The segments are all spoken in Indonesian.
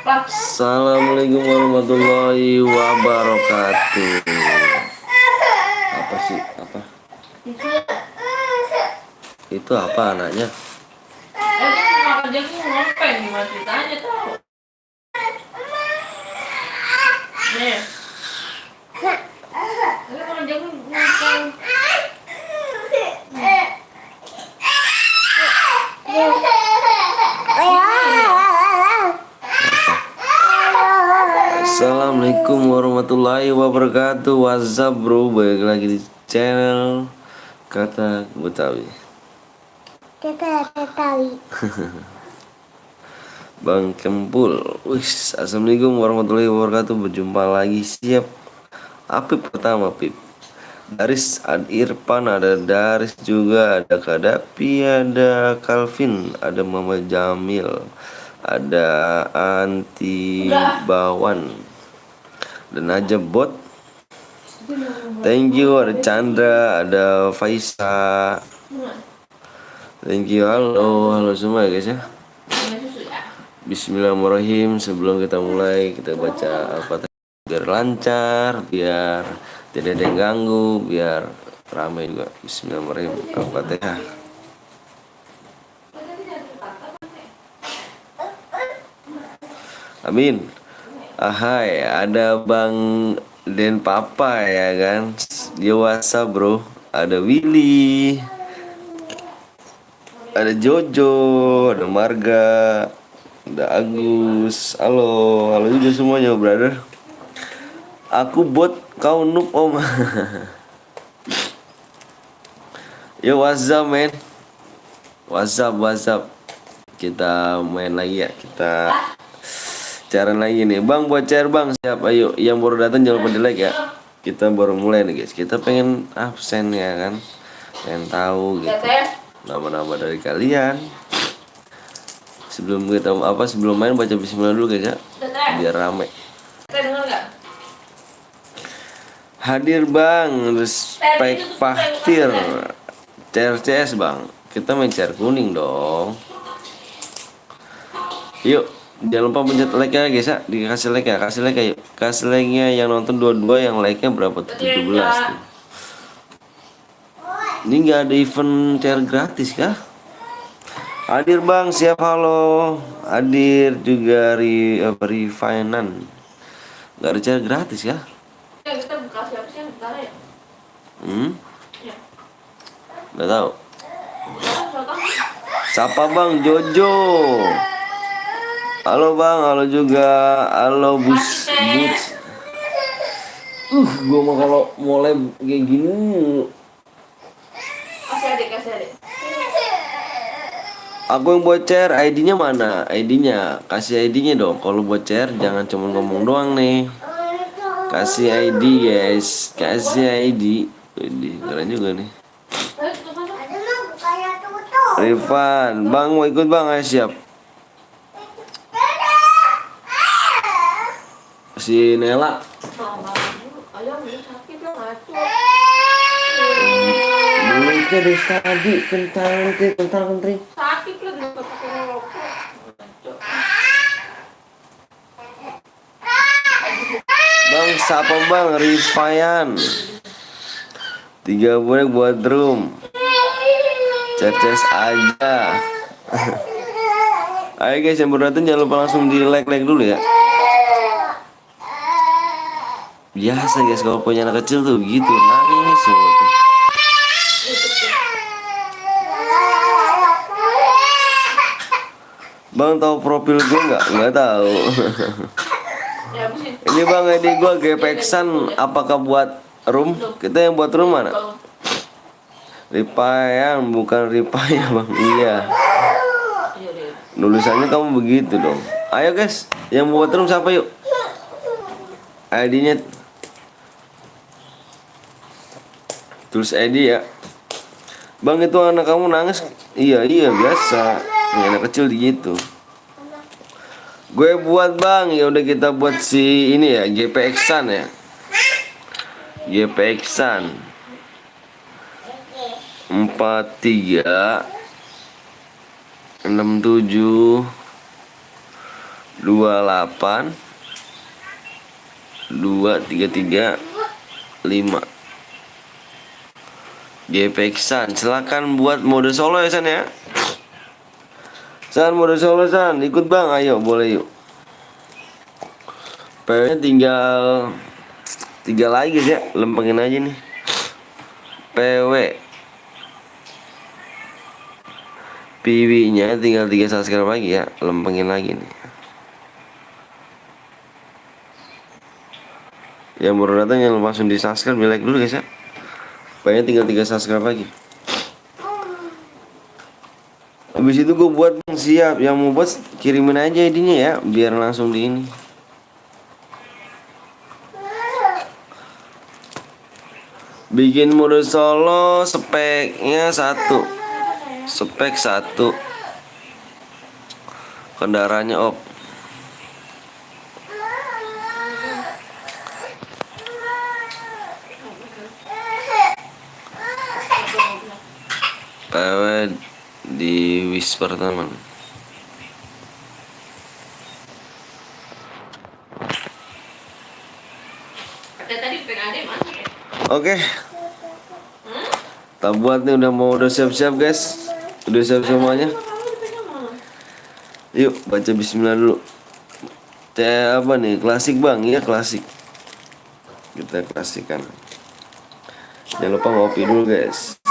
Assalamualaikum warahmatullahi wabarakatuh. Apa sih? Apa? Itu apa anaknya? Makan jagung ngapain gimana ceritanya tahu? Nih. Lu makan jagung ngapain? Assalamualaikum warahmatullahi wabarakatuh. What's up bro? Balik lagi di channel Kata Betawi. Bang Kempul. Assalamualaikum warahmatullahi wabarakatuh. Berjumpa lagi. Siap. Apip pertama Pip. Daris, ada Irfan, ada Daris juga, ada Kadapi, ada Calvin, ada Mama Jamil, ada Anti Bawan, dan aja bot. Thank you. Ada Chandra, ada Faisa. Thank you. Halo semua guys ya. Bismillahirrahmanirrahim. Sebelum kita mulai, kita baca Al-Fatihah biar lancar, biar tidak ada yang ganggu, biar ramai juga. Bismillahirrahmanirrahim. Al-Fatihah. Amin. Hai, ada Bang Den Papa ya kan. Dia WhatsApp bro. Ada Willy, ada Jojo, ada Marga, ada Agus. Halo juga semuanya brother. Aku bot, kau noob om. Yo WhatsApp men. WhatsApp. Kita main lagi ya. Kita cari lagi nih. Bang buat share bang. Siap ayo. Yang baru datang jangan lupa di like ya. Kita baru mulai nih guys. Kita pengen absen ya kan. Pengen tahu gitu nama-nama dari kalian. Sebelum main baca bismillah dulu guys ya. Biar rame. Hadir bang. Respect Fahtir. CS bang. Kita main share kuning dong. Yuk, jangan lupa pencet like ya guys ya. Dikasih like ya, yuk. Kasih like nya yang nonton 22, yang like nya berapa tuh? 17 tuh. Ini gak ada event share gratis kah? Hadir bang, siap halo. Hadir juga Rifanan. Gak ada share gratis ya? Kita buka siapa sih yang ya? Gak tahu. Siapa bang? Jojo. Halo bang, halo juga. Halo Bus. Gue mah kalau mulai kayak gini. Kasih adik. Aku yang buat share, ID-nya mana? ID-nya, kasih ID-nya dong. Kalau buat share jangan cuma ngomong doang nih. Kasih ID guys, kasih ID. Ini keren juga nih. Rifan, bang mau ikut bang? Ayo siap. Si Nela. Belum ke dari tadi kentang-kentri. Sakit lu nggak pakai rokok. Bang, siapa bang? Rifayan. 3 bonek buat drum. Ces aja. Ayo guys yang baru datang jangan lupa langsung di like dulu ya. Biasa guys kalau punya anak kecil tuh begitu, nangis semua tuh. Bang tahu profil gue nggak? Nggak tahu. Ini bang ini gue gepeksan. Apakah buat room? Kita yang buat room mana? Ripayan bukan Ripaya bang. Iya. Nulisannya kamu begitu dong. Ayo guys, yang buat room siapa yuk? ID-nya tulis ID ya. Bang itu anak kamu nangis. Iya biasa. Ini anak kecil gitu. Gue buat bang. Ya udah kita buat si ini ya, GPX-an ya. GPX-an 43 67 28 233 5. GPX San, silakan buat mode solo ya San ya. San mode solo San, ikut bang, ayo boleh yuk. PW nya tinggal 3 lagi guys ya, lempengin aja nih. PW PW nya tinggal 3 subscribe lagi ya, lempengin lagi nih. Yang baru datang yang langsung di subscribe, di like dulu guys ya. PW nya tinggal 3 subscribe lagi. Habis itu gue buat bang, siap. Yang mau buat kirimin aja ID-nya ya, biar langsung di ini. Bikin mode solo speknya 1. Spek 1. Kendaraannya op. PW di Whisper teman. Tadi PKD mana ya? Oke. Kita buat nih, udah siap-siap guys. Udah siap semuanya. Yuk baca bismillah dulu. Apa nih? Klasik bang, iya klasik. Kita klasikan. Jangan lupa ngopi dulu guys.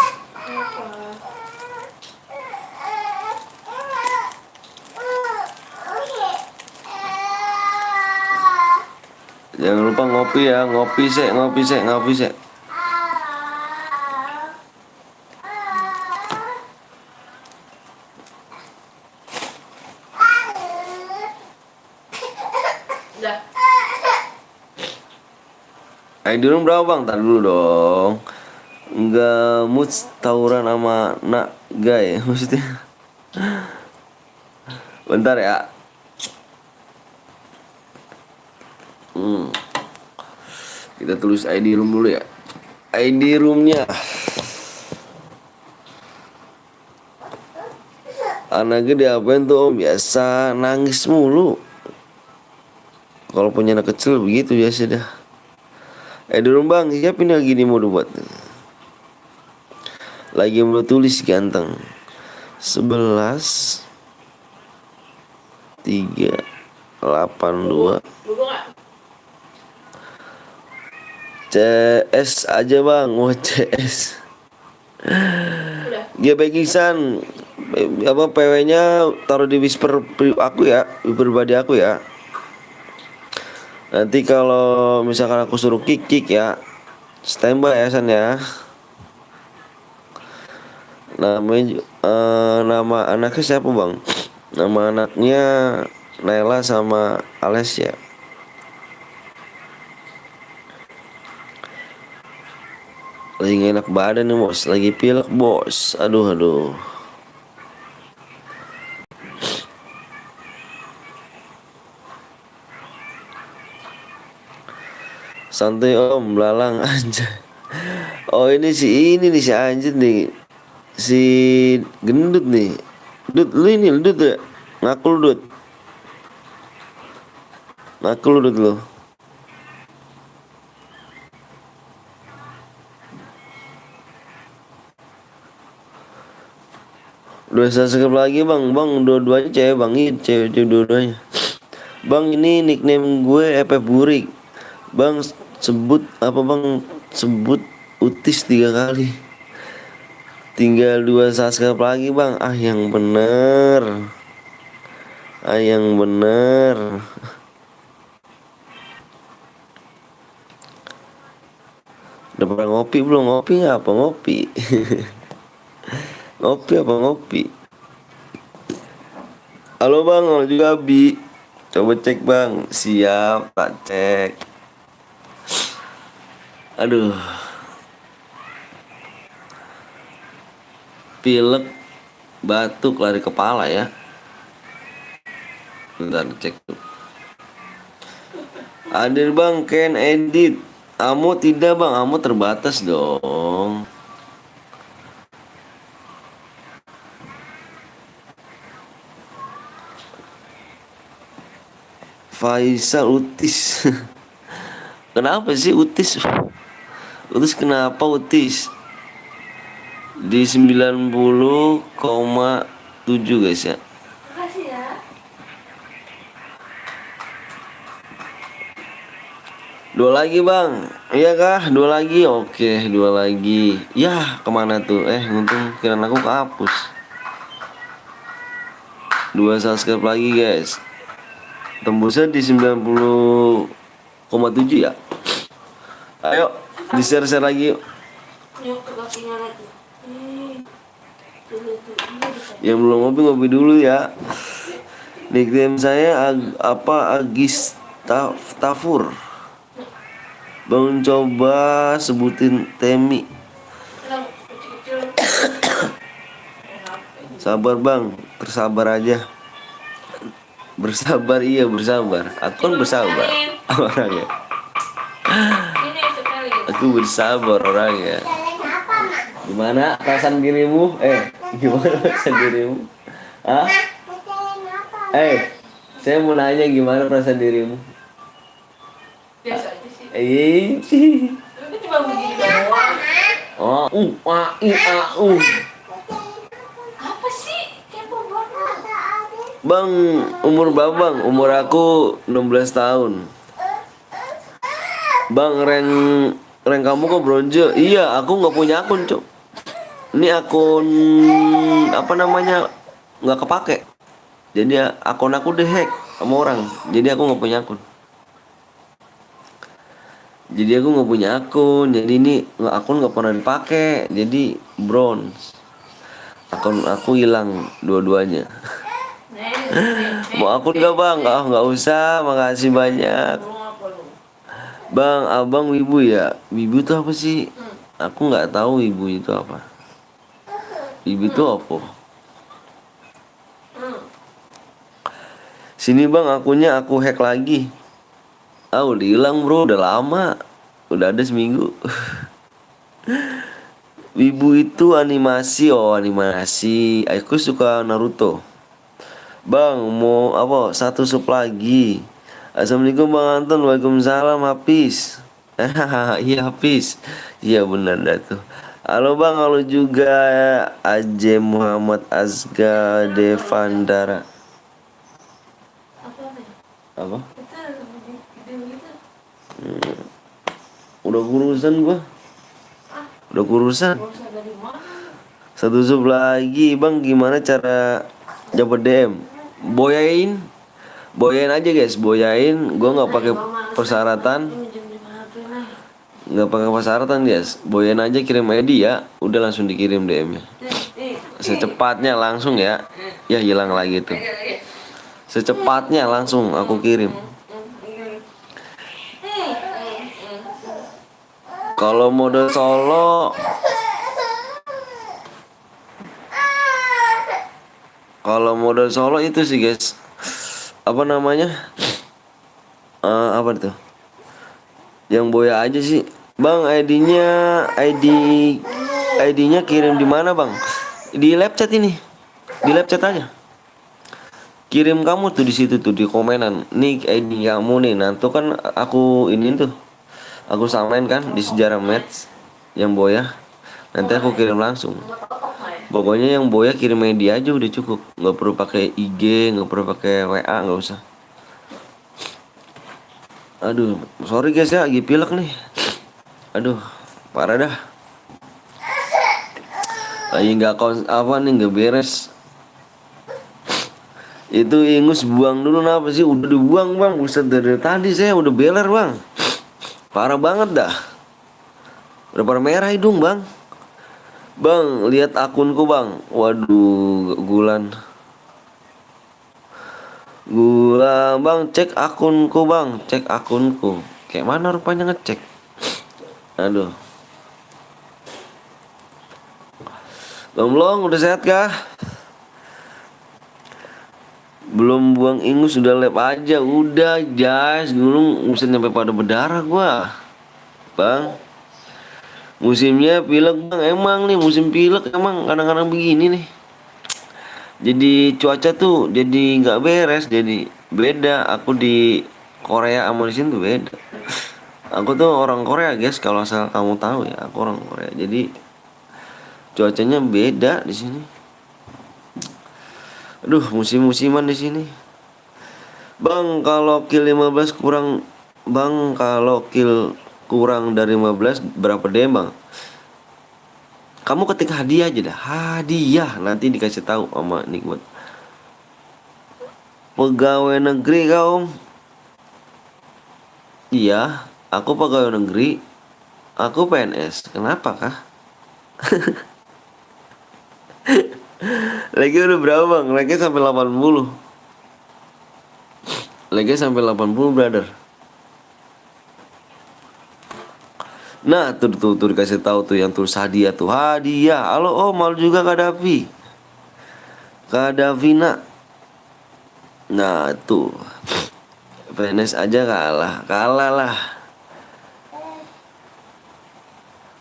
Jangan lupa ngopi ya, ngopi sek. Udah. ID room berapa bang? Tar dulu dong. Enggak mood tawuran sama nak guy maksudnya. Bentar ya. Kita tulis ID room dulu ya. ID roomnya. Anak gede apain tuh om? Biasa nangis mulu. Kalau punya anak kecil begitu biasa dah. ID room bang, siap ini lagi nih mau buat. Lagi mau tulis ganteng. 11 3 82 CS aja bang, CS. Ya bagisan apa PW nya taruh di whisper aku ya, pribadi aku ya. Nanti kalau misalkan aku suruh kick ya, standby ya San ya. Namanya nama anaknya siapa bang? Nama anaknya Naila sama Alessia. Lagi gak enak badan nih bos, lagi pilek bos. Aduh. Santai om, belalang aja. Oh ini si anjir nih. Si gendut nih. Lu dut ya. Ngaku lu dut. Lu. Dua subscribe lagi bang, dua-duanya cewek bang, ini cewek dua-duanya. Bang ini nickname gue Epep Burik. Bang sebut Utis 3 kali. Tinggal 2 subscribe lagi bang. Yang bener. Udah pernah ngopi belum? Ngopi apa ngopi? Ngopi apa ngopi? Halo bang, halo juga Bi. Coba cek bang. Siap, tak cek. Aduh. Pilek, batuk, lari kepala ya. Bentar cek tuh. Hadir bang, Ken edit. Amo tidak bang, Amo terbatas dong. Faisal Utis. Kenapa sih Utis? Utis kenapa Utis? Di 90,7 guys ya. Makasih ya. Dua lagi bang. Iya kah? Dua lagi. Oke, dua lagi. Yah, kemana tuh? Untung kiraan aku kehapus. Dua subscribe lagi guys. Tembusnya di 90,7 ya. Ayo di-share lagi yuk. Yuk ke kakinya lagi. Tuh. Yang belum ngopi dulu ya. Nickname saya Agis Tafur. Bang coba sebutin Temi. Yang kecil-kecil. Sabar bang, tersabar aja. Bersabar iya bersabar. Aku kan bersabar orangnya. Ini sekali gitu. Aku bersabar orangnya. Gimana perasaan dirimu? Gimana perasaan dirimu? Hah? Saya mau nanya gimana perasaan dirimu? Biasa aja sih. Tapi Tapi cuma begini doang. Apa sih? Kepo banget. Bang, umur berapa bang? Umur aku 16 tahun. Bang, rank kamu kok bronze? Iya, aku nggak punya akun cok. Ini akun apa namanya nggak kepake. Jadi akun aku dihack sama orang. Jadi aku nggak punya akun. Jadi ini akun nggak pernah dipakai. Jadi bronze. Akun aku hilang dua-duanya. Mau akun gak bang? Nggak usah, makasih banyak. Bang, abang wibu ya? Wibu itu apa sih? Aku nggak tahu wibu itu apa. Wibu itu apa? Sini bang, akunnya aku hack lagi. Udah hilang bro, udah lama. Udah ada seminggu. Wibu itu animasi, animasi. Aku suka Naruto. Bang, mau apa? Satu sub lagi. Assalamualaikum Bang Anton. Waalaikumsalam Hafiz. Iya Hafiz. Iya benar dah tuh. Halo Bang, halo juga Aje Muhammad Azga Devandara. Apa? Udah kurusan gua. Satu sub lagi Bang, gimana cara dapat DM? Boyain aja guys, boyain. Gua nggak pakai persyaratan. Guys. Boyain aja, kirim ID ya. Udah langsung dikirim DM-nya. Secepatnya langsung ya. Ya hilang lagi tuh. Secepatnya langsung aku kirim. Kalau mode solo itu sih guys. Apa namanya? Apa itu? Yang boya aja sih. Bang, ID-nya kirim di mana, Bang? Di live chat ini. Di live chat aja. Kirim kamu tuh di situ tuh di komenan. Nih ID kamu nih. Nanti kan aku ini tuh. Aku samain kan di sejarah match yang boya. Nanti aku kirim langsung. Pokoknya yang boya kirim ID aja udah cukup. Nggak perlu pakai IG, nggak perlu pakai WA, nggak usah. Aduh, sorry guys ya, lagi pilek nih. Aduh, parah dah. Lagi nggak nggak beres. Itu ingus buang dulu, kenapa sih? Udah dibuang bang, buset dari tadi saya udah beler bang. Parah banget dah. Udah pada merah hidung bang. Bang, lihat akunku bang. Waduh, Gulan bang, cek akunku bang. Cek akunku. Kayak mana rupanya ngecek. Aduh. Bang Long, udah sehat kah? Belum buang ingus, sudah lab aja. Udah guys, gulung bisa sampai pada berdarah gua. Bang, musimnya pilek bang. Emang nih musim pilek emang kadang-kadang begini nih. Jadi cuaca tuh jadi nggak beres. Jadi beda. Aku di Korea sama di sini tuh beda. Aku tuh orang Korea guys, kalau asal kamu tahu ya, aku orang Korea. Jadi cuacanya beda di sini. Aduh, musim-musiman di sini. Bang, kalau kill 15 kurang Bang, kalau kill kurang dari 15 berapa DM, Bang? Kamu ketik hadiah aja dah. Hadiah nanti dikasih tahu sama Nikmat. Pegawai negeri kau? Iya, aku pegawai negeri. Aku PNS. Kenapa kah? Lagi udah berapa, Bang? Lagi sampai 80. Lagi sampai 80, brother. Nah, tuh dikasih tahu tuh yang tulis hadiah tuh. Hadiah. Halo, oh malu juga Kak Davi. Kak Davina. Nah, tuh. PNS aja kalah. Kalah lah.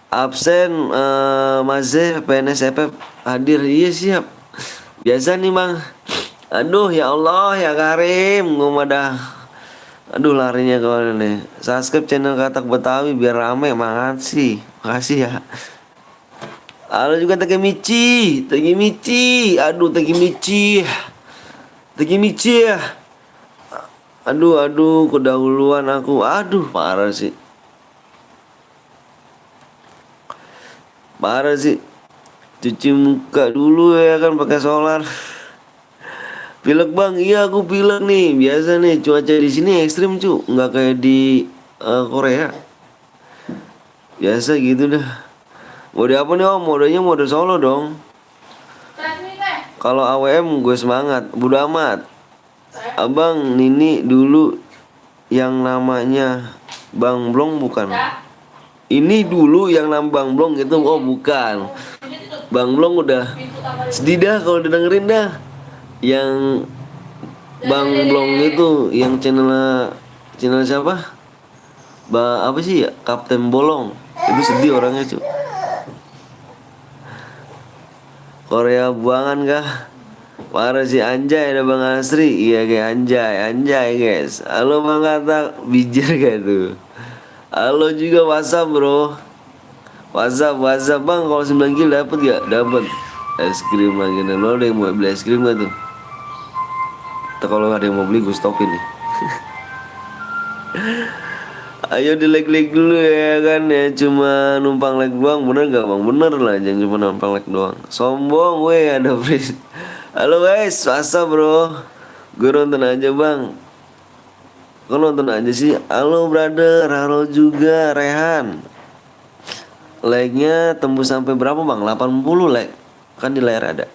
Absen Maze PNS FF hadir. Iya siap. Biasa nih, Bang. Aduh ya Allah ya Karim, gua dah. Aduh larinya ke mana nih. Subscribe channel Katak Betawi biar rame. Makasih. Makasih ya. Halo juga Teki Michi. Teki Michi. Aduh Teki Michi. Teki Michi ya. Aduh kedahuluan aku. Aduh parah sih. Parah sih. Cuci muka dulu ya kan pakai solar. Pilek bang, iya aku pilek nih. Biasa nih cuaca di sini ekstrim cu, nggak kayak di Korea. Biasa gitu dah. Mode apa nih om? Modenya mode solo dong. Kalau AWM gue semangat, bodo amat. Abang Nini dulu yang namanya Bang Blong bukan? Ini dulu yang nama Bang Blong gitu, oh bukan. Bang Blong udah sedih dah kalau dengerin dah. Yang Bang Blong itu yang channel siapa? Apa sih ya? Kapten Bolong. Itu sedih orangnya, cu. Korea buangan kah? Parah si Anjay ada Bang Asri. Iya kayak Anjay guys. Halo Bang Katak, bijar gak tuh? Halo juga WhatsApp, Bro. WhatsApp Bang, kalau 9 kilo dapat gak? Dapat. Es krim lagi nih. Lo ada yang mau beli es krim gak tuh? Kalau ada yang mau beli gue stopin nih. Ayo di like dulu ya kan ya, cuma numpang like doang, bener gak bang? Bener lah, jangan cuma numpang like doang. Sombong weh, ada pris. Halo guys, swasta bro. Gue nonton aja bang. Kok nonton aja sih? Halo brother, halo juga Rehan. Like-nya tembus sampai berapa bang? 80 like. Kan di layar ada.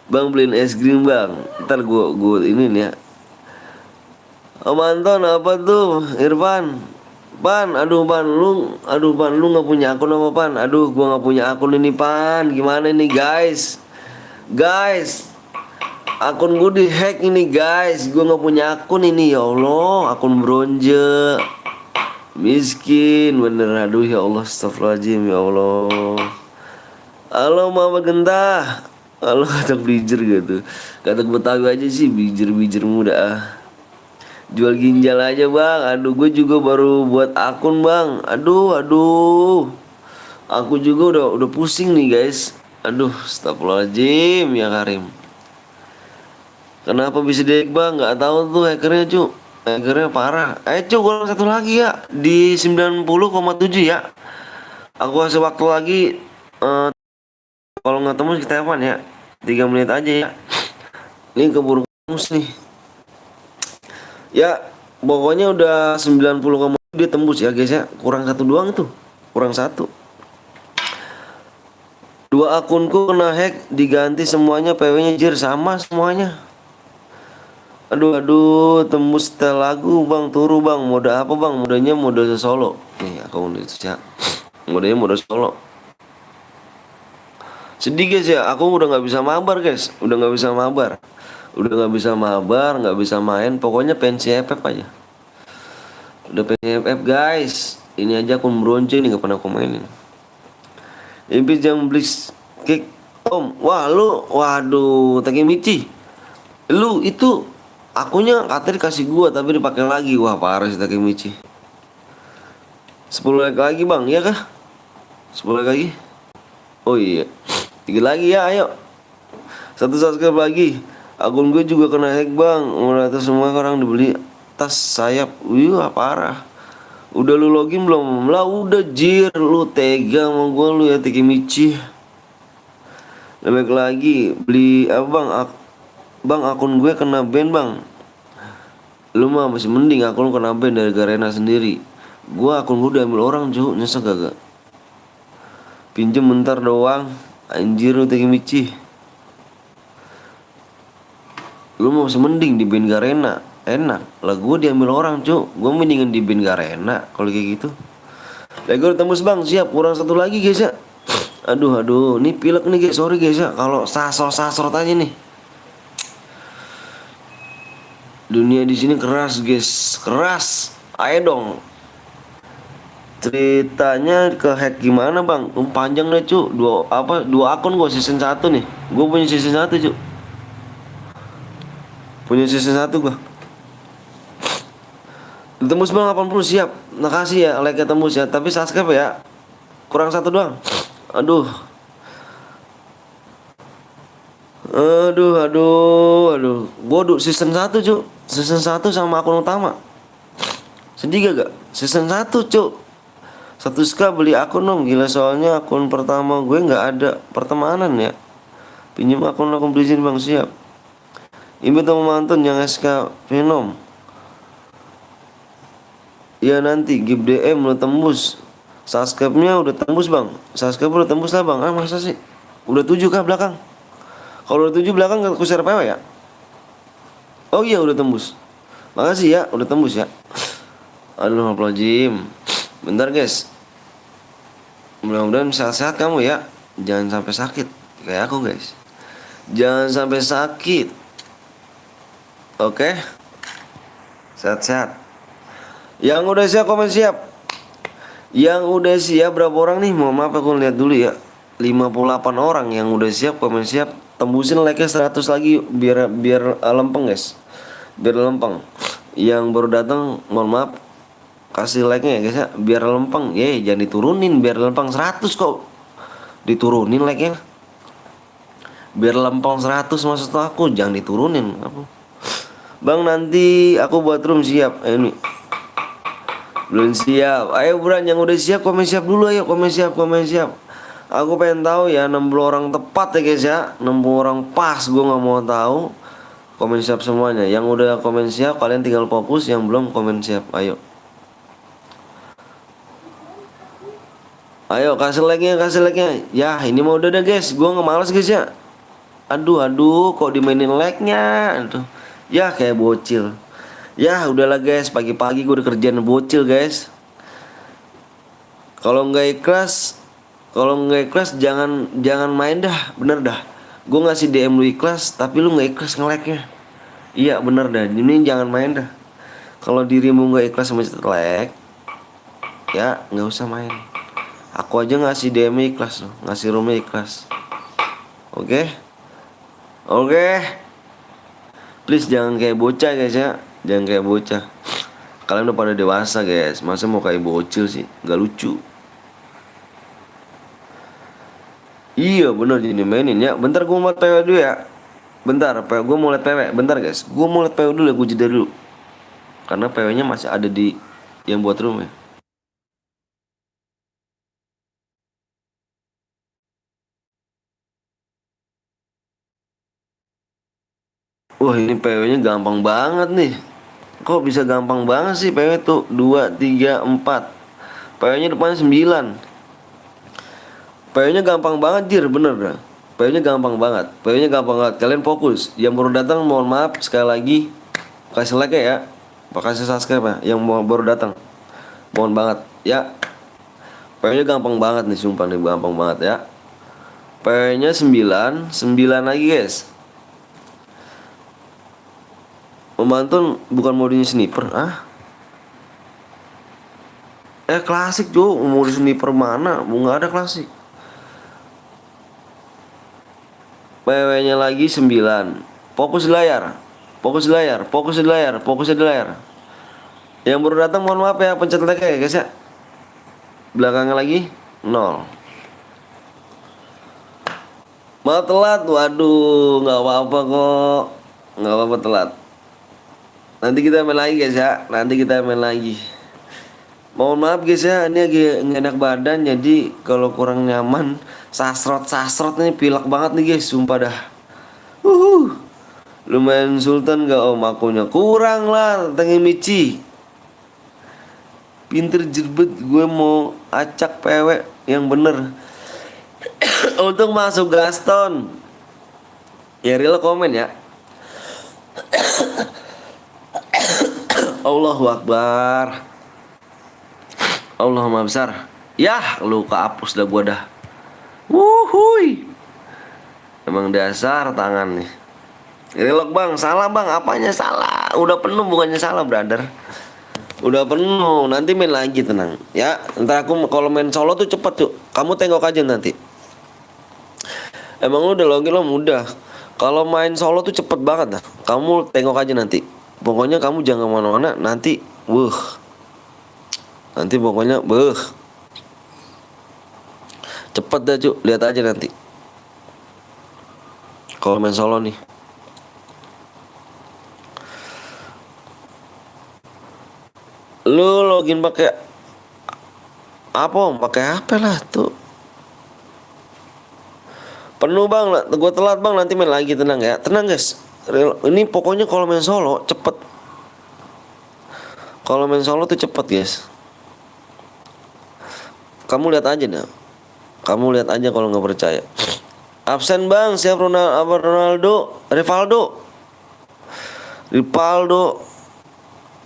Bang beliin es krim bang. Ntar gue ini nih ya. Om Anton apa tuh? Irfan. Pan, aduh Pan lu nggak punya akun apa Pan? Aduh gue nggak punya akun ini Pan. Gimana nih guys? Guys, akun gue dihack ini guys. Gue nggak punya akun ini ya Allah. Akun bronze. Miskin bener. Aduh ya Allah, astagfirullahaladzim ya Allah. Halo Mama Gentah. Halo Katak Blijer gitu. Katak Betawi aja sih, bijer muda. Jual ginjal aja bang. Aduh gue juga baru buat akun bang. Aduh. Aku juga udah pusing nih guys. Aduh astagfirullahaladzim ya Karim. Kenapa bisa dek bang? Gak tahu tuh hackernya cu. Hackernya parah. Cu kurang satu lagi ya. Di 90,7 ya. Aku kasih waktu lagi. Kalau nggak temu kita telepon ya. 3 menit aja ya. Ini keburu tembus nih. Ya pokoknya udah 90,7 dia tembus ya guys ya. Kurang satu doang tuh. Kurang satu. 2 akunku kena hack, diganti semuanya, PW-nya jir sama semuanya. Aduh tembus setel lagu bang, turu bang. Mode apa bang? Modenya mode solo. Nih akun itu ya. Modenya mode solo. Sedih guys ya, aku udah nggak bisa mabar guys, udah nggak bisa mabar, nggak bisa main, pokoknya pensi FF aja. Udah pensi FF guys, ini aja akun bronze nih nggak pernah aku mainin. Impis jam blis kick om, wah lu, waduh, Takemichi, lu itu Akunya katanya dikasih gua tapi dipakai lagi. Wah parah sih Takemichi. 10 like lagi bang, iya kah? 10 like lagi. Oh iya, 3 lagi ya, ayo. 1 subscribe lagi. Akun gue juga kena hack bang. Merata semua orang dibeli tas sayap. Wih parah. Udah lu login belum? Lah udah jir. Lu tega sama gue lu ya Takemichi. Lebih lagi beli apa bang? Bang akun gue kena ban bang. Lu mah masih mending akun kena ban dari Garena sendiri. Gua akun gue diambil orang cuy, nyesek gak? Pinjem bentar doang. Anjir lu Takemichi. Lu mau semending di ban Garena. Enak. Lah gue diambil orang cuy. Gue mendingan di ban Garena kalau kayak gitu. Lah gue udah tembus bang, siap. Kurang 1 lagi guys ya. Aduh, ini pilek nih guys, sorry guys ya. Kalau sasor aja nih. Dunia di sini keras guys, keras. Ayo dong. Ceritanya ke hack gimana bang? Panjang deh cu. Dua akun gue season 1 nih. Gue punya season 1 cu. Punya season 1 gue. Tembus bang 80 siap. Makasih ya like-nya tembus ya. Tapi subscribe ya. Kurang 1 doang. Aduh. Gue season 1 cu. Season 1 sama akun utama. Sedih gak? Season 1 cu. 1 beli akun dong. Gila soalnya akun pertama gue gak ada pertemanan ya. Pinjam akun berizin bang siap. Invite sama mantan yang SK Venom. Ya nanti give DM lo tembus. Subscribe-nya udah tembus bang. Subscribe udah tembus lah bang. Ah masa sih? Udah 7 kah belakang? Kalau udah 7 belakang aku share PW ya. Oh iya udah tembus. Makasih ya udah tembus ya. Aduh Jim. Bentar guys. Mudah-mudahan sehat-sehat kamu ya. Jangan sampai sakit kayak aku guys. Jangan sampai sakit. Oke. Sehat-sehat. Yang udah siap komen siap. Yang udah siap berapa orang nih? Mohon maaf aku lihat dulu ya. 58 orang yang udah siap komen siap. Tembusin like-nya 100 lagi biar lempeng guys. Biar lempeng. Yang baru datang mohon maaf kasih like-nya ya guys ya biar lempeng. Jangan diturunin biar lempeng 100 kok. Diturunin like-nya. Biar lempeng 100 maksud aku, jangan diturunin apa. Bang nanti aku buat room siap. Ini belum siap. Ayo Bran yang udah siap komen siap dulu ayo komen siap. Aku pengen tahu ya 60 orang tepat ya guys ya. 60 orang pas gue nggak mau tahu. Komen siap semuanya. Yang udah komen siap kalian tinggal fokus, yang belum komen siap. Ayo kasih like-nya. Ya ini mau udah guys. Gue nggak males guys ya. Aduh kok dimainin like-nya. Aduh. Ya kayak bocil. Ya udahlah guys, pagi-pagi gue udah kerjaan bocil guys. Kalau nggak ikhlas jangan main dah, bener dah. Gue ngasih DM lu ikhlas tapi lu nggak ikhlas nge-like-nya. Iya bener dah, ini jangan main dah. Kalau dirimu nggak ikhlas sama like, ya nggak usah main. Aku aja ngasih DM ikhlas loh, ngasih roomnya ikhlas. Oke. Please jangan kayak bocah guys ya. Jangan kayak bocah. Kalian udah pada dewasa guys. Masa mau kayak bocil sih? Gak lucu. Iya bener jadi mainin ya. Bentar gue mau liat PW dulu ya. Bentar gue mau liat PW. Bentar guys. Gue mau liat PW dulu ya. Gue jeda dulu. Karena PW-nya masih ada di yang buat room ya. Wah ini PW-nya gampang banget nih. Kok bisa gampang banget sih PW tuh 2, 3, 4. PW-nya depannya 9. PW-nya gampang banget jir, bener dah. PW-nya gampang banget. Kalian fokus. Yang baru datang mohon maaf sekali lagi. Kasih like ya. Kasih subscribe ya. Yang baru datang. Mohon banget ya. PW-nya gampang banget nih, sumpah nih gampang banget ya. PW-nya 9 lagi guys. Memantun bukan modenya sniper. Klasik Jo. Mode sniper mana? Nggak ada klasik. PW-nya lagi 9. Fokus di layar. Fokus di layar, fokus di layar, fokus di layar. Yang baru datang mohon maaf ya, pencet like ya guys ya. Belakangnya lagi 0. Mau telat, waduh, nggak apa-apa kok, nggak apa-apa telat. Nanti kita main lagi guys ya, nanti kita main lagi. Mohon maaf guys ya, ini lagi nggak enak badan, jadi kalau kurang nyaman, sasrot nih, pilek banget nih guys, sumpah dah. Lumayan sultan gak om, akunya kurang lah, tentang Michi. Pinter jerbet, gue mau acak pewek yang bener. Untuk masuk Gaston. Ya real komen ya. Allahu Akbar. Allahumma besar. Yah, lu kehapus dah gua dah. Wuhui. Emang dasar tangan nih. Relok bang, salah bang, apanya salah? Udah penuh bukannya salah brother. Udah penuh, nanti main lagi tenang. Ya, ntar aku kalau main solo tuh cepet tuh. Kamu tengok aja nanti. Emang lu udah login lo mudah. Kalau main solo tuh cepet banget dah. Kamu tengok aja nanti. Pokoknya kamu jangan kemana-mana. Nanti, nanti pokoknya, cepet dah cu. Lihat aja nanti. Kalau main solo nih. Lu login pakai apa om? Pakai HP lah tuh. Penuh bang, gue telat bang, nanti main lagi, tenang ya. Tenang guys. Ini pokoknya kalau main solo cepet. Kalau main solo tuh cepet guys. Kamu lihat aja dah. Kamu lihat aja kalau nggak percaya. Absen bang, siap Ronaldo, Rivaldo.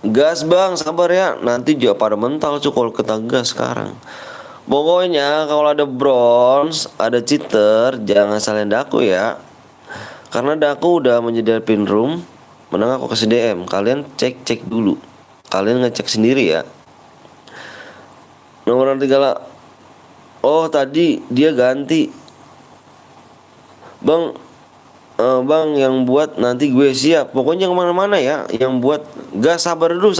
Gas bang, sabar ya. Nanti juga pada mental cuy kalau kita gas sekarang. Pokoknya kalau ada bronze, ada cheater, jangan salin daku ya. Karena daku udah menyediakan room, menang aku kasih DM. Kalian cek dulu. Kalian ngecek sendiri ya. Nomor 3 lah. Oh tadi dia ganti. Bang, bang yang buat nanti gue siap. Pokoknya kemana-mana ya. Yang buat gas, sabar dulu.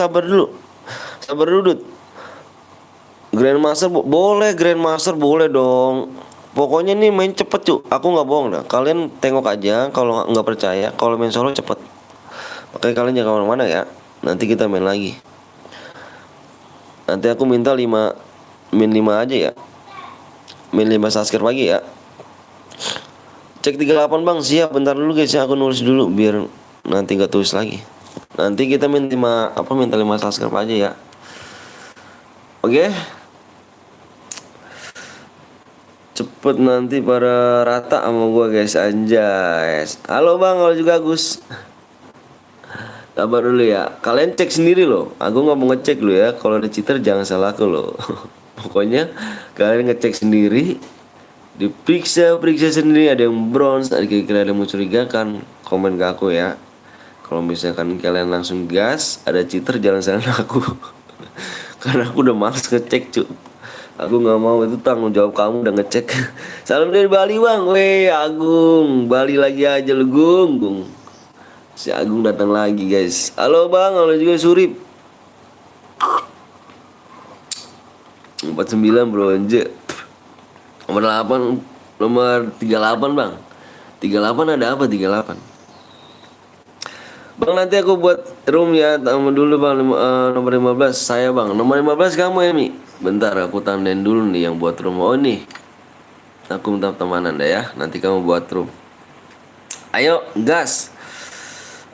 Grandmaster boleh dong. Pokoknya nih main cepet cu. Aku nggak bohong dah. Kalian tengok aja. Kalau nggak percaya, kalau main solo cepet. Makanya kalian jangan kemana-mana ya. Nanti kita main lagi. Nanti aku minta min 5 aja ya. Min 5 subscribe lagi ya. Cek 38 bang, siap. Bentar dulu guys ya, aku nulis dulu biar nanti gak tulis lagi. Nanti kita minta 5 subscribe aja ya. Oke. Cepet nanti pada rata sama gua guys, anjay. Halo bang, halo juga Agus. Sabar dulu ya. Kalian cek sendiri loh. Aku nggak mau ngecek lo ya. Kalau ada cheater jangan salah aku loh. Pokoknya kalian ngecek sendiri. Diperiksa sendiri, ada yang bronze, ada kira-kira ada yang mencurigakan, komen ke aku ya. Kalau misalkan kalian langsung gas, ada cheater jangan salahkan aku. Karena aku udah males ngecek cu. Aku nggak mau, itu tanggung jawab kamu udah ngecek. Salam dari Bali bang, weh Agung, Bali lagi aja lu Gung. Si Agung datang lagi guys. Halo bang, halo juga Surip. 49 bronze. Nomor 8, nomor 38 bang. 38 ada apa 38? Bang nanti aku buat room ya. Tamu dulu bang, nomor 15 saya bang. Nomor 15 kamu ya Mi. Bentar aku tandain dulu nih yang buat room. Oh nih. Aku minta teman anda ya. Nanti kamu buat room. Ayo gas.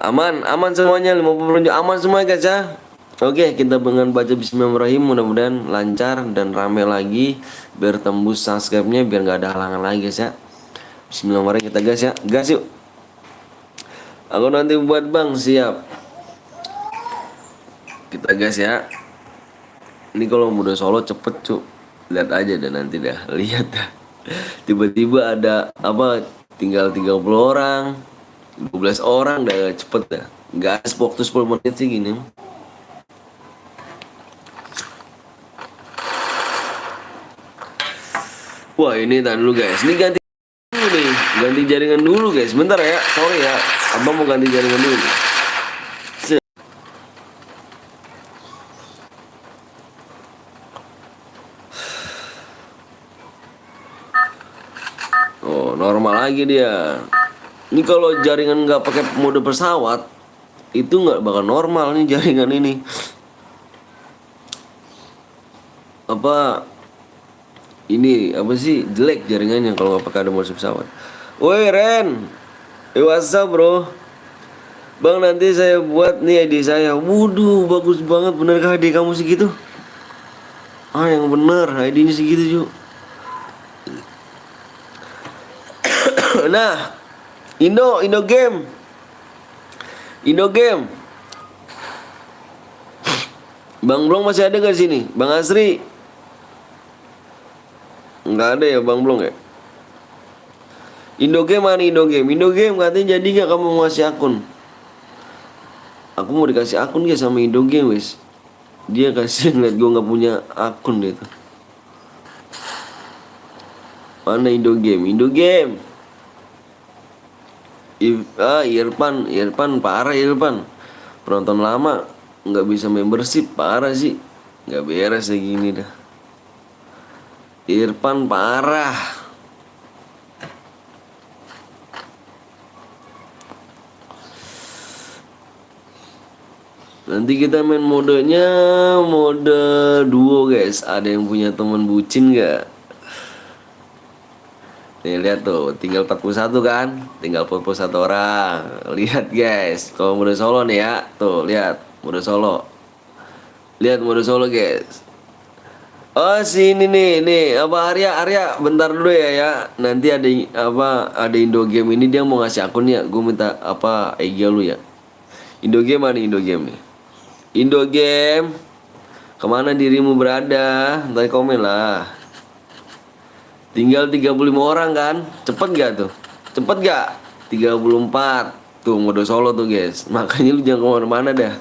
Aman semuanya, 50 aman semua guys ya. Oke, kita dengan baca bismillahirrahmanirrahim, mudah-mudahan lancar dan rame lagi biar tembus subscribe-nya, biar nggak ada halangan lagi guys ya. Bismillahirrahmanirrahim, kita gas ya. Gas yuk. Aku nanti buat bang, siap. Kita gas ya. Ini kalau udah solo cepet cu. Lihat aja dah nanti dah. Lihat dah. Tiba-tiba ada apa, tinggal 30 orang, 12 orang dah, cepet dah. Gas waktu 10 menit sih gini. Wah ini tahan dulu guys. Ini ganti dulu nih. Ganti jaringan dulu guys. Bentar ya. Sorry ya. Abang mau ganti jaringan dulu nih. lagi dia. Ini kalau jaringan nggak pakai mode pesawat, itu nggak bakal normal nih jaringan ini. Apa ini apa sih jelek jaringannya kalau nggak pakai ada mode pesawat. Woi Ren, what's up bro? Bang nanti saya buat nih ID saya. Waduh bagus banget, benerkah ID kamu segitu? Ah yang bener ID-nya segitu Ju. Nah Indo game Bang Blong masih ada gak di sini? Bang Asri nggak ada ya Bang Blong ya? Indo game mana Indo game katanya jadi gak kamu mau ngasih akun? Aku mau dikasih akun ya sama Indo game wes. Dia kasih ngeliat gue nggak punya akun dia tuh. Mana Indo game Irfan parah Irfan. Penonton lama nggak bisa membership parah sih. Nggak beres kayak gini dah. Irfan parah. Nanti kita main modenya mode duo guys. Ada yang punya teman bucin gak? Nih lihat tuh, tinggal 41 kan? Tinggal 41 orang. Lihat guys, kalau mode solo nih ya. Tuh, lihat mode solo. Lihat mode solo guys. Oh sini nih apa Arya bentar dulu ya. Nanti ada ada Indo game ini dia mau ngasih akunnya. Gue minta IG lu ya. Indo game mana Indo game nih? Indo game, kemana dirimu berada? Ntar komen lah. Tinggal 35 orang kan? Cepet gak tuh? Cepet gak? 34. Tuh mode solo tuh guys. Makanya lu jangan kemana-mana dah.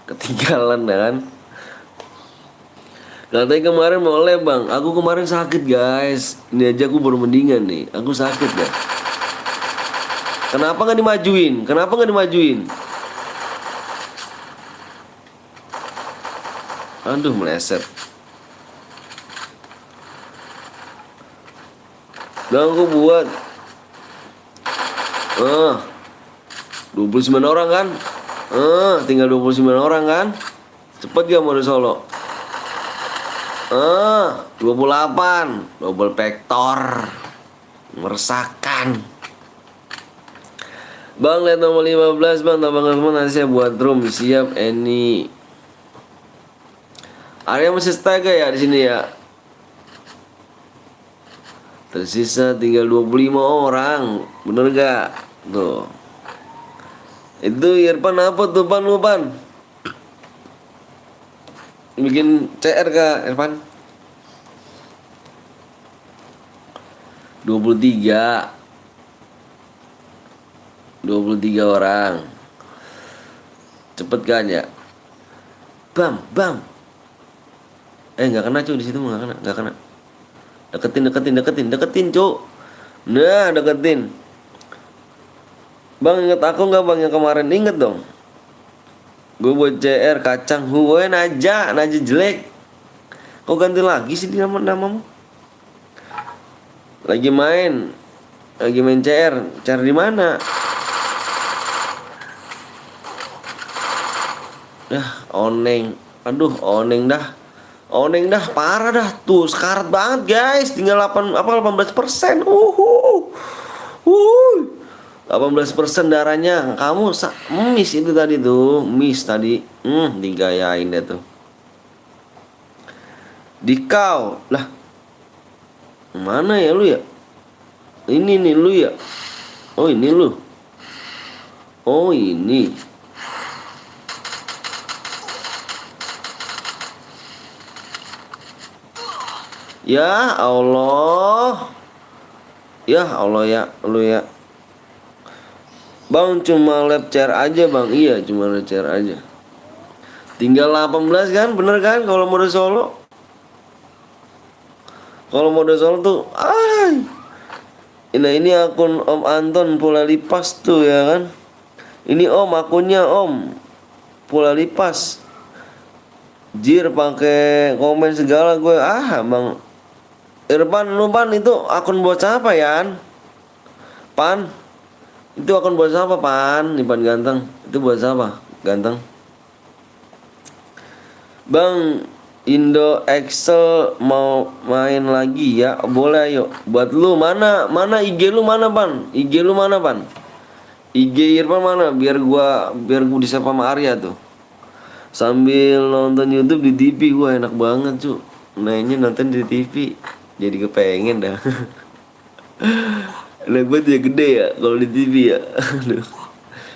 Ketinggalan dah kan? Katanya kemarin mau live bang. Aku kemarin sakit guys. Ini aja aku baru mendingan nih. Aku sakit dah. Kenapa gak dimajuin? Aduh meleset. Dan aku buat 29 orang kan? Tinggal 29 orang kan? Cepet gak mode solo? 28 double vector. Meresahkan. Bang lihat nomor 15 bang, tambahkan nanti saya buat room. Siap Eni. Arya masih stay ya di sini ya. Tersisa tinggal 25 orang. Bener gak? Tuh. Itu Irfan apa tuh Pan? Bikin CR kah Irfan? 23 orang. Cepet kan ya? Bam. Nggak kena cuy di situ nggak kena. Deketin cuy. Nah deketin. Bang inget aku nggak bang yang kemarin? Inget dong. Gue buat CR kacang huwe Naja jelek. Kok ganti lagi sih namamu? Lagi main CR di mana? Oneng. Aduh oneng dah parah dah tuh sekarat banget guys. Tinggal 18%. 18% darahnya. Kamu miss itu tadi tuh. Digayain deh tuh. Dikau lah. Mana ya lu ya? Ini nih lu ya. Oh ini lu. Oh ini. Ya Allah ya lu ya. Bang cuma lap chair aja bang. Iya cuma lap chair aja. Tinggal 18 kan? Bener kan kalau mode solo? Kalau mode solo tuh ini akun Om Anton Pula Lipas tuh ya kan. Ini Om akunnya Om Pula Lipas. Jir pakai komen segala gue. Bang Irfan lu itu akun buat siapa ya? Pan, itu akun buat siapa Pan? Ipan ganteng, itu buat siapa? Ganteng. Bang, Indo Excel mau main lagi ya? Boleh ayo. Buat lu mana? Mana IG lu mana Pan? IG lu mana Pan? IG Irfan mana? Biar gua di sapa sama Arya tuh. Sambil nonton YouTube di TV, gua enak banget cu. Mainnya nonton di TV. Jadi kepengen dah. Enak banget ya, gede ya kalau di TV ya. Aduh.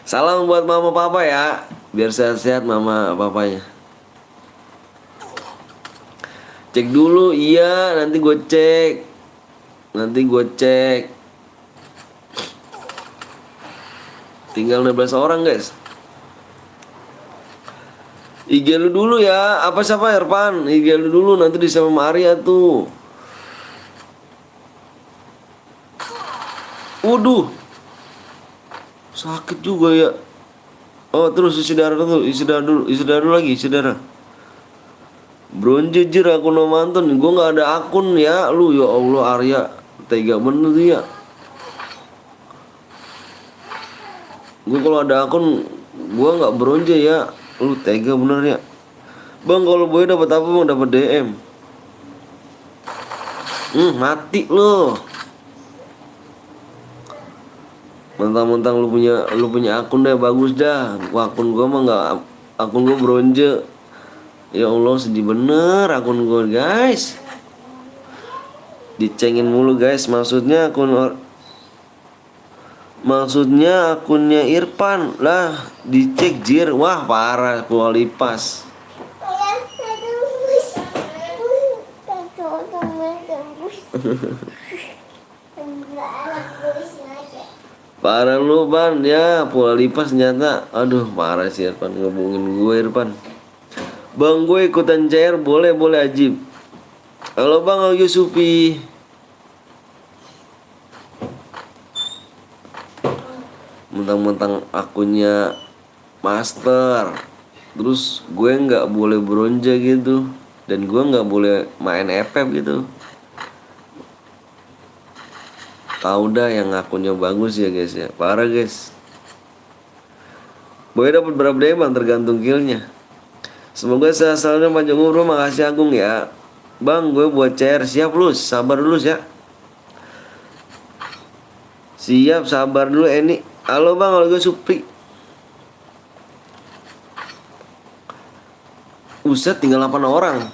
Salam buat mama papa ya. Biar sehat-sehat mama papanya. Cek dulu, iya nanti gue cek. Nanti gue cek. Tinggal 16 orang guys. IG lu dulu ya. Apa siapa Irfan? IG lu dulu nanti di sama Maria tuh. Waduh. Sakit juga ya. Oh terus isi darah dulu, isi darah dulu lagi, isi darah. Bronze jir akun nonton, gue nggak ada akun ya, lu ya Allah Arya, tega bener tuh ya. Gue kalau ada akun, gue nggak bronze ya, lu tega bener ya. Bang kalau boy dapat apa bang? Dapat DM. Mati lu. Mentang-mentang lu punya akun deh bagus dah. Akun gue mah nggak, akun gue bronze. Ya Allah sedih bener akun gue guys. Dicengin mulu guys. Maksudnya akunnya Irfan lah dicek jir. Wah parah kualitas. Parah lu Ban ya, Pula Lipas ternyata. Aduh parah sih Irfan, ngehubungin gue Irfan. Bang gue ikutan cair boleh Ajib. Halo Bang Yusufi. Mentang-mentang akunnya master, terus gue nggak boleh bronze gitu, dan gue nggak boleh main FF gitu. Tahu dah yang akunnya bagus ya guys ya, parah guys. Boy dapat berapa DM tergantung killnya. Semoga sehat selalu panjang umur. Makasih Agung ya. Bang gue buat CR siap lu, sabar dulu ya. Siap sabar dulu Eni. Halo Bang, halo gue Supri. Buset tinggal 8 orang.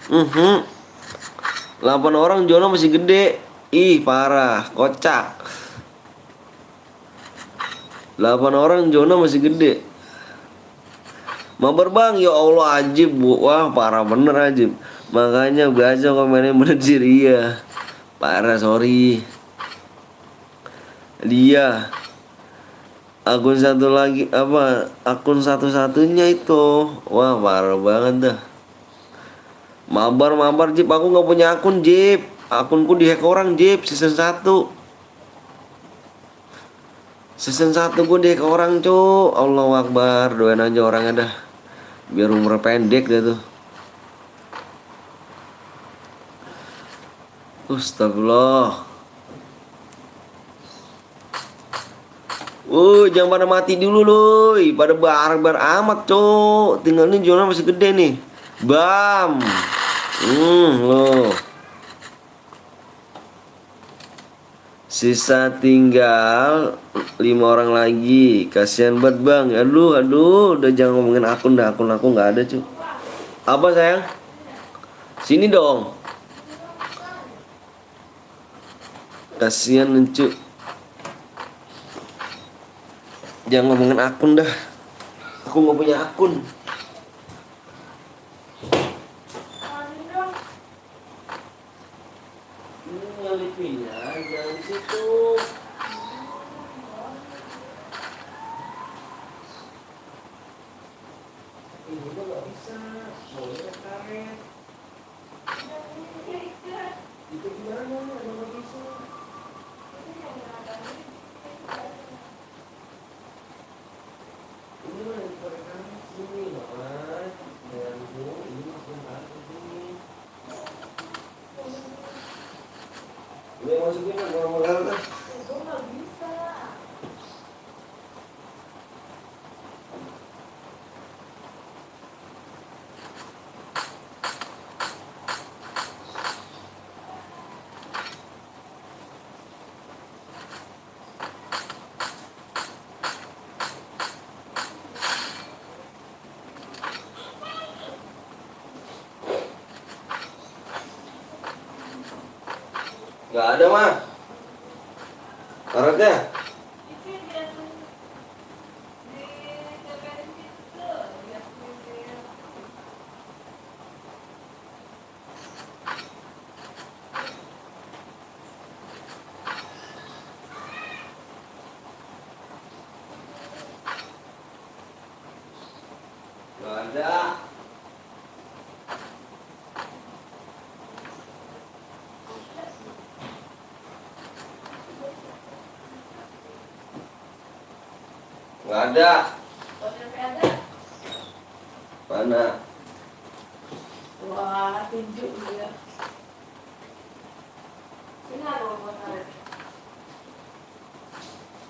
8 orang Jono masih gede. Ih parah, kocak. 8 orang Jono masih gede. Mabar Bang, ya Allah Ajib bu. Wah parah bener Ajib. Makanya baca komennya bener iya. Parah sorry. Dia akun satu lagi apa? Akun satu-satunya itu. Wah parah banget dah. Mabar Jip, aku nggak punya akun Jip. Akunku dihack orang Jip season 1. Season 1 gue dihack orang cu. Allahu Akbar, doain aja orangnya dah. Biar umur pendek dah tuh. Astagfirullah. Jangan pada mati dulu loh. Pada barbar amat cok. Tinggal ini Jonah masih gede nih. Bam. Loh. Sisa tinggal 5 orang lagi. Kasihan banget Bang. Aduh, udah jangan ngomongin akun dah. Akun aku nggak ada cuy. Apa sayang? Sini dong. Kasihan cuy. Jangan ngomongin akun dah. Aku nggak punya akun. Ini nyalipinya jangan di situ. Ini tuh nggak bisa. Soalnya karet. Itu gimana? Nggak bisa. Ini mah yang direkam sini mas. Dan ini masuk ke sini. Ini masukin ke dalam modal kan? Gak ada mah. Karetnya. Gak ada. Gak ada. Mana? Wah, tinju dia. Ini ada buat karet.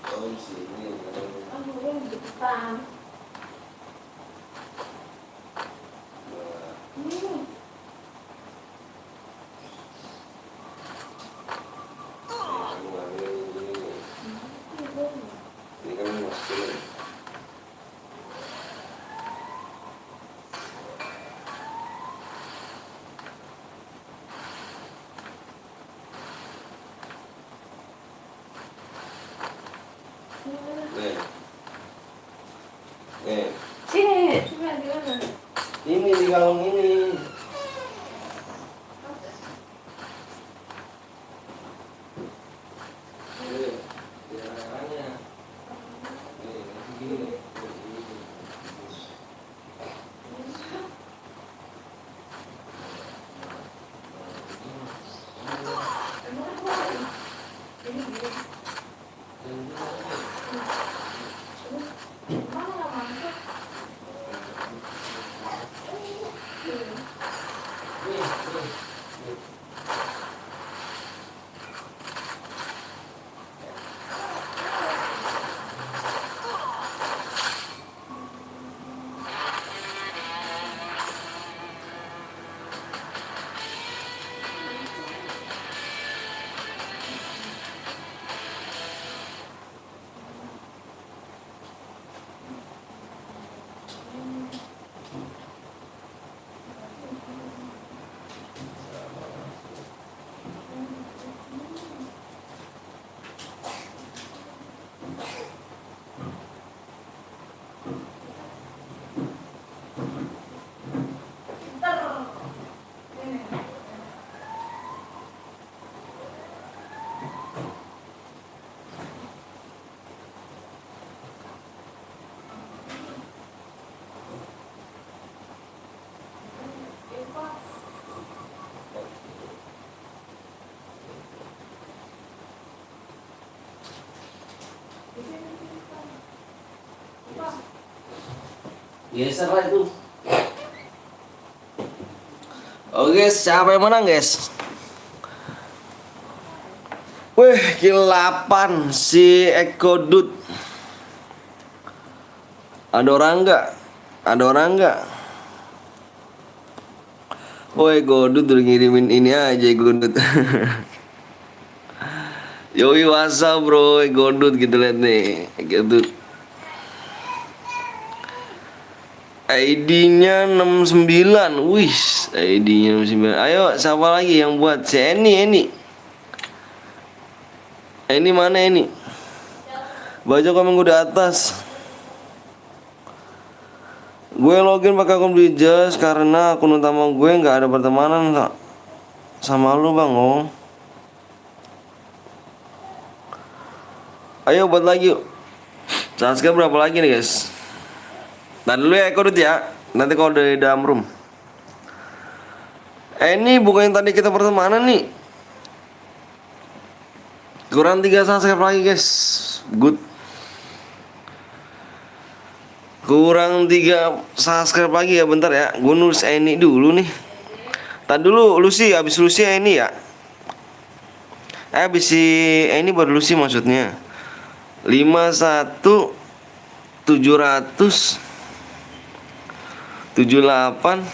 Oh, di sini. Aduh, yang di depan. Hmm. Ini kan masukin. Nih. Nih. Sini, coba di mana? Ini di kalung ini. Nih, di arahnya. Nih, segini. Geser lah itu. Oke, siapa yang menang guys? Wih, kill 8 si Eko Dut. Ada orang nggak? Ada orang nggak? Woi, Godut udah ngirimin ini aja Godut. Yoi, what's up bro, Godut gitu liat nih, Godut. ID-nya 69. Wih, ID-nya 69. Ayo, siapa lagi yang buat? Si Eni. Eni mana Eni? Baca komen gue di atas. Gue login pakai akun Blijas karena akun utama gue nggak ada pertemanan sama lu bang. Oh. Ayo buat lagi yuk. Subscribe berapa lagi nih guys? Dan dulu ya Eko Dut ya. Nanti kalau dari dalam room. Ini bukan yang tadi kita pertemanan nih. Kurang 3 subscribe lagi guys. Good. Kurang 3 subscribe lagi ya, bentar ya. Gue nulis ini dulu nih. Tadi dulu Lucy, habis Lucy ini ya. Habis si ini baru Lucy maksudnya. 51 700 78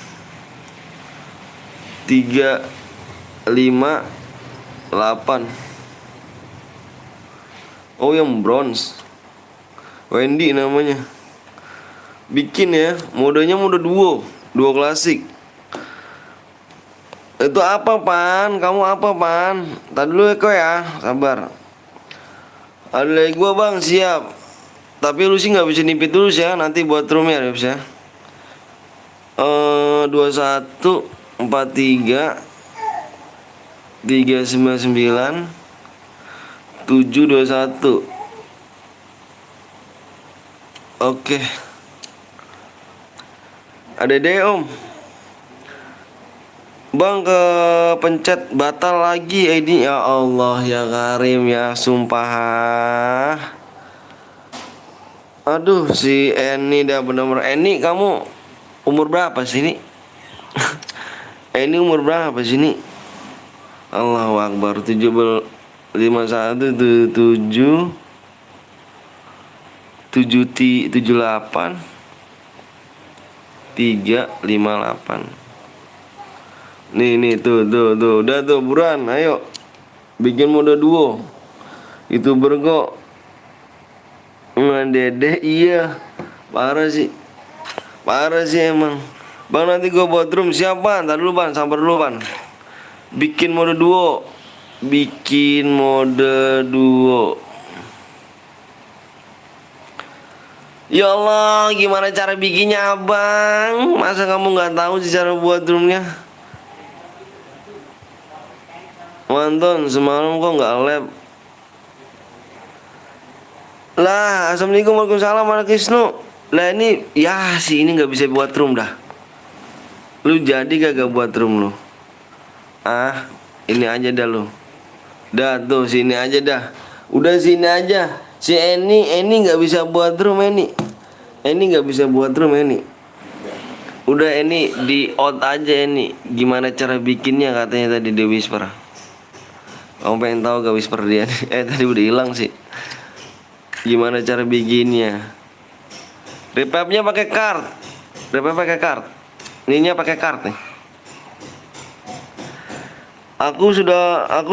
358. Oh, yang bronze. Wendy namanya. Bikin ya, modenya mode duo klasik. Itu apa Pan? Kamu apa Pan? Tadi dulu Eko ya, sabar. Ada lagi gua bang, siap. Tapi lu sih nggak bisa nipit dulu sih ya, nanti buat roomnya ya bisa. 21 43 399 721. Oke. Ada deh Om. Bang ke pencet batal lagi ID. Ya Allah ya Karim ya, sumpah. Aduh si Eni dah bener-bener. Eni kamu umur berapa sih ini? Eni umur berapa sih ini? Allahu Akbar. 51 7 78 358. Nih tuh udah tuh buruan ayo bikin mode duo itu bergo Dede. Iya parah sih emang bang. Nanti gua buat room siapa ntar dulu Ban, sabar dulu Ban. Bikin mode duo Ya Allah, gimana cara bikinnya abang? Masa kamu nggak tahu sih cara buat roomnya? Manton, semalam kok nggak lab? Lah, assalamualaikum waalaikumsalam Kisnu. Lah ini, ya si ini nggak bisa buat room dah. Lu jadi kagak buat room lu? Ah, ini aja dah lu. Dah tuh sini aja dah. Udah sini aja. Si Eni nggak bisa buat room Eni nggak bisa buat room Eni. Udah Eni di out aja Eni. Gimana cara bikinnya katanya tadi di Whisper. Kamu pengen tahu gak Whisper dia? Tadi udah hilang sih. Gimana cara bikinnya? Reverbnya pakai kart. Ininya pakai kart nih. Aku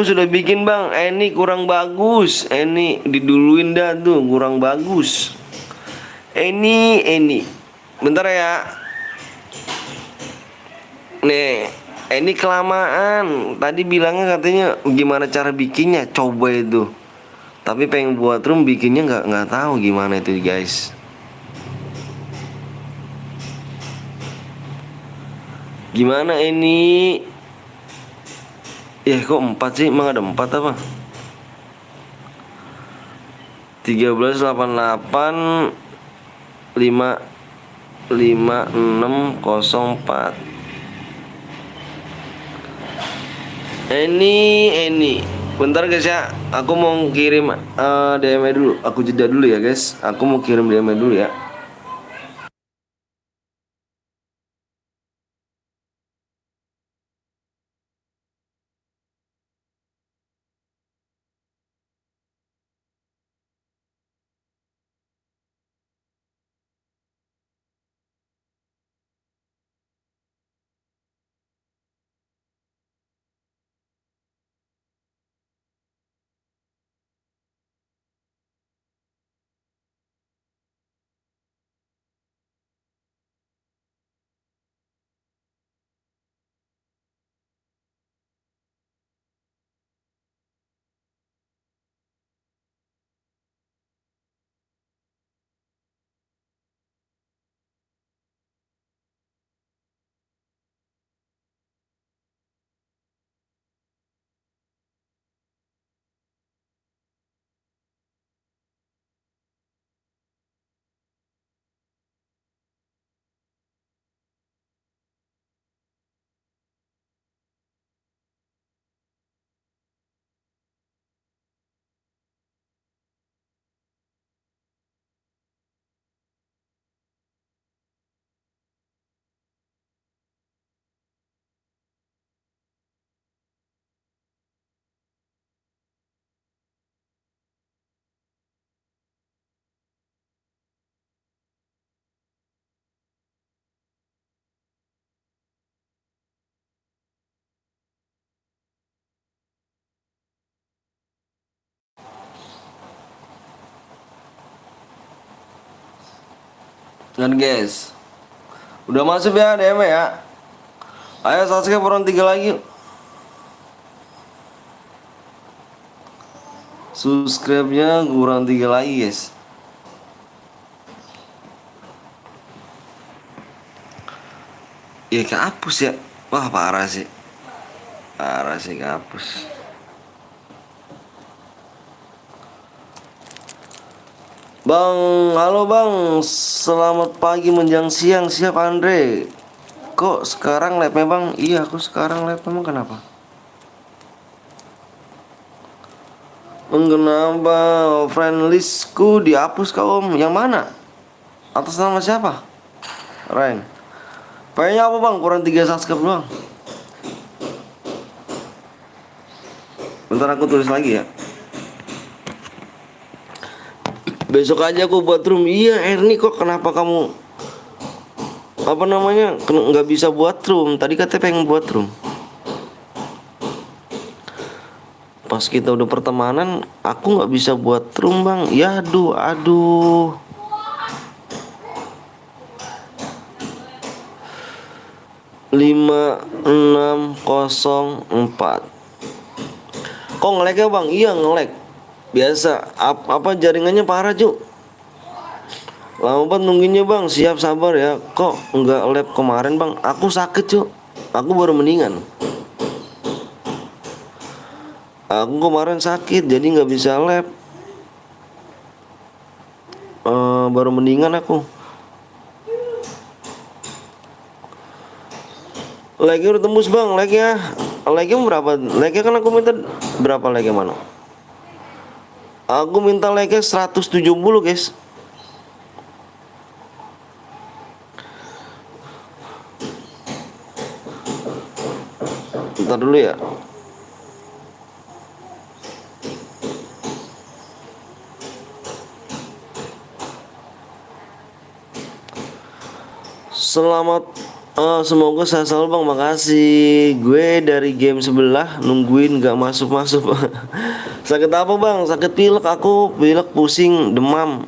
sudah bikin bang. Eni kurang bagus. Eni diduluin dah tuh, kurang bagus. Eni. Bentar ya. Nih, ini kelamaan. Tadi bilangnya katanya gimana cara bikinnya, coba itu. Tapi pengen buat room bikinnya nggak tahu gimana itu guys. Gimana ini? Ya kok 4 sih? Emang ada 4 apa? 1388 5604. Ini bentar guys ya, aku mau kirim DM dulu. Aku jeda dulu ya guys, aku mau kirim DM dulu ya. Dan guys, udah masuk ya DM ya. Ayo subscribe orang 3 lagi. Subscribe-nya kurang 3 lagi guys. Ya kehapus ya. Wah parah sih. Parah sih kehapus. Bang, halo bang. Selamat pagi menjelang siang. Siap Andre. Kok sekarang live bang? Iya aku sekarang live memang kenapa? Kenapa friend listku dihapus kau om? Yang mana? Atas nama siapa? Ren. Kayaknya apa bang? Kurang 3 subscribe doang. Bentar aku tulis lagi ya. Besok aja aku buat room. Iya Erni kok kenapa kamu apa namanya nggak bisa buat room? Tadi katanya pengen buat room. Pas kita udah pertemanan aku nggak bisa buat room bang. Ya aduh. 5604. Kok nge-lag ya bang? Iya nge-lag. Biasa. Apa jaringannya parah Cuk? Lama banget nungguinnya bang. Siap sabar ya. Kok nggak lab kemarin bang? Aku sakit Cuk. Aku baru mendingan. Aku kemarin sakit jadi nggak bisa lab. Baru mendingan aku. Lagi udah tembus bang, lagi berapa? Lagi kan aku minta berapa lagi mana? Aku minta lagi 170 guys. Bentar dulu ya. Selamat semoga sehat selalu bang, makasih. Gue dari game sebelah nungguin gak masuk-masuk. Sakit apa bang? Sakit pilek aku, pilek pusing, demam,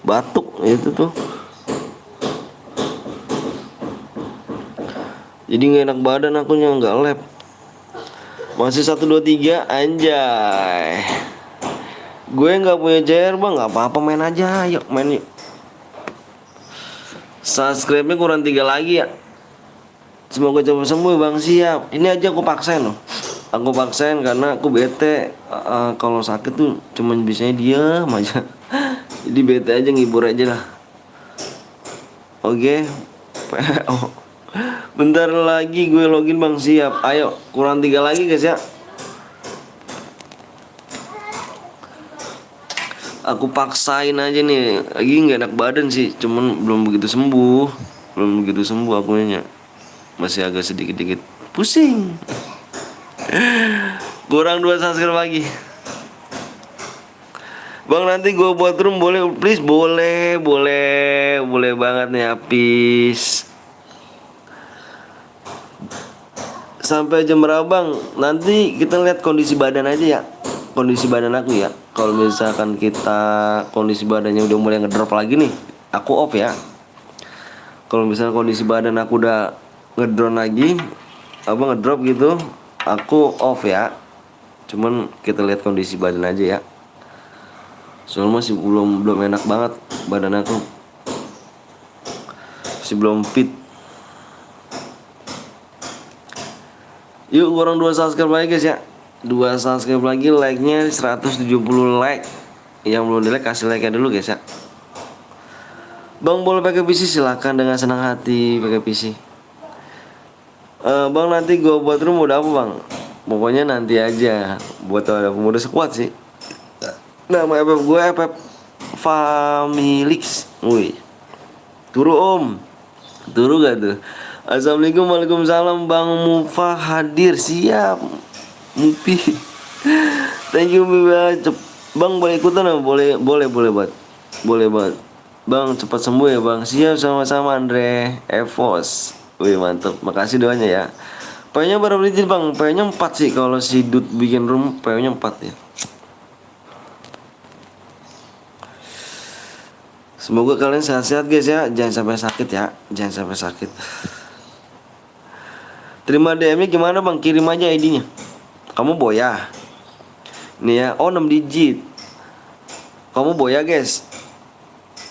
batuk itu tuh. Jadi gak enak badan akunya, gak lab. Masih 1, 2, 3 anjay. Gue gak punya JR bang, gak apa-apa main aja, yuk main yuk. Subscribe-nya kurang 3 lagi ya. Semoga cepat sembuh bang, siap. Ini aja aku paksain loh. Aku paksain karena aku bete. Kalau sakit tuh cuman bisanya diam aja. Jadi bete aja, ngibur aja lah. Oke. Oh. Bentar lagi gue login bang, siap. Ayo kurang 3 lagi guys ya. Aku paksain aja nih. Lagi nggak enak badan sih, cuman belum begitu sembuh akunya. Masih agak sedikit-dikit pusing. Kurang 2 subscribe lagi. Bang nanti gue buat room boleh please? Boleh banget nih habis. Sampai jam berapa bang? Nanti kita lihat kondisi badan aja ya. Kondisi badan aku ya. Kalau misalkan kita kondisi badannya udah mulai ngedrop lagi nih, aku off ya. Kalau misalnya kondisi badan aku udah ngedrop lagi, ngedrop gitu, aku off ya. Cuman kita lihat kondisi badan aja ya. Soalnya masih belum enak banget badan aku. Masih belum fit. Yuk kurang 2 subscribe lagi guys ya. 2 subscribe lagi, like-nya 170 like. Yang belum di like kasih like-nya dulu guys ya. Bang boleh pakai PC silahkan dengan senang hati pakai PC. Bang nanti gue buat room udah apa bang? Pokoknya nanti aja. Buat ada pemuda sekuat sih. Nama FF gue FF Familix. Wih. Turu om. Turu gak tuh? Assalamualaikum, waalaikumsalam. Bang Mufa hadir, siap. Mupi. Thank you Mupi. Bang boleh ikutan apa? Boleh banget. Boleh banget. Bang cepat sembuh ya bang. Siap sama-sama Andre Evos. Wih mantap. Makasih doanya ya. PO-nya berapa digit bang? PO-nya 4 sih. Kalau si Dut bikin room PO-nya 4 ya. Semoga kalian sehat-sehat guys ya. Jangan sampai sakit ya. Jangan sampai sakit. Terima DM-nya gimana bang? Kirim aja ID-nya. Kamu boya. Nih ya, oh 6 digit. Kamu boya guys.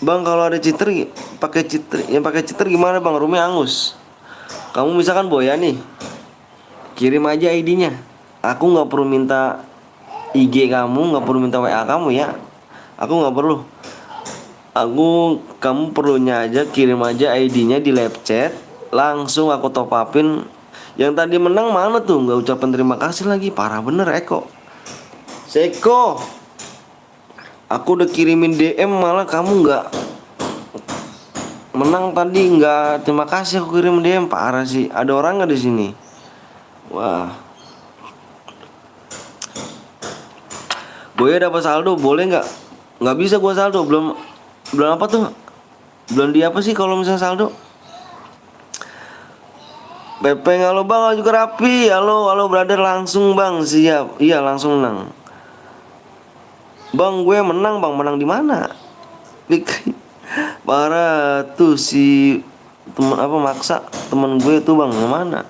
Bang kalau ada cheater pakai cheater, yang pakai cheater gimana bang? Roomnya angus. Kamu misalkan boya nih, kirim aja ID-nya. Aku nggak perlu minta IG kamu, nggak perlu minta WA kamu ya. Aku nggak perlu. Kamu perlunya aja kirim aja ID-nya di live chat, langsung aku top upin. Yang tadi menang mana tuh? Nggak ucapan terima kasih lagi, parah bener Eko. Seko, aku udah kirimin DM malah kamu nggak menang tadi, nggak terima kasih aku kirim DM, parah sih. Ada orang nggak di sini? Wah. Boya dapat saldo boleh nggak? Nggak bisa gua saldo, belum apa tuh? Belum di apa sih kalau misalnya saldo? Pepeng halo bang, halo juga rapi. Halo brother, langsung bang, siap. Iya langsung menang. Bang gue menang bang, menang di mana? Parah tuh si teman apa maksa teman gue tuh bang, yang mana?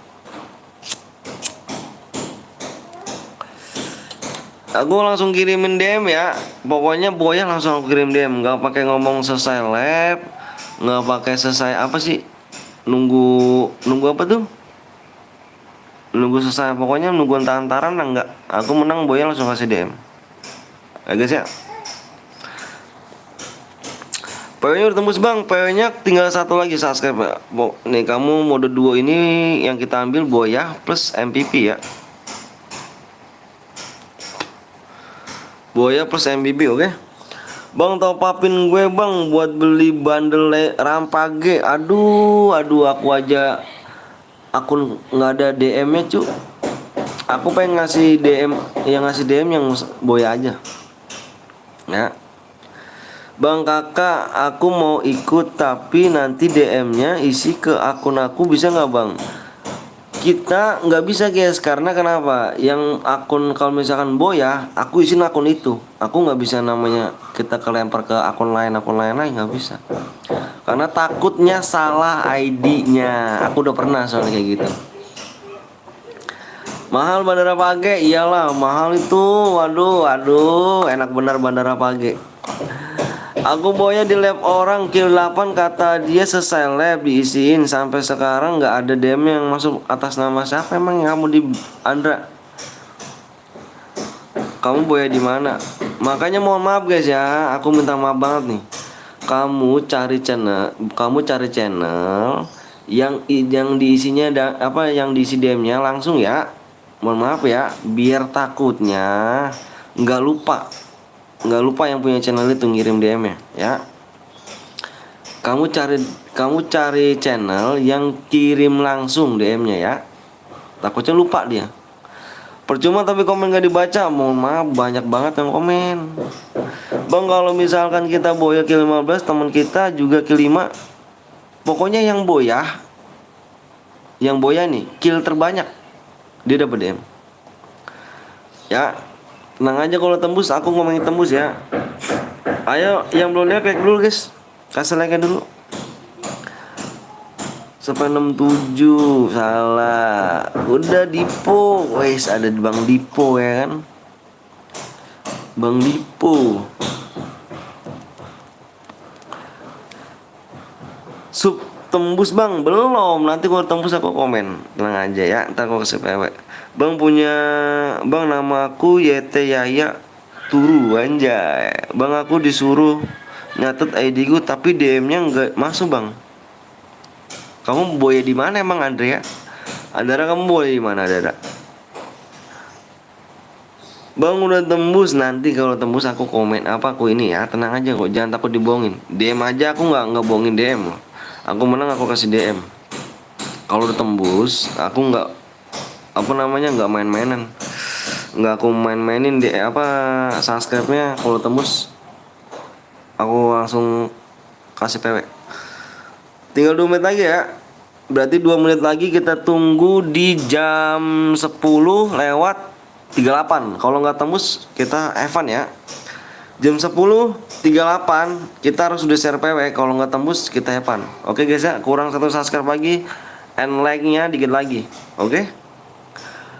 Aku langsung kirimin DM ya. Pokoknya boya langsung aku kirim DM, nggak pakai ngomong selesai lab, nggak pakai selesai apa sih? Nunggu apa tuh? Nunggu selesai, pokoknya nunggu antaran enggak. Aku menang boya langsung kasih DM. Ya guys ya. PW-nya udah tembus bang, PW-nya tinggal satu lagi subscribe ya. Nih kamu mode 2 ini yang kita ambil boya plus MVP ya. Boya plus MVP, oke? Bang top upin gue bang buat beli bundle rampage. Aduh aku aja akun nggak ada DM-nya cu. Aku pengen ngasih DM, yang boya aja. Ya. Bang kakak, aku mau ikut tapi nanti DM-nya isi ke akun aku bisa nggak bang? Kita nggak bisa guys, karena kenapa? Yang akun kalau misalkan boya, aku isin akun itu. Aku nggak bisa namanya kita kelempar ke akun lain lagi nggak bisa. Karena takutnya salah ID-nya. Aku udah pernah soalnya kayak gitu. Mahal Bandara Page, iyalah mahal itu. Waduh, enak benar Bandara Page. Aku boya di lab orang kill 8 kata dia selesai lab diisiin sampai sekarang nggak ada DM yang masuk atas nama siapa emang kamu di Andra? Kamu boya di mana? Makanya mohon maaf guys ya, aku minta maaf banget nih. Kamu cari channel yang diisinya yang diisi DM-nya langsung ya. Mohon maaf ya, biar takutnya nggak lupa yang punya channel itu ngirim DM ya. Kamu cari channel yang kirim langsung DM-nya ya. Takutnya lupa dia. Percuma tapi komen gak dibaca. Mohon maaf banyak banget yang komen. Bang kalau misalkan kita boya kill 15, teman kita juga kill 5. Pokoknya yang boya nih kill terbanyak dia dapat DM. Ya. Tenang aja kalau tembus, aku ngomongin tembus ya. Ayo yang belum lihat like dulu guys. Kasih like dulu. Sampai 67 salah. Udah Dipo. Wes ada Bang Dipo ya kan. Bang Dipo. Sub tembus bang belum, nanti kalau tembus aku komen, tenang aja ya, ntar aku kasih PW. Bang nama aku YT Yaya Turu anjay. Bang aku disuruh nyatet ID ku tapi DM-nya nggak masuk bang. Kamu boya di mana emang Andrea? Andara kamu boya di mana Andara? Bang udah tembus, nanti kalau tembus aku komen apa aku ini ya, tenang aja kok, jangan takut dibohongin. DM aja aku nggak bohongin DM. Aku menang aku kasih DM. Kalau udah tembus, aku nggak nggak main-mainan. Nggak aku main-mainin di subscribe-nya. Kalau tembus, aku langsung kasih PW. Tinggal 2 menit lagi ya. Berarti 2 menit lagi kita tunggu di jam 10:38. Kalau nggak tembus kita Evan ya. Jam 10:38 kita harus sudah share PW. Kalau nggak tembus kita Evan. Oke guys ya, kurang 1 subscribe lagi, and like-nya dikit lagi. Oke.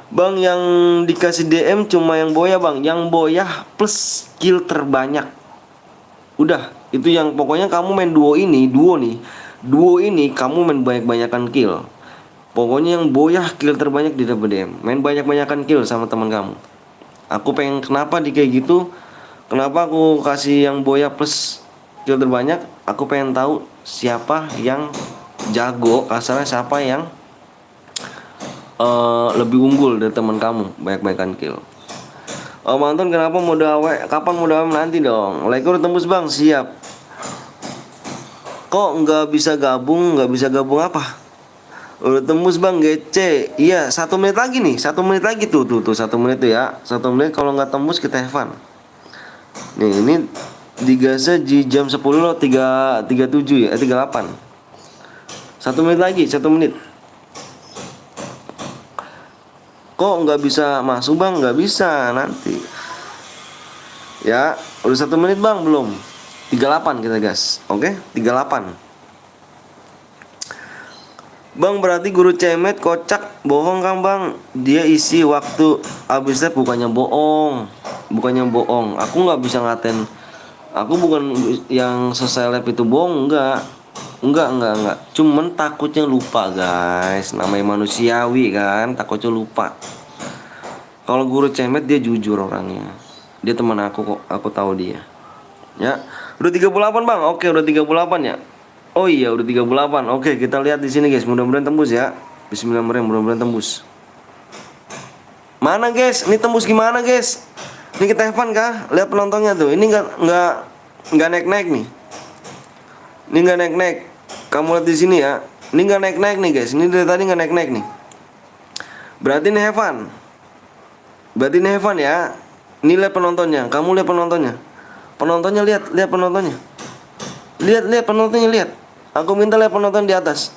Bang, yang dikasih DM cuma yang boya bang, yang boya plus kill terbanyak. Udah, itu yang pokoknya kamu main duo ini kamu main banyak-banyakan kill. Pokoknya yang boya kill terbanyak di dapat DM. Main banyak-banyakan kill sama teman kamu. Aku pengen kenapa di kayak gitu? Kenapa aku kasih yang boya plus kill terbanyak? Aku pengen tahu siapa yang jago, kasarnya siapa yang lebih unggul dari teman kamu banyak-banyakan kill. Oh Manton, kenapa mode awe? Kapan mode awe nanti dong? Like udah tembus bang, siap. Kok nggak bisa gabung apa? Udah tembus bang, GC. Iya, 1 menit lagi nih, 1 menit lagi tuh 1 menit tuh ya. 1 menit kalau nggak tembus kita have fun. Nih ini digasnya di jam 10 loh, 3:37 ya, 38. 1 menit lagi, 1 menit. Kok nggak bisa masuk bang? Nggak bisa nanti. Ya, udah 1 menit bang belum? 38 kita gas, oke? 38. Bang, berarti guru cemet kocak bohong kan bang? Dia isi waktu abisnya bukannya bohong. Bukannya bohong. Aku nggak bisa ngaten. Aku bukan yang seseleb itu bohong, enggak. Enggak. Cuman takutnya lupa guys. Namanya manusiawi kan, takutnya lupa. Kalau guru cemet dia jujur orangnya. Dia teman aku kok, aku tahu dia. Ya, udah 38 bang. Oke, udah 38 ya. Oh iya, udah 38. Oke, kita lihat di sini guys. Mudah-mudahan tembus ya. Bismillahirrahmanirrahim. Mudah-mudahan tembus. Mana guys? Ini tembus gimana guys? Ini kita have fun kah? Lihat penontonnya tuh. Ini nggak naik-naik nih. Ini nggak naik-naik. Kamu lihat di sini ya. Ini nggak naik-naik nih guys. Ini dari tadi nggak naik-naik nih. Berarti ini have fun. Berarti ini have fun ya. Ini lihat penontonnya. Kamu lihat penontonnya. Penontonnya lihat penontonnya. Lihat penontonnya lihat. Aku minta lihat penonton di atas.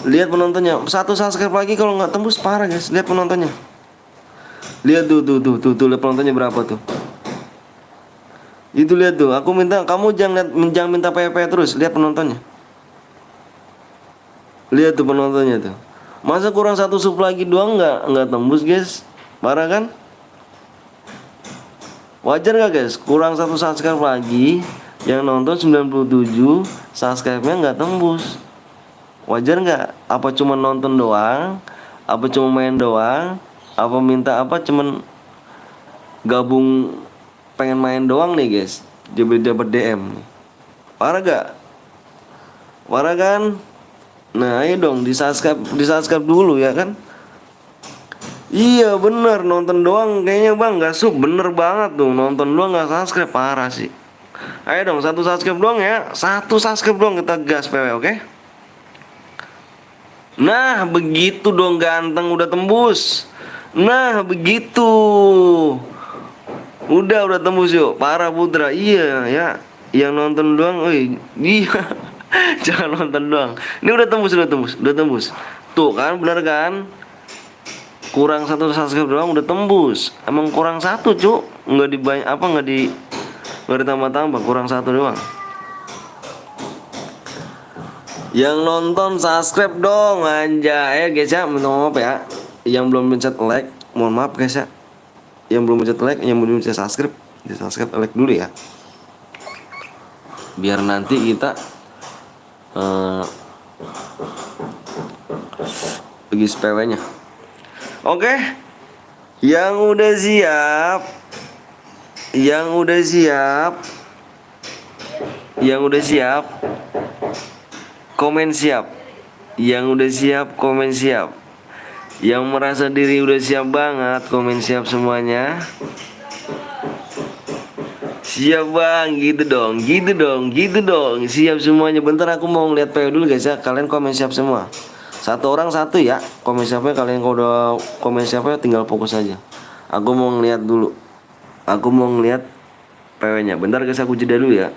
Lihat penontonnya. 1 subscribe lagi kalau nggak tembus parah guys. Lihat penontonnya. Lihat tuh lihat penontonnya berapa tuh. Itu lihat tuh. Aku minta kamu jangan minta PP terus. Lihat penontonnya. Lihat tuh penontonnya tuh. Masa kurang 1 sub lagi doang nggak tembus guys. Parah kan? Wajar gak guys? Kurang 1 subscribe lagi. Yang nonton 97, subscribe-nya nggak tembus. Wajar nggak? Apa cuma nonton doang? Apa cuma main doang? Apa minta apa cuman gabung pengen main doang nih guys? Dapat DM nih. Parah gak? Parah kan? Nah ayo dong di subscribe dulu ya kan? Iya bener, nonton doang kayaknya bang nggak sub. Bener banget tuh, nonton doang nggak subscribe, parah sih. Ayo dong 1 subscribe doang ya. 1 subscribe doang kita gas PW, oke? Nah begitu dong ganteng, udah tembus. Nah begitu. Udah tembus yuk. Parah Putra. Iya ya. Yang nonton doang, iya. Jangan nonton doang. Ini udah tembus. Tuh kan, bener kan? Kurang 1 subscribe doang udah tembus. Emang kurang 1 cuk. Nggak dibanyak apa nggak ditambah-tambah, kurang 1 doang. Yang nonton subscribe dong anjay guys ya. Minta maaf ya. Yang belum pencet like, mohon maaf guys ya. Yang belum pencet like, yang belum pencet subscribe, di subscribe, like dulu ya. Biar nanti kita bagi SPW-nya. Oke. Yang udah siap. Komen siap. Yang udah siap komen siap. Yang merasa diri udah siap banget komen siap semuanya. Siap bang, gitu dong. Siap semuanya. Bentar aku mau ngeliat PW dulu guys ya. Kalian komen siap semua. 1 orang 1 ya. Komen siapnya kalian kalau udah komen siapnya tinggal fokus aja. Aku mau ngeliat dulu. Aku mau ngeliat PW-nya. Bentar guys aku jeda dulu ya.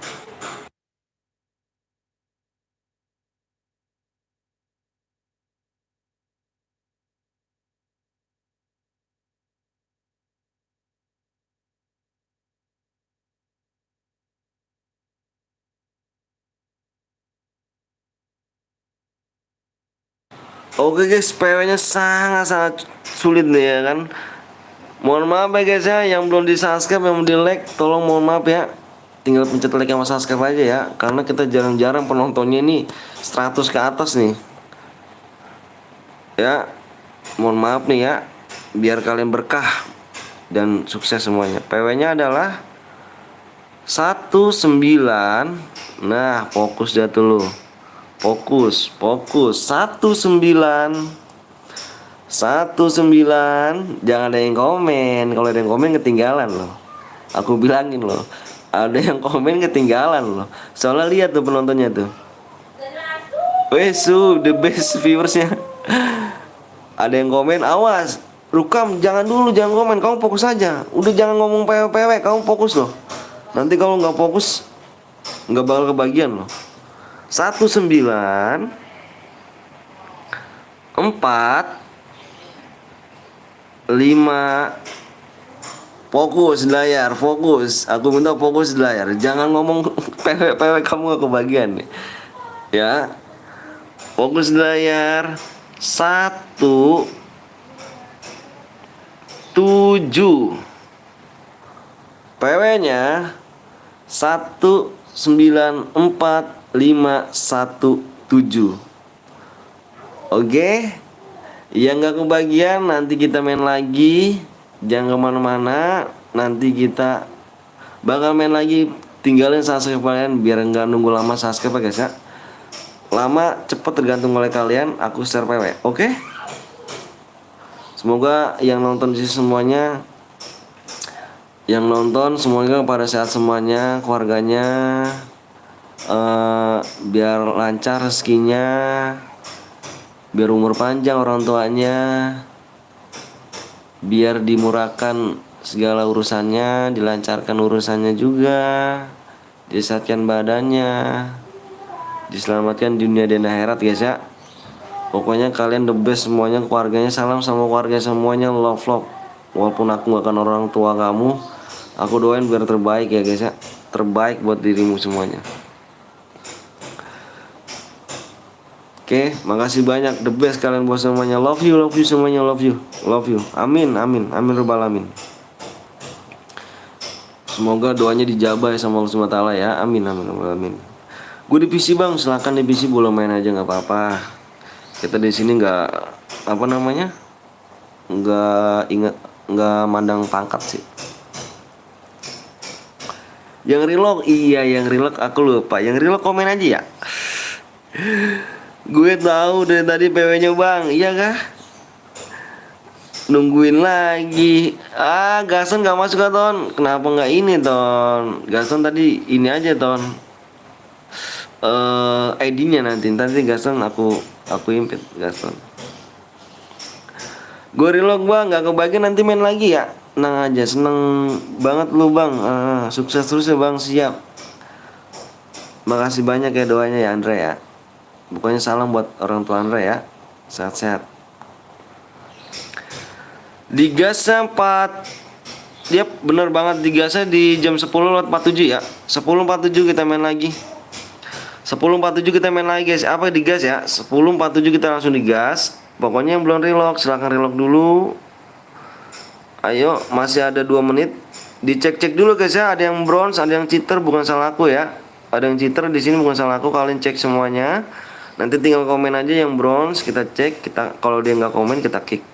Oke guys, PW-nya sangat-sangat sulit nih ya kan. Mohon maaf ya guys ya, yang belum di subscribe, yang belum di like, tolong mohon maaf ya. Tinggal pencet like sama subscribe aja ya, karena kita jarang-jarang penontonnya ini 100 ke atas nih. Ya, mohon maaf nih ya, biar kalian berkah dan sukses semuanya. PW-nya adalah 19. Nah, fokus dah dulu. Fokus, 19. 19. Jangan ada yang komen. Kalau ada yang komen ketinggalan loh. Aku bilangin loh. Ada yang komen ketinggalan loh. Soalnya lihat tuh penontonnya tuh. The best viewersnya. Ada yang komen, awas Rukam, jangan dulu, jangan komen, kamu fokus aja. Udah jangan ngomong PW, kamu fokus loh. Nanti kalau nggak fokus, nggak bakal kebagian loh. 19 4 5. Fokus di layar, fokus. Aku minta fokus di layar. Jangan ngomong PW kamu gak kebagian nih. Ya. Fokus di layar. 1 7. PW-nya 1945117. Oke. Yang gak kebagian nanti kita main lagi. Jangan kemana-mana. Nanti kita bakal main lagi. Tinggalin subscribe kalian biar nggak nunggu lama subscribe ya guys ya. Lama cepet tergantung oleh kalian. Aku share PW. Oke. Semoga yang nonton di sini semuanya, yang nonton semoga pada sehat semuanya, keluarganya, biar lancar rezekinya, biar umur panjang orang tuanya, biar dimurahkan segala urusannya, dilancarkan urusannya juga, disehatkan badannya, diselamatkan dunia dan akhirat guys ya. Pokoknya kalian the best semuanya, keluarganya. Salam sama keluarga semuanya, love. Walaupun aku gak akan orang tua kamu, aku doain biar terbaik ya guys ya. Terbaik buat dirimu semuanya. Oke, makasih banyak, the best kalian buat semuanya. Love you semuanya, love you. Amin rabbal alamin. Semoga doanya dijabah sama Allah SWT ya. Amin rabbal alamin. Gue di PC bang, silahkan di PC, boleh main aja nggak apa-apa. Kita di sini nggak nggak mandang pangkat sih. Yang relock aku lupa. Yang relock komen aja ya. Gue tahu dari tadi PW-nya bang, iya kah? Nungguin lagi. Gason gak masuk kan Ton? Kenapa nggak ini Ton? Gason tadi ini aja Ton. ID-nya nanti Gason aku impit Gason. Gue relock bang, nggak kebagian nanti main lagi ya. Tenang aja, seneng banget lu bang. Sukses terus ya bang, siap. Makasih banyak ya doanya ya Andre ya. Pokoknya salam buat orang tua Andre ya. Sehat-sehat. Digasnya 4. Yap, bener banget, digasnya di jam 10:47 ya. 10:47 kita main lagi. 10:47 kita main lagi guys. Apa digas ya? 10:47 kita langsung digas. Pokoknya yang belum relock silahkan relock dulu. Ayo, masih ada 2 menit. Dicek-cek dulu guys ya. Ada yang bronze, ada yang cheater, bukan salah aku ya. Ada yang cheater di sini, bukan salah aku. Kalian cek semuanya. Nanti tinggal komen aja yang bronze, kita cek. Kalau dia nggak komen kita kick.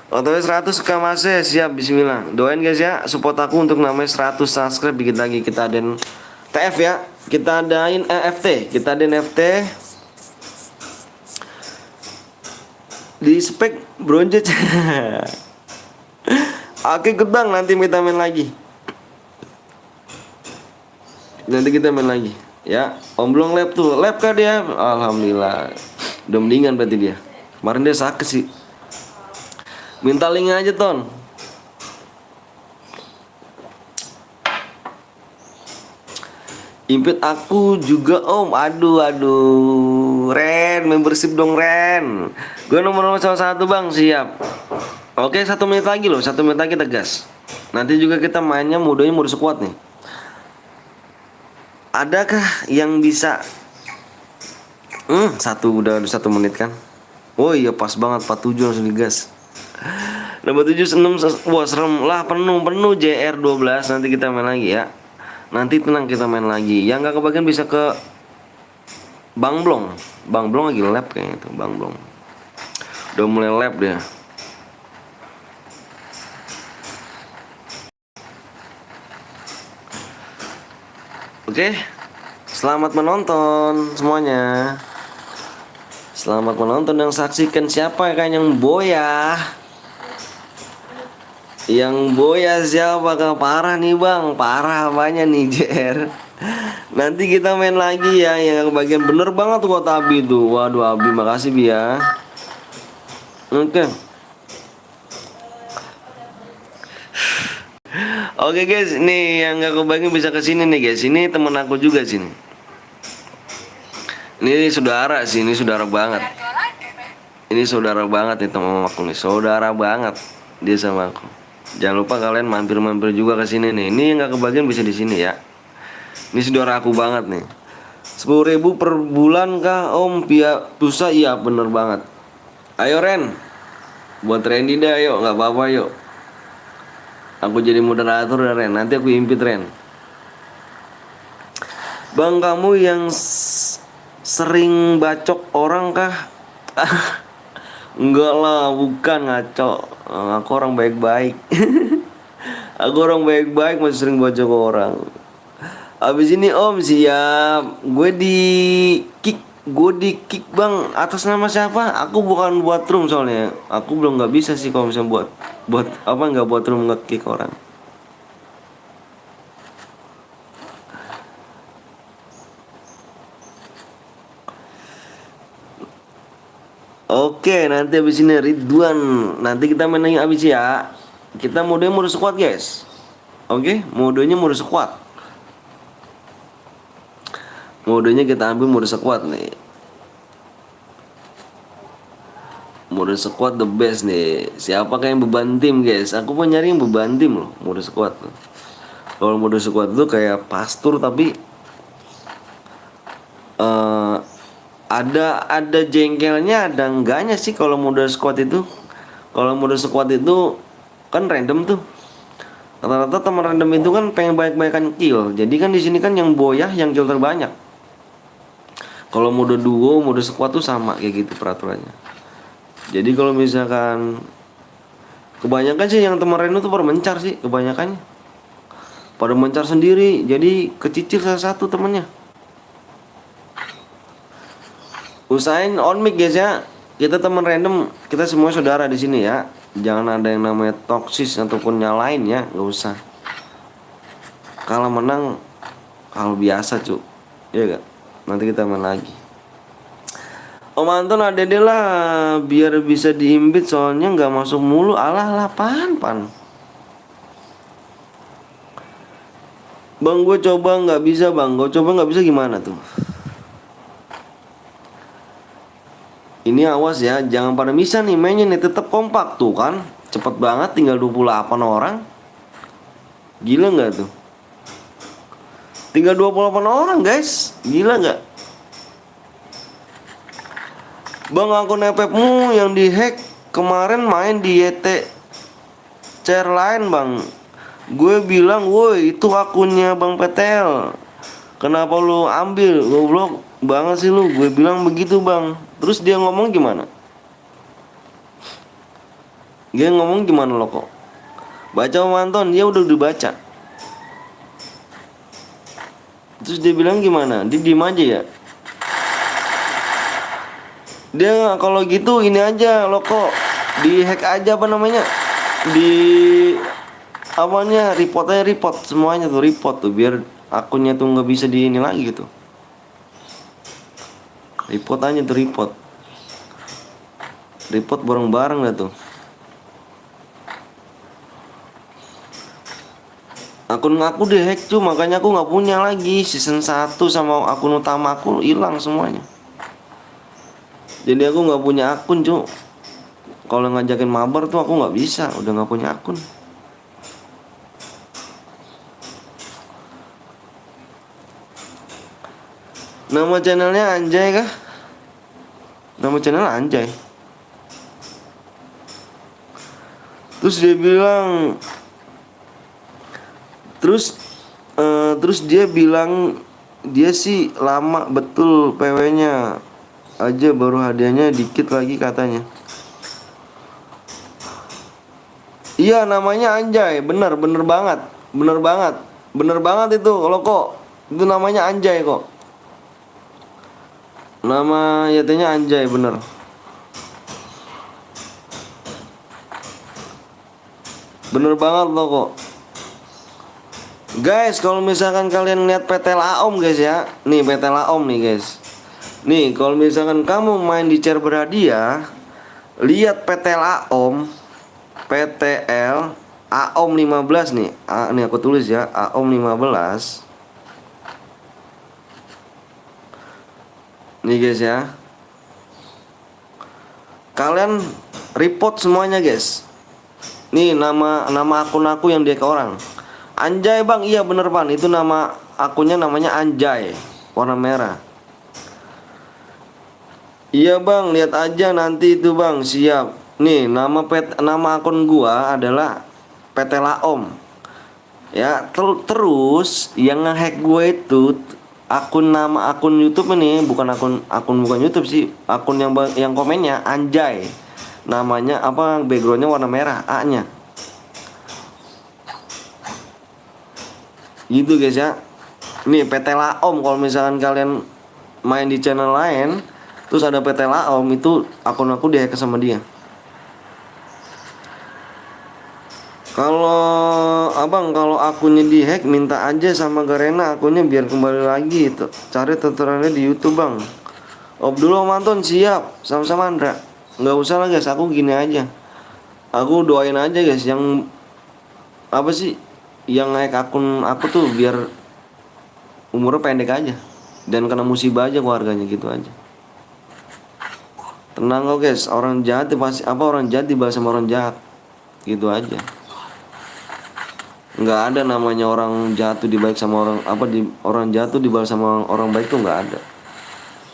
OTW 100 ke masih siap, bismillah. Doain guys ya, support aku untuk namanya 100 subscribe. Dikit lagi kita adain TF ya. Kita adain FT. Kita adain FT. Di spek bronze. Oke gedang, nanti kita main lagi. Nanti kita main lagi ya. Om belum lab tuh. Lab kah dia? Alhamdulillah. Udah mendingan berarti dia. Kemarin dia sakit sih. Minta link aja Ton. Impit aku juga om. Aduh Ren, membership dong Ren. Gue nomor 1 bang, siap. Oke 1 menit lagi loh. 1 menit lagi kita gas. Nanti juga kita mainnya mode squad nih. Adakah yang bisa udah 1 menit kan? Oh iya pas banget 47 langsung digas. Nomor 7 6 wah serem lah, penuh JR 12. Nanti kita main lagi ya. Nanti tenang kita main lagi. Yang nggak kebagian bisa ke Bang Blong. Bang Blong lagi lab kayaknya itu, Bang Blong. Udah mulai lab dia. Oke. Selamat menonton semuanya. Selamat menonton dan saksikan siapa yang boya. Yang boya siapa? Parah nih bang, parah apanya nih JR. Nanti kita main lagi ya. Yang bagian bener banget tuh kota Abi tuh. Waduh Abi, makasih Bi ya. Oke. Oke guys, nih yang gak kebagian bisa kesini nih guys. Ini temen aku juga sini. Ini saudara sih, ini saudara banget. Ini saudara banget nih teman aku nih, saudara banget dia sama aku. Jangan lupa kalian mampir-mampir juga ke sini nih. Ini yang gak kebagian bisa di sini ya. Ini saudara aku banget nih. 10.000 per bulan kah Om? Pia Pusa, iya bener banget. Ayo Ren, buat Randy dah yuk, nggak apa-apa yuk. Aku jadi moderator dah Ren, nanti aku impit Ren. Bang kamu yang sering bacok orang kah? Enggak lah, bukan ngaco. Aku orang baik-baik. Aku orang baik-baik masih sering bacok orang. Abis ini Om siap. Gue di kick bang. Atas nama siapa? Aku bukan buat room soalnya. Aku belum nggak bisa sih kalau misalnya buat apa nggak buat room nge-kick orang. Oke, nanti abis ini Ridwan. Nanti kita main lagi abis ya. Kita mode squad guys. Oke, modenya mode squad. Modenya kita ambil mode squad nih. Mode squad the best nih. Siapa yang beban tim guys? Aku mau nyari yang beban tim loh. Mode squad tuh. Kalau mode squad itu kayak pastur tapi ada jengkelnya, ada enggaknya sih kalau mode squad itu. Kalau mode squad itu kan random tuh. Rata-rata teman random itu kan pengen banyak-banyakan kill. Jadi kan di sini kan yang boyah yang kill terbanyak. Kalau mode duo, mode squad tuh sama kayak gitu peraturannya. Jadi kalau misalkan kebanyakan sih yang teman random tuh pada mencar sih kebanyakannya. Pada mencar sendiri, jadi kecicil salah satu temennya. Usahain on mic guys ya. Kita teman random, kita semua saudara di sini ya. Jangan ada yang namanya toksis ataupun nyalain ya, nggak usah. Kalau menang, kalau biasa cu, ya gak? Nanti kita main lagi. Om Anton ada deh lah, biar bisa diimbit soalnya nggak masuk mulu. Alah pan. Bang gue coba nggak bisa bang, gue coba nggak bisa gimana tuh? Ini awas ya, jangan pada bisa nih mainnya nih, tetap kompak tuh kan. Cepet banget, tinggal 28 orang. Gila nggak tuh? Tinggal 28 orang guys, gila nggak? Bang akun FF-mu yang dihack kemarin main di YT chair lain bang. Gue bilang, woi itu akunnya Bang PTL. Kenapa lu ambil? Goblok banget sih lu. Gue bilang begitu bang. Terus dia ngomong gimana? Dia ngomong gimana lo kok? Baca Om Anton, dia udah dibaca. Terus dia bilang gimana? Dia diem aja ya. Dia kalau gitu ini aja lo kok di hack aja apa namanya? Di apanya report semuanya tuh, report tuh biar akunnya tuh nggak bisa di ini lagi gitu. Report aja tuh, report bareng-bareng lah tuh. Akun aku dihack cuy, makanya aku nggak punya lagi season 1 sama akun utama aku hilang semuanya. Jadi aku nggak punya akun cuy. Kalau ngajakin mabar tuh aku nggak bisa, udah nggak punya akun. Nama channelnya Anjay kah? Nama channel Anjay. Terus dia bilang, terus dia bilang dia sih lama betul PW-nya aja, baru hadiahnya dikit lagi katanya. Iya, namanya Anjay, bener banget, bener banget itu kalau kok itu namanya Anjay kok. Nama YT-nya Anjay, bener. Bener banget loh kok. Guys, kalau misalkan kalian lihat PT Laom guys ya. Nih PT Laom nih guys. Nih, kalau misalkan kamu main di chair berhadiah, lihat PT Laom, PTL AOM 15 nih. Nih aku tulis ya, AOM 15. Nih guys ya. Kalian report semuanya guys. Nih nama akun aku yang dia ke orang. Anjay bang, iya bener bang, itu nama akunnya namanya Anjay, warna merah. Iya bang, lihat aja nanti itu bang, siap. Nih nama akun gua adalah PT Laom. Ya terus yang ngehack gue itu akun YouTube ini, bukan bukan YouTube sih, akun yang komennya Anjay. Namanya apa, backgroundnya warna merah, A-nya. Gitu guys ya. Nih PT Laom, kalau misalkan kalian main di channel lain terus ada PT Laom, itu akun aku dihack sama dia. Kalau kalau akunnya dihack, minta aja sama Garena akunnya biar kembali lagi itu. Cari tutorialnya di YouTube bang. Abdullah Manton, siap, sama-sama Andra. Nggak usah lah guys, aku gini aja. Aku doain aja guys yang apa sih, yang naik akun aku tuh biar umurnya pendek aja dan kena musibah aja keluarganya, gitu aja. Tenang kok guys, orang jahat pasti orang jahat dibalas sama orang jahat, gitu aja. Nggak ada namanya orang jahat tuh dibalas sama orang jahat tuh dibalas sama orang baik tuh nggak ada.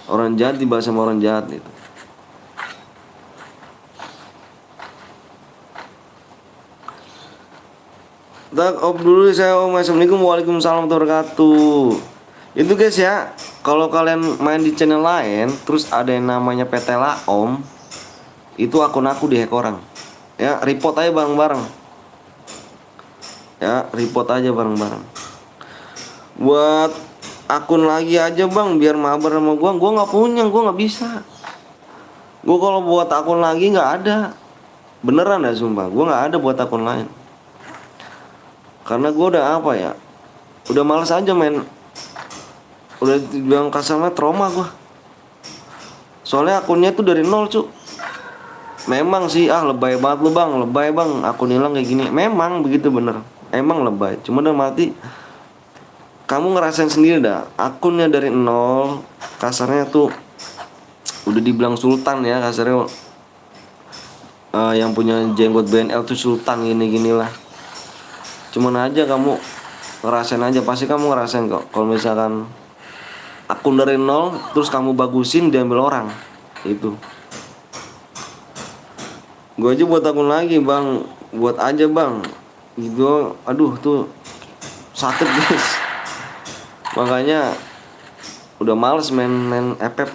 Orang jahat dibalas sama orang jahat itu. Tak op dulu saya. Assalamualaikum, waalaikumsalam warahmatullahi wabarakatuh. Itu guys ya, kalau kalian main di channel lain terus ada yang namanya PT Laom, itu akun aku dihack orang. Ya report aja bareng-bareng. Ya report aja bareng-bareng. Buat akun lagi aja bang, biar mabar sama gua nggak punya, gua nggak bisa. Gua kalau buat akun lagi nggak ada, beneran ya sumpah, gua nggak ada buat akun lain. Karena gue udah udah malas aja main. Udah dibilang kasarnya trauma gue. Soalnya akunnya tuh dari nol cu. Memang sih lebay banget lu bang, lebay bang, akun hilang kayak gini. Memang begitu bener, emang lebay. Cuma udah mati, kamu ngerasain sendiri dah. Akunnya dari nol, kasarnya tuh udah dibilang sultan ya kasarnya. Yang punya jenggot BNL tuh sultan gini-gini lah. Cuman aja kamu ngerasain aja, pasti kamu ngerasain kok. Kalau misalkan akun dari nol terus kamu bagusin diambil orang, itu. Gue aja buat akun lagi bang, buat aja bang. Gitu, aduh tuh sakit guys. Makanya udah males main FF.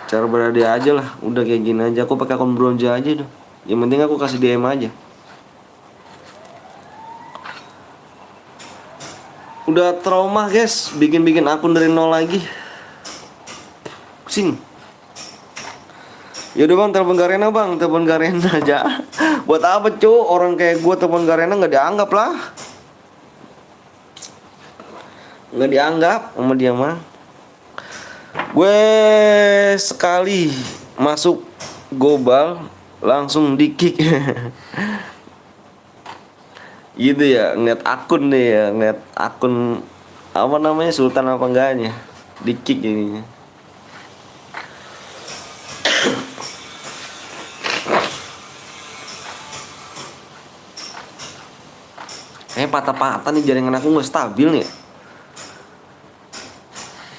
Cara berhadiah aja lah, udah kayak gini aja. Aku pakai akun bronze aja tuh. Yang penting aku kasih DM aja. Udah trauma guys, bikin akun dari nol lagi. Pusing. Yaudah bang, telepon Garena bang, telepon Garena aja. Buat apa cu, orang kayak gue telepon Garena nggak dianggap lah. Nggak dianggap sama dia mah. Gue sekali masuk global langsung di kick. Gitu ya, ngeliat akun deh ya, ngeliat akun apa namanya, sultan apa enggaknya, di kick jadinya. Patah-patah nih, jaringan aku nggak stabil nih.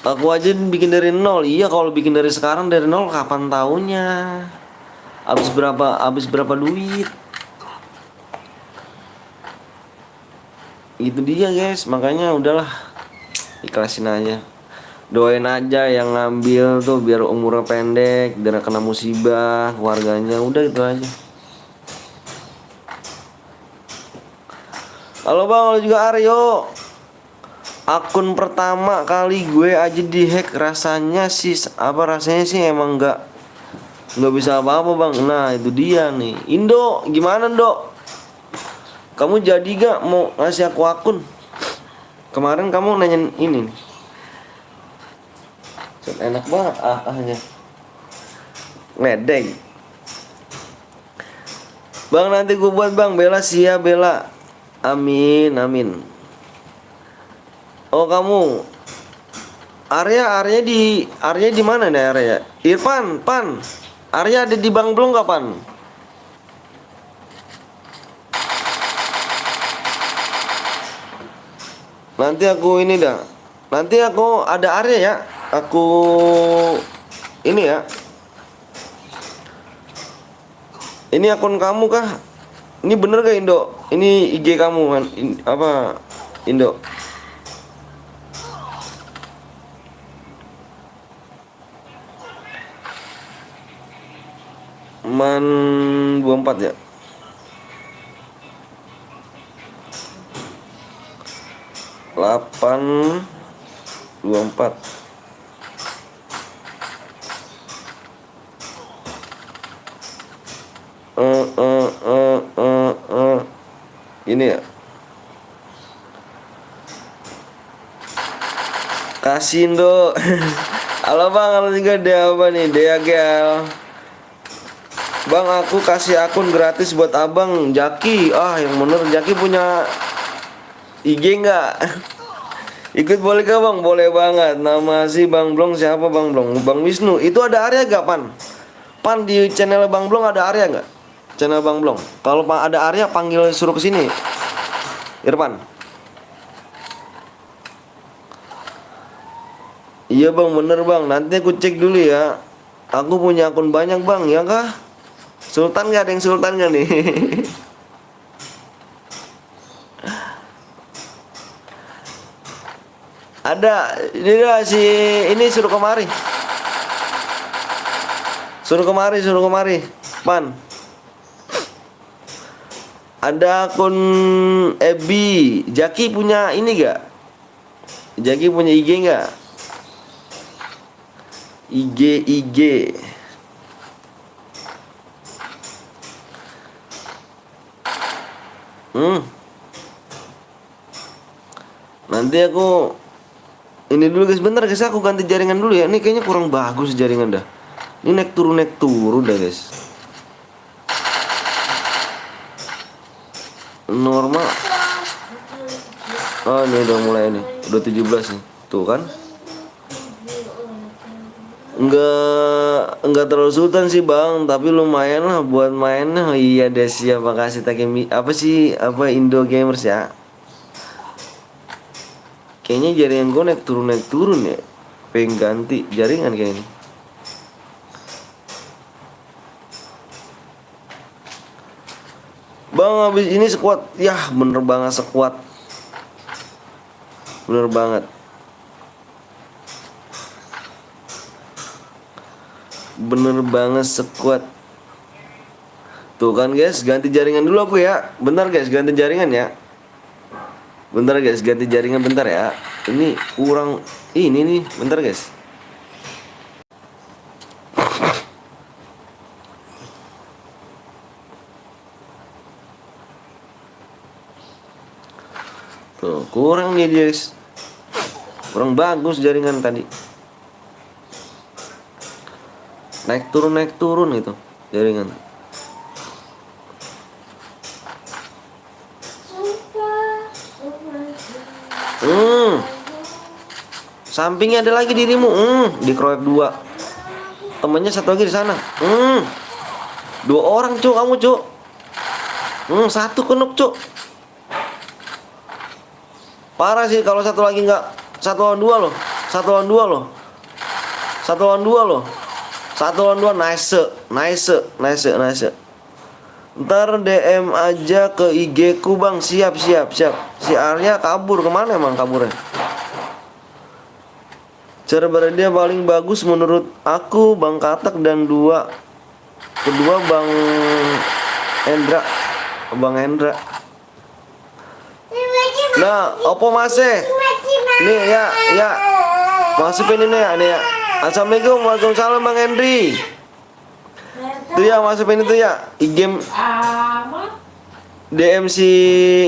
Aku aja bikin dari nol. Iya, kalau bikin dari sekarang dari nol kapan tahunnya? habis berapa duit. Itu dia guys, makanya udahlah, ikhlasin aja, doain aja yang ngambil tuh biar umurnya pendek, biar kena musibah keluarganya, udah itu aja. Halo bang, halo juga Aryo. Akun pertama kali gue aja dihack, rasanya sih emang nggak bisa apa-apa bang. Nah itu dia nih. Indo gimana Dok? Kamu jadi gak mau ngasih aku akun? Kemarin kamu nanyain ini nih. Enak banget ahnya. Ngedeng. Bang nanti gue buat bang, Bella sia Bella. Amin amin. Oh kamu Arya di mana nih Arya? Irfan, Pan. Arya ada di Bang Blong kapan? Nanti aku ini dah. Nanti aku ada Arya ya. Aku ini ya. Ini akun kamu kah? Ini bener gak Indo? Ini IG kamu kan? Apa Indo? Man 24 ya. Delapan 24. Ini ya. Kasih Indo. Halo bang, halo juga dia apa nih? Dia Gel. Bang aku kasih akun gratis buat abang Jaki. Ah yang bener, Jaki punya IG nggak? Ikut boleh gak bang? Boleh banget. Nama si Bang Blong siapa Bang Blong? Bang Wisnu. Itu ada Arya gak Pan? Pan di channel Bang Blong ada Arya gak? Channel Bang Blong. Kalau ada Arya panggil suruh kesini. Irfan. Iya bang, bener bang. Nanti aku cek dulu ya. Aku punya akun banyak bang, ya kah? Sultan gak? Ada yang Sultan gak nih? Ada. Ini suruh kemari. Suruh kemari. Pan. Ada akun Ebi. Jaki punya ini gak? Jaki punya IG gak? IG. Nanti aku ini dulu guys, bentar guys, aku ganti jaringan dulu ya. Ini kayaknya kurang bagus jaringan dah. Ini naik turun dah guys. Normal. Oh ini udah mulai nih, udah 17 nih. Tuh kan. Enggak terlalu sultan sih bang, tapi lumayan lah buat mainnya. Oh, iya deh siap, makasih Takemi. Apa Indo Gamers ya. Kayaknya jaringan gue naik turun ya. Pengen ganti jaringan kayaknya. Bang habis ini sekuat. Yah bener banget sekuat. Bener banget. Sekuat. Tuh kan guys, ganti jaringan dulu aku ya. Bentar guys, ganti jaringan ya. Bentar guys, ganti jaringan bentar ya. Ini kurang ini nih, bentar guys. Tuh, kurang nih guys. Kurang bagus jaringan tadi. Naik turun itu jaringan. Sampingnya ada lagi dirimu. Dikeroyok 2. Temennya satu lagi di sana. 2 orang cuk kamu cuk. 1 kenuk cuk. Parah sih kalau satu lagi nggak. 1 lawan 2 loh. 1 lawan 2 loh. 1 lawan 2, nice. Ntar DM aja ke IG ku bang. Siap. Si Arya kabur kemana emang kaburnya? Cara berhadiah paling bagus menurut aku Bang Katak dan kedua Bang Hendra. Nah, opo masih? Nih ya. Masukin ini ya. Assalamualaikum, waalaikumsalam Bang Henry. Tuh ya, masukin itu ya. I-game Amat. DM si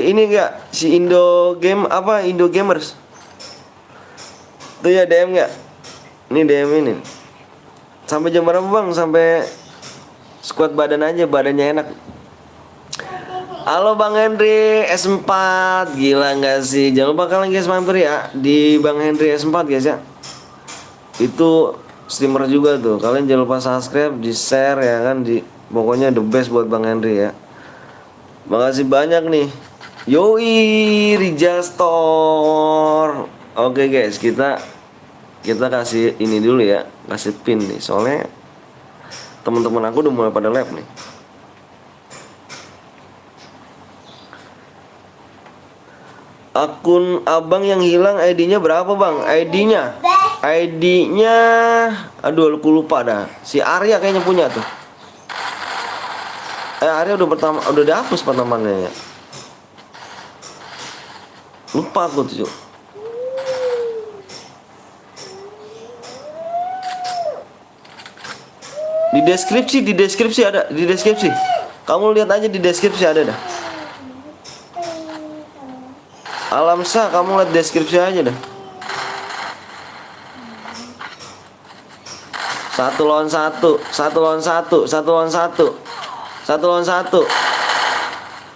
ini enggak? Si Indo Gamers. Tuh ya DM enggak? Ini DM ini. Sampai jam berapa Bang? Sampai squat badan aja, badannya enak. Halo Bang Henry S4, gila nggak sih? Jangan lupa kalian guys mampir ya di Bang Henry S4 guys ya. Itu streamer juga tuh. Kalian jangan lupa subscribe, di share ya kan, pokoknya the best buat Bang Henry ya. Makasih banyak nih. Yoi Rijal Store. Oke guys, kita kasih ini dulu ya, kasih pin nih. Soalnya teman-teman aku udah mulai pada live nih. Akun abang yang hilang ID-nya berapa bang? ID-nya aduh aku lupa dah. Si Arya kayaknya punya tuh. Arya udah dihapus pertamanya ya. Lupa aku tuh. Di deskripsi ada, di deskripsi. Kamu lihat aja di deskripsi ada dah. Alamsa, kamu lihat deskripsi aja dah. 1 lawan 1.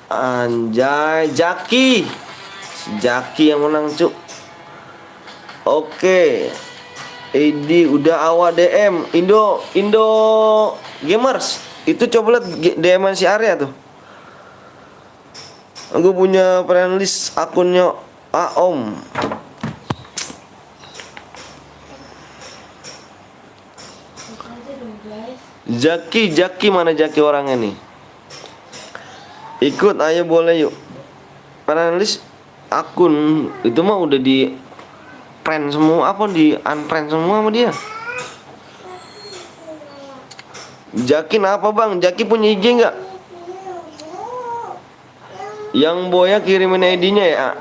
Anjay, Jaki yang menang cuk. Oke. Edi udah awal DM Indo Gamers. Itu coba lihat DM si Arya tuh. Aku punya friend list akunnya Om. Jaki mana Jaki orangnya nih? Ikut ayo boleh yuk. Friend list akun itu mah udah di friend semua, di unfriend semua sama dia. Jaki apa bang? Jaki punya IG nggak? Yang Boya kirimin ID-nya ya.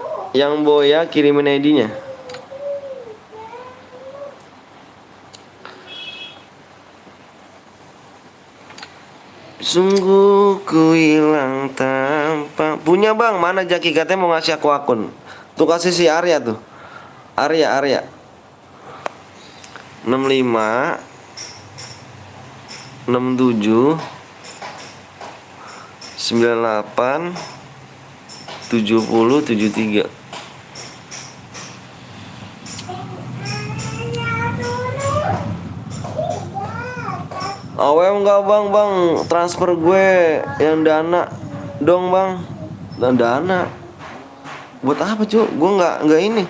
Sungguh ku hilang tanpa. Punya bang, mana Jaki katanya mau ngasih aku akun. Tuh kasih si Arya tuh. Arya 65 67 98 70 73. Awem enggak bang, transfer gue yang dana dong bang. Dan dana buat apa cuy? Gue nggak ini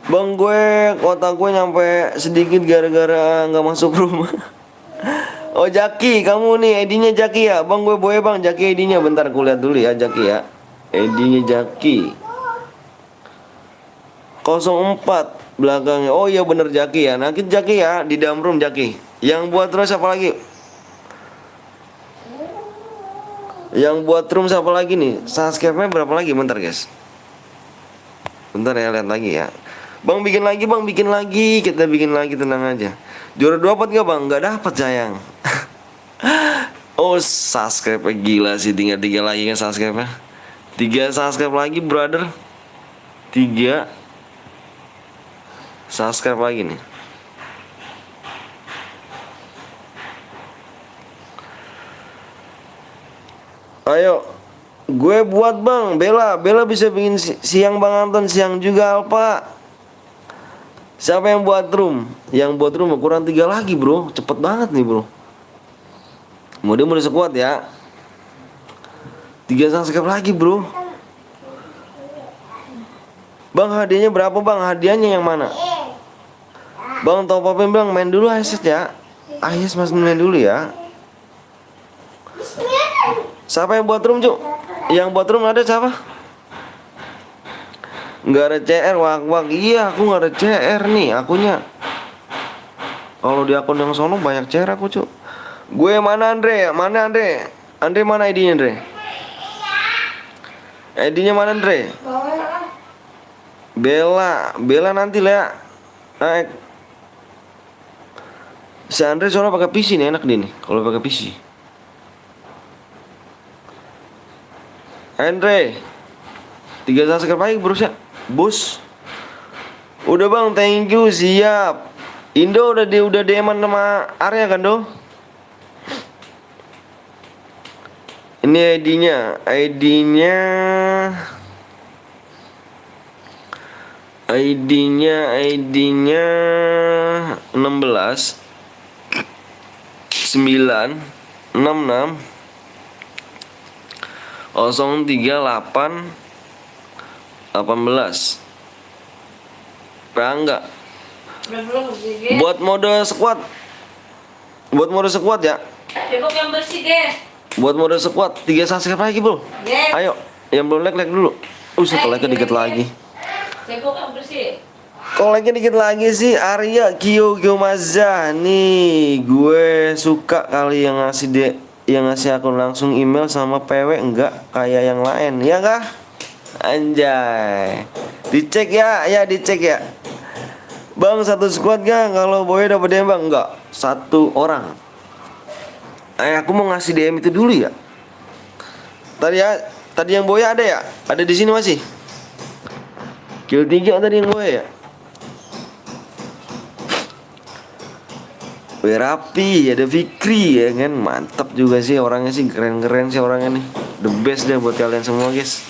bang, gue kota gue nyampe sedikit gara-gara nggak masuk rumah. Oh Jaki, kamu nih ID-nya Jaki ya? Bang gue Boy bang, Jaki ID-nya bentar kulihat dulu ya Jaki ya. ID-nya Jaki 04 belakangnya. Oh iya bener Jaki ya. Nah kita Jaki ya di dalam room Jaki. Yang buat terus apa lagi? Yang buat room siapa lagi nih? Subscribe-nya berapa lagi? Bentar guys. Bentar ya lihat lagi ya. Bang bikin lagi, kita bikin lagi, tenang aja. Juara 2 dapat nggak bang? Nggak dapat sayang. Oh subscribe gila sih, tinggal 3 lagi kan subscribe-nya. 3 subscribe lagi brother. 3 subscribe lagi nih. Ayo, gue buat bang. Bella bisa bikin siang bang Anton, siang juga Alpa. Siapa yang buat room? Yang buat room kurang 3 lagi bro. Cepet banget nih bro. Dia mulai sekuat ya. 3 subscribe lagi bro. Bang hadiahnya berapa bang? Hadiahnya yang mana? Bang top upin bang, main dulu headset ya. Ayes mas mulai dulu ya. Siapa yang buat room, Cuk? Yang buat room ada siapa? Nggak ada CR, wak. Iya, aku nggak ada CR nih akunya. Kalau di akun yang sono banyak CR aku, Cuk. Gue mana Andre? Mana Andre? Andre mana ID-nya, Andre? ID-nya mana, Andre? Bella nanti lah ya. Naik. Si Andre soalnya pakai PC nih, enak dia nih kalau pakai PC. Andre, 3 subscribe lagi bros ya, bos. Udah bang, thank you, siap. Indo udah DM-an sama Arya kan do? Ini ID-nya 16 9 66 038 18. Enggak. Buat mode squad. Ya. Cebok yang bersih, guys. Buat mode squad 3 subscribe lagi, Bro. Yes. Ayo, yang belum like dulu. Satu like dikit lagi. Cebok yang bersih. Kalau like dikit lagi sih Arya Kyo Mazza. Nih, gue suka kali yang ngasih akun langsung email sama PW, enggak kayak yang lain. Ya kah? Anjay. Dicek ya, dicek ya. Bang, satu squad gak? Kalau boy dapat DM bang? Enggak, 1 orang. Aku mau ngasih DM itu dulu ya. Tadi yang boy ada ya? Ada di sini masih? Kill 3 tadi yang boy ya? Rapi, ada Fikri ya kan. Mantap juga sih orangnya sih, keren-keren sih orangnya nih. The best deh buat kalian semua guys.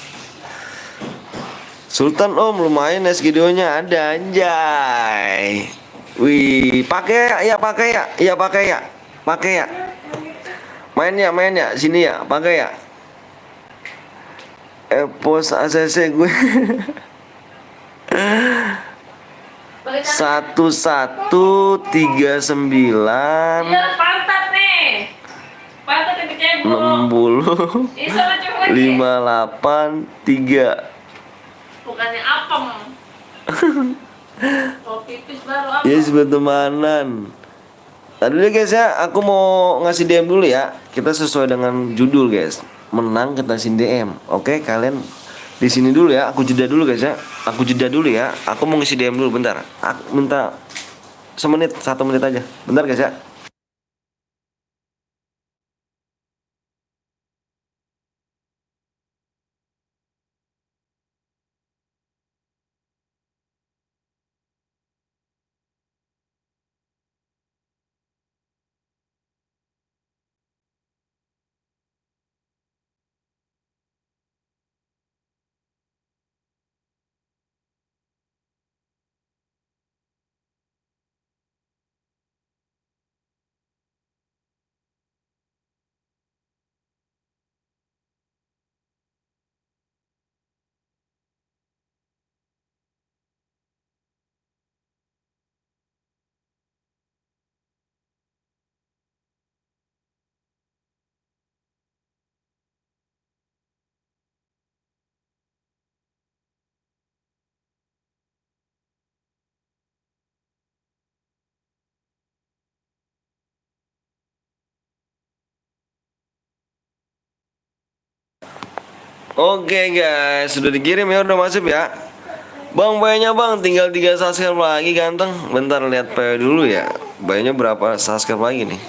Sultan Om lumayan SGDO-nya ada, anjay. Wih, pakai ya. Main ya sini ya, pakai ya. Epos ACC gue. 1139 Iya, pantat nih. Pantat yang kecebok. 60 Ini sama cebok lagi. 583. Bukannya apem. Kalau pipis baru apa? Yes, bertemanan. Tadi dulu guys ya, aku mau ngasih DM dulu ya. Kita sesuai dengan judul guys. Menang kita kasih DM. Oke, kalian di sini dulu ya. Aku jeda dulu guys ya. Aku mau ngisi DM dulu bentar. Aku minta 1 menit aja. Bentar guys ya. Oke guys, sudah dikirim ya, udah masuk ya. Bang, bayarnya bang, tinggal 3 subscribe lagi ganteng. Bentar lihat PW dulu ya. Bayarnya berapa subscribe lagi nih?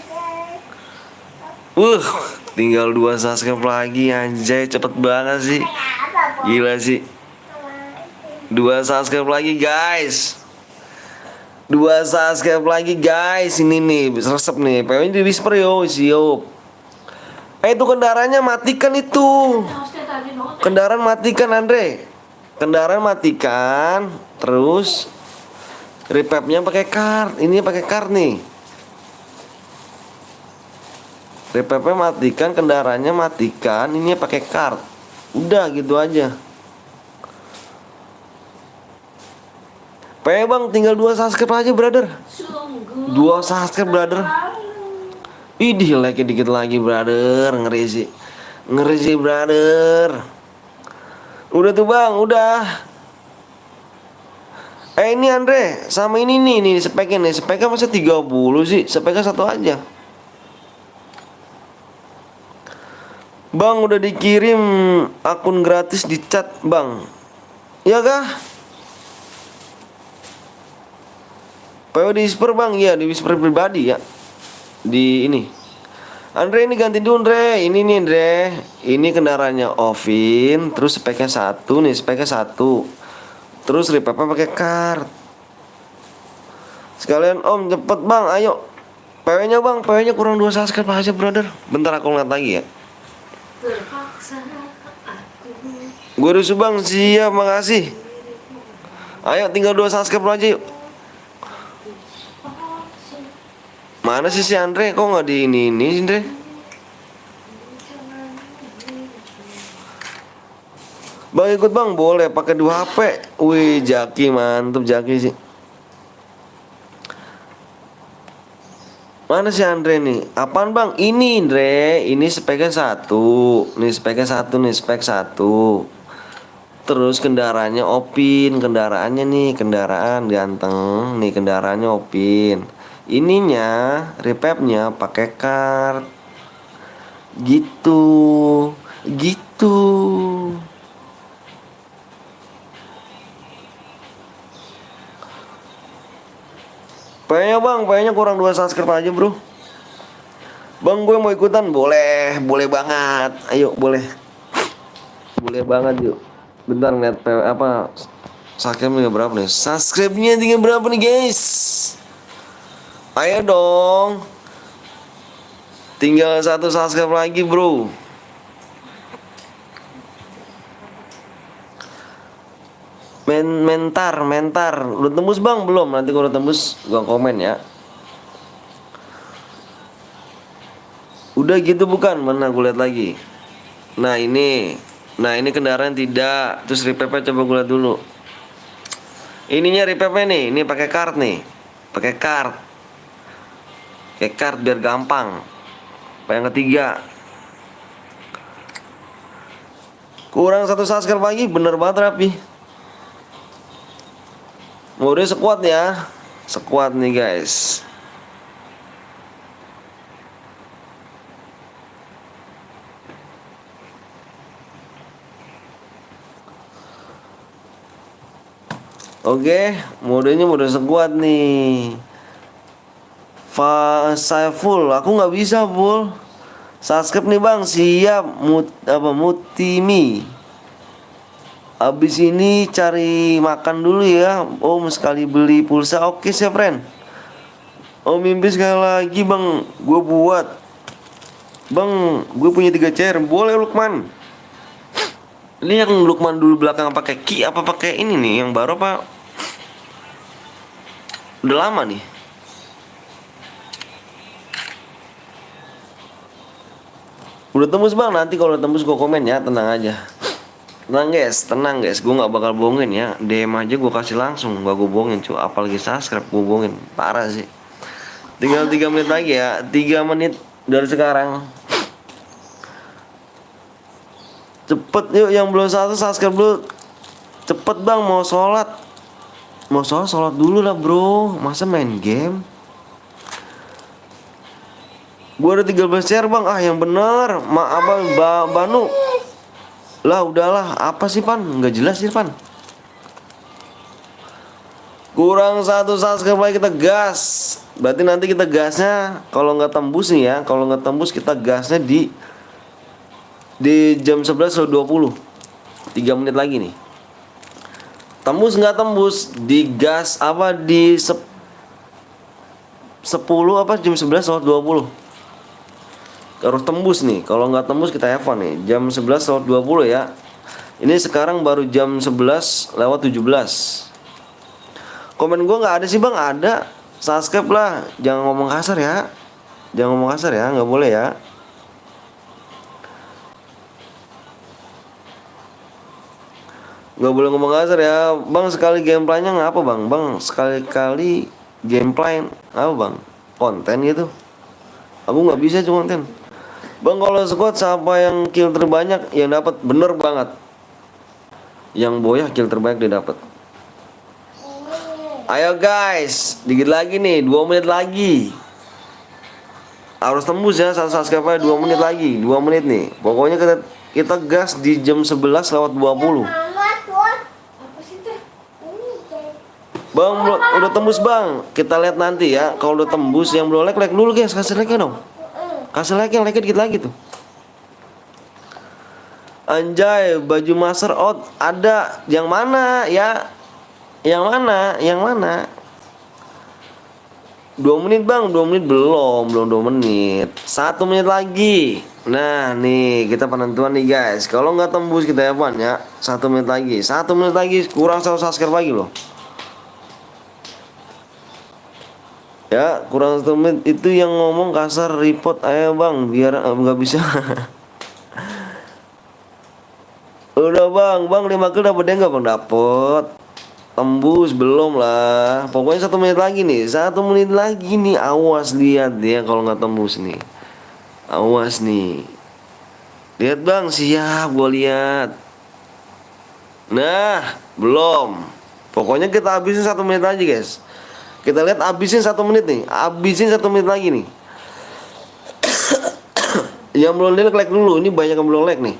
Tinggal 2 subscribe lagi, anjay, cepet banget sih. Gila sih. 2 subscribe lagi guys. 2 subscribe lagi guys. Ini nih, resep nih. PW-nya di whisper yo, siop. Itu kendaraannya matikan itu. Kendaraan matikan Andre. Kendaraan matikan. Terus repapnya pakai kart. Ini pakai kart nih. Repapnya matikan, kendaraannya matikan. Ini pakai kart. Udah gitu aja. Bang, tinggal 2 subscribe aja brother. 2 subscribe brother. Idih, like dikit lagi brother. Ngeri sih. Ngeri sih brother. Udah tuh bang, udah. Ini Andre, sama ini nih speknya nih. Speknya masa 30 sih? Speknya satu aja. Bang udah dikirim akun gratis di chat bang. Iya kah? PO di whisper bang, iya di whisper pribadi ya. Di ini. Andre ini ganti dulu Andre. Ini nih Andre. Ini kendaraannya Ovin. Terus speknya satu nih, speknya satu. Terus repapnya pakai card. Sekalian om cepet bang, ayo. PW-nya bang, PW-nya kurang 2 subscribe aja brother. Bentar aku ngeliat lagi ya. Gue rusuh bang, siap makasih. Ayo tinggal 2 subscribe aja yuk. Mana sih si Andre? Kok nggak di ini sih Andre? Bang ikut bang, boleh pakai 2 HP. Wih Jaki mantep Jaki sih. Mana si Andre nih? Apaan bang? Ini Andre, ini speknya satu. Nih speknya satu nih, spek satu. Terus kendaraannya Opin, kendaraannya nih, kendaraan ganteng. Nih kendaraannya Opin. Ininya, repapnya pakai card. Gitu. Gitu. Payanya kurang 2 subscribe aja bro. Bang gue mau ikutan, boleh, boleh banget. Ayo boleh. Boleh banget yuk. Bentar ngeliat apa subscribe-nya berapa nih? Subscribe-nya tinggal berapa nih guys? Ayo dong. Tinggal 1 subscribe lagi bro. Mentar. Udah tembus bang? Belum, nanti kalau udah tembus gua komen ya. Udah gitu bukan? Mana gue lihat lagi. Nah ini kendaraan tidak. Terus repapnya coba gue lihat dulu. Ininya repapnya nih, ini pakai card nih. Pakai card biar gampang. Yang ketiga. Kurang 1 subscribe lagi, bener banget rapi. Udah sekuat ya. Sekuat nih guys. Oke, modenya udah sekuat nih. Saya full, aku nggak bisa full. Subscribe nih bang, siap. Mutimi. Abis ini cari makan dulu ya. Om sekali beli pulsa. Oke siap friend. Om mimpi sekali lagi bang, gue buat. Bang, gue punya 3 chair. Boleh Lukman. Ini yang Lukman dulu belakang pakai ki apa pakai ini nih yang baru apa? Udah lama nih. Udah tembus bang, nanti kalau udah tembus gue komen ya, tenang aja. Tenang guys, gue nggak bakal bohongin ya. DM aja gue kasih langsung, gak gue bohongin cuy. Apalagi subscribe gue bohongin, parah sih. Tinggal 3 menit lagi ya, 3 menit dari sekarang. Cepet yuk yang belum subscribe dulu. Cepet bang, mau sholat. Mau sholat dulu lah bro. Masa main game? Gue ada 13 share bang. Ah yang bener. Banu. Lah udahlah. Apa sih Pan? Nggak jelas sih Pan. Kurang 1 subscribe lagi, kita gas. Berarti nanti kita gasnya kalau nggak tembus nih ya. Kalau nggak tembus kita gasnya di jam 11.20. 3 menit lagi nih. Tembus nggak tembus di gas apa di 10 apa jam 11.20. Harus tembus nih. Kalau nggak tembus kita have fun nih. Jam 11.20 ya. Ini sekarang baru jam 11:17. Komen gue nggak ada sih bang. Ada. Subscribe lah. Jangan ngomong kasar ya. Nggak boleh ya. Nggak boleh ngomong kasar ya. Bang sekali gameplaynya ngapa bang? Bang sekali-kali gameplay apa bang? Konten gitu. Aku nggak bisa cuma konten. Bang, kalau squad siapa yang kill terbanyak yang dapat? Bener banget. Yang boyah kill terbanyak dia dapat. Ayo guys, dikit lagi nih, 2 menit lagi. Harus tembus ya, satu subscribe 2 menit lagi, 2 menit nih. Pokoknya kita gas di jam 11:20. Bang, udah tembus bang. Kita lihat nanti ya. Kalau udah tembus, yang belum like dulu guys. Kasih like dong. Kasih like, yang like dikit lagi tuh. Anjay, baju master out ada. Yang mana ya? Yang mana? Yang mana? 2 menit bang, 2 menit belum 2 menit. 1 menit lagi. Nah nih kita penentuan nih guys. Kalau nggak tembus kita F1 ya. 1 menit lagi. 1 menit lagi kurang 1 subscribe lagi loh. Ya kurang 1 menit itu yang ngomong kasar report ayo bang biar nggak bisa. Udah bang 5 kill dapet enggak bang? Dapet. Tembus belum lah. Pokoknya 1 menit lagi nih. 1 menit lagi nih. Awas lihat ya kalau nggak tembus nih. Awas nih. Lihat bang, siap gua lihat. Nah, belum. Pokoknya kita habisin 1 menit lagi guys. Kita lihat habisin 1 menit nih. Habisin 1 menit lagi nih. Yang belum like dulu. Ini banyak yang belum like nih.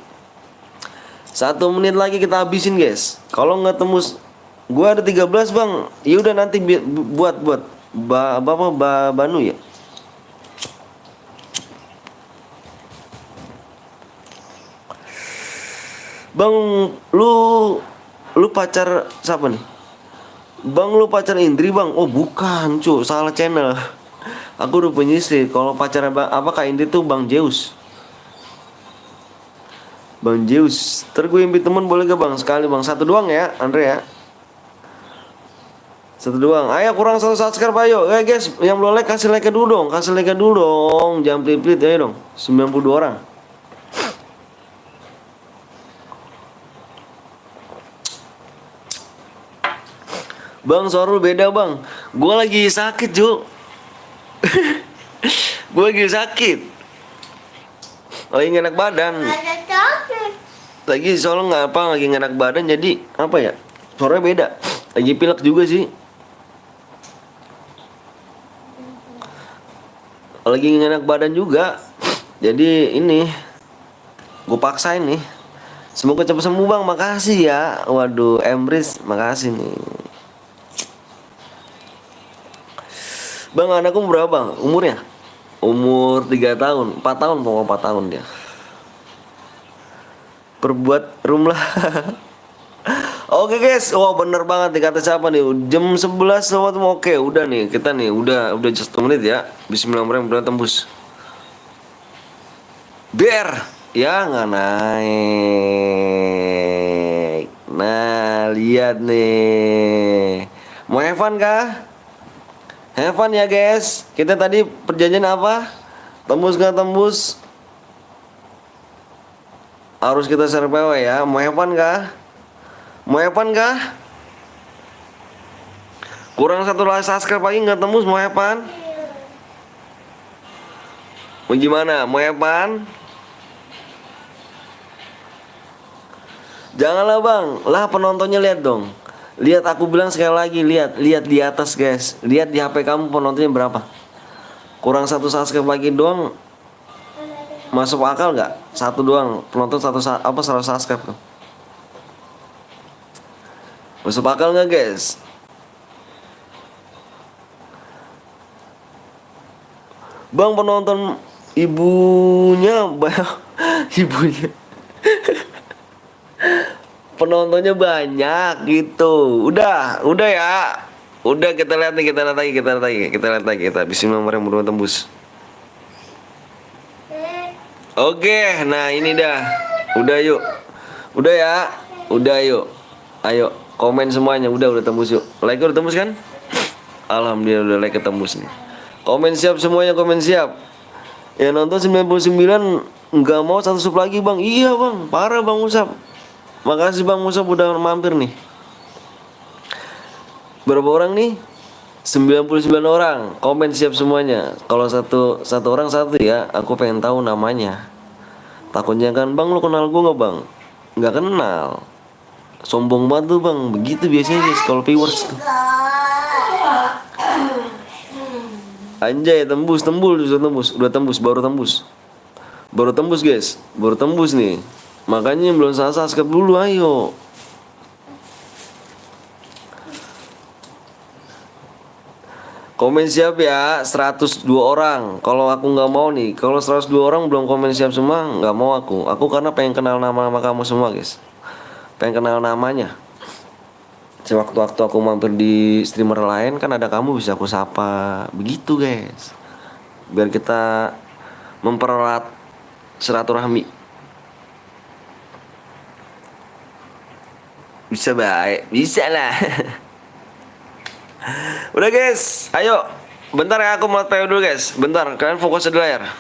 1 menit lagi kita habisin guys. Kalau nggak tembus, gua ada 13 bang. Ya udah nanti buat Banu ya. Bang, lu pacar siapa nih? Bang, lu pacar Indri bang? Oh bukan cu, salah channel. Aku udah punya istri. Kalau pacar apa Kak Indri tuh Bang Zeus. Bang Zeus. Ntar gue invite temen boleh gak bang? Sekali bang, 1 doang ya Andre ya. 1 doang. Ayo kurang 1 subscribe ayo. Guys, yang belum like kasih like dulu dong. Kasih like dulu dong. Jangan pelit-pelit ayo dong. 92 orang. Bang, suara lu beda bang. Gue lagi sakit Ju. Gue lagi sakit. Lagi gak enak badan. Lagi soalnya nggak apa, lagi gak enak badan jadi apa ya? Suaranya beda. Lagi pilek juga sih. Lagi gak enak badan juga. Jadi ini gue paksain nih. Semoga cepat sembuh bang. Makasih ya. Waduh, Emrys makasih nih. Bang, anakku berapa bang? Umurnya? Umur 3 tahun 4 tahun, pokoknya 4 tahun dia. Perbuat room lah. Oke guys, wah bener banget nih kata siapa nih. Jam 11 lewat. Oke udah nih, kita nih udah just 1 menit ya. Bismillahirrahmanirrahim, udah tembus. Ber, ya nggak naik. Nah lihat nih. Mau have fun kah? Have fun ya guys. Kita tadi perjanjian apa? Tembus gak tembus? Harus kita share PW ya. Mau have fun kah? Mau have fun kah? Kurang 1 like subscribe lagi gak tembus. Mau have fun? Mau gimana? Mau have fun? Janganlah bang. Lah penontonnya lihat dong. Lihat aku bilang sekali lagi, lihat di atas guys. Lihat di HP kamu penontonnya berapa? Kurang 1 subscribe lagi doang. Masuk akal nggak? 1 doang penonton 1 subscribe tuh. Masuk akal nggak guys? Bang, penonton ibunya banyak. Ibunya penontonnya banyak gitu. Udah ya. Udah kita lihat nih, kita lihat lagi. Kita bismillahirrahmanirrahim tembus. Oke, nah ini dah. Udah yuk. Udah ya. Udah yuk. Ayo, komen semuanya. Udah tembus yuk. Like udah tembus kan? Alhamdulillah udah like ketembus nih. Komen siap semuanya, komen siap. Yang nonton 99 nggak mau 1 sub lagi bang. Iya bang, parah bang Usap. Makasih bang Musab udah mampir nih. Berapa orang nih? 99 orang komen siap semuanya. Kalau satu orang satu ya, aku pengen tahu namanya. Takutnya kan, bang lu kenal gue nggak bang? Nggak kenal. Sombong banget tuh bang. Begitu biasanya guys kalau viewers tuh. Anjay, udah tembus, baru tembus guys, baru tembus nih. Makanya yang belum subscribe dulu, ayo. Komen siap ya, 102 orang. Kalau aku nggak mau nih, kalau 102 orang belum komen siap semua, nggak mau aku. Aku karena pengen kenal nama-nama kamu semua guys. Pengen kenal namanya. Sewaktu-waktu aku mampir di streamer lain kan ada kamu bisa aku sapa. Begitu guys. Biar kita mempererat silaturahmi. Bisa baik, bisa lah. Udah guys, ayo. Bentar ya, aku mau PO dulu guys. Bentar, kalian fokus di layar.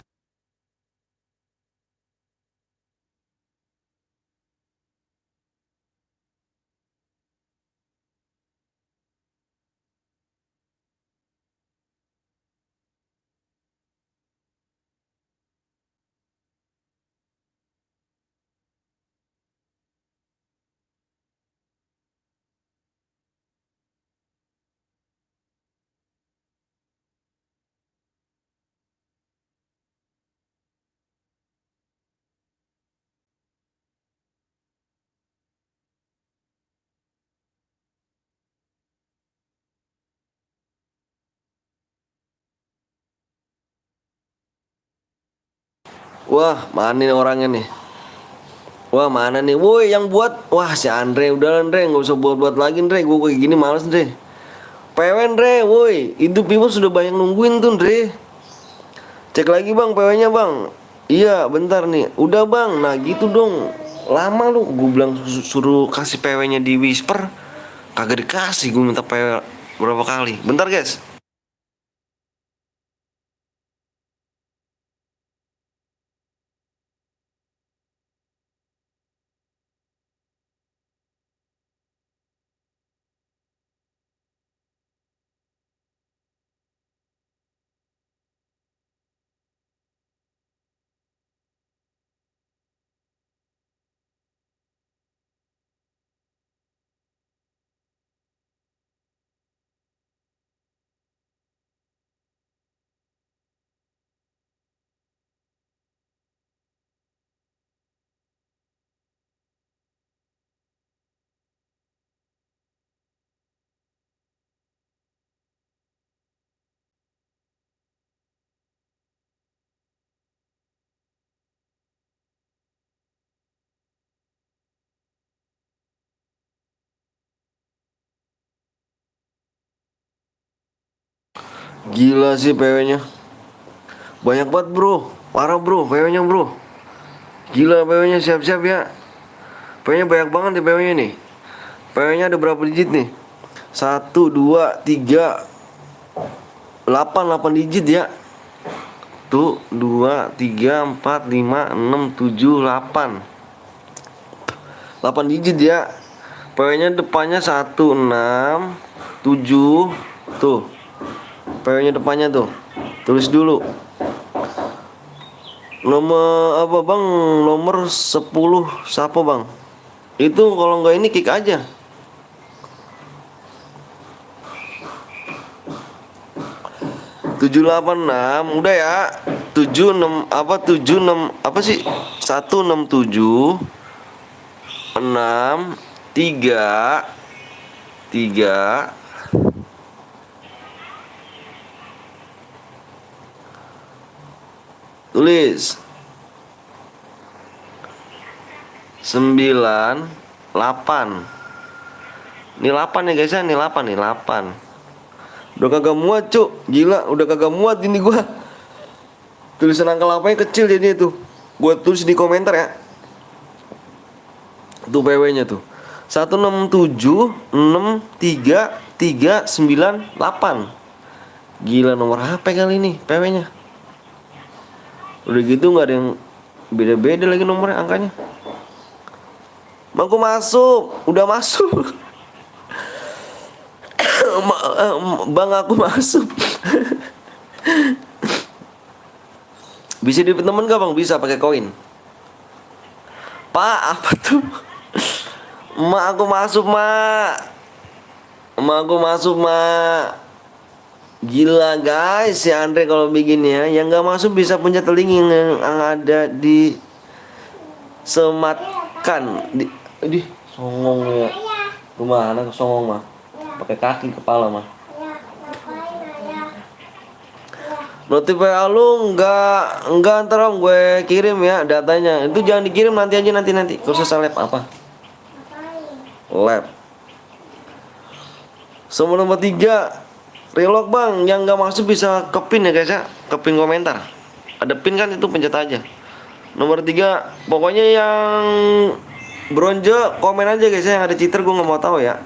Wah, mana nih orangnya nih? Wah, mana nih? Woi, yang buat. Wah, si Andre. Udah Andre, nggak usah buat-buat lagi Andre. Gue kayak gini males Andre. PW Andre, woi. Itu people sudah banyak nungguin tuh Andre. Cek lagi bang PW-nya bang. Iya, bentar nih. Udah bang. Nah gitu dong. Lama lu. Gue bilang suruh kasih PW-nya di Whisper. Kagak dikasih. Gue minta PW berapa kali. Bentar guys. Gila sih PW-nya. Banyak banget bro. Parah bro PW-nya bro. Gila PW-nya, siap-siap ya. PW-nya banyak banget nih PW-nya nih. PW-nya ada berapa digit nih? 1, 2, 3, 8 digit ya. Tuh 2, 3, 4, 5, 6, 7, 8 8 digit ya. PW-nya depannya 1, 6, 7. Tuh PW-nya depannya tuh. Tulis dulu. Nomor apa bang? Nomor 10 siapa bang? Itu kalau nggak ini kick aja. Tujuh delapan enam udah ya. 76 apa 76 apa sih? 167 6 3 3 tulis 9 8. Ini 8 ya guys ya, ini 8 nih, 8. Udah kagak muat cuk, gila udah kagak muat ini gua. Tulisan angka 8 kecil jadi itu. Gua tulis di komentar ya. Tuh PW-nya tuh 1676339 8. Gila nomor HP kali ini PW-nya. Udah gitu nggak ada yang beda-beda lagi nomornya, angkanya. Bangku masuk, udah masuk. Bang aku masuk. Bisa di temen gak bang? Bisa pakai koin. Pak apa tuh? Emak aku masuk mak. Emak aku masuk mak. Gila guys si Andre kalau bikin ya. Yang gak masuk bisa punya telinga yang ada di sematkan di songong ya. Rumah anak songong mah. Pakai kaki kepala mah. Notif WA lu enggak ntar om gue kirim ya datanya. Itu jangan dikirim nanti aja nanti. Khusus lab apa? Lab. Sama nomor 3 relog bang, yang nggak masuk bisa ke pin ya guys ya, ke pin komentar. Ada pin kan itu pencet aja. Nomor 3 pokoknya yang bronze komen aja guys ya, yang ada cheater gue nggak mau tahu ya.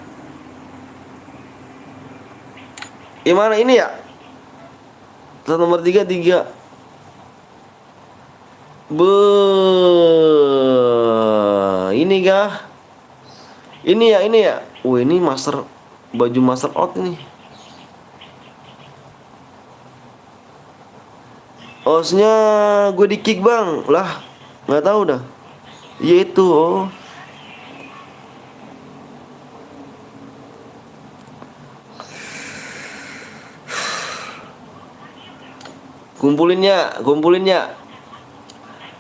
Gimana ini ya? Nomor 3 ini kah? Ini ya. Ini master baju master out nih. Osnya gue di kick bang lah, nggak tahu dah. Iya itu. Oh. Kumpulinnya.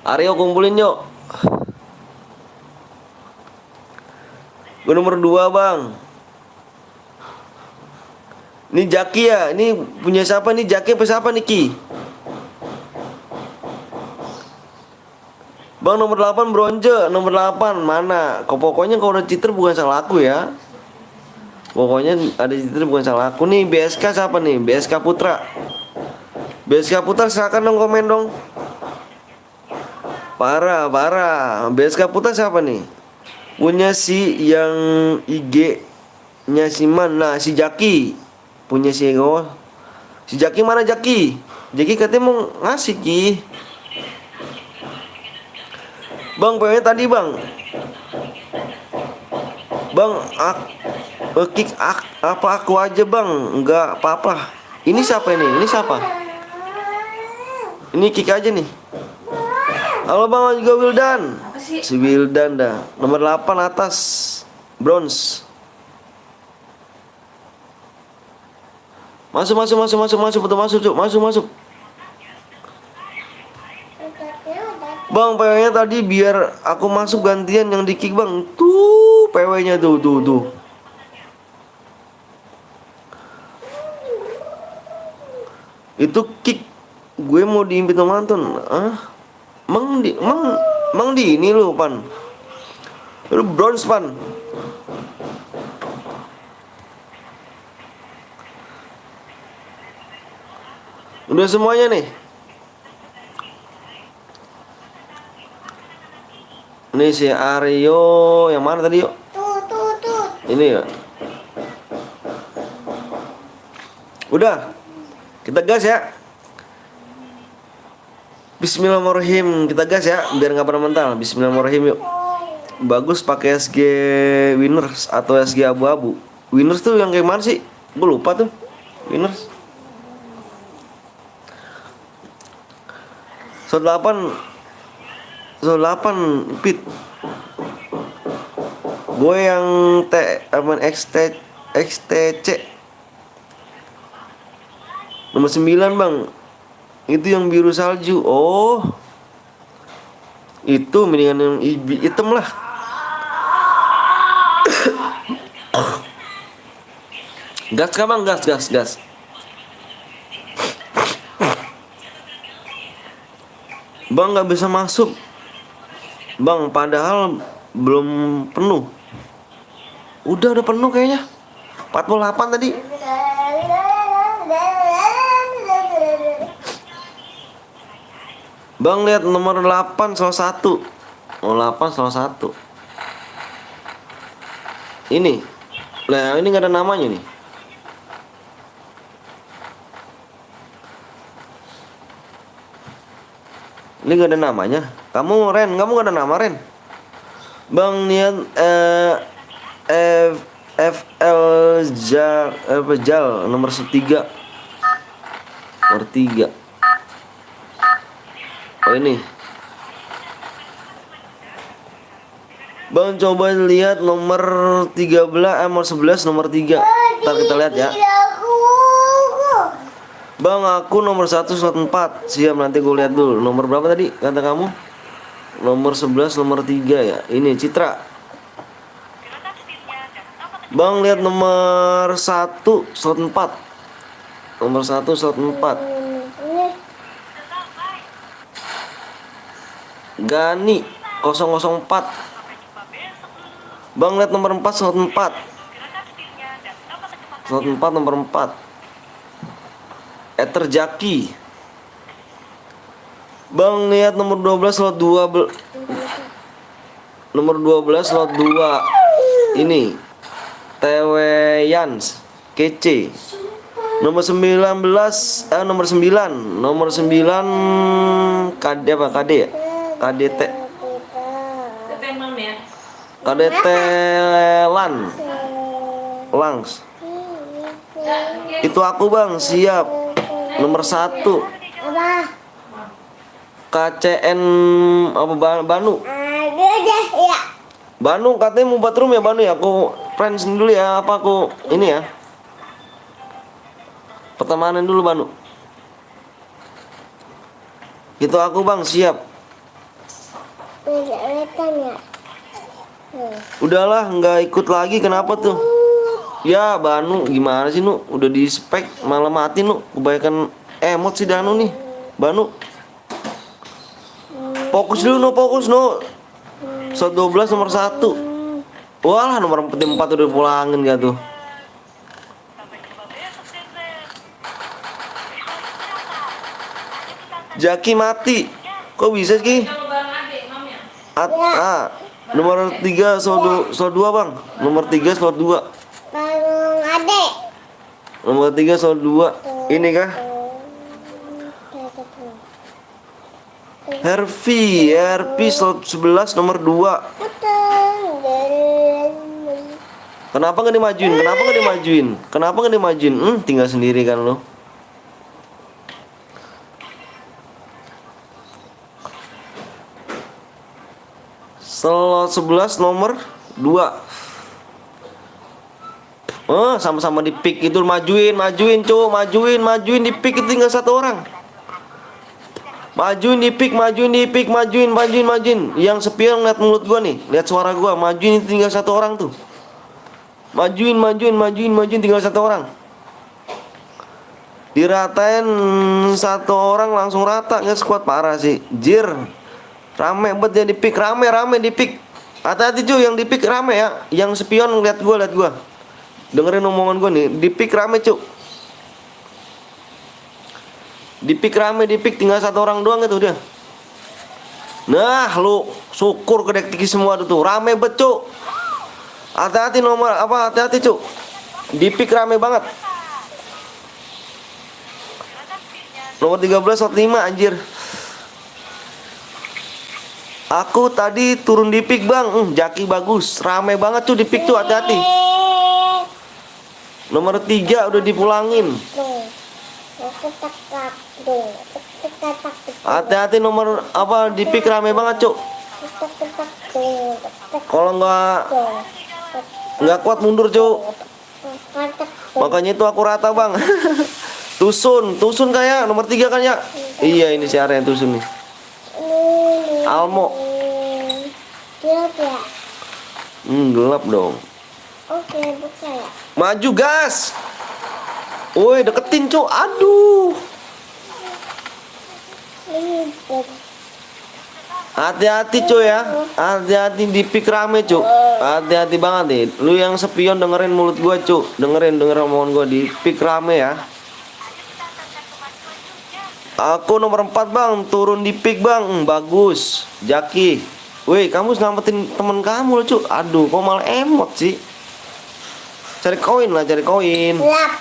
Aryo kumpulin yuk. Gue nomor 2 bang. Ini Jaki ya, ini punya siapa nih? Jaki apa siapa nih Ki? Bang nomor 8 bronze, nomor 8 mana? Pokoknya kalau ada cheater bukan salah aku ya. Pokoknya ada cheater bukan salah aku nih. BSK siapa nih? BSK Putra. BSK Putra silakan dong komen dong. Parah. BSK Putra siapa nih? Punya si yang IG-nya si mana? Si Jaki. Punya si Ego. Si Jaki mana Jaki? Jaki katanya mau ngasih Ki. Bang, pengen tadi bang. Bang, kick apa aku aja bang? Enggak apa-apa. Ini siapa ini? Ini siapa? Ini kick aja nih. Halo bang, juga Wildan. Si Wildan dah. Nomor 8 atas. Bronze. Masuk. Betul masuk, Cuk. Masuk. Bang, PW-nya tadi biar aku masuk gantian yang di kick bang. Tuh, PW-nya tuh. Itu kick. Gue mau diimpit sama Anton. Mang di ini lu pan. Lu bronze pan. Udah semuanya nih. Ini si Aryo yang mana tadi yuk? Tuh. Ini ya. Udah. Kita gas ya. Bismillahirrahmanirrahim. Kita gas ya biar nggak pernah mental. Bismillahirrahmanirrahim yuk. Bagus pakai SG Winners atau SG abu-abu. Winners tuh yang kayak mana sih? Gue lupa tuh. Winners. 8 pit. Gue yang XTC nomor 9 bang. Itu yang biru salju. Oh, itu mendingan yang hitam lah. Gas kan bang, gas. Bang nggak bisa masuk. Bang, padahal belum penuh. Udah penuh kayaknya. 48 tadi. Bang lihat nomor 8 salah 1. Oh, 8 salah 1. Ini. Nah, ini nggak ada namanya nih. Ini gak ada namanya. Kamu Ren, kamu gak ada nama Ren. Bang niat FL Jal nomor 3. Nomor 3. Oh ini. Bang coba lihat nomor 13, nomor 11, nomor 3. Ntar kita lihat ya. Bang aku nomor 1 slot 4. Siap, nanti gue lihat dulu. Nomor berapa tadi kata kamu? Nomor 11, nomor 3 ya. Ini Citra. Bang lihat nomor 1 slot 4. Nomor 1 slot 4. Gani 004. Bang lihat nomor 4 slot 4. Slot 4 nomor 4. Eterjaki. Bang lihat nomor 12 slot 2. Nomor 12 slot 2. Ini Teweyans Kece. Nomor 19 nomor 9. Nomor 9 KD apa? KD ya? KDT. Ketemam ya. KDT Langs. Itu aku bang, siap. Nomor 1 KCN apa Banu. Banu katanya mau bathroom ya Banu ya. Aku friends dulu ya, apa aku ini ya. Pertemanan dulu Banu. Itu aku bang, siap. Udahlah, nggak ikut lagi. Kenapa tuh? Ya Banu, gimana sih Nu? Udah di spek malah mati Nu. Kebanyakan emot sih Danu nih. Banu. Fokus dulu Nu, fokus Nu. 12 nomor 1. Walah, nomor 4 udah pulangin gak tuh? Jaki mati. Kok bisa sih? Kalau bareng adik, Mam ya. Nomor 3 slot 2 bang. Nomor 3 slot 2. Bareng adek. Nomor 3 slot 2. Ini kah? Herpi slot 11 nomor 2. Kenapa nggak dimajuin? Kenapa nggak dimajuin? Tinggal sendiri kan lo. Slot 11 nomor 2. Sama-sama di pick itu, majuin di pick itu tinggal 1 orang. Majuin di pick, majuin. Yang sepion lihat mulut gua nih, lihat suara gua, majuin itu tinggal 1 orang tuh. Majuin tinggal 1 orang. Diratain 1 orang langsung rata, nggak squad parah sih. Jir. Rame banget ya di pick, rame di pick. Hati-hati cuy, yang di pick rame ya. Yang sepion lihat gua. Dengerin omongan gua nih, di pick rame cuy. Di pick tinggal 1 orang doang itu dia. Nah, lu syukur kedek-tiki semua tuh. Rame bet cuy. Hati-hati nomor apa? Hati-hati cuy. Di pick rame banget. Nomor 13 slot 5 anjir. Aku tadi turun di pick bang, Jaki bagus, rame banget tuh di pick tuh, hati-hati. Nomor 3 udah dipulangin. Hati-hati nomor apa di pick rame banget cuk. Kalau nggak kuat mundur cuk. Makanya itu aku rata bang. Tusun kayak nomor 3 kan ya. Iya ini si Arya yang Tusun nih. Almo. Gelap ya? Gelap dong. Oke, buka ya. Maju gas. Woi deketin cuk. Aduh. Hati-hati cuy ya. Hati-hati di pick rame cuk. Hati-hati banget nih. Lu yang sepion dengerin mulut gua cuk. Dengerin omongan gua, di pick rame ya. Aku nomor 4 bang, turun di pick bang, bagus. Jaki, woi kamu selamatin temen kamu loh cuk. Aduh, kok malah emot sih. Cari koin lah, cari koin. Gelap.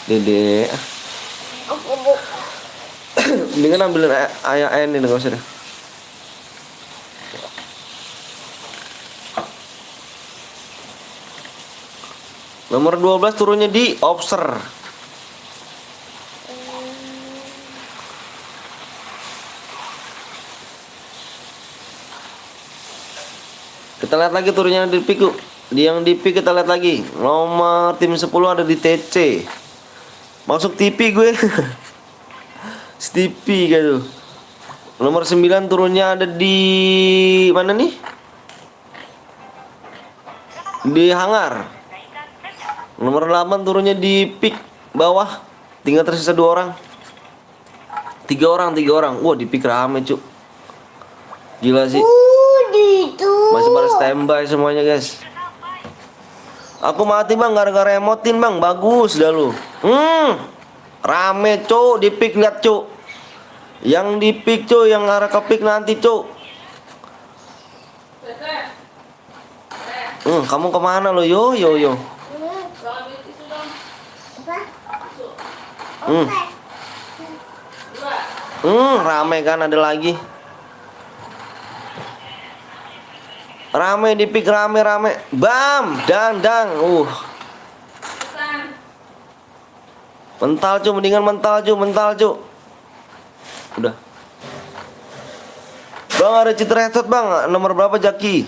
Dede. Oke, bu. Mendingan ambilin ayah ini nggak usah deh. Nomor 12 turunnya di Obser. Kita lihat lagi turunnya di Piku. Yang di Pik kita lihat lagi. Nomor tim 10 ada di TC. Masuk TV gue. TV gitu. Nomor 9 turunnya ada di mana nih? Di Hangar. Nomor 8 turunnya di Pik bawah. Tinggal tersisa 2 orang. 3 orang. Wah, di Pik rame, Cuk. Gila sih. Gitu. Masih pada standby semuanya, guys. Aku mati, Bang, gara-gara emotin, Bang. Bagus dah lu. Rame, Cuk, di Pik, lihat, Cuk. Yang di Pik, Cuk, yang arah ke Pik nanti, Cuk. Kamu kemana lo? Yo. Apa? Rame kan, ada lagi. Rame di Pik, rame. Bam, dang. Mental, Cuk, mendingan mental, Cuk. Udah. Bang, ada citra headshot, Bang. Nomor berapa, Jaki?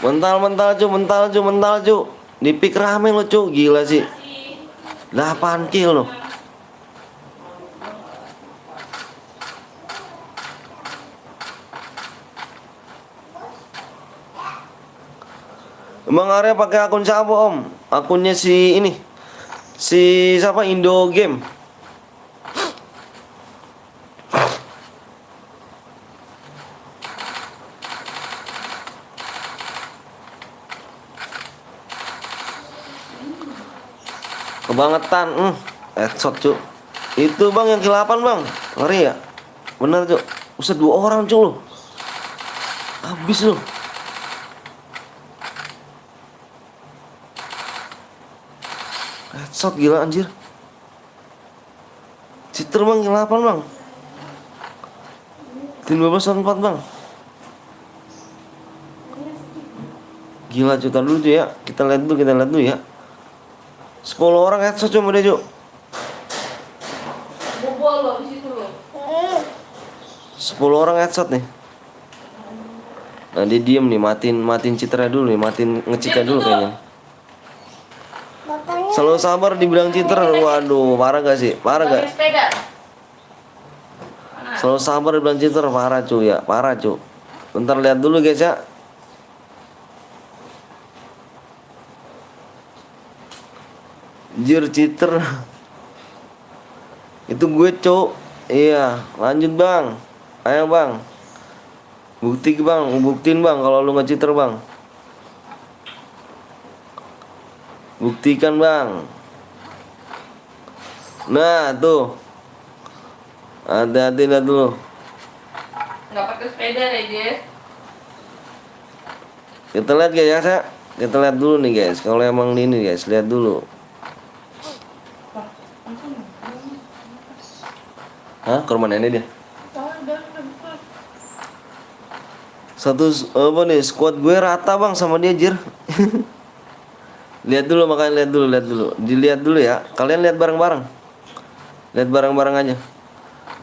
Mental, Cuk. Di Pik rame lo, Cuk. Gila sih. 8 kill lo. Emang Arya pakai akun siapa, Om? Akunnya si ini. Si siapa? Indo Game. Kebangetan. Headshot, Cuk. Itu, Bang, yang ke-8, Bang. Ngeri ya? Bener, Cuk. Usah 2 orang, Cuk, lu. Habis lu. Headshot gila, anjir. Citer, Bang, ke-8, Bang. Tim 12-4, Bang. Gila, Cuk. Tar dulu, Cuk, ya. Kita lihat dulu ya. 10 orang headshot cuma deh, Cuk. Bobol lo di situ lo. 10 orang headshot nih. Nah, dia diem nih, matiin citra dulu nih, matiin ngecika dulu kayaknya. Bapaknya Selalu sabar dibilang citra. Waduh, parah gak sih? Parah gak? Pakai sepeda. Selalu sabar dibilang citra, parah, Cuk, ya. Parah, Cuk. Bentar, lihat dulu, guys, ya. Jir, citra. Itu gue, Cuk. Iya, lanjut, Bang. Ayo, Bang. Buktiin, Bang, kalau lu nge-cheater, Bang. Buktikan, Bang. Nah, tuh. Hati-hati, lihat dulu. Nggak pakai sepeda deh, guys. Kita lihat, guys, ya. Kita lihat dulu nih, guys. Kalau emang ini, guys, lihat dulu. Hah? Ke rumah nenek dia? Satu apa nih, squad gue rata, Bang, sama dia, Jir. Lihat dulu, makanya lihat dulu. Dilihat dulu ya. Kalian lihat bareng-bareng. Lihat bareng-bareng aja.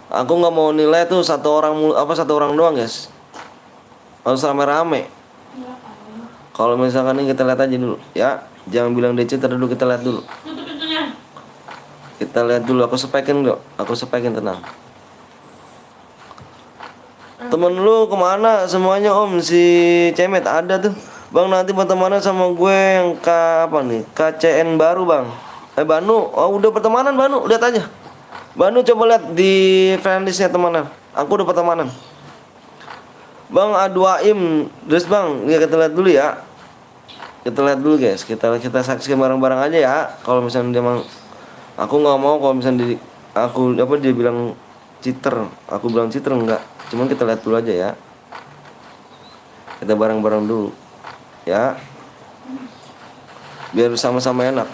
Aku nggak mau nilai tuh satu orang doang, guys. Harus rame-rame. Kalau misalkan ini kita lihat aja dulu, ya. Jangan bilang DC dulu, kita lihat dulu. Tutup pintunya. Kita lihat dulu, aku spekin dulu. Tenang. Temen lu kemana semuanya, Om? Si Cemet ada tuh, Bang. Nanti pertemanan sama gue yang KCN baru, Bang. Banu. Oh, udah pertemanan, Banu. Lihat aja, Banu, coba lihat di friendlistnya temenan. Aku udah pertemanan, Bang. A2im terus, Bang. Ya, kita lihat dulu ya. Kita lihat dulu, guys. Kita saksikan bareng-bareng aja ya. Kalau misalnya dia emang, aku nggak mau kalau misalnya dia bilang cheater. Aku bilang cheater enggak. Cuman kita lihat dulu aja ya. Kita bareng-bareng dulu, ya. Biar sama-sama enak.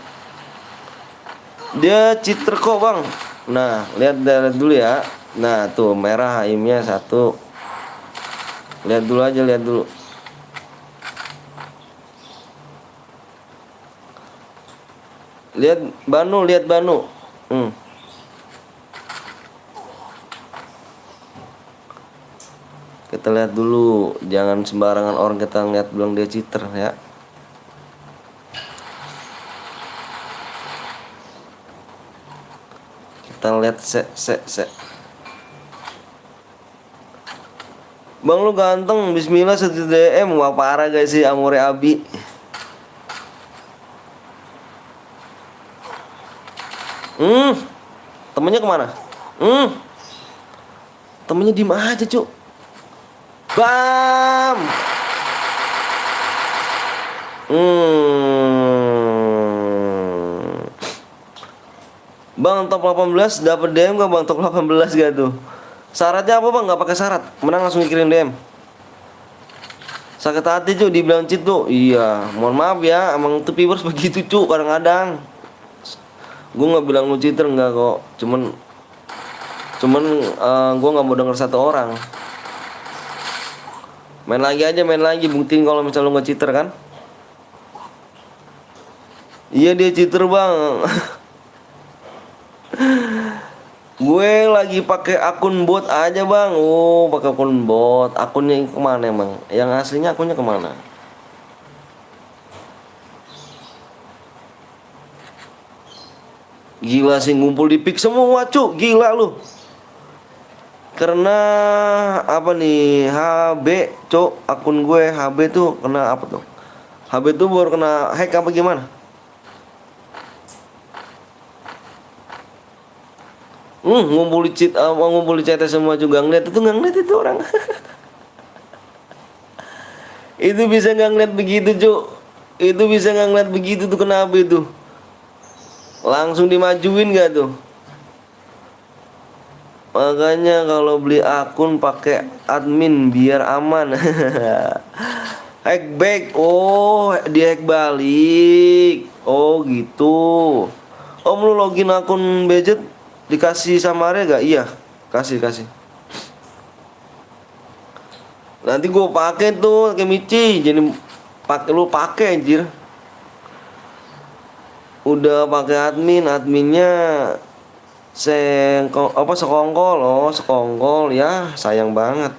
Dia cheater kok, Bang. Nah, lihat dulu ya. Nah, tuh merah aimnya 1. Lihat dulu aja. Lihat Banu. Kita lihat dulu, jangan sembarangan orang kita ngeliat bilang dia cheater ya. Kita lihat se. Bang lu ganteng, bismillah 1 DM. Wah parah guys sih Amore Abi. Temennya kemana? Temennya diem aja cuk. Bam. Bang top 18 dapat DM gak bang, top 18 gak tuh? Syaratnya apa bang? Gak pakai syarat, menang langsung kirim DM. Sakit hati cuy dibilang cheat tuh. Iya, mohon maaf ya, emang tuh viewers begitu cuy kadang-kadang. Gue nggak bilang lu cheater enggak kok, cuman gue nggak mau denger satu orang. Main lagi, buktiin kalau misalnya lu nggak cheater kan. Iya dia cheater bang. Gue lagi pakai akun bot aja bang. Oh pakai akun bot. Akunnya yang kemana emang? Yang aslinya akunnya kemana? Gila sih ngumpul di pick semua cuk. Gila lu. Karena apa nih HB cuk, akun gue HB tuh kena apa tuh? HB tuh baru kena hack apa gimana? Ngumpul di chat semua juga ngeliat itu orang. Itu bisa nggak ngeliat begitu cuk? Itu bisa nggak ngeliat begitu tuh kenapa itu? Langsung dimajuin gak tuh? Makanya kalau beli akun pakai admin biar aman. Hack back, oh di hack balik. Oh gitu. Om lu login akun budget dikasih sama Arya gak? Iya, kasih. Nanti gue pakai tuh kayak Mici, jadi pakai anjir. Udah pakai adminnya sekongkol ya, sayang banget.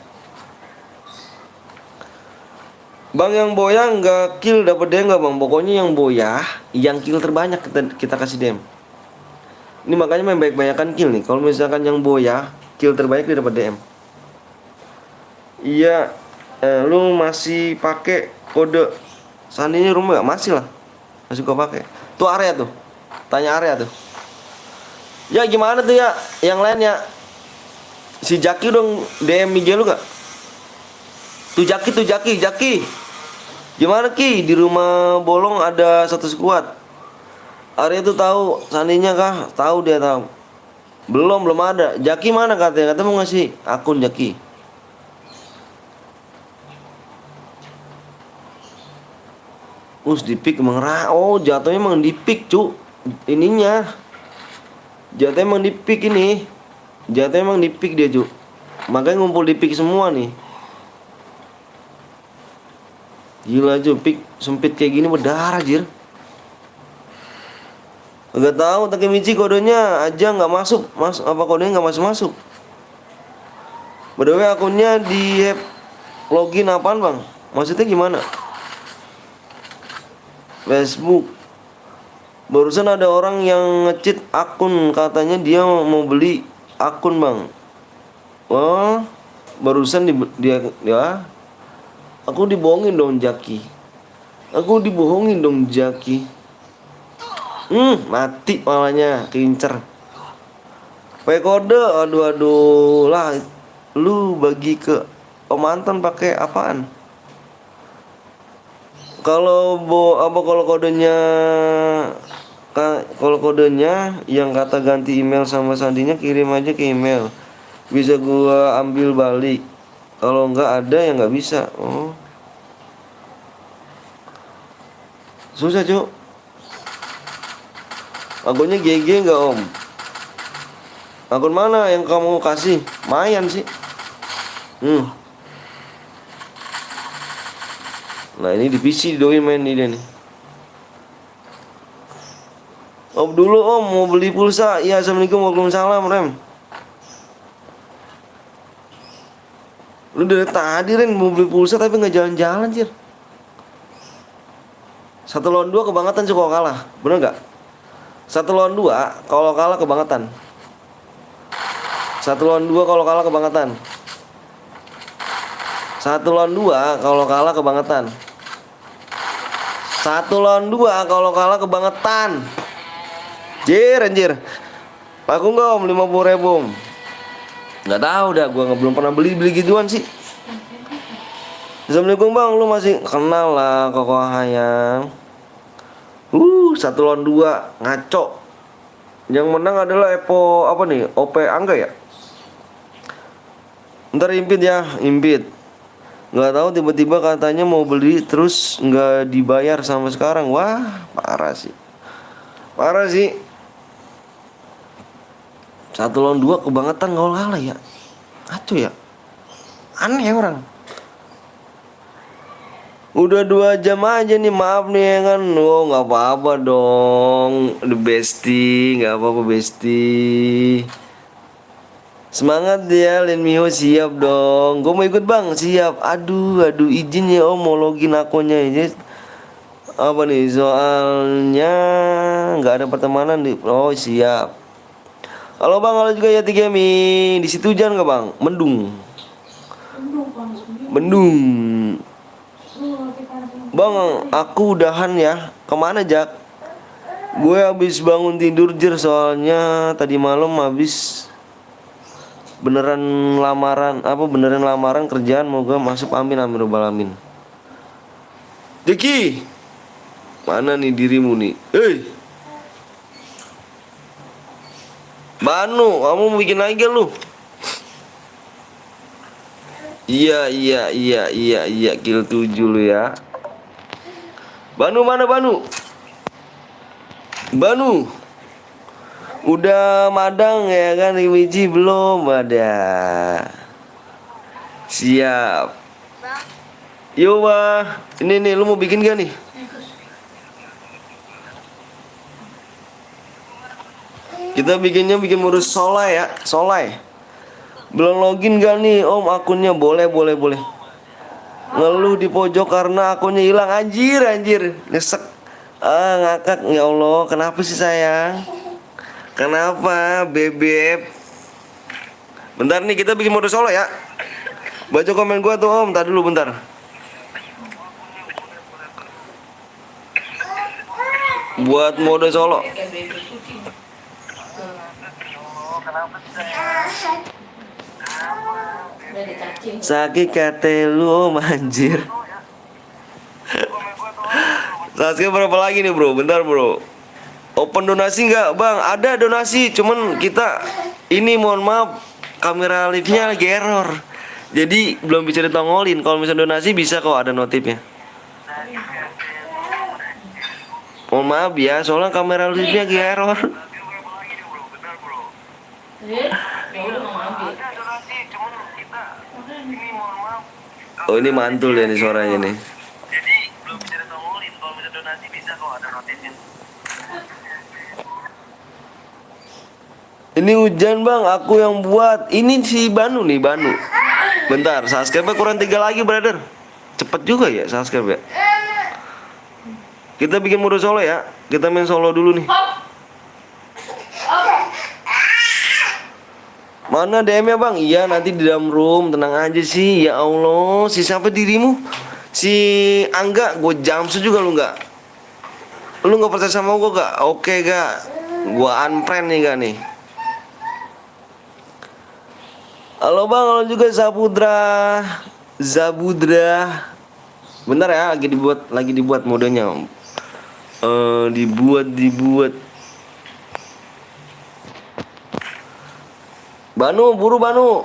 Bang yang boya nggak kill dapat DM nggak bang? Pokoknya yang boya, yang kill terbanyak kita kasih DM. Ini makanya main banyak-banyakan kill nih. Kalau misalkan yang boya, kill terbanyak dia dapat DM. Iya, lu masih pakai kode sandinya rumah gak? Masih lah, masih gua pakai. Tuh Arya tuh, tanya Arya tuh. Ya gimana tuh ya, yang lain ya. Si Jaki dong DM IG lu gak? Tuh Jaki. Gimana Ki? Di rumah bolong ada satu squad. Arya tuh tahu sandinya kah? Tahu dia tahu. Belum ada. Jaki mana katanya? Katanya mau ngasih akun Jaki. Di pick emang jatuhnya emang di pick cu. Ininya jatuhnya emang di pick ini. Jatuhnya emang di pick dia cu. Makanya ngumpul di pick semua nih. Gila cu, pick sempit kayak gini berdarah jir. Gak tahu Takemichi kodenya aja nggak masuk. Apa kodenya nggak masuk? By the way akunnya di login apaan bang? Maksudnya gimana? Facebook. Barusan ada orang yang nge-cheat akun, katanya dia mau beli akun bang. Oh, barusan dia aku dibohongin dong Jaki. Mati malahnya, kincer. Pakai kode, aduh lah. Lu bagi ke pemantan pakai apaan? Kalau kodenya yang kata ganti email sama sandinya kirim aja ke email. Bisa gua ambil balik. Kalau nggak ada ya nggak bisa. Oh. Susah, Cuk. Akunnya GG nggak, Om? Akun mana yang kamu kasih? Mayan sih. Nah ini di PC didoin main nih dia nih. Om dulu om mau beli pulsa. Iya assalamualaikum waalaikumsalam Rem. Lu dari tadi Ren mau beli pulsa tapi nggak jalan-jalan Cir. 1 lawan 2 kebangetan sih kalau kalah. Bener nggak? 1 lawan 2 kalau kalah kebangetan. 1 lawan 2 kalau kalah kebangetan. 1 lawan 2 kalau kalah kebangetan. 1 lawan 2 kalau kalah kebangetan. Jir anjir. Laku nggak om 50.000 om? Nggak tahu dah, gua belum pernah beli gituan sih. Assalamualaikum bang, lu masih kenal lah Koko Hayang. 1 lawan 2 ngaco. Yang menang adalah Epo apa nih? OP Angga ya? Ntar impit ya, impit. Nggak tahu tiba-tiba katanya mau beli terus nggak dibayar sama sekarang. Wah, parah sih. Parah sih. 1 lawan 2 kebangetan kalau kalah ya. Ngaco ya. Aneh orang. Udah 2 jam aja nih, maaf nih ya kan. Oh nggak apa-apa dong, the bestie, nggak apa-apa bestie. Semangat ya Len Miho, siap dong. Gue mau ikut bang, siap. Aduh izin ya om, mau login akunnya ini. Apa nih soalnya nggak ada pertemanan nih. Oh siap. Halo bang, halo juga ya Tigami. Di situ hujan nggak bang? Mendung. Mendung. Bang, aku udahan ya. Kemana Jak? Gue habis bangun tidur Jir, soalnya tadi malam habis beneran lamaran kerjaan, moga masuk, amin amin robbal alamin. Deki, mana nih dirimu nih? Banu, kamu mau bikin lagi lu? Iya, kill 7 lu ya. Banu mana Banu? Banu udah madang ya kan, biji belum ada. Siap. Yo bah, ini nih lu mau bikin gak nih? Kita bikin modus solai ya, solai. Belum login gak nih om akunnya? Boleh. Ngeluh di pojok karena akunnya hilang, anjir nyesek. Ngakak ya Allah, kenapa sih sayang? Kenapa bebek? Bentar nih kita bikin mode solo ya. Baca komen gua tuh om, tadi dulu bentar. Buat mode solo. Sakit kate lu om, anjir. Sasuke berapa lagi nih bro? Bentar bro. Open donasi nggak bang? Ada donasi, cuman kita ini mohon maaf kamera live-nya lagi error, jadi belum bisa ditongolin. Kalau misalnya donasi bisa kok, ada notifnya. Mohon maaf ya, soalnya kamera live-nya lagi error. Oh ini mantul ya nih suaranya nih. Jadi belum bisa ditongolin. Kalau misalnya donasi bisa kok, ada notifnya. Ini hujan bang, aku yang buat. Ini si Banu nih, Banu. Bentar, subscribe kurang 3 lagi brother. Cepet juga ya subscribe ya. Kita bikin mode solo ya. Kita main solo dulu nih. Mana DM-nya bang? Iya nanti di dalam room, tenang aja sih. Ya Allah, si siapa dirimu? Si Angga, gue jamsu juga lu nggak? Lu nggak percaya sama gue gak? Oke gak? Gue unfriend nih gak nih? Halo bang, halo juga Zabudra. Bentar ya, lagi dibuat modenya. Dibuat. Banu, buru Banu.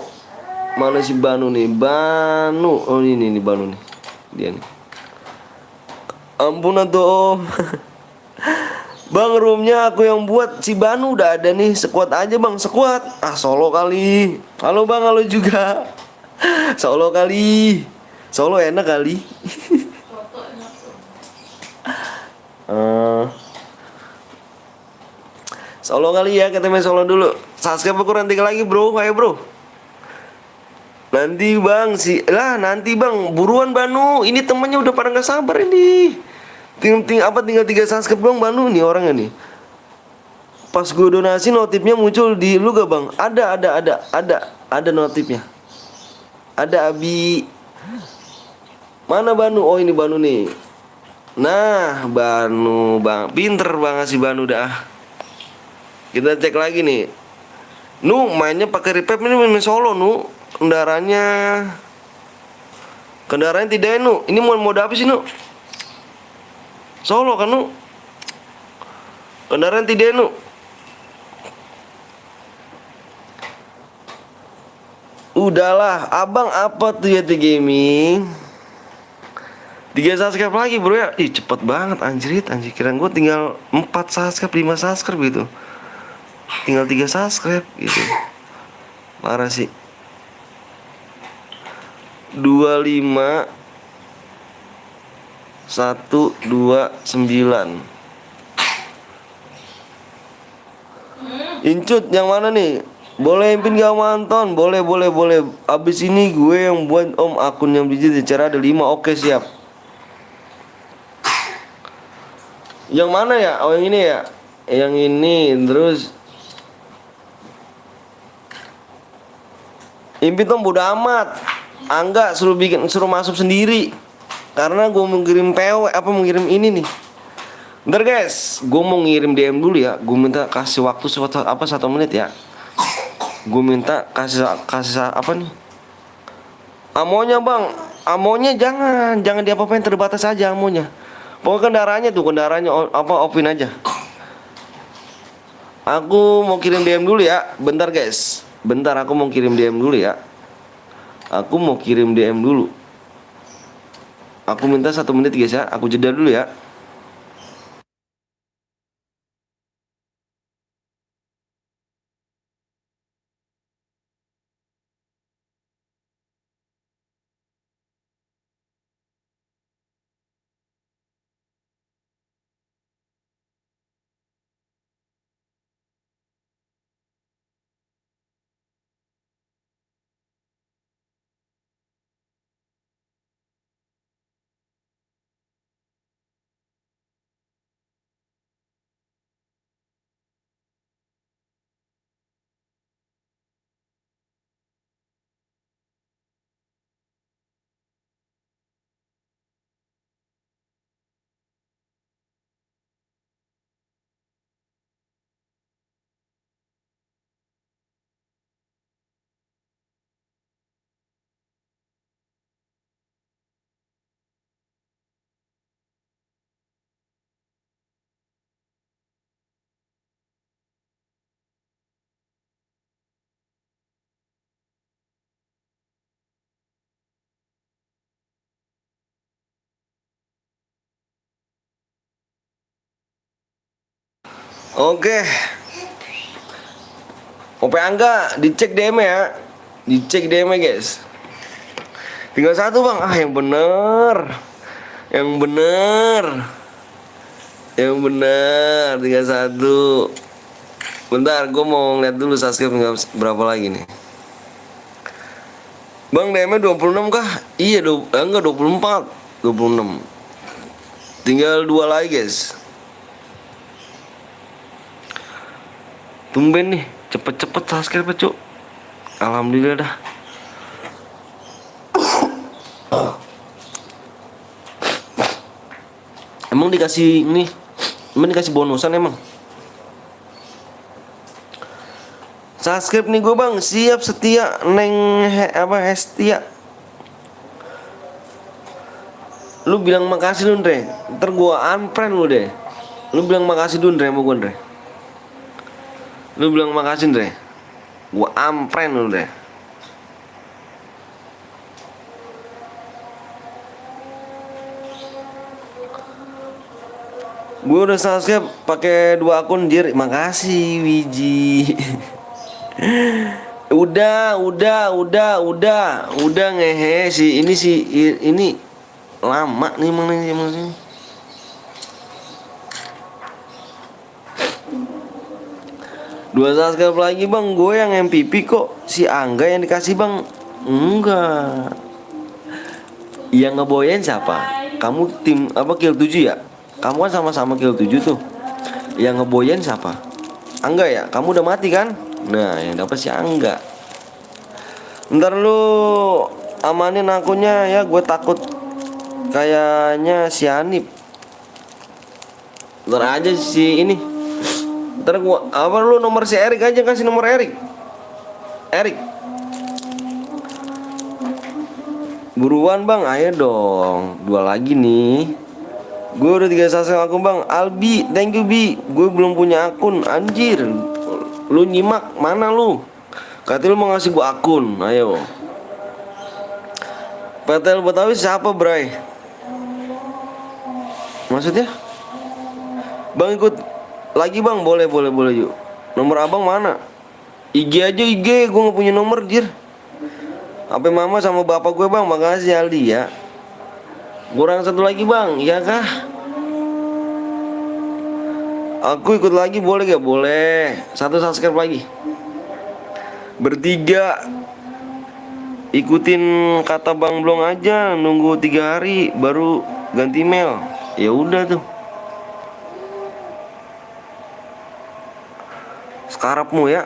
Mana si Banu nih? Banu. Oh ini nih Banu nih. Dia nih. Ampun tuh om. Bang, roomnya aku yang buat, si Banu udah ada nih. Sekuat aja bang, sekuat. Solo kali. Halo bang, halo juga. Solo kali. Solo enak kali. Solo kali ya, kita main solo dulu. Subscribe aku nanti lagi bro, ayo bro. Nanti bang, nanti bang, buruan Banu. Ini temennya udah pada nggak sabar ini. Tinggal 3 subscribe doang Banu nih orangnya nih. Pas gue donasi notifnya muncul di lu gak bang? Ada notifnya. Ada Abi. Mana Banu? Oh ini Banu nih. Nah Banu bang, pinter banget si Banu dah. Kita cek lagi nih. Nu mainnya pakai revive ini main solo nu. Kendaraannya tidak nu. Ini mode apa sih nu? Solo kan nu? Kendaraan tidak nu. Udahlah, abang apa tuh ya gaming? 3 subscribe lagi bro ya. Ih cepet banget anjir. Kira gue tinggal 4 subscribe, 5 subscribe gitu. Tinggal 3 subscribe gitu. Parah sih. 25 129. Incut yang mana nih? Boleh impin gak manton? Boleh. Abis ini gue yang buat om akun yang biji cara ada 5. Oke siap. Yang mana ya? Oh yang ini ya. Yang ini terus impin tom bodo amat. Angga suruh masuk sendiri. Karena gue mau ngirim PW mengirim ini nih. Bentar guys, gue mau ngirim DM dulu ya. Gue minta kasih waktu 1 menit ya. Gue minta kasih apa nih? Amonya bang, amonya jangan diapa-apain, terbatas aja amonya. Pokoknya kendaraannya offin aja. Aku mau kirim DM dulu ya. Bentar guys, aku mau kirim DM dulu ya. Aku minta 1 menit guys ya. Aku jeda dulu ya. Oke. OP Angga, dicek DM ya. Dicek DM ya guys. Tinggal 1 bang. Yang bener. Tinggal 1. Bentar, gue mau ngeliat dulu subscribe berapa lagi nih. Bang DM-nya 26 kah? Iya, enggak 24. 26. Tinggal 2 lagi guys. Tumben nih, cepet subscribe cuk. Alhamdulillah dah. Emang dikasih bonusan emang. Subscribe nih gue bang, siap setia neng Hestia. Lu bilang makasih lu Ndre. Ntar gue unfriend lu deh. Lu bilang makasih dulu Ndre sama gue Ndre. Lu bilang makasih Ndre. Gua unfriend lu Ndre. Gua udah subscribe pakai 2 akun jir. Makasih Wiji. Udah ngehe sih ini lama nih emang sini. 2 subscribe lagi bang. Gue yang MVP kok. Si Angga yang dikasih bang. Enggak. Yang ngeboyen siapa? Kamu tim apa kill 7 ya? Kamu kan sama-sama kill 7 tuh. Yang ngeboyen siapa? Angga ya? Kamu udah mati kan? Nah yang dapat si Angga. Ntar lu amanin akunnya ya. Gue takut kayaknya si Anip. Ntar aja si ini. Ntar gua apa lu nomor si Erik aja, kasih nomor Erik. Erik. Buruan bang, ayo dong. 2 lagi nih. Gue udah 3 subscribe akun bang. Albi, thank you Bi. Gue belum punya akun, anjir. Lu nyimak mana lu? Katanya lu mau ngasih gua akun, ayo. PTL Betawi siapa Bray? Maksudnya? Bang ikut lagi bang, boleh yuk. Nomor abang mana? IG aja IG, gue gak punya nomor jir. HP mama sama bapak gue bang, makasih Aldi ya. Kurang 1 lagi bang, iya kah? Aku ikut lagi boleh gak? Boleh. 1 subscribe lagi. Bertiga. Ikutin kata Bang Blong aja, nunggu 3 hari baru ganti mail. Ya udah tuh. Sekarapmu ya.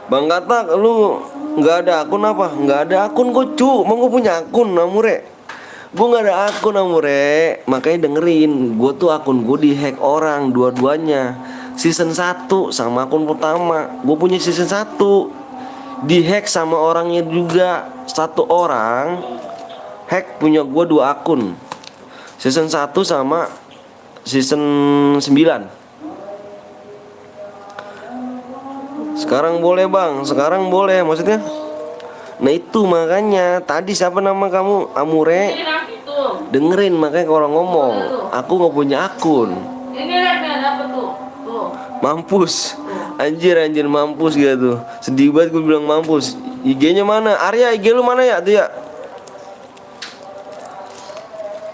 Bang Katak, lu nggak ada akun apa? Nggak ada akun kok cu. Mau gue punya akun Amure. Gue nggak ada akun Amure. Makanya dengerin, gue tuh akun gue dihack orang dua-duanya. Season 1 sama akun pertama. Gue punya season 1 dihack sama orangnya juga. 1 orang hack punya gue 2 akun. Season 1 sama season 9. Sekarang boleh bang, sekarang boleh maksudnya. Nah itu makanya tadi siapa nama kamu? Amure. Dengerin makanya kalau ngomong. Aku nggak punya akun. Ini apa tuh? Tuh. Mampus. Anjir mampus gitu. Sedih banget gue bilang mampus. IG-nya mana? Arya IG lu mana ya tuh ya?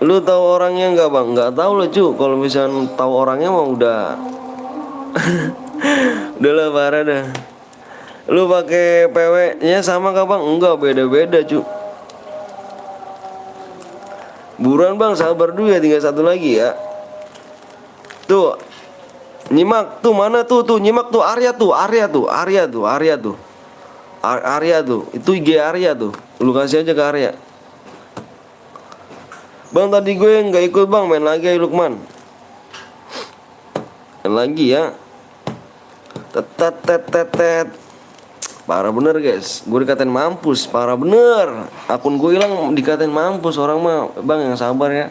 Lu tahu orangnya nggak bang? Nggak tahu lo cu. Kalau misalnya tahu orangnya mah udah. Udah lah parah dah. Lu pakai PW nya sama kah bang? Enggak, beda-beda cu. Buruan bang, sabar dulu ya, tinggal 1 lagi ya. Tuh nyimak tuh, mana tuh nyimak tuh Arya tuh. Arya tuh, itu IG Arya tuh. Lu kasih aja ke Arya. Bang tadi gue nggak ikut bang, main lagi ayo Lukman. Main lagi ya. Tet. Parah bener guys, gue dikatain mampus, parah bener. Akun gue hilang dikatain mampus orang mah. Bang yang sabar ya.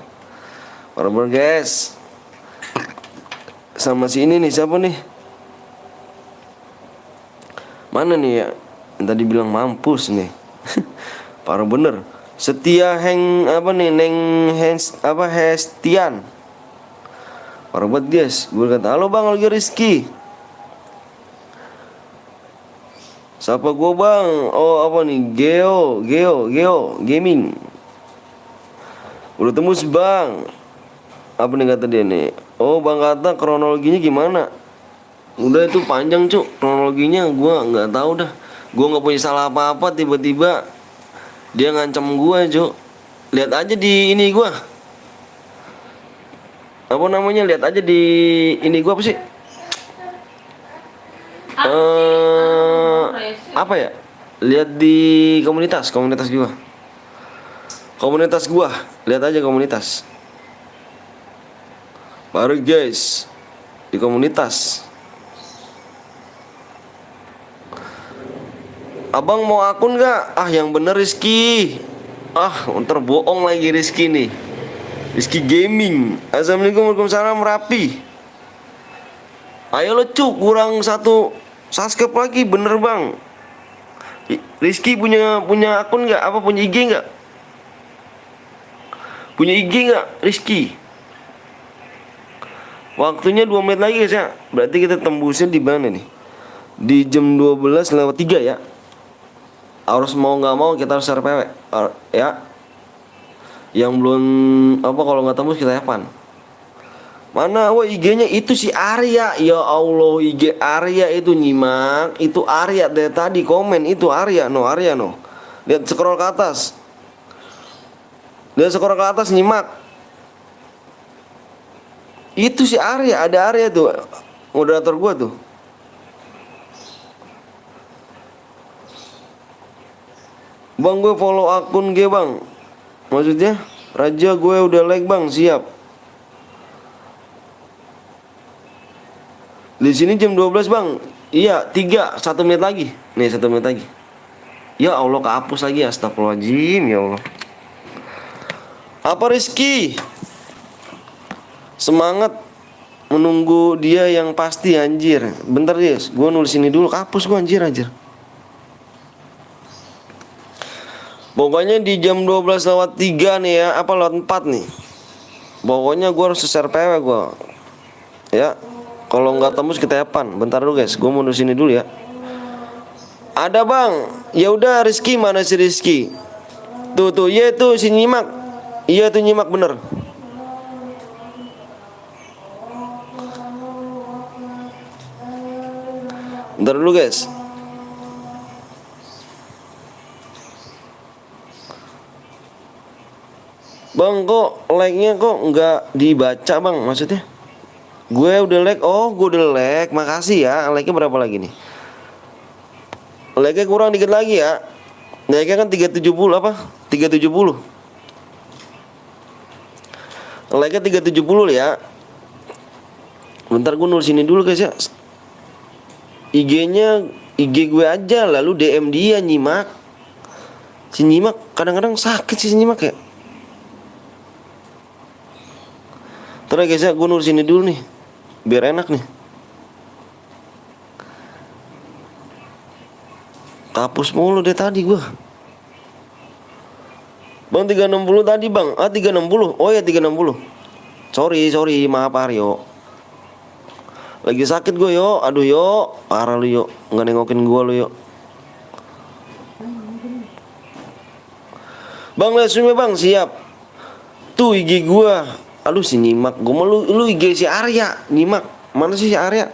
Parah bener guys. Sama si ini nih, siapa nih? Mana nih ya? Yang tadi bilang mampus nih. Parah bener. Setia Heng apa nih? Neng Hens apa Hestian. Parah banget guys. Gue kata, halo bang, lagi Rizky. Siapa gue bang? Oh apa nih? Geo Gaming. Udah tembus bang. Apa nih kata dia nih? Oh bang kata kronologinya gimana? Udah itu panjang cuk. Kronologinya gue nggak tahu dah. Gue nggak punya salah apa-apa, tiba-tiba dia ngancam gue cuk. Lihat aja di ini gue. Apa namanya? Lihat aja di ini gue apa sih? Apa ya? Lihat di komunitas gua. Lihat aja komunitas. Baru guys di komunitas. Abang mau akun gak? Ah yang bener Rizky. Ah ntar bohong lagi Rizky nih. Rizky Gaming. Assalamualaikum, waalaikumsalam Rapi. Ayo lo cuk, kurang 1 subscribe lagi, bener bang. Rizky punya akun nggak? Apa punya IG nggak? Punya IG nggak Rizky? Waktunya 2 menit lagi guys ya. Berarti kita tembusnya di mana nih? Di jam 12:03 ya. Harus mau nggak mau kita harus share PW ya. Yang belum apa, kalau nggak tembus kita evan. Mana? Wah, IG-nya itu si Arya. Ya Allah, IG Arya itu nyimak. Itu Arya dari tadi komen itu Arya no, Arya no. Lihat scroll ke atas. Lihat scroll ke atas nyimak. Itu si Arya, ada Arya tuh. Moderator gua tuh. Bang, gue follow akun gue, Bang. Maksudnya, Raja gue udah like, Bang, siap. Di sini jam 12, Bang. Iya, 1 menit lagi. Nih, 1 menit lagi. Ya Allah, kehapus lagi. Astagfirullahaladzim, ya Allah. Apa Rizky? Semangat menunggu dia yang pasti, anjir. Bentar, Yes. Gue nulis ini dulu, kehapus gue, anjir. Pokoknya di jam 12:03 nih ya, apa lewat 4 nih. Pokoknya gue harus share PW gue. Ya. Kalau nggak tembus kita epan. Bentar dulu guys, gue mau nulis ini dulu ya. Ada Bang. Ya udah Rizky, mana si Rizky? Tuh, iya tuh si nyimak. Iya tuh nyimak bener. Bentar dulu guys. Bang, kok like-nya kok nggak dibaca, Bang? Maksudnya? Gue udah like. Oh, gue udah like. Makasih ya. Like-nya berapa lagi nih? Like-nya kurang dikit lagi ya. Like-nya kan 370 apa? 370. Like-nya 370 ya. Bentar gue nulis ini dulu guys ya. IG-nya IG gue aja, lalu DM dia nyimak. Si nyimak kadang-kadang sakit sih si nyimak ya. Terus guys ya, gue nulis ini dulu nih biar enak nih. Kapus mulu deh tadi gue. Bang 360 tadi Bang. 360. Oh ya 360. Sorry, maaf Aryo. Lagi sakit gue yo. Aduh yo, parah lu yo. Nggak nengokin gue lu yo. Bang lihat sini Bang, siap. Tuh IG gue. Aduh si nyimak. Gue mau lu IG si Arya. Nyimak. Mana sih si Arya?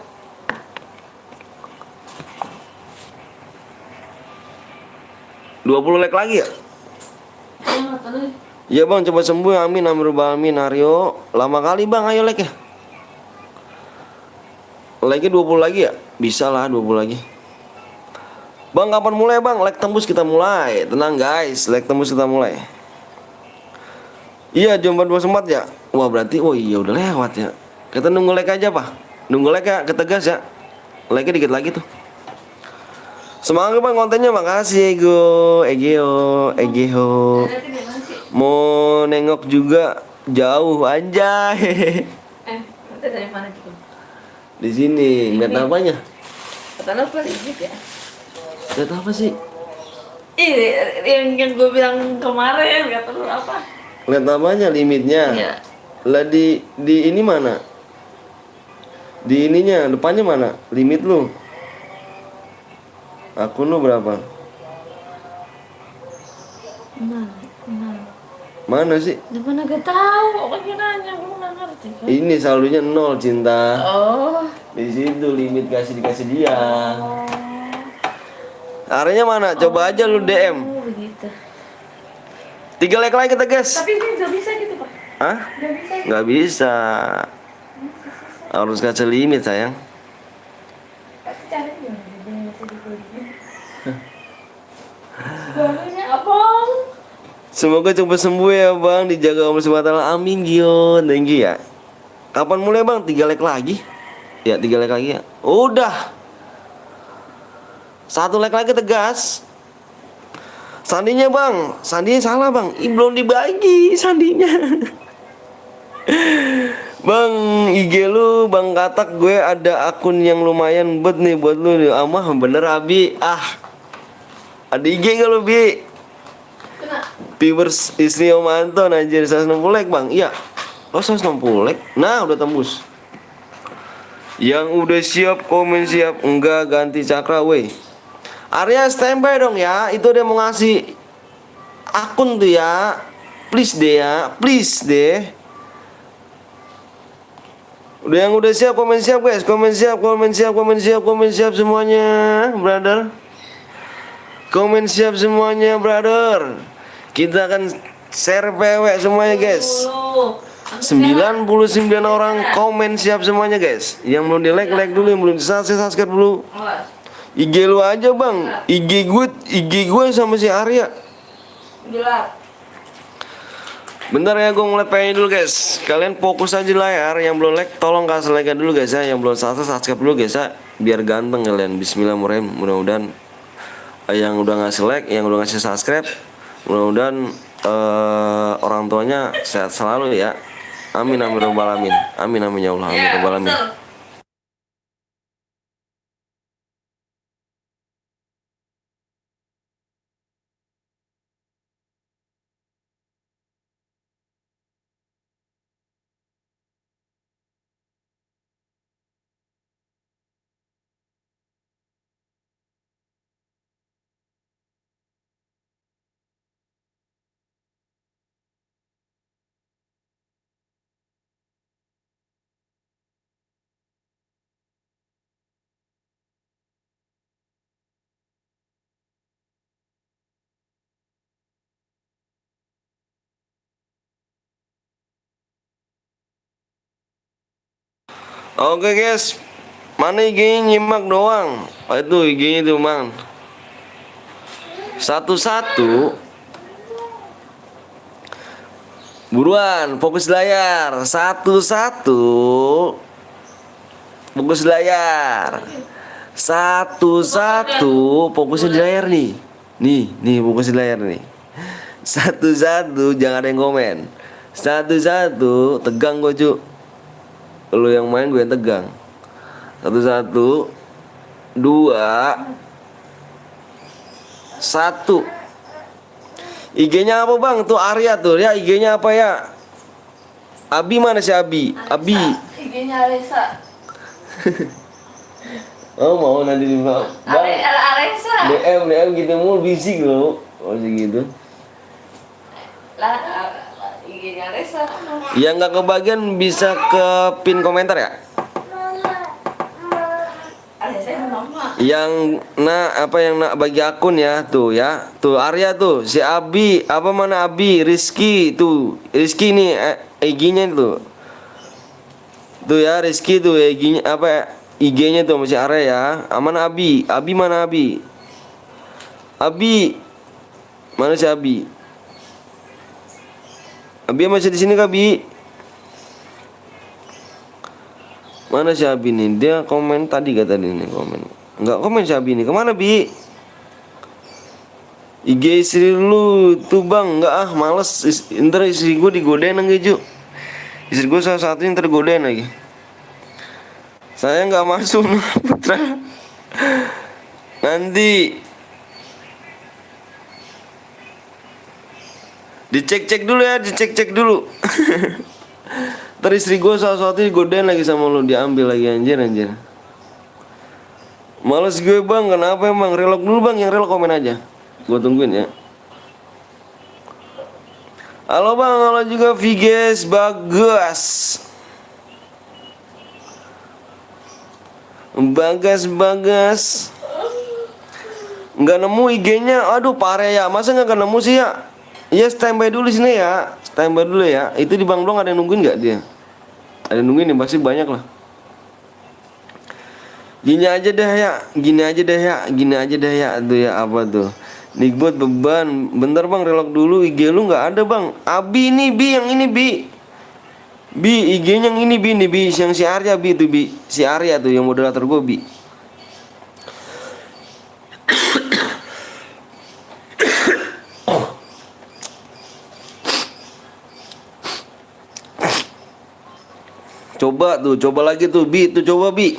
$20 like lagi ya? Iya Bang, coba sembuh ya. Amin, amin, Aryo. Lama kali Bang, ayo like ya. Like-nya 20 lagi ya? Bisa lah 20 lagi. Bang, kapan mulai Bang? Like tembus kita mulai. Tenang guys, like tembus kita mulai. Iya, jam 4:24 ya? Wah berarti, oh iya udah lewat ya. Kita nunggu like aja Pak. Nunggu like ya, kita gas ya. Like-nya dikit lagi tuh. Semangat Bang kontennya, makasih Egeo. Mau nengok juga jauh anjay. Nanti dari mana gitu? Di sini, lihat apanya? Kata apa Rizky ya? Lihat apa sih? Ih, yang gue bilang kemarin kata lu apa? Lihat apanya limitnya? Iya. Lah di ini mana? Di ininya, depannya mana? Limit lu. Akun lu berapa? Mana sih? Mana gak tahu, kan nanya, gue nggak ngerti kan? Ini saldonya 0 cinta. Oh. Di situ limit dikasih dia. Areanya mana? Coba aja lu DM. Oh, begitu. 3 like lagi kita guys. Tapi ini nggak bisa gitu Pak? Hah? Nggak bisa. Nggak bisa. Harus kasih limit sayang. Tapi caranya gimana? Dia nggak bisa dibeli. Barunya abang. Semoga cepat sembuh ya Bang, dijaga Allah SWT. Amin Gion. Thank you ya. Kapan mulai Bang? 3 like lagi? Ya 3 like lagi ya. Udah. 1 like lagi tegas. Sandinya Bang, sandinya salah Bang. Belum dibagi sandinya. Bang, IG lu Bang Katak, gue ada akun yang lumayan bet nih buat lu. Amah bener Abi. Ada IG gak lu Bi? Kena. Viewers istri Om Anton anjir 160 like Bang. Iya. Oh 160 like. Nah udah tembus. Yang udah siap komen siap. Enggak ganti cakra weh. Arya standby dong ya. Itu dia mau ngasih akun tuh ya. Please deh ya. Please deh. Yang udah siap komen siap guys, komen siap semuanya, brother. Komen siap semuanya, brother. Kita akan share PW semuanya guys. 99 orang komen siap semuanya guys. Yang belum di like dulu, yang belum di subscribe dulu. IG lu aja bang, IG gue sama si Arya. Jelas. Bentar ya, gue ngeliat PW dulu guys. Kalian fokus aja layar. Yang belum like tolong kasih like dulu guys ya. Yang belum subscribe dulu guys ya. Biar ganteng kalian. Bismillahirrahmanirrahim. Mudah-mudahan yang udah ngasih like, yang udah ngasih subscribe, mudah-mudahan orang tuanya sehat selalu ya. Amin amin rabbal alamin. Amin amin ya Allah. Amin rabbal alamin. Oke guys, mana IG-nya nyimak doang. Oh, itu IG-nya tuh man. Satu-satu. Buruan, fokus layar. Satu-satu. Fokus layar. Satu-satu. Fokusnya di layar nih. Nih fokus di layar nih. Satu-satu, jangan ada yang komen. Satu-satu, tegang gue cu. Lu yang main gue yang tegang. Satu-satu. 2 1. IG-nya apa bang? Tuh Arya tuh ya, IG-nya apa ya? Abi mana sih Abi? Abi. IG-nya Aresa. Oh mau nanti di bang. Aresa. DM gitu mulu bisik lo. Oh segitu. Lah IG-nya Aresa. Yang nggak kebagian bisa ke pin komentar ya. Aresa yang mama. Yang nak bagi akun ya tuh ya. Tuh Arya tuh si Abi apa mana Abi Rizky tuh Rizky nih IG-nya tuh. Tuh ya Rizky tuh IG-nya apa IG-nya tuh masih Arya ya. Mana Abi? Abi mana Abi? Abi mana si Abi? Abi masih di sini kah Bi? Mana si Abi nih? Dia komen tadi kata dia nih komen. Enggak komen si Abi nih. Kemana Bi? IG istri lu tuh bang. Enggak ah males. Ntar istri gue digodain lagi Ju. Istri gue salah satu yang tergodain lagi. Saya nggak masuk Putra. Nanti dicek-cek dulu ya, dicek-cek dulu. Ntar istri gue salah satu digodain lagi sama lu, diambil lagi anjir. Males gue bang, kenapa emang? Relok dulu bang, yang relok komen aja. Gue tungguin ya. Halo bang, halo juga Viges Bagas. Bagas. Nggak nemu IG-nya, aduh parah ya. Masa nggak nemu sih ya? Iya standby dulu sini ya, standby dulu ya. Itu di Bang Blong ada yang nungguin nggak dia? Ada yang nungguin nih pasti banyak lah. Gini aja deh ya. Tuh ya apa tuh? Nickbot beban. Bentar bang, relok dulu IG lu nggak ada bang. Abi ini Bi, yang ini Bi. Bi IG-nya yang ini Bi, nih Bi, yang si Arya Bi itu Bi, si Arya tuh yang moderator gue Bi. Coba lagi tuh Bi, tuh coba Bi.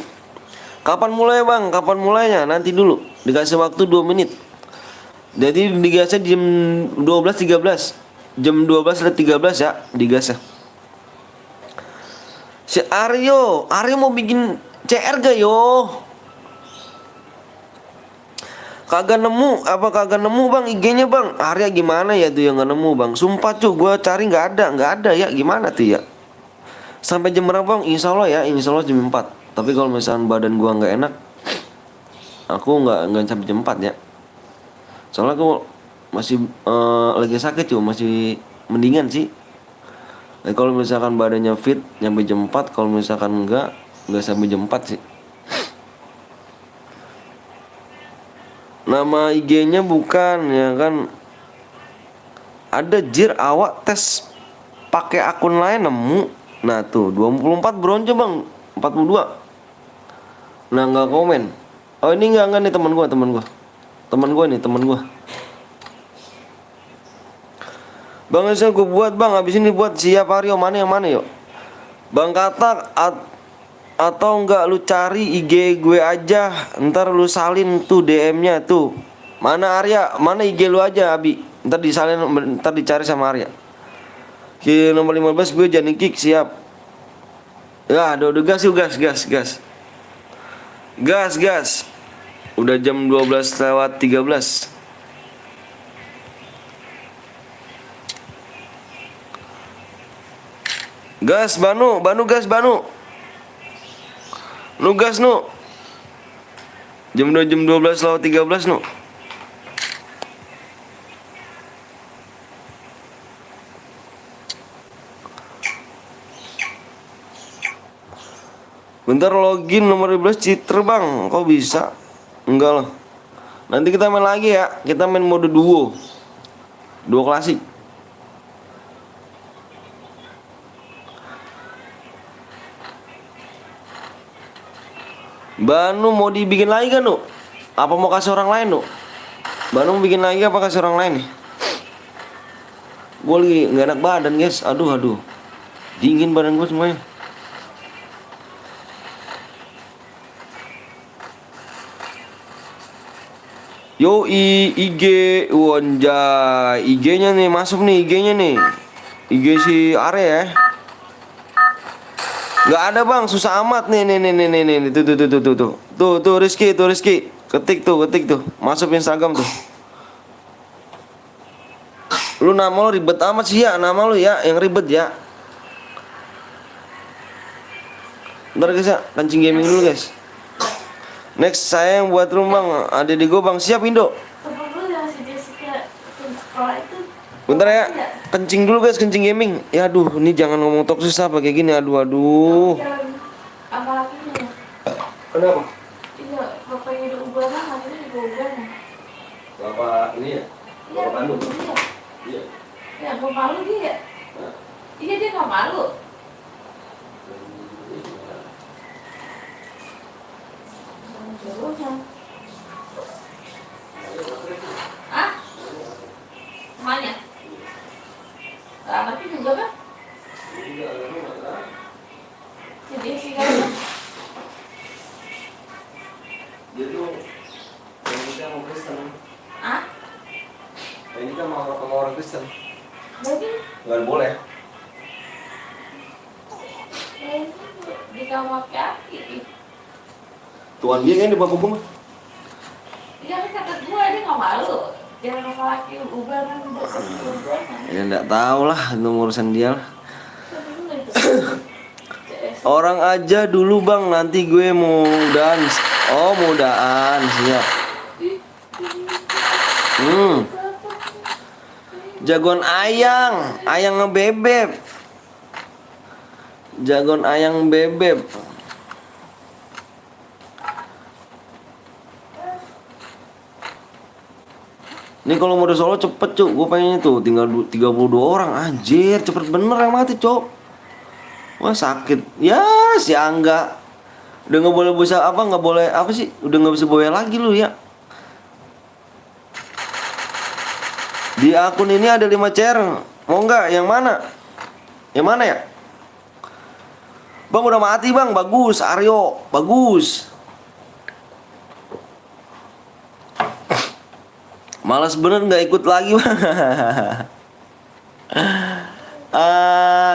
Kapan mulai bang? Kapan mulainya? Nanti dulu. Dikasih waktu 2 menit. Jadi digasnya jam 12.13. Jam 12.13 ya digasnya. Si Aryo mau bikin CR gak yo? Kagak nemu bang IG-nya bang. Arya gimana ya tuh yang gak nemu bang? Sumpah cuy, gue cari nggak ada ya. Gimana tuh ya? Sampai jam berapa bang? Insya Allah ya, insya Allah jam 4. Tapi kalau misalkan badan gua nggak enak, aku nggak sampai jam 4 ya. Soalnya aku masih lagi sakit cuy, masih mendingan sih. Nah, kalau misalkan badannya fit nyampe jam 4, kalau misalkan nggak sampai jam 4 sih. Nama IG-nya bukan ya kan. Ada jir awak tes pakai akun lain nemu. Nah tuh 24 bronze bang, 42. Nah nggak komen. Oh ini nggak nih teman gua teman gua. Bang saya gue buat bang, habis ini buat siap Aryo, mana yang mana yuk? Bang Katak atau enggak lu cari IG gue aja, ntar lu salin tuh DM-nya tuh. Mana Arya, mana IG lu aja Abi, ntar disalin, ntar dicari sama Arya. Ki nomor 15 gue Jani Kick siap. Ya udah gas yuk, gas. Udah jam 12:13. Gas Banu gas Banu. Nu gas nu. Jam 12:13 nu. Bentar login nomor 12 Citra bang. Kok bisa? Enggak lah. Nanti kita main lagi ya. Kita main mode duo. Duo klasik. Banu mau dibikin lagi kan nu? Apa mau kasih orang lain nu? Banu mau bikin lagi apa kasih orang lain nih? Gue lagi gak enak badan guys. Aduh dingin badan gue semuanya. Yo IG Wonjay, IG-nya nih masuk nih, IG-nya nih. IG si Are ya. Gak ada bang, susah amat nih tuh Rizky ketik tuh masuk Instagram tuh. Lu nama lu ribet amat sih ya, nama lu ya yang ribet ya. Bentar guys ya, kancing gaming dulu guys. Next saya yang buat rumah ada di gue bang, siap Indo. Temen lu yang si Jessica sekolah itu. Bentar ya, kencing dulu guys, kencing gaming. Ya aduh, ini jangan ngomong toksis apa kayak gini, aduh. Apa lakinya? Kenapa? Iya, bapaknya udah ubah lah, akhirnya juga ubah lah. Bapak ini ya? Iya, Bapak Bandung? iya. Iya. Ya, gak malu dia. Iya, dia gak malu. Ah? Semuanya? Gak ngerti juga kan? Si Jessica itu. Dia tuh ini kan mau Kristen. Ah? Ini kan mau orang Kristen. Jadi? Nggak boleh. Di kamar kaki. Tuan dia kan di bawah kubung. Iya kan kata gue, dia gak malu. Jangan sama laki ubah kan. Ya nggak tahu lah, itu urusan dia lah. Orang aja dulu bang, nanti gue mau dance. Oh mau dance, siap. Jagoan ayang ngebebeb. Jagoan ayang bebeb. Ini kalau mode solo cepet cuk, gue pengen itu tinggal 32 orang, anjir cepet bener yang mati cuk. Wah sakit, ya si Angga udah nggak boleh bisa apa nggak boleh apa sih, udah nggak bisa bawa lagi lu ya. Di akun ini ada 5 chair, mau nggak? Yang mana? Yang mana ya? Bang udah mati bang, bagus Aryo, bagus. Malas bener nggak ikut lagi bang.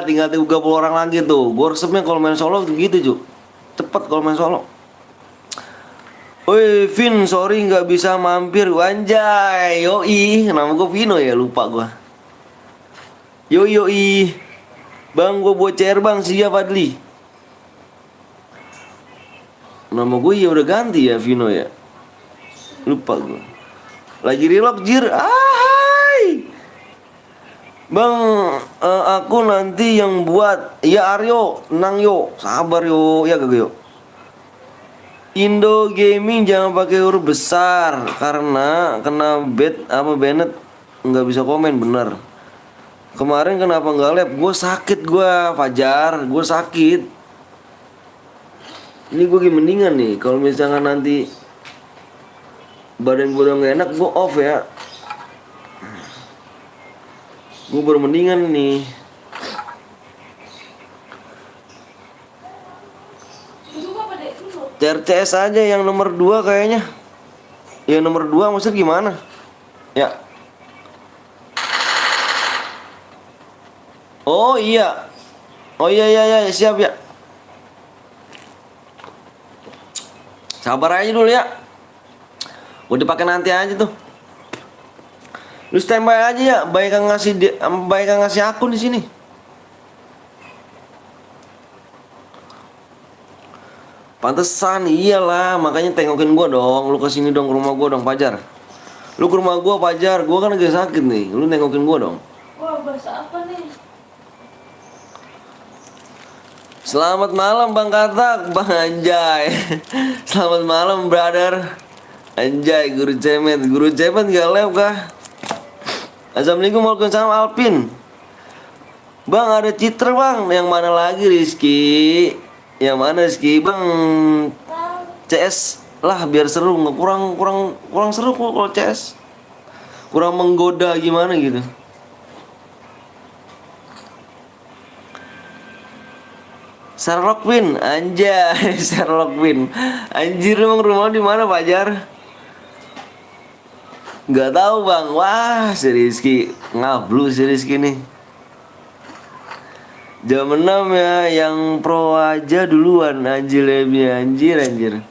Tinggal 30 orang lagi tuh. Gue resepnya kalau main solo gitu cuy, cepet kalau main solo. Woi Vin, sorry nggak bisa mampir. Wanjay, yoi, nama gue Vino ya, lupa gue. Yoi. Bang, gue buat CR bang, siap Fadli. Nama gue ya udah ganti ya, Vino ya. Lupa gue. Lagi relock jir. Hai. Bang, aku nanti yang buat. Ya Aryo, tenang yo, sabar yo, ya gak yo. Indo Gaming jangan pakai huruf besar karena kena Bennett nggak bisa komen bener. Kemarin kenapa nggak live? Gue sakit Fajar, gue sakit. Ini gue gini mendingan nih. Kalau misalkan nanti badan gue udah nggak enak, gue off ya. Gue baru mendingan nih. CRCS aja yang nomor 2 kayaknya. Yang nomor 2 maksudnya gimana? Ya. Oh iya. Oh iya siap ya. Sabar aja dulu ya. Udah pakai nanti aja tuh. Lu standby aja ya, baik ngasih akun di sini. Pantesan iyalah, makanya tengokin gua dong. Lu kesini dong ke rumah gua dong, Fajar. Lu ke rumah gua, Fajar. Gua kan lagi sakit nih. Lu tengokin gua dong. Wah, bahasa apa nih? Selamat malam Bang Katak, Bang Anjay. Selamat malam brother. Anjay, Guru Cemet gak live kah? Assalamualaikum, waalaikumsalam Alpin. Bang ada Citra bang, yang mana lagi Rizky? Yang mana Rizky bang? CS lah biar seru, nggak kurang seru kok kalau CS. Kurang menggoda gimana gitu. Sherlock Win, anjay, Sherlock Win. Anjir emang rumah di mana Fajar? Gak tahu bang. Wah si Rizky ngablu si Rizky nih. Jam 6 ya, yang pro aja duluan. Anjir anjir.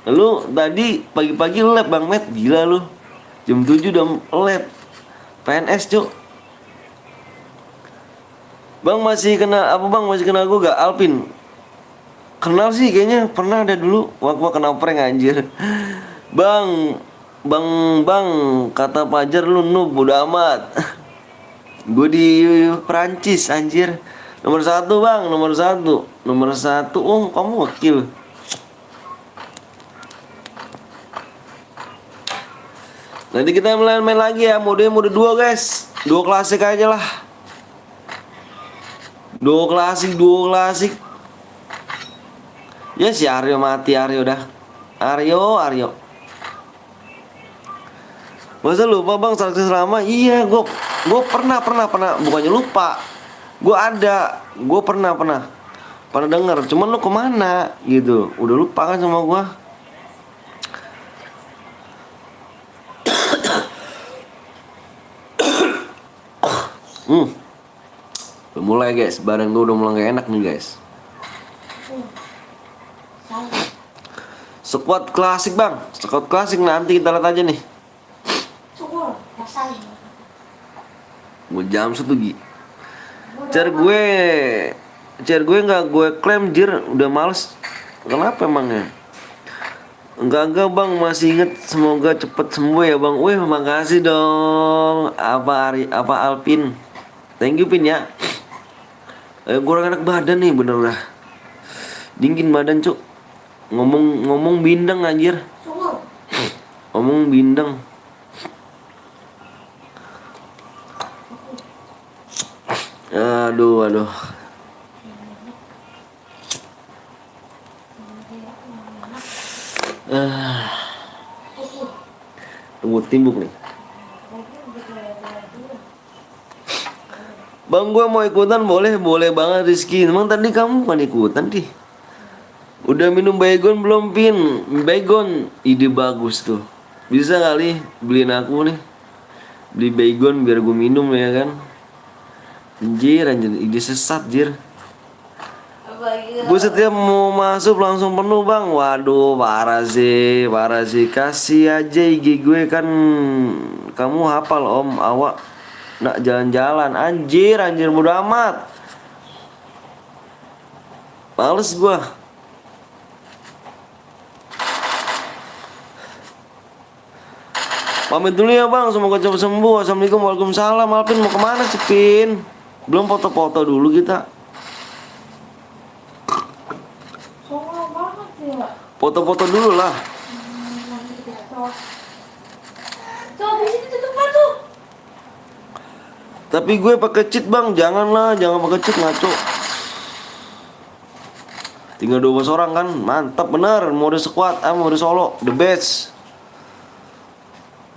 Lu tadi pagi-pagi lab bang Met, gila lu. Jam 7 udah lab PNS cuk. Bang masih kena apa bang? Masih kena gue gak? Alpin. Kenal sih kayaknya, pernah ada dulu waktu kena prank anjir. Bang, kata Fajar lu noob udah amat. Gue di Perancis anjir. Nomor 1 bang, nomor 1. Oh kamu wakil. Nanti kita main lagi ya, mode 2 guys. 2 klasik aja lah. 2 klasik. Ya si Aryo mati, Aryo dah. Aryo. Masa lupa bang sukses lama? Iya, gue pernah bukannya lupa. Gue pernah dengar. Cuman lu kemana gitu? Udah lupa kan sama gue? Udah mulai guys, barang gue udah mulai gak enak nih guys. Squad klasik bang, squad klasik nanti kita lihat aja nih. Gue jam 1 Gi. Cer gue nggak gue klaim jir, udah males. Kenapa emangnya? Enggak bang, masih inget. Semoga cepet sembuh ya bang. Wih makasih dong. Apa Alpin? Thank you Pin ya. Kurang enak badan nih bener dah. Dingin badan cuk. Ngomong bindeng anjir. Ngomong bindeng. Aduh. Tunggu timbuk nih. Bang gue mau ikutan boleh banget Rizky. Emang tadi kamu bukan ikutan sih? Udah minum baygon belum Pin? Baygon ide bagus tuh. Bisa kali beliin aku nih. Beli baygon biar gue minum ya kan. Anjir ide sesat jir. Gue setiap mau masuk langsung penuh bang. Waduh parah sih. Kasih aja IG gue kan. Kamu hafal om awak Nak jalan-jalan. Anjir bodo amat. Males gua. Pamit dulu ya bang, semoga cepat sembuh. Assalamualaikum, waalaikumsalam. Alvin mau kemana sih Pin? Belum foto-foto dulu kita. Songong banget ya. Foto-foto dulu lah. Coba di sini tutup tuh. Tapi gue pakai cheat bang, jangan pakai cheat ngaco. Tinggal 12 orang kan, mantap bener. Mode squad, mode solo, the best.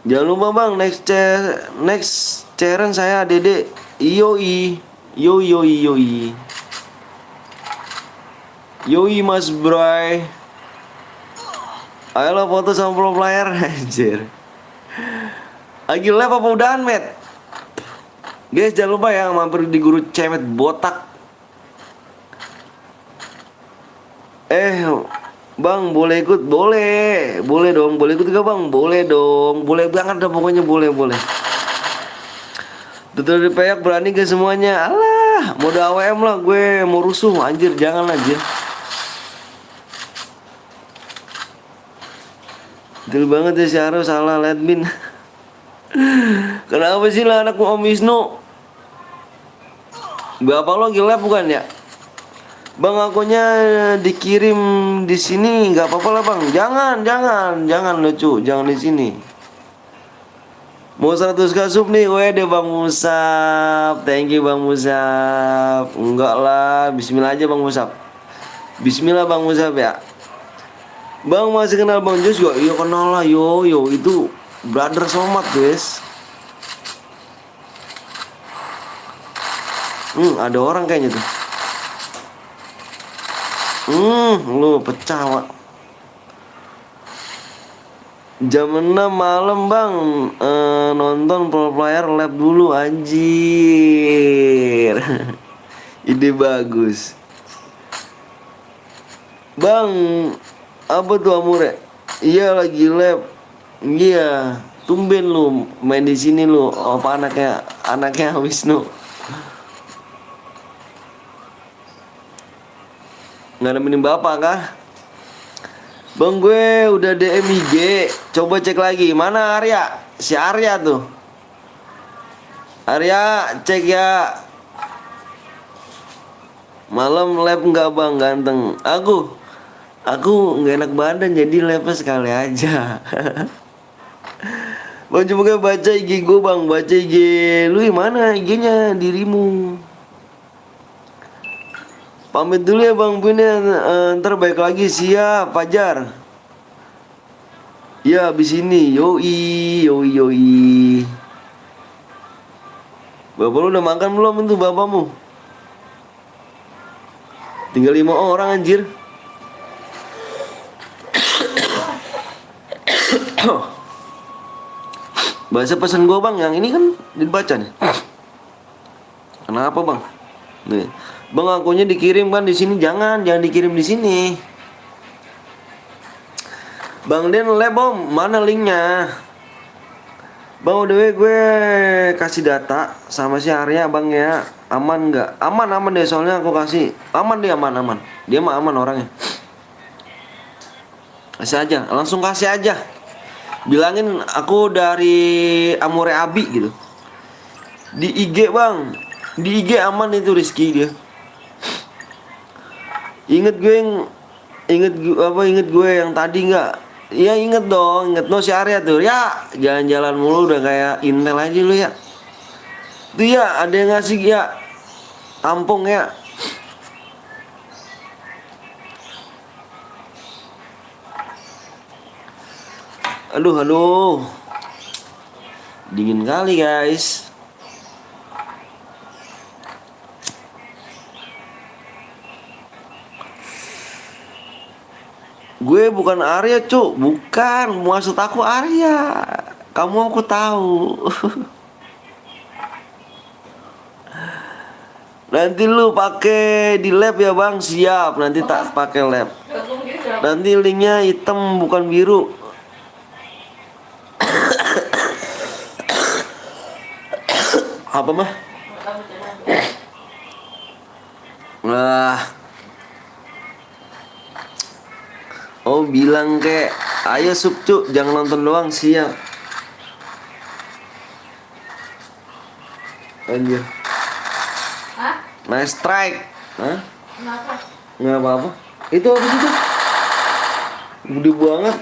Jangan lupa bang, next challenge saya Dede. Yoi mas bray. Ayolah foto sama pro player. Anjir. Lagi live apa udahan met? Guys jangan lupa ya mampir di guru cemet botak. Bang boleh ikut? Boleh dong. Boleh ikut gak bang? Boleh dong. Boleh banget dah pokoknya boleh. Tutur di peyak berani gak semuanya? Alah, mode AWM lah gue mau rusuh anjir, jangan anjir. Betul banget ya si Aro salah admin. Kenapa sih lah anakmu Om Wisnu? Bapak lo gila bukan ya? Bang akunnya dikirim di sini nggak apa-apa lah bang. Jangan lucu, jangan di sini. Mau 100k sub nih, wede bang Musab. Thank you bang Musab. Enggak lah, bismillah aja bang Musab. Bismillah bang Musab ya. Bang masih kenal bang Jos gak? Iya kenal lah, yo itu brother somat guys. Ada orang kayaknya tuh. Lu pecah Wak. Jam 6 malam bang, nonton pro player lab dulu anjir. Ide bagus bang. Apa tuh Amure? Iya lagi lab. Iya tumben lu main di sini lu. Apa anaknya Wisnu? Nggak nemenin bapak kah? Bang gue udah DM IG. Coba cek lagi. Mana Arya? Si Arya tuh. Arya cek ya. Malam lab nggak bang ganteng? Aku nggak enak badan jadi labnya sekali aja. Bang coba baca IG gue bang. Baca IG lu mana IG-nya dirimu. Pamit dulu ya bang Bun ya, ntar balik lagi siap Fajar. Ya abis ini yoi. Bapak lu udah makan belum itu bapakmu? Tinggal 5 orang anjir. Bahasa pesan gua bang, yang ini kan dibaca nih. Kenapa bang? Nih. Bang akunnya dikirim kan di sini, jangan dikirim di sini. Bang Den lab om, mana linknya? Bang udah gue kasih data sama si Arya bang ya, aman nggak? Aman deh soalnya aku kasih, aman dia aman. Dia mah aman orangnya. Kasih aja, langsung kasih aja. Bilangin aku dari Amore Abi gitu. Di IG bang, di IG aman itu Rizky dia. Inget gue yang tadi nggak? Iya inget dong, si Arya tuh. Ya jalan-jalan mulu udah kayak Intel aja lu ya. Tuh ya ada yang ngasih ya, tampung ya. Aduh, dingin kali guys. Gue bukan Arya cuk, bukan. Maksud aku Arya. Kamu aku tahu. Nanti lu pakai di lab ya bang, siap. Nanti tak pakai lab. Nanti linknya hitam bukan biru. Apa mah? Kamu jangan. Wah. Oh bilang kek, ayo sup cuk, jangan nonton doang, siap. Anjir. Hah? Nice strike. Hah? Kenapa? Nggak apa-apa. Itu apa sih tuh? Gede banget.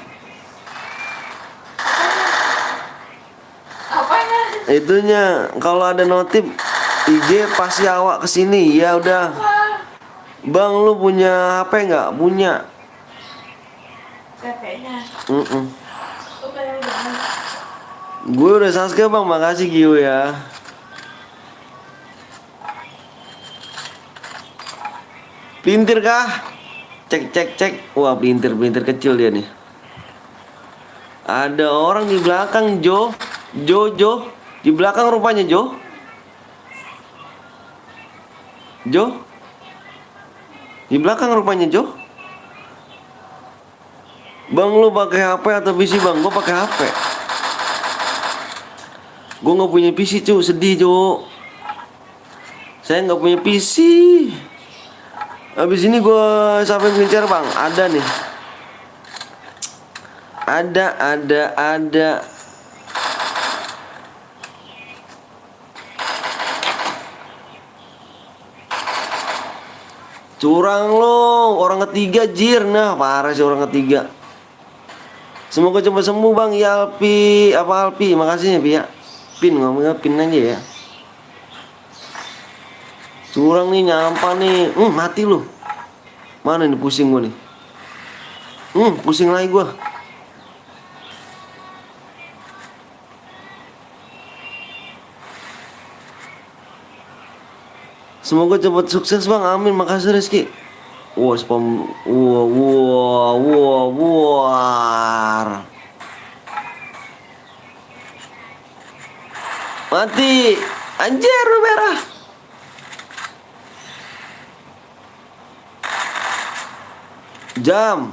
Apanya? Itunya kalau ada notif IG pasti awak kesini. Ya udah. Bang lu punya HP nggak? Punya. Kayaknya. Mm-mm. Lu pengen jangan. Gue udah subscribe bang, makasih Gio ya. Pelintir kah? Cek cek cek. Wah pelintir kecil dia nih. Ada orang di belakang Jo. Jo. Di belakang rupanya Jo. Jo. Di belakang rupanya Jo. Bang lu pakai HP atau PC bang? Gue pakai HP. Gue nggak punya PC cu, sedih cu. Saya nggak punya PC. Abis ini gue sampai ngejar bang, ada nih. Ada. Curang lo, orang ketiga jir. Nah parah sih orang ketiga. Semoga cepat sembuh bang. Ya Alpi, apa Alpi? Makasih ya Pi ya. Pin, ngomongnya pin aja ya. Curang nih, nyampah nih. Mati lu. Mana nih pusing gua nih. Pusing lagi gua. Semoga cepat sukses bang, amin. Makasih Rizky. Wah spam. Wah. Mati. Anjir lu merah. Jam.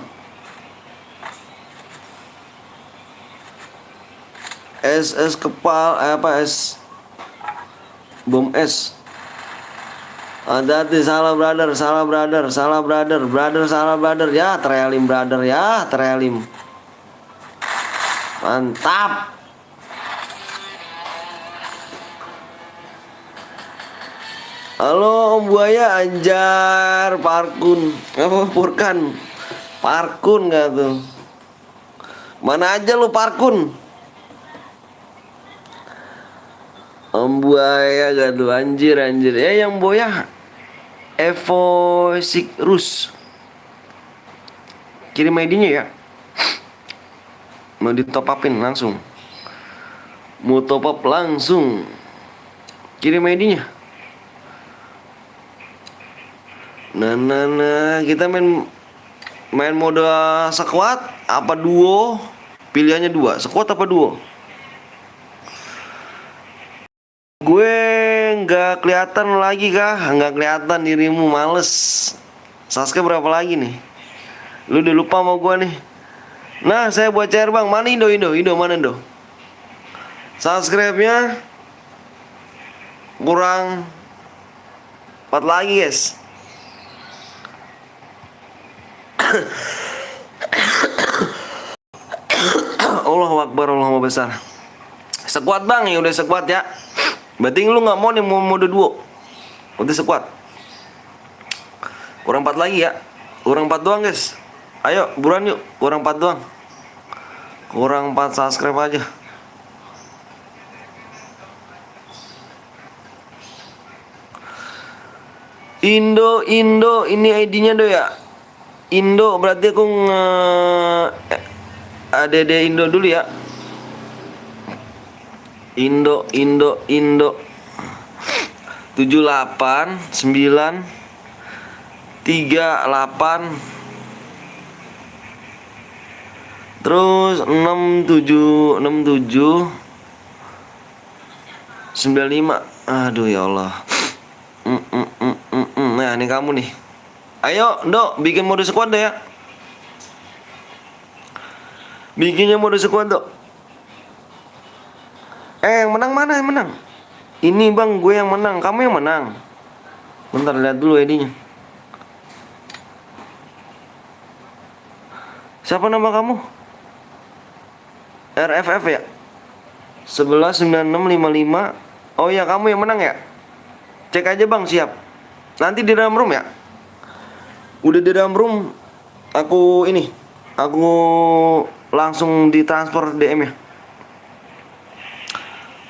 SS kepal apa es bom es. Hati-hati, salah brother ya, trelim brother ya, trelim. Mantap. Halo Om Buaya, anjar parkun. Apa purkan? Parkun gak tuh? Mana aja lu parkun? Om Buaya gak tuh, anjir. Yang Buaya Evo Rus. Kirim ID-nya ya. Mau ditop upin langsung. Mau top up langsung. Kirim ID-nya. Nah, kita main mode squad apa duo? Pilihannya 2, squad apa duo? Gue nggak kelihatan lagi kah? Nggak kelihatan dirimu, males. Sasuke berapa lagi nih? Lu udah lupa sama gue nih. Nah, saya buat cair bang. Mana Indo mana Indo? Subscribe-nya kurang 4 lagi guys. Allahu Akbar, Allahu besar. Sekuat bang, ya udah sekuat ya. Berarti lu nggak mau nih mau mode duo. Udah sekuat. Kurang 4 lagi ya. Kurang 4 doang guys. Ayo buruan yuk. Kurang 4 doang. Kurang 4 subscribe aja. Indo ini ID-nya do ya. Indo berarti aku ADD Indo dulu ya. Indo 78 9 38 terus 67 95. Aduh ya Allah. Nah ini kamu nih. Ayo Dok, bikin mode squad deh ya. Bikinnya mode squad Dok. Yang menang mana yang menang? Ini bang, gue yang menang, kamu yang menang. Bentar lihat dulu ID-nya. Siapa nama kamu? RFF ya? 119655. Oh ya, kamu yang menang ya? Cek aja bang, siap. Nanti di dalam room ya? Udah di dalam room, aku langsung ditransfer DM ya.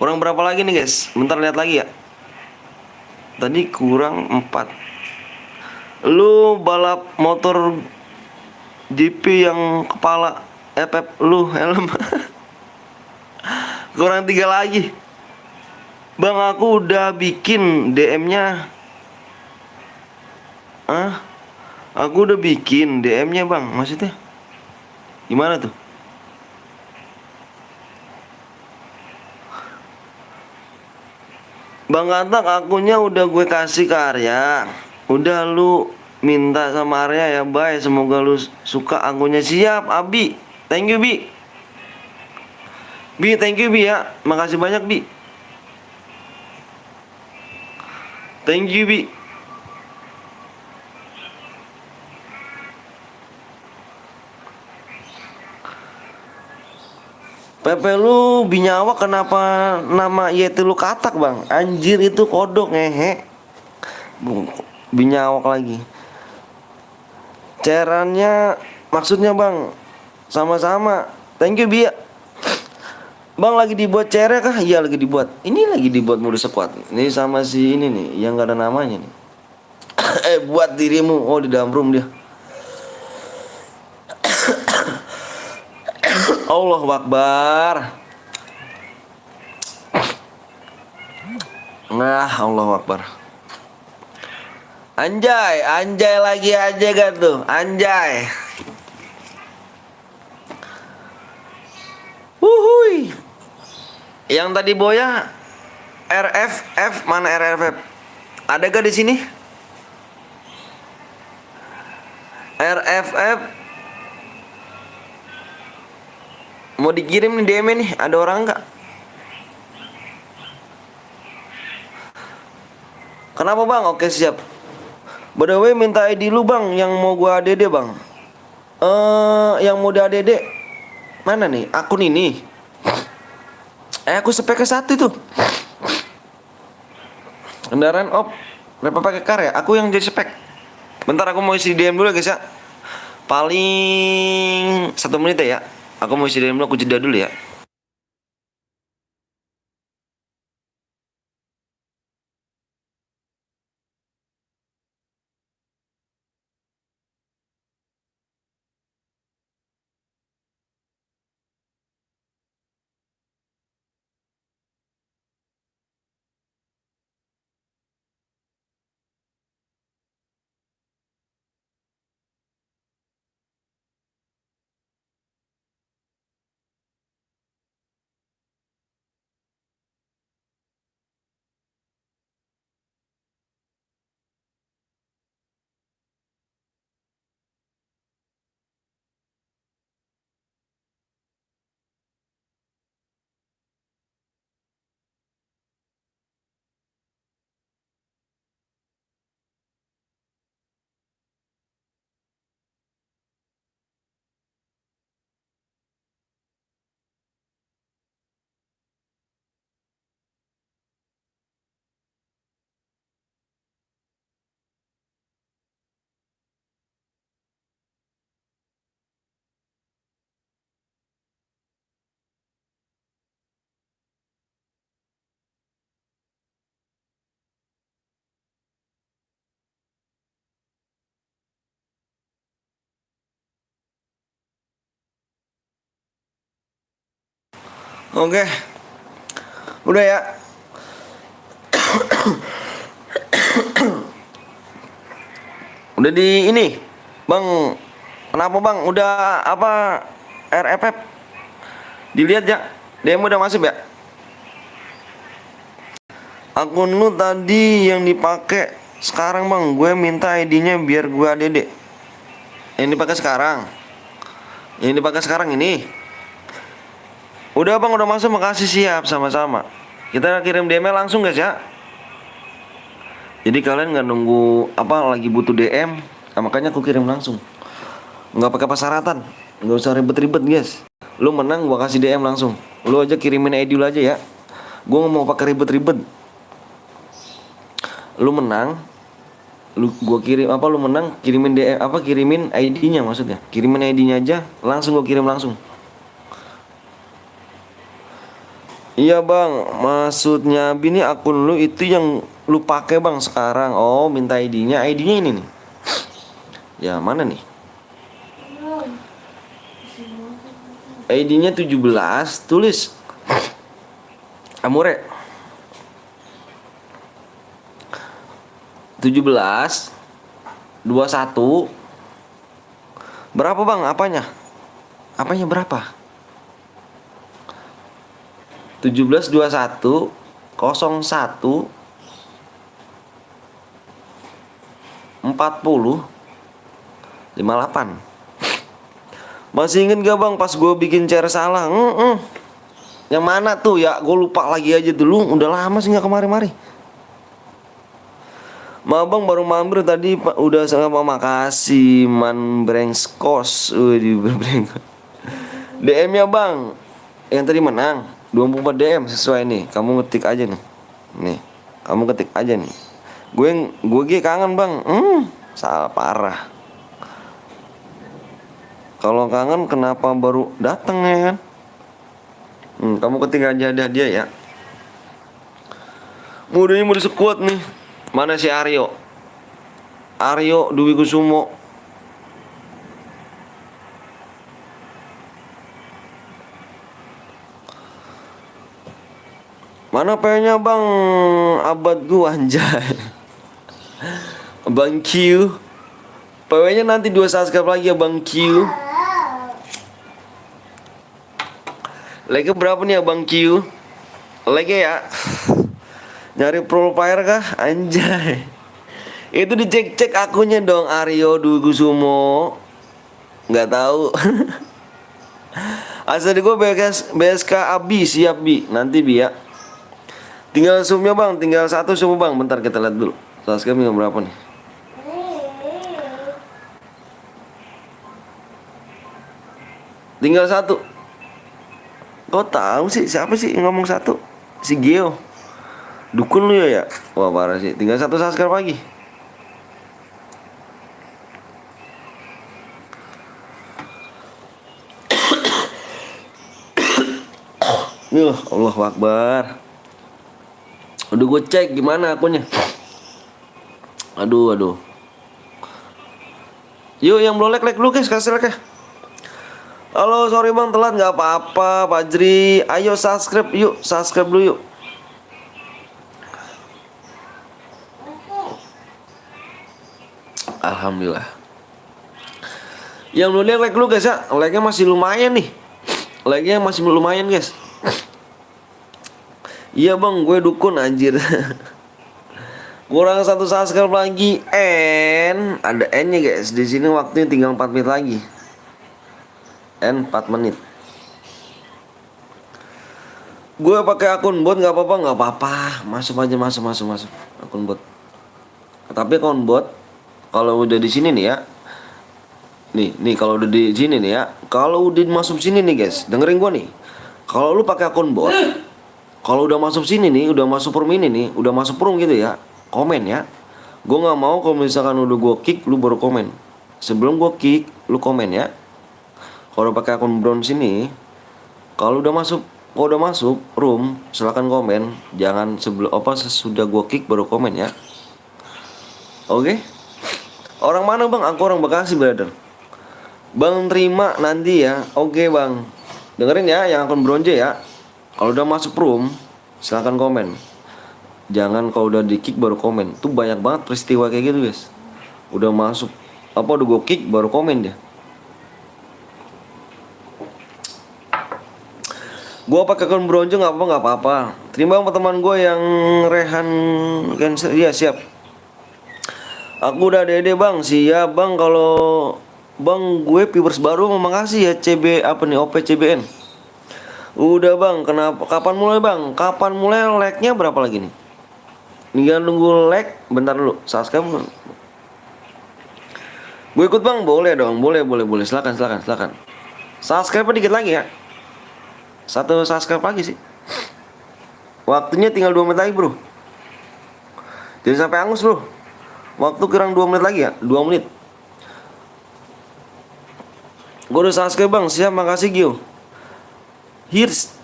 Kurang berapa lagi nih guys? Bentar lihat lagi ya. Tadi kurang 4. Lu balap motor GP yang kepala lu helm. Kurang 3 lagi. Bang, aku udah bikin DM-nya. Aku udah bikin DM-nya bang. Maksudnya gimana tuh? Bang Katak, akunnya udah gue kasih ke Arya. Udah lu minta sama Arya ya, bye. Semoga lu suka akunnya. Siap, Abi. Thank you, Bi. Bi, thank you, Bi ya. Makasih banyak, Bi. Thank you, Bi. Pepe lu binyawa, kenapa nama Yeti lu Katak bang? Anjir, itu kodok ngehe. Binyawak lagi. Cairannya maksudnya bang. Sama-sama. Thank you Bi ya. Bang, lagi dibuat cernya kah? Iya, lagi dibuat. Ini lagi dibuat mode squad. Ini sama si ini nih yang gak ada namanya nih. Buat dirimu. Oh, di dalam room dia. Allahu Akbar. Nah, Allahu Akbar. Anjay, anjay lagi aja kan tuh. Anjay. Wuhui. Yang tadi boya RFF, mana RFF? Ada gak di sini? RFF mau dikirim nih DM nih, ada orang nggak? Kenapa bang? Oke siap. By the way, minta ID lu bang, yang mau gua ADD bang. Yang mau di ADD mana nih? Akun ini. Aku spek ke 1 tuh. Kendaraan op. Berapa pakai car ya? Aku yang jadi spek. Bentar, aku mau isi DM dulu ya guys ya. Paling 1 menit ya. Aku mau isi DM dulu, aku jeda dulu ya. Oke. Udah ya. Udah di ini. Bang, kenapa bang? Udah apa RFF? Dilihat ya. DM udah masuk ya. Akun lu tadi yang dipakai sekarang bang, gue minta ID-nya biar gue ADD. Yang dipakai sekarang. Yang dipakai sekarang ini. Udah bang, udah masuk, makasih, siap, sama-sama. Kita kirim DM langsung guys ya. Jadi kalian nggak nunggu apa lagi butuh DM, nah, makanya aku kirim langsung. Nggak pakai persyaratan, nggak usah ribet-ribet guys. Lu menang gua kasih DM langsung. Lu aja kirimin ID lu aja ya. Gua nggak mau pakai ribet-ribet. Lu menang, gua kirim apa lu menang kirimin DM apa kirimin ID-nya maksudnya. Kirimin ID-nya aja, langsung gua kirim langsung. Iya bang, maksudnya bini akun lu itu yang lu pakai bang sekarang. Oh minta ID-nya, ID-nya ini nih. Ya mana nih? ID-nya 17, tulis Amore 17 21. Berapa bang apanya? Apanya berapa? 17 21 01 40 58. Masih inget gak bang pas gue bikin share salah? Yang mana tuh ya? Gue lupa lagi aja dulu. Udah lama sih gak kemari-mari. Ma bang baru mampir tadi Pak. Udah sangat makasih man brengskos. Di brengkos. DM nya bang. Yang tadi menang 24 DM sesuai nih. Kamu ngetik aja nih. Nih, kamu ketik aja nih. Gue kangen bang. Salah parah. Kalau kangen kenapa baru dateng ya kan? Kamu ketik aja dia ya. Mudanya mau disekuat nih. Mana si Aryo? Aryo Dwi Kusumo. Mana pennya bang? Abad gua anjay. Bang Q. PW-nya nanti 2 subscribe lagi ya Bang Q. Like berapa nih ya Bang Q? Like ya. Nyari profile kah? Anjay. Itu dicek-cek akunnya dong Aryo Dwi Kusumo. Nggak tahu. Asal di gue BSK Abi siap Bi. Nanti Bi ya. Tinggal zoomnya bang, tinggal 1 zoom bang. Bentar kita lihat dulu. Subscribe berapa nih? Tinggal 1. Kok tahu sih siapa sih yang ngomong 1? Si Geo. Dukun lu ya? Wah parah sih. Tinggal 1 subscribe lagi. Allahu Akbar. Udah gue cek gimana akunnya. Aduh. Yuk yang belum like dulu guys, kasih like ya. Halo, sorry bang telat nggak apa-apa, Fajri. Ayo subscribe yuk, subscribe dulu yuk. Alhamdulillah. Yang belum like dulu guys ya, like-nya masih lumayan nih. Like-nya masih lumayan guys. Iya bang, gue dukun anjir. Kurang 1 subscribe lagi. Ada N-nya guys. Di sini waktunya tinggal 4 menit lagi. N 4 menit. Gue pakai akun bot nggak apa-apa. Masuk aja masuk. Akun bot. Tapi akun bot kalau udah di sini nih ya. Nih kalau udah di sini nih ya. Kalau udah masuk sini nih guys, dengerin gue nih. Kalau lu pakai akun bot, kalau udah masuk sini nih, udah masuk room ini nih, udah masuk room gitu ya, komen ya. Gue nggak mau kalau misalkan udah gue kick, lu baru komen. Sebelum gue kick, lu komen ya. Kalau pakai akun bronze ini, kalau udah masuk room, silakan komen. Jangan sesudah gue kick baru komen ya. Oke? Orang mana bang? Aku orang Bekasi brother. Bang terima nanti ya. Oke bang. Dengerin ya yang akun bronze ya. Kalau udah masuk room, silakan komen. Jangan kalau udah di kick baru komen. Tuh banyak banget peristiwa kayak gitu guys. Udah masuk udah gue kick baru komen dia. Gue pakai akun bronze nggak apa-apa. Terima kasih teman gue yang Rehan Cancer. Iya siap. Aku udah dede bang. Siap bang. Kalau bang gue viewers baru, makasih ya CB OPCBN. Udah bang, kenapa? Kapan mulai bang? Kapan mulai like-nya berapa lagi nih? Tinggal nunggu like, bentar dulu. Subscribe. Gue ikut bang, boleh dong, boleh. Silakan. Subscribe dikit lagi ya. Satu subscribe lagi sih. Waktunya tinggal 2 menit lagi bro. Jangan sampai angus bro. Waktu kurang 2 menit lagi ya, 2 menit. Gue udah subscribe bang, siap, makasih Gio. Here's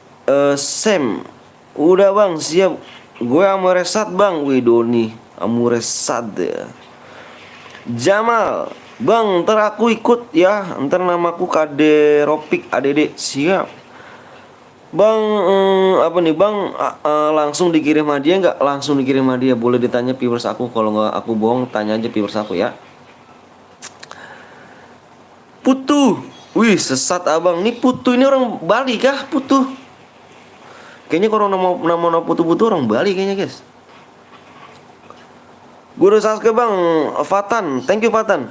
Sam. Udah bang, siap. Gue Amuresat bang, wih Doni Amuresat ya. Jamal, bang, ntar aku ikut ya. Ntar namaku Kade Ropik ADD, siap. Bang, apa nih bang? Langsung dikirim hadiah nggak? Langsung dikirim hadiah. Boleh ditanya viewers aku. Kalau nggak aku bohong, tanya aja viewers aku ya. Putu, wih sesat abang. Nih Putu ini orang Bali kah? Putu. Kayaknya kalau nama Putu-Putu orang Bali kayaknya guys. Guru subscribe bang, Fatan, thank you Fatan.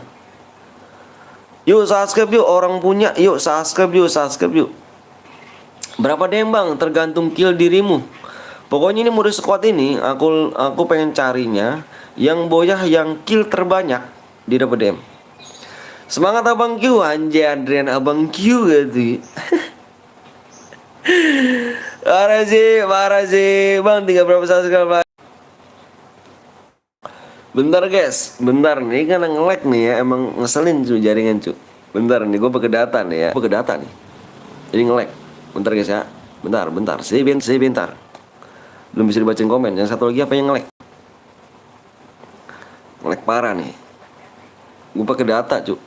Yuk subscribe yuk, orang punya. Yuk subscribe yuk. Berapa DM bang? Tergantung kill dirimu. Pokoknya ini mode squad ini aku pengen carinya yang boyah yang kill terbanyak di dapat DM. Semangat abang Q, anjay Adrian abang Q gitu. Marah sih bang, tinggal berapa subscribe lagi? Bentar guys, bentar nih kan nge-lag nih ya, emang ngeselin cu jaringan cu. Bentar nih, gue pakai data nih ya, pakai data nih. Jadi nge-lag. Bentar guys ya, bentar. Sebentar. Belum bisa dibacain komen. Yang satu lagi apa yang nge-lag? Nge-lag parah nih. Gue pakai data cu.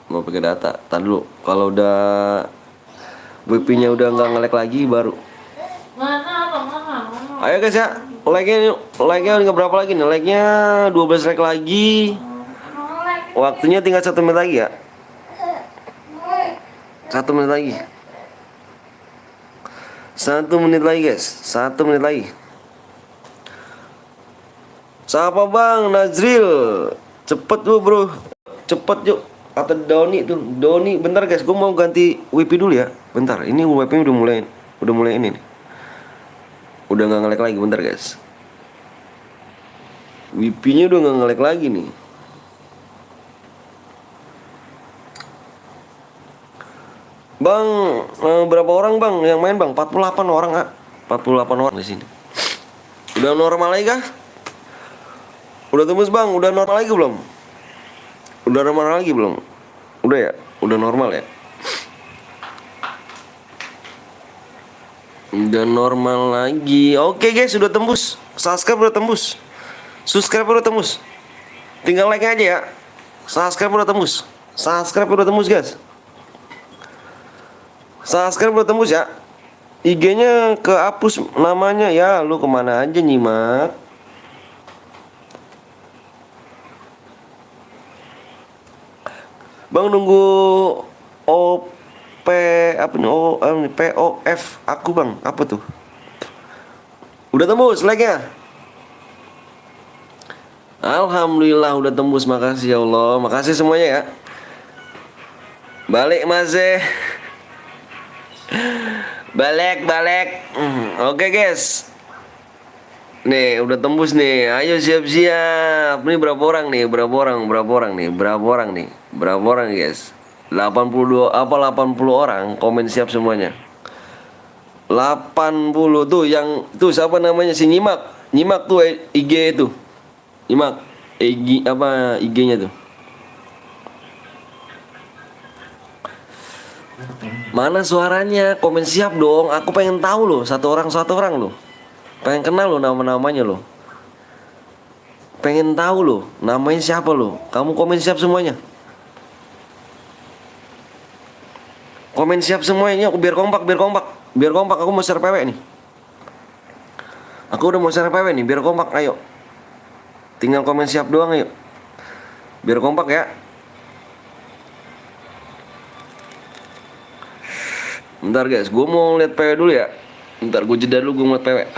Mau pakai data. Tar dulu, kalau udah WP-nya udah nggak nge-lag lagi baru. Mana? Ayo guys ya, like-nya nggak berapa lagi nih? Like-nya 12 like lagi. Waktunya tinggal 1 menit lagi ya. 1 menit lagi. 1 menit lagi guys. 1 menit lagi. Siapa bang? Nazril. Cepet tuh bro. Cepet yuk. Kata Doni tuh. Doni, bentar guys. Gue mau ganti WP dulu ya. Bentar. Ini WP udah mulai ini nih. Udah nggak nge-lag lagi, bentar guys. WP-nya udah nggak nge-lag lagi nih. Bang, berapa orang bang yang main bang? 48 orang ah. 48 orang di sini. Udah normal lagi kah? Udah tembus bang, udah normal lagi belum? Udah normal lagi belum? Udah ya? Udah normal ya? Udah normal lagi. Oke guys, sudah tembus. Subscribe udah tembus. Tinggal like aja ya. Subscribe udah tembus guys. Subscribe udah tembus ya. IG-nya kehapus namanya ya. Lu kemana aja nyimak? Bang nunggu apa nih POF aku bang, apa tuh? Udah tembus like-nya. Alhamdulillah udah tembus, makasih ya Allah, makasih semuanya ya. Balik Mas balik. Oke guys. Nih udah tembus nih. Ayo siap-siap. Ini berapa orang nih? Berapa orang guys? 82 apa 80 orang komen siap semuanya. 80 tuh yang tuh siapa namanya si Nyimak tuh IG itu. Nyimak IG apa IG-nya tuh. Mana suaranya? Komen siap dong. Aku pengen tahu loh, satu orang loh. Pengen kenal loh nama-namanya loh. Pengen tahu loh, namanya siapa loh. Kamu komen siap semuanya. Komen siap semuanya, aku biar kompak. Aku mau share PW nih. Aku udah mau share PW nih, biar kompak, ayo. Tinggal komen siap doang, ayo. Biar kompak ya. Bentar guys, gue mau lihat PW dulu ya. Bentar gue jeda dulu, gue mau lihat PW.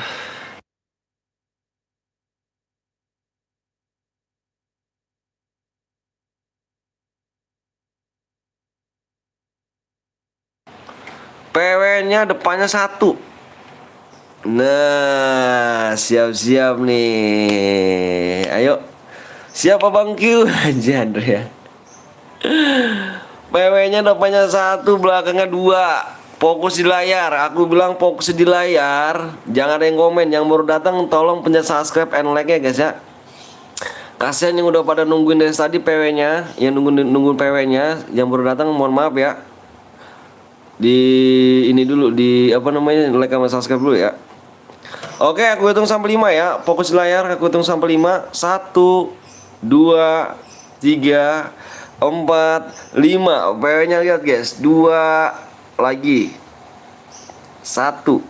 PW-nya depannya 1. Nah, siap-siap nih. Ayo. Siapa Bang Q? Aja Andrea. PW-nya depannya 1, belakangnya 2. Fokus di layar. Aku bilang fokus di layar. Jangan ada yang komen. Yang baru datang tolong pencet subscribe and like ya guys ya. Kasian yang udah pada nungguin dari tadi PW-nya, yang nungguin PW-nya, yang baru datang mohon maaf ya. Di ini dulu di apa namanya? Like sama subscribe dulu ya. Oke, aku hitung sampai 5 ya. Fokus di layar, aku hitung sampai 5. 1 2 3 4 5. PW-nya lihat guys. 2 lagi. 1.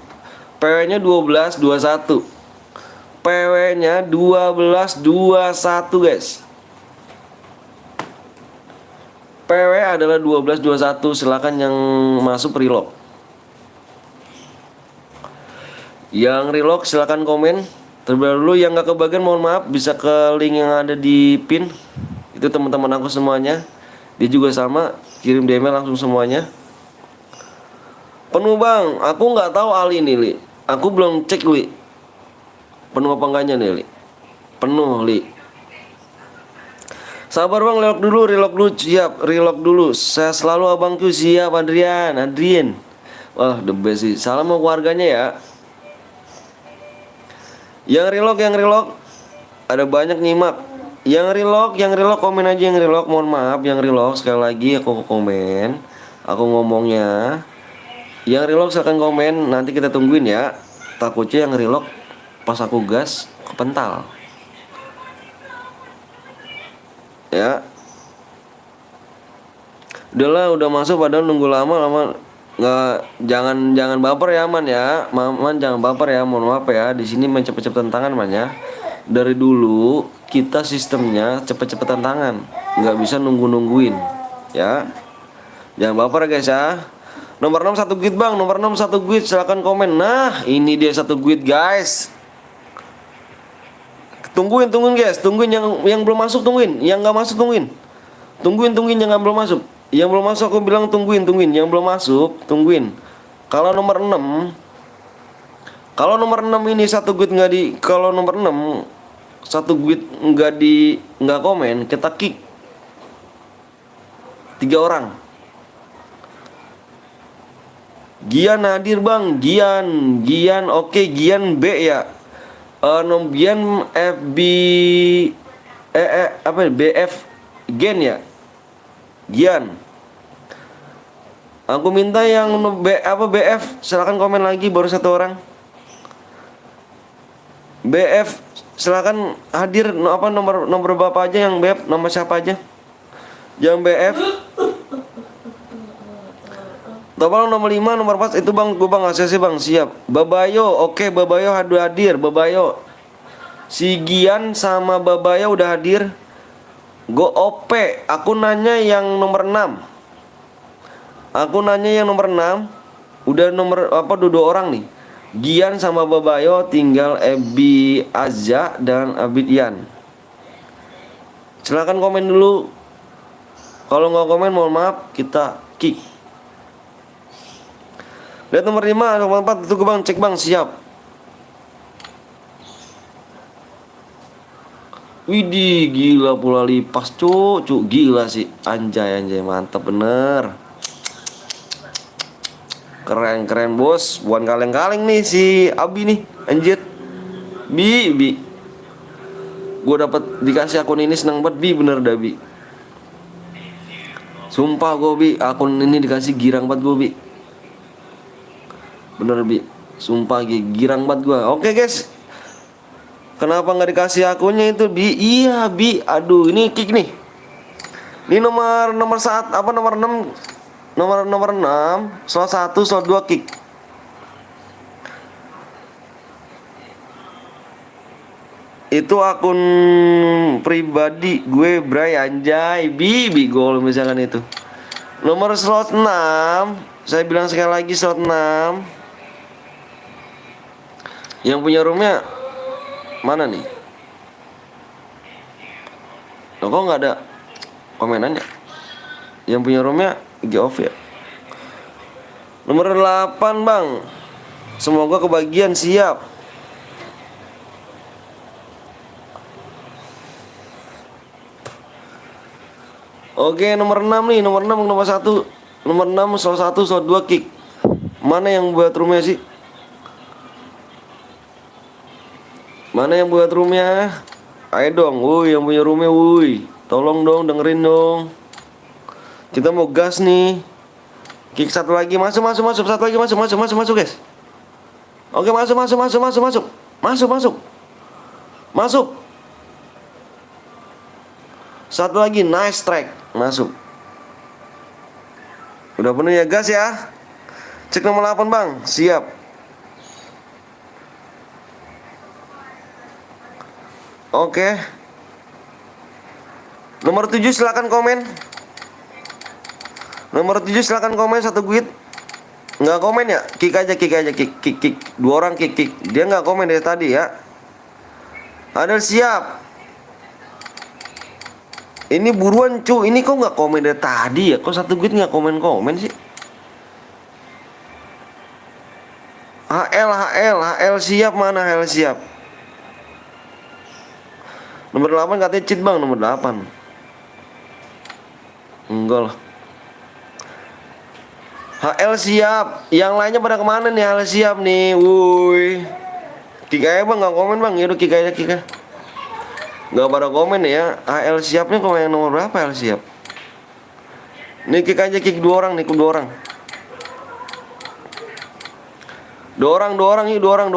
PW-nya 12 21. PW-nya 1221 guys. PW adalah 1221. Silakan yang masuk relock. Yang relock silakan komen. Terlebih dulu yang gak kebagian mohon maaf, bisa ke link yang ada di pin. Itu teman-teman aku semuanya. Dia juga sama, kirim DM langsung semuanya. Penuh bang, aku nggak tahu Ali ini Li. Aku belum cek Li. Penuh apa enggaknya nih Li? Penuh Li. Sabar bang, relock dulu, siap, relock dulu. Saya selalu abangku siap, Adrian. Wah the best sih. Salam sama keluarganya ya. Yang relock, ada banyak nyimak. Yang relock, komen aja yang relock. Mohon maaf, yang relock sekali lagi aku komen. Aku ngomongnya. Yang relock silahkan komen, nanti kita tungguin ya. Takutnya yang relock pas aku gas kepental. Ya. Udahlah, udah masuk padahal nunggu lama. Nggak, jangan baper ya Man ya. Man jangan baper ya, mohon maaf ya. Di sini main cepet-cepetan tangan Man ya. Dari dulu kita sistemnya cepet-cepetan tangan, nggak bisa nungguin ya. Jangan baper ya guys ya. Nomor 6 1 guide bang, nomor 6 1 guide, silahkan komen. Nah ini dia 1 guide guys. Tungguin guys, tungguin yang belum masuk, tungguin, yang nggak masuk tungguin, yang belum masuk, aku bilang tungguin, yang belum masuk tungguin. Kalau nomor 6 ini 1 guide nggak di, kalau nomor 6 1 guide nggak komen, kita kick 3 orang. Gian hadir bang, Gian oke, Gian B ya. Gian FB apa BF Gen ya. Gian. Aku minta yang BF silakan komen lagi, baru 1 orang. BF silakan hadir, nomor bapak aja yang BF, nama siapa aja yang BF. Tolong nomor 5, nomor 4 itu bang, gue bang ACC bang, siap. Babayo, oke Babayo hadir, Babayo. Si Gian sama Babayo udah hadir. Go OP, aku nanya yang nomor 6. Udah nomor apa, 2 orang nih. Gian sama Babayo, tinggal Ebi Azza dan Abid Yan. Silahkan komen dulu. Kalau nggak komen mohon maaf, kita kick. Lihat nomor 5, nomor 4 itu bang, cek bang, siap. Widih, gila pula lipas cuk, gila sih. Anjay, mantap bener. Keren bos, bukan kaleng-kaleng nih si Abi nih, anjir. Bi. Gue dapat dikasih akun ini seneng banget Bi, bener dah Bi. Sumpah gue Bi, akun ini dikasih girang banget gue Bi. Bener Bi, sumpah girang banget gue. Oke guys, kenapa nggak dikasih akunnya itu Bi? Iya Bi, aduh ini kick nih. Ini nomor 6 slot 1 slot 2 kick. Itu akun pribadi gue Bray, anjay Bi gol misalkan itu. Nomor slot 6, saya bilang sekali lagi slot 6. Yang punya roomnya mana nih? Loh, kok nggak ada komenannya? Yang punya roomnya IG off ya? Nomor 8 bang, semoga kebagian. Siap. Oke, nomor 6 nih, nomor 6 nomor 1. Nomor 6 slot 1 slot 2 kick. Mana yang buat roomnya sih? Mana yang buat roomnya? Ayo dong, woi yang punya roomnya, woi. Tolong dong, dengerin dong. Kita mau gas nih. Kick satu lagi, masuk. Satu lagi, masuk guys. Oke, masuk. Satu lagi, nice track, masuk. Udah penuh ya, gas ya. Cek nomor 8 bang, siap. Oke. Nomor 7 silakan komen. Nomor 7 silakan komen satu guit. Nggak komen ya? Kick aja, kick. Dua orang kick. Dia nggak komen dari tadi ya. Ada siap. Ini buruan cu, ini kok nggak komen dari tadi ya? Kok satu guit nggak komen sih? HL siap, mana HL siap? Nomor 8 katanya cheat bang, nomor 8. Enggak lah. HL siap. Yang lainnya pada kemana nih? HL siap nih, wuih. Kick aja bang, nggak komen bang. Yaudah kick aja. Nggak pada komen ya. HL siapnya kok yang nomor berapa HL siap? Nih kick aja, kick 2 orang nih, 2 orang. 2 orang yuk, 2 orang.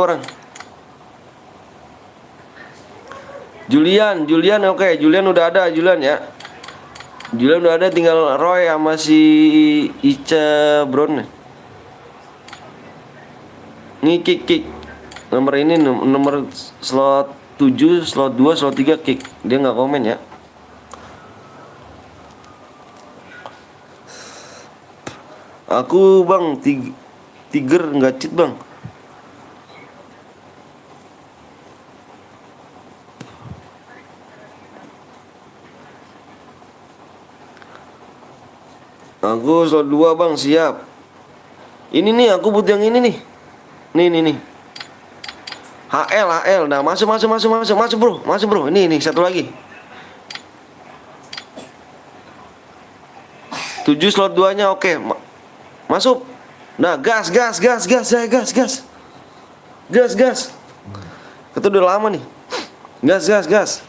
Julian oke. Julian udah ada, Julian ya. Julian udah ada, tinggal Roy sama si Ica Brown nih. Nih kick. Nomor ini nomor slot 7, slot 2, slot 3 kick. Dia nggak komen ya. Aku bang Tiger nggak cheat bang. Aku slot 2 bang, siap. Ini nih, aku butuh yang ini nih. Nih. HL. Nah, masuk bro. Ini satu lagi. 7 slot 2-nya oke. Masuk. Nah, gas. Itu udah lama nih. Gas.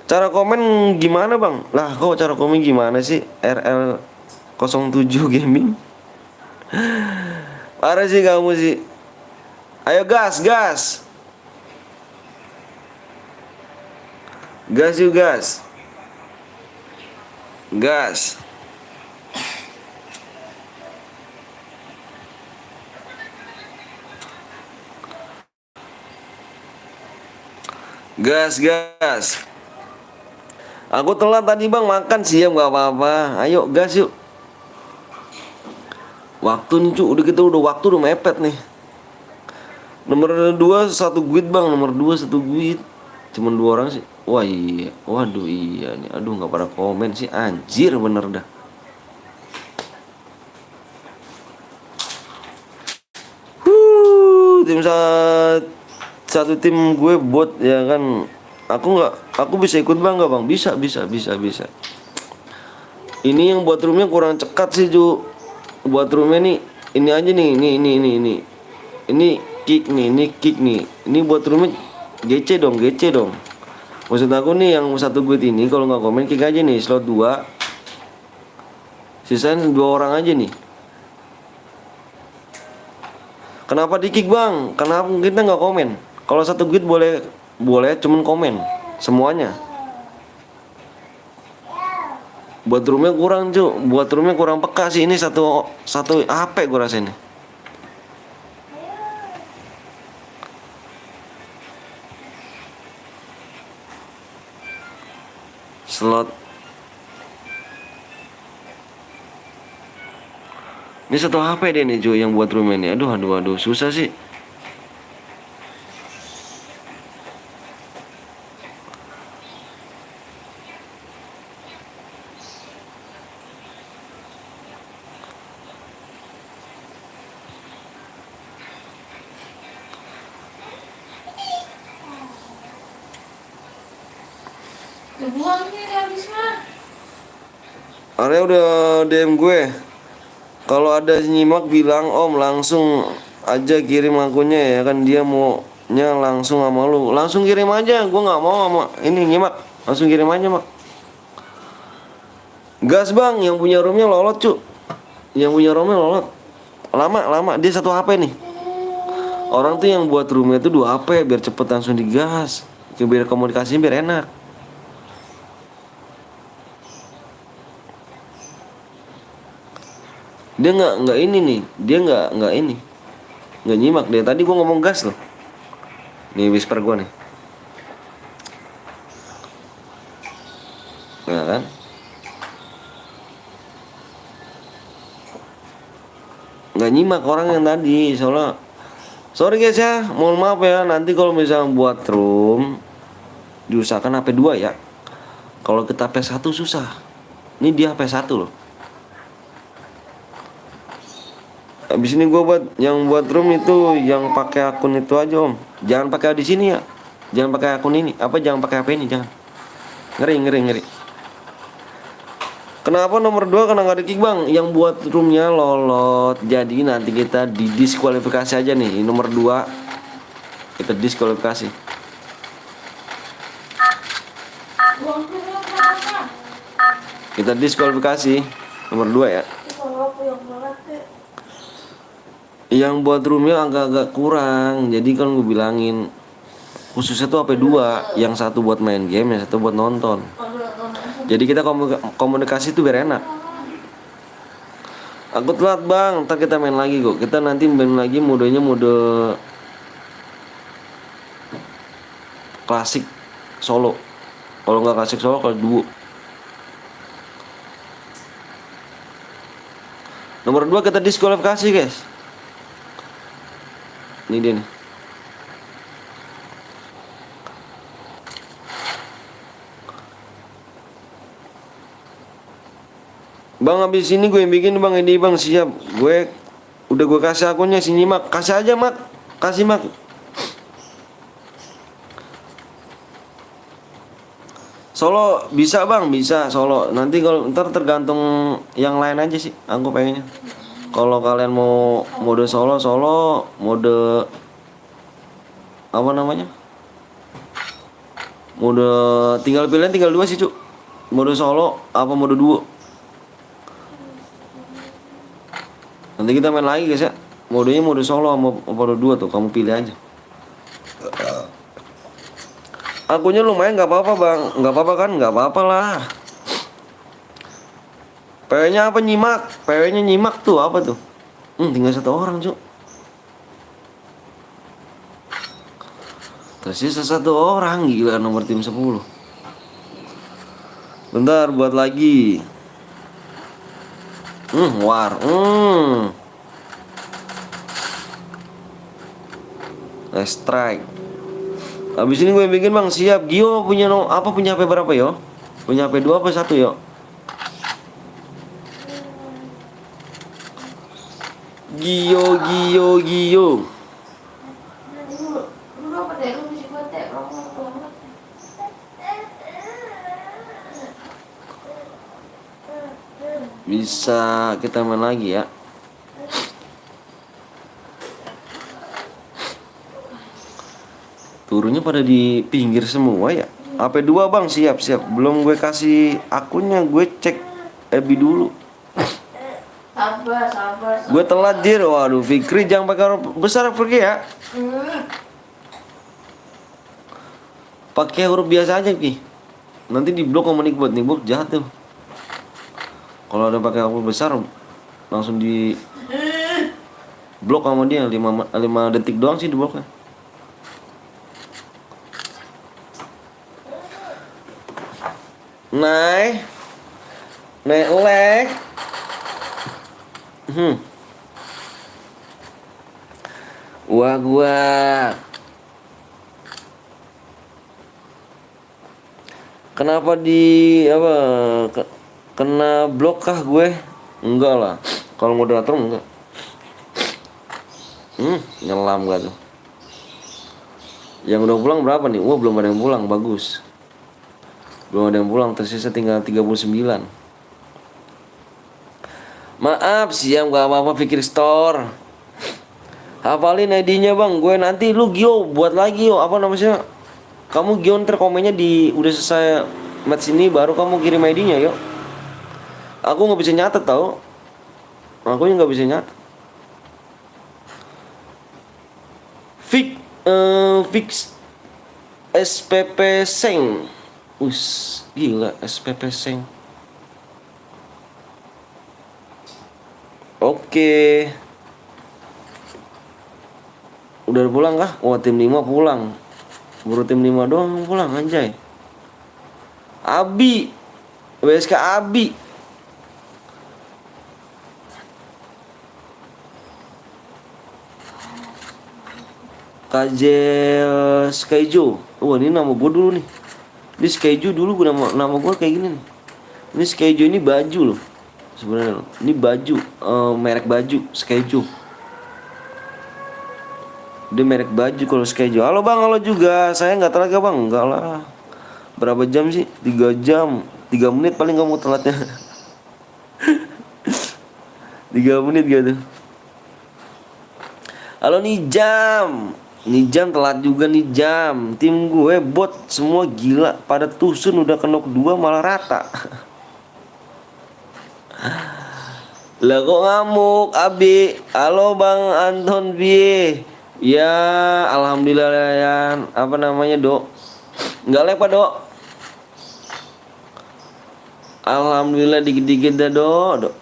Cara komen gimana bang? Lah kok cara komen gimana sih? RL07 Gaming. Parah sih kamu sih. Ayo gas. Gas yuk gas. Gas. Aku telat tadi bang, makan siap nggak apa-apa. Ayo gas yuk. Waktu nih cu, waktu udah mepet nih. Nomor 2 1 guit bang, nomor 2 1 guit. Cuman 2 orang sih. Wah iya, waduh iya nih. Aduh nggak pada komen sih, anjir bener dah. Tim satu tim gue bot ya kan. Aku bisa ikut bang nggak bang? Bisa. Ini yang buat roomnya kurang cekat sih cu. Buat roomnya nih, ini aja nih, ini kick nih. Ini buat roomnya GC dong. Maksud aku nih yang satu guit ini kalau nggak komen kick aja nih, slot 2. Sisain 2 orang aja nih. Kenapa di kick bang? Kenapa kita nggak komen? Kalau satu guit boleh cuman komen semuanya. Buat roomnya kurang cu, peka sih ini satu HP gue rasa ini. Slot ini satu HP deh nih cu yang buat roomnya ini. Aduh susah sih. dibuang nih habisnya. Arya udah DM gue. Kalau ada nyimak bilang om langsung aja kirim akunnya ya kan dia maunya langsung sama lu. Langsung kirim aja, gue nggak mau sama ini nyimak. Langsung kirim aja mak. Gas bang, yang punya roomnya lolot cu. Yang punya roomnya lolot. Lama dia satu HP nih. Orang tuh yang buat roomnya tuh 2 HP biar cepet langsung digas. Biar komunikasinya biar enak. Dia nggak ini nih, dia nggak ini, nggak nyimak. Dia tadi gua ngomong gas loh. Nih whisper gua nih. Nah kan? Nggak nyimak orang yang tadi, soalnya sorry guys ya, mohon maaf ya. Nanti kalau misalnya buat room diusahakan HP 2 ya. Kalau kita HP 1 susah. Ini dia HP 1 loh. Abis ini gue buat room itu yang pakai akun itu aja om. Jangan pakai di sini ya. Jangan pakai akun ini. Jangan pakai HP ini jangan. Ngeri. Kenapa nomor 2 karena nggak ada kick bang? Yang buat roomnya lolot. Jadi nanti kita didiskualifikasi aja nih. Nomor 2 kita diskualifikasi. Buang dulu kenapa? Kita diskualifikasi nomor 2 ya. Kalau aku yang banget deh. Yang buat roomnya agak-agak kurang. Jadi kan gue bilangin khususnya tuh HP 2. Yang satu buat main game, yang satu buat nonton. Jadi kita komunikasi tuh biar enak. Aku telat bang, ntar kita main lagi kok. Kita nanti main lagi modenya mode klasik solo. Kalau nggak klasik solo, kalau duo. Nomor 2 kita diskualifikasi guys. Ini dia nih. Bang habis ini gue yang bikin bang, ini bang siap. Gue udah gue kasih akunnya sini mak. Kasih aja mak. Kasih mak. Solo bisa bang, bisa solo. Nanti kalau ntar tergantung yang lain aja sih. Aku pengennya. Kalau kalian mau mode solo, mode apa namanya? Mode tinggal pilihan tinggal 2 sih, Cuk. Mode solo apa mode duo. Nanti kita main lagi, guys ya. Modenya mode solo sama mode duo tuh, kamu pilih aja. Akunnya lumayan nggak apa-apa, Bang. Nggak apa-apa kan? Nggak apa-apa lah. PW-nya apa nyimak? PW-nya nyimak tuh apa tuh? Tinggal 1 orang, Cuk. Tersisa 1 orang, gila nomor tim 10. Bentar buat lagi. War. Let's strike. Habis ini gue bikin bang, siap. Gio punya punya HP berapa yo? Punya HP 2 apa 1 yo? Gio. Bisa kita main lagi ya. Turunnya pada di pinggir semua ya. HP 2 bang, siap. Belum gue kasih akunnya, gue cek FB dulu. Sabar. Gue telat jir. Waduh, Fikri jangan pakai huruf besar Fikri ya. Pakai huruf biasa aja Ki. Nanti di blok sama Nickbot jahat tuh. Kalau ada pakai huruf besar langsung di blok sama dia 5 detik doang sih di bloknya. Naik leg. Gua kenapa kena blok kah gue? Enggak lah. Kalau moderator enggak. Nyelam gak tuh. Yang udah pulang berapa nih? Belum ada yang pulang, bagus. Belum ada yang pulang, tersisa tinggal 39. Maaf siang, gak apa-apa Fikri Store. Hafalin ID-nya bang, gue nanti lu Gio buat lagi yo, apa namanya? Kamu Gio ntar komennya di udah selesai match ini baru kamu kirim ID-nya yuk. Aku nggak bisa nyatet tau. Aku nggak bisa nyatet. Fix SPP Seng. Gila SPP Seng. Oke. Udah pulang kah? Wah tim 5 pulang. Baru tim 5 doang pulang anjay. Abi WSK Abi. Kajel Skyjo. Wah ini nama gue dulu nih. Ini Skyjo dulu gue nama gue kayak gini nih. Ini Skyjo ini baju loh. Sebenarnya loh. Ini baju merek baju Skyjo. Dia merek baju kalau Skyjo. Halo bang, halo juga. Saya nggak telat bang, enggak lah. Berapa jam sih? 3 jam. 3 menit paling kamu telatnya. 3 menit gitu. Halo nih jam. Nih jam telat juga nih jam. Tim gue bot semua gila. Pada tusun udah kenok 2 malah rata. Lah kok ngamuk Abi. Halo bang Anton Bie. Ya alhamdulillah ya. Apa namanya dok? Nggak lag pak dok? Alhamdulillah dikit-dikit dah dok.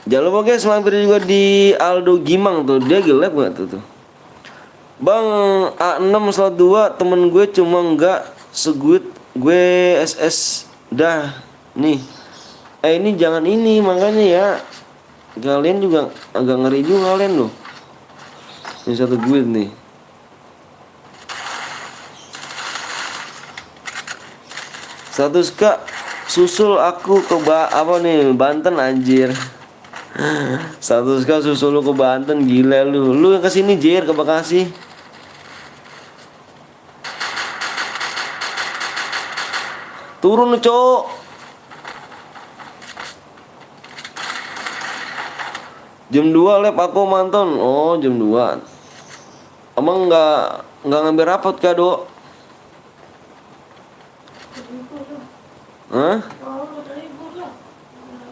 Jangan lupa guys mampir juga di Aldo Gimang tuh. Dia gelap gak tuh. Bang A6 slot 2 temen gue cuma nggak seguit gue SS dah nih. Ini jangan ini makanya ya. Kalian juga agak ngeri juga kalian loh. Ini satu guild nih. Status kak susul aku ke apa nih Banten anjir. Status kak susul lu ke Banten gila lu. Lu yang kesini Jir ke Bekasi. Turun lu cowok. Jam 2 lab aku manton. Oh jam 2. Emang nggak ngambil rapot kak dok? Hah?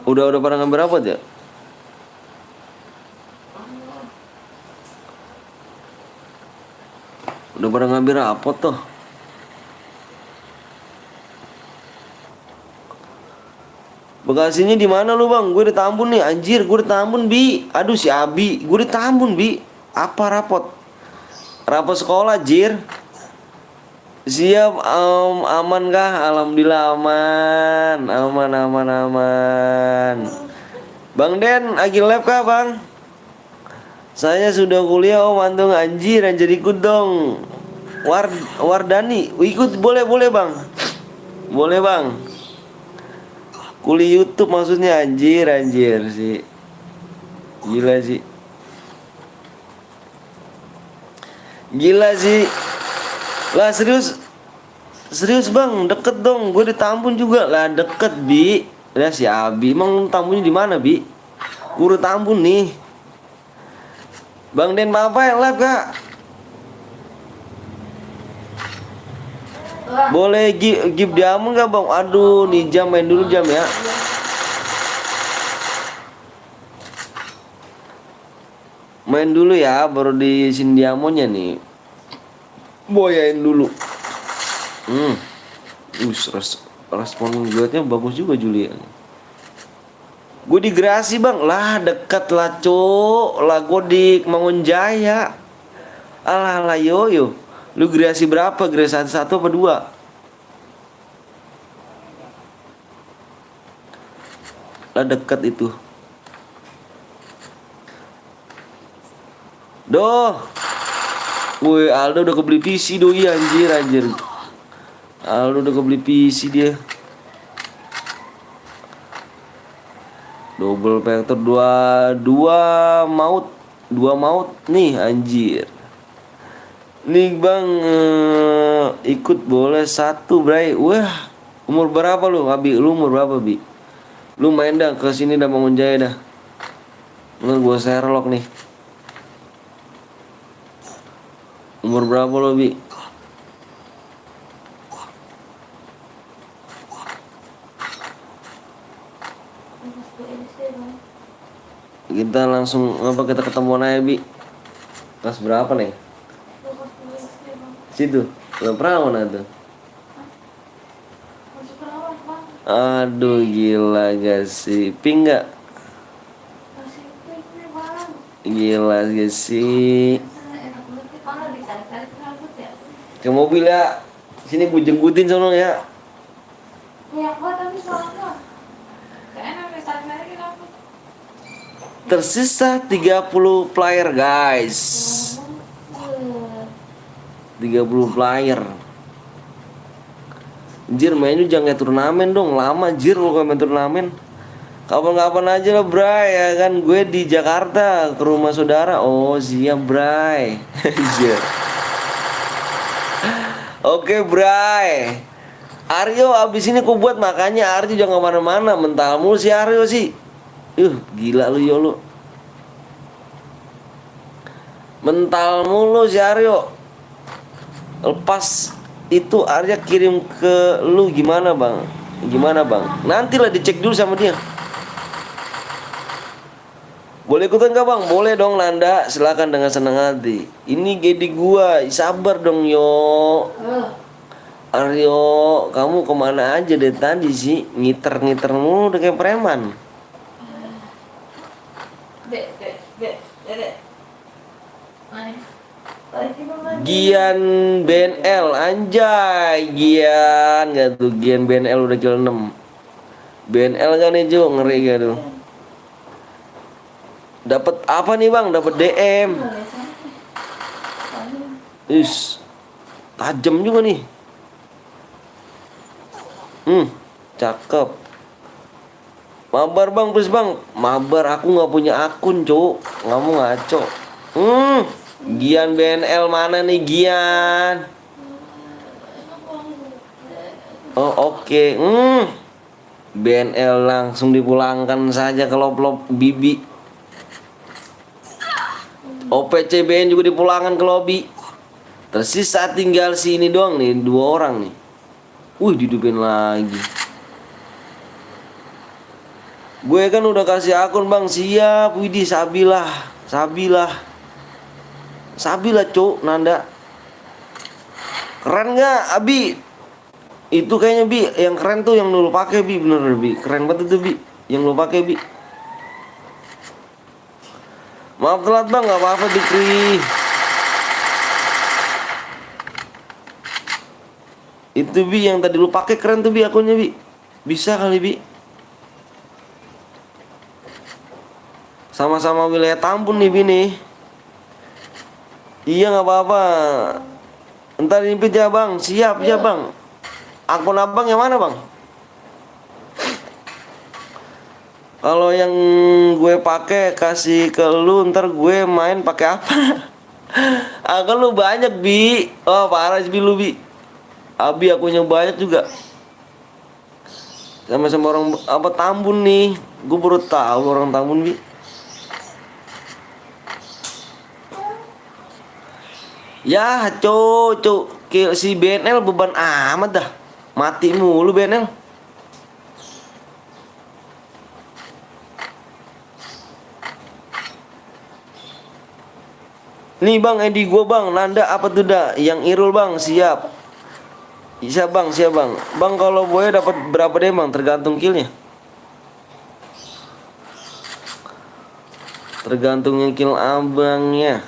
Udah pada ngambil rapot ya? Udah pada ngambil rapot tuh. Bekasinya di mana lu bang? Gue di Tambun nih anjir, gue di Tambun bi. Aduh si Abi, gue di Tambun bi. Apa rapot? Rapot sekolah jir. Siap aman kah? Alhamdulillah aman. Aman. Bang Den, lagi lab kah bang? Saya sudah kuliah om antung anjir ikut dong. Wardani ikut boleh bang. Boleh bang. Kuliah YouTube maksudnya anjir sih. Gila sih. Lah serius bang, deket dong. Gue di Tambun juga lah deket bi. Ya si Abi, emang Tambunnya di mana bi? Gue di Tambun nih. Bang Den apa yang live kak? Boleh give diamond gak bang? Aduh nih jam main dulu jam ya. Main dulu ya baru di sini diamondnya nih. Boyain dulu. Respon gue bagus juga Julia. Gue di Grasi bang. Lah dekat lah cok. Lah gue di Mangunjaya. Alah yo. Lu Grasi berapa? Grasi 1 apa 2? Lah dekat itu. Doh. Woi Aldo udah kebeli PC doi anjir. Aldo udah kebeli PC dia. Double vector 2 maut nih anjir. Nih bang, ikut boleh satu bray. Wah, umur berapa lu Abi? Lu umur berapa Bi? Lu main dah ke sini dah Bangun Jaya dah. Lu gua Sherlock nih. Umur berapa lu Bi? Kita langsung apa kita ketemuan aja Bi? Kelas berapa nih? Situ. Udah perawan tuh. Masuk perawat bang. Aduh gila gak sih? Pink gak? Masih pink nih bang. Gila gak sih? Enak banget nih bang, ditarik-tarik rambut ya. Ke mobil ya. Sini gue jengkutin sono ya. Banyak banget tapi soalnya. Gak enak ditarik-tarik rambut. Tersisa 30 player guys. 30 player. Jir mainnya jangan kayak turnamen dong. Lama jir lu kalau main turnamen. Kapan-kapan aja lah Bray ya kan. Gue di Jakarta ke rumah saudara. Oh siap Bray. Jir. Oke Bray. Aryo abis ini aku buat makanya Aryo jangan kemana-mana. Mental mulu si Aryo sih. Gila lu yo lu. Mental mulu si Aryo. Lepas itu Arya kirim ke lu gimana bang? Gimana bang? Nantilah dicek dulu sama dia. Boleh ikutan gak bang? Boleh dong Nanda. Silakan dengan senang hati. Ini Gedi gua. Sabar dong yo. Aryo, kamu kemana aja deh tadi sih? Ngiter-ngiter mulu udah kayak preman. Dek. Mana? Gian BNL anjay. Gian gak tuh? Gian BNL udah kill 6. BNL kan nih Jo, ngeri gak tuh? Dapat apa nih bang? Dapat DM. Tajam juga nih. Cakep. Mabar bang, please bang. Mabar aku nggak punya akun cuk. Nggak mau ngaco. Gian BNL mana nih Gian? Oh oke. BNL langsung dipulangkan saja ke lop-lop Bibi. OPCBN juga dipulangkan ke lobby. Tersisa tinggal si ini doang nih, 2 orang nih. Dihidupin lagi. Gue kan udah kasih akun bang, siap. Widih Sabilah cuk Nanda. Keren gak Abi? Itu kayaknya Bi, yang keren tuh yang lu pakai Bi, bener Bi. Keren banget itu Bi, yang lu pakai Bi. Maaf telat bang, gak apa-apa Bikri. Itu Bi yang tadi lu pakai keren tuh Bi akunnya Bi. Bisa kali Bi. Sama-sama wilayah Tambun nih Bi nih. Iya nggak apa-apa. Entar ini ya bang, siap ya bang. Akun abang yang mana bang? Kalau yang gue pakai kasih ke lu, ntar gue main pakai apa? Akun lu banyak Bi. Oh parah sih Bi lu Bi. Abi akunnya banyak juga. Sama-sama orang apa Tambun nih. Gue baru tahu orang Tambun Bi. Ya, cuk, si BNL beban amat dah. Mati mulu BNL. Nih bang, Edi gua bang, Nanda apa tuh dah? Yang Irul bang, siap. Siap bang. Bang kalau boy dapat berapa deh bang? Tergantung killnya. Tergantung yang kill abangnya.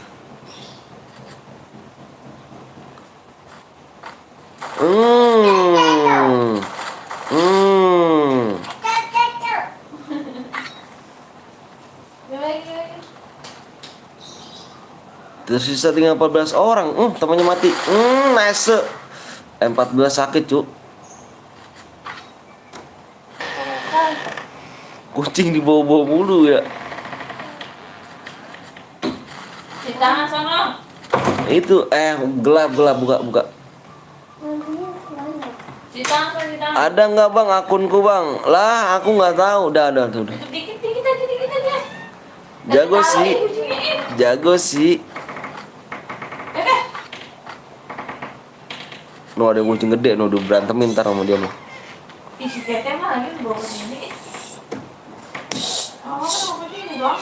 Tersisa tinggal 14 orang. Temannya mati. Nice. 14 sakit, cuk. Kucing dibawa-bawa mulu ya. Di tangan sana. Itu gelap buka. Di tangan. Ada nggak bang akunku bang? Lah aku nggak tahu. Udah. Dikit aja. Jago sih. No ada kucing gede, no udah berantemin ntar sama dia mah. Isi teteh mah lagi bawa ke sini. Oh, mau ke sini doang.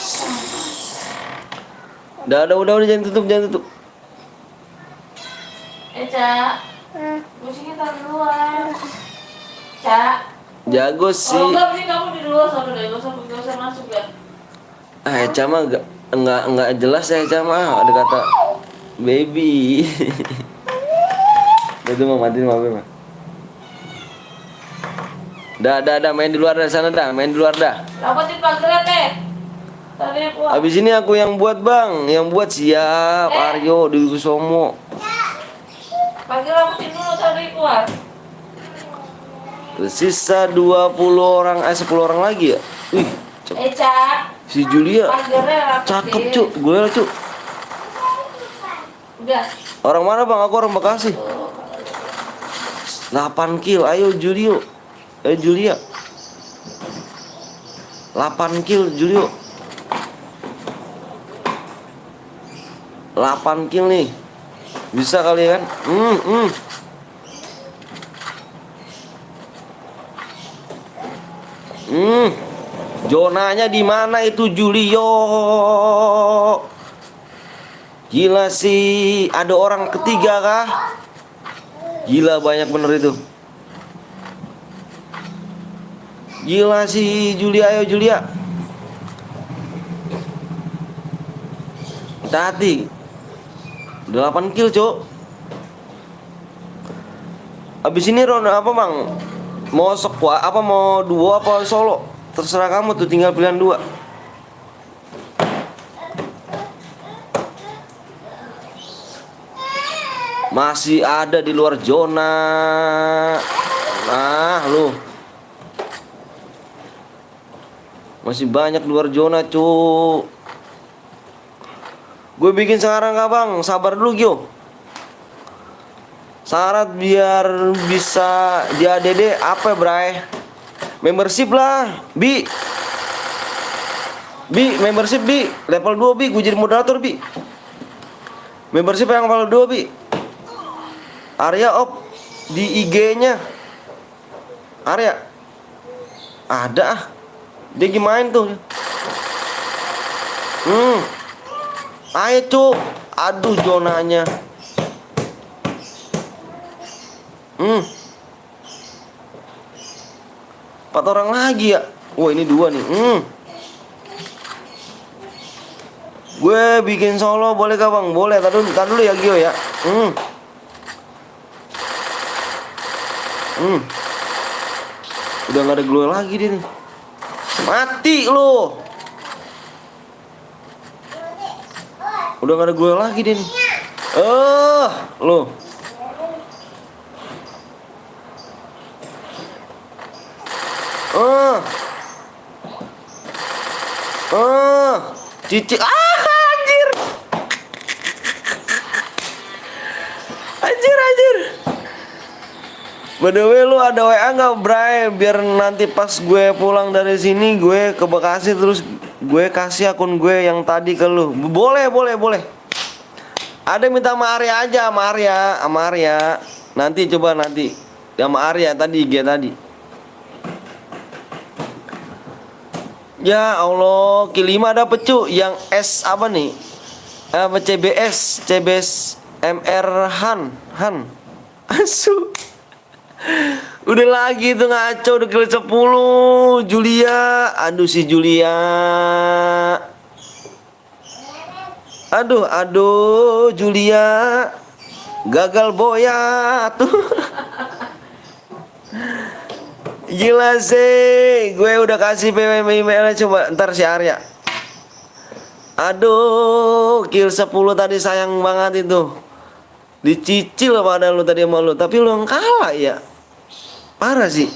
Udah jangan tutup. Cak. Kucingnya taruh di luar. Cak. Jago Oh sih. enggak, mending kamu di luar sana deh, gak usah masuk ya. Eca mah enggak jelas ya Eca mah ada kata baby. Itu mah matiin mah. Dah main di luar dah sana dah, main di luar dah. Rapotin pagernya teh. Tadi keluar. Abis ini aku yang buat bang, yang buat siap Aryo di Kusomo. Pager rapotin dulu tadi keluar. Tersisa 10 orang lagi ya. Wih, Cak. si Julia Pagernya rapotin. cakep cuk, gue lah cuk. Udah. Orang mana bang? Aku orang Bekasi. 8 kill, ayo Julio. Julia 8 kill Julio. 8 kill nih. Bisa kali kan? Zonanya di mana itu Julio? Gila sih, ada orang ketiga kah? Gila banyak bener itu. Gila sih Julia, ayo Julia. Tadi 8 kill cok. Abis ini ronde apa bang? Mau squad apa mau duo apa solo? Terserah kamu tuh, tinggal pilihan 2. Masih ada di luar zona. Nah lu masih banyak di luar zona cu. Gue bikin sekarang gak bang? Sabar dulu Gio. Syarat biar bisa di ADD apa bray? Membership lah Bi, membership Bi. Level 2 Bi, gue jadi moderator Bi. Membership yang level 2 Bi. Arya op di IG-nya. Arya ada ah. Dia gimana tuh? Ayo cuk. Aduh zonanya. 4 orang lagi ya. Wah ini 2 nih. Gue bikin solo boleh gak bang? Boleh. Tar dulu ya Gio ya. Udah gak ada glow lagi dia nih. Mati lo. Udah gak ada glow lagi dia nih. Lo. Cici. Anjir. By the way lu ada WA nggak Bray? Biar nanti pas gue pulang dari sini gue ke Bekasi terus gue kasih akun gue yang tadi ke lu. Boleh. Ada minta sama Arya aja, sama Arya. Nanti coba nanti sama Arya tadi IG tadi. Ya Allah, K5 dapet cu. Yang S apa nih? Apa CBS MR Han. Asu. Udah lagi tuh ngaco, udah kill 10 Julia. Aduh si Julia. Aduh Julia. Gagal boya tuh. Gila sih. Gue udah kasih emailnya, coba ntar si Arya. Aduh, kill 10 tadi sayang banget itu. Dicicil padahal lu tadi sama lu, tapi lu yang kalah ya. Parah sih.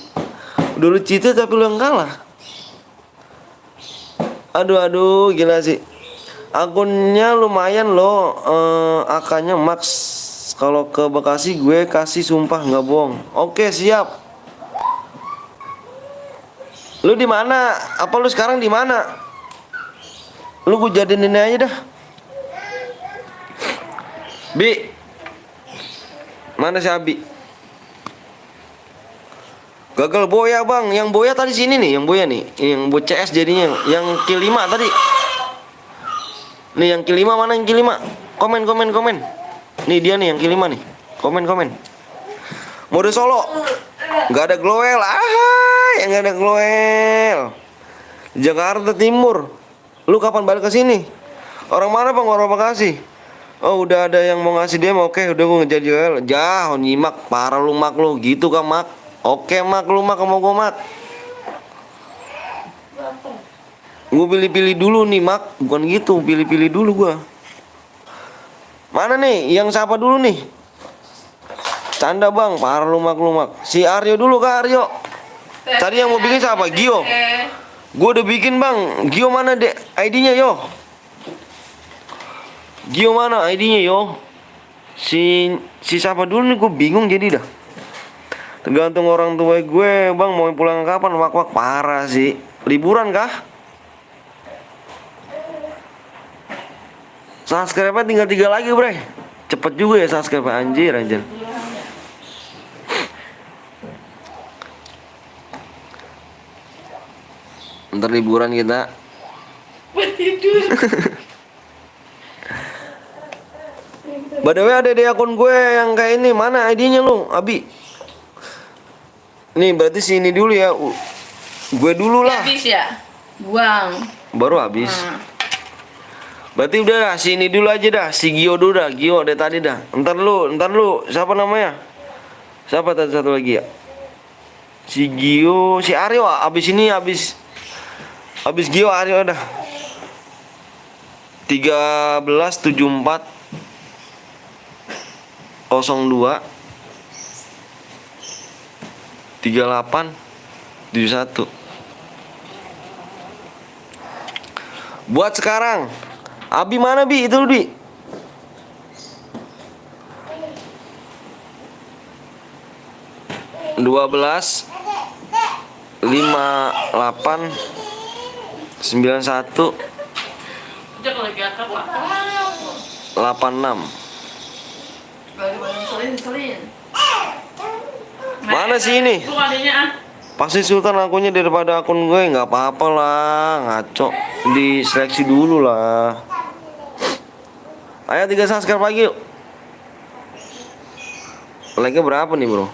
Udah lu cicil tapi lu yang kalah. Aduh, gila sih. akunnya lumayan loh. Akannya Max. Kalau ke Bekasi gue kasih sumpah nggak bohong. Oke, siap. Lu di mana? Apa lu sekarang di mana? Lu gue jadiin ini aja dah. Bi. Mana si Abi? Gagal boya, Bang. Yang boya tadi sini nih, yang boya nih. Yang buat CS jadinya yang kill 5 tadi. Nih yang kill 5 mana yang kill 5? Komen. Nih dia nih yang kill 5 nih. Komen. Mode solo. Gak ada glowel. Yang gak ada glowel. Jakarta Timur. Lu kapan balik ke sini? Orang mana, Bang? Orang Bekasi. Oh, udah ada yang mau ngasih dia. Oke, udah gue ngejar JL. Jah, nyimak parah lu Mak lu. Gitu kan Mak? Oke Mak, lu Mak mau gue Mak. Gue pilih-pilih dulu nih Mak. Bukan gitu, pilih-pilih dulu gue. Mana nih? Yang siapa dulu nih? Canda Bang, parah lu Mak. Si Aryo dulu Kak Aryo. Tadi yang mau bikin siapa? Gio. Gue udah bikin Bang. Gio mana dek? ID-nya yo. Gio mana ID-nya yo? Si siapa dulu nih? Gue bingung jadi dah. Tergantung orang tua gue Bang mau pulang kapan. Wak parah sih. Liburan kah? Subscribe-nya tinggal 3 lagi bre. Cepet juga ya subscribe anjir. Ntar liburan kita Buat tidur. By the way ada di akun gue yang kayak ini. Mana ID-nya lu Abi? Nih berarti sini dulu ya. Gue dulu lah. Habis ya? Buang. Baru habis. Berarti udah dah, sini dulu aja dah. Si Gio dulu dah. Gio dari tadi dah. Ntar lu. Siapa namanya? Siapa tadi satu lagi ya? Si Gio, si Aryo. Abis ini habis Gio Aryo dah. 1374 02 38 71. Buat sekarang. Abi mana Bi? Itu Bi. Dua belas 58 91 Udah kalau lagi akar pak. 86. Selin. Mana sih ini? Lu adanya ah. Pasti Sultan akunnya daripada akun gue. Nggak apa-apa lah, ngaco. Diseleksi dulu lah. Ayo 3 subscribe lagi yuk. Like-nya berapa nih bro?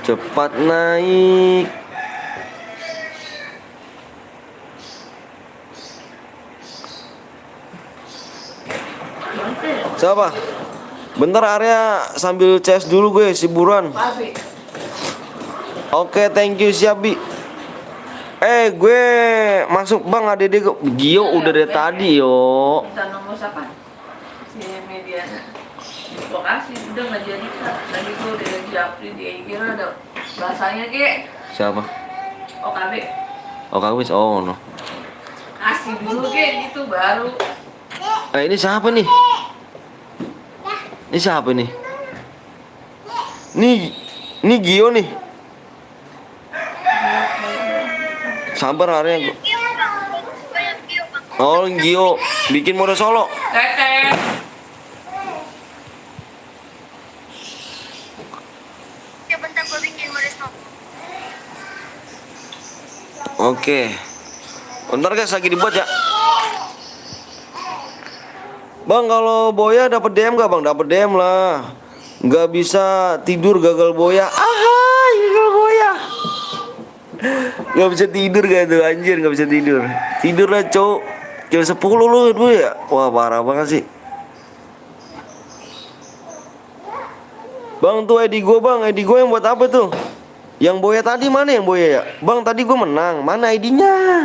Cepat naik. Siapa? Bentar Arya sambil CS dulu gue si buruan. Papi. Oke, thank you siap Bi. Gue masuk Bang ADD Gio udah dari tadi yo. Minta nomor siapa? Si Mediana. Gua kasih udah nggak jadi kak. Tadi gua udah Japri di IG ada bahasanya ke. Siapa? OKB. Oh Kawis, oh no. Kasih dulu ke gitu baru. Ini siapa nih? Ini siapa nih? Nih Gio nih. Sabar Arya. Oh Gio bikin mode solo. Teteh. Oke. Bentar guys lagi dibuat ya. Bang kalau boya dapat DM gak Bang? Dapat DM lah. Gak bisa tidur gagal boya. Gagal boya. Gak bisa tidur gak tuh anjir, gak bisa tidur. Tidur lah cowok. Kira 10 lu dulu ya. Wah parah banget sih. Bang tuh ID gue Bang, ID gue yang buat apa tuh? Yang boya tadi mana yang boya ya? Bang tadi gue menang, mana ID-nya?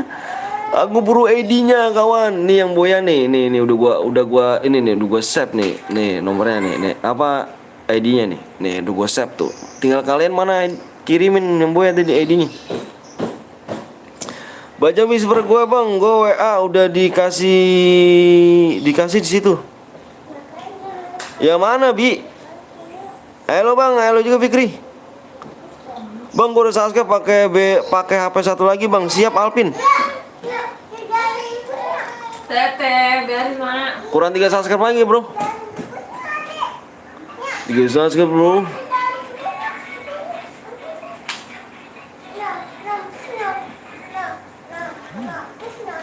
Aku buru ID-nya kawan. Nih yang boya nih, nih udah gua ini nih, udah gua save nih. Nih nomornya nih, apa ID-nya nih. Nih udah gua save tuh. Tinggal kalian mana kirimin yang boya tadi ID-nya. Baca whisper gue bang, gue WA udah dikasih di situ. Yang mana Bi? Halo bang, halo juga Fikri. Bang, gue udah subscribe pakai HP satu lagi bang. Siap Alpin. Tete, biarin mak. Kurang 3 subscribe lagi bro. 3 subscribe bro.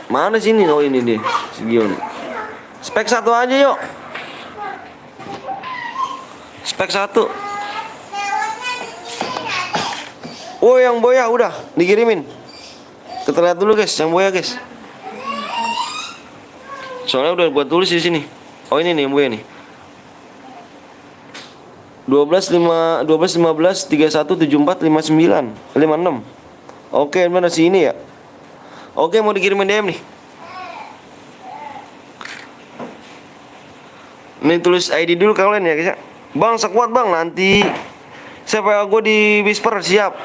Mana sini? Oh ini deh, Gion. Spek 1 aja yuk. Spek 1. Oh yang boya udah dikirimin. Kita lihat dulu guys, yang boya guys. Soalnya udah buat tulis di sini. Oh ini nih yang boya nih. 12 15 31 74 59 56. Oke, mana sini ya? Oke, mau dikirimin DM nih. Ini tulis ID dulu kalian ya guys ya. Bang, sekuat bang, nanti siapa gue di whisper siap.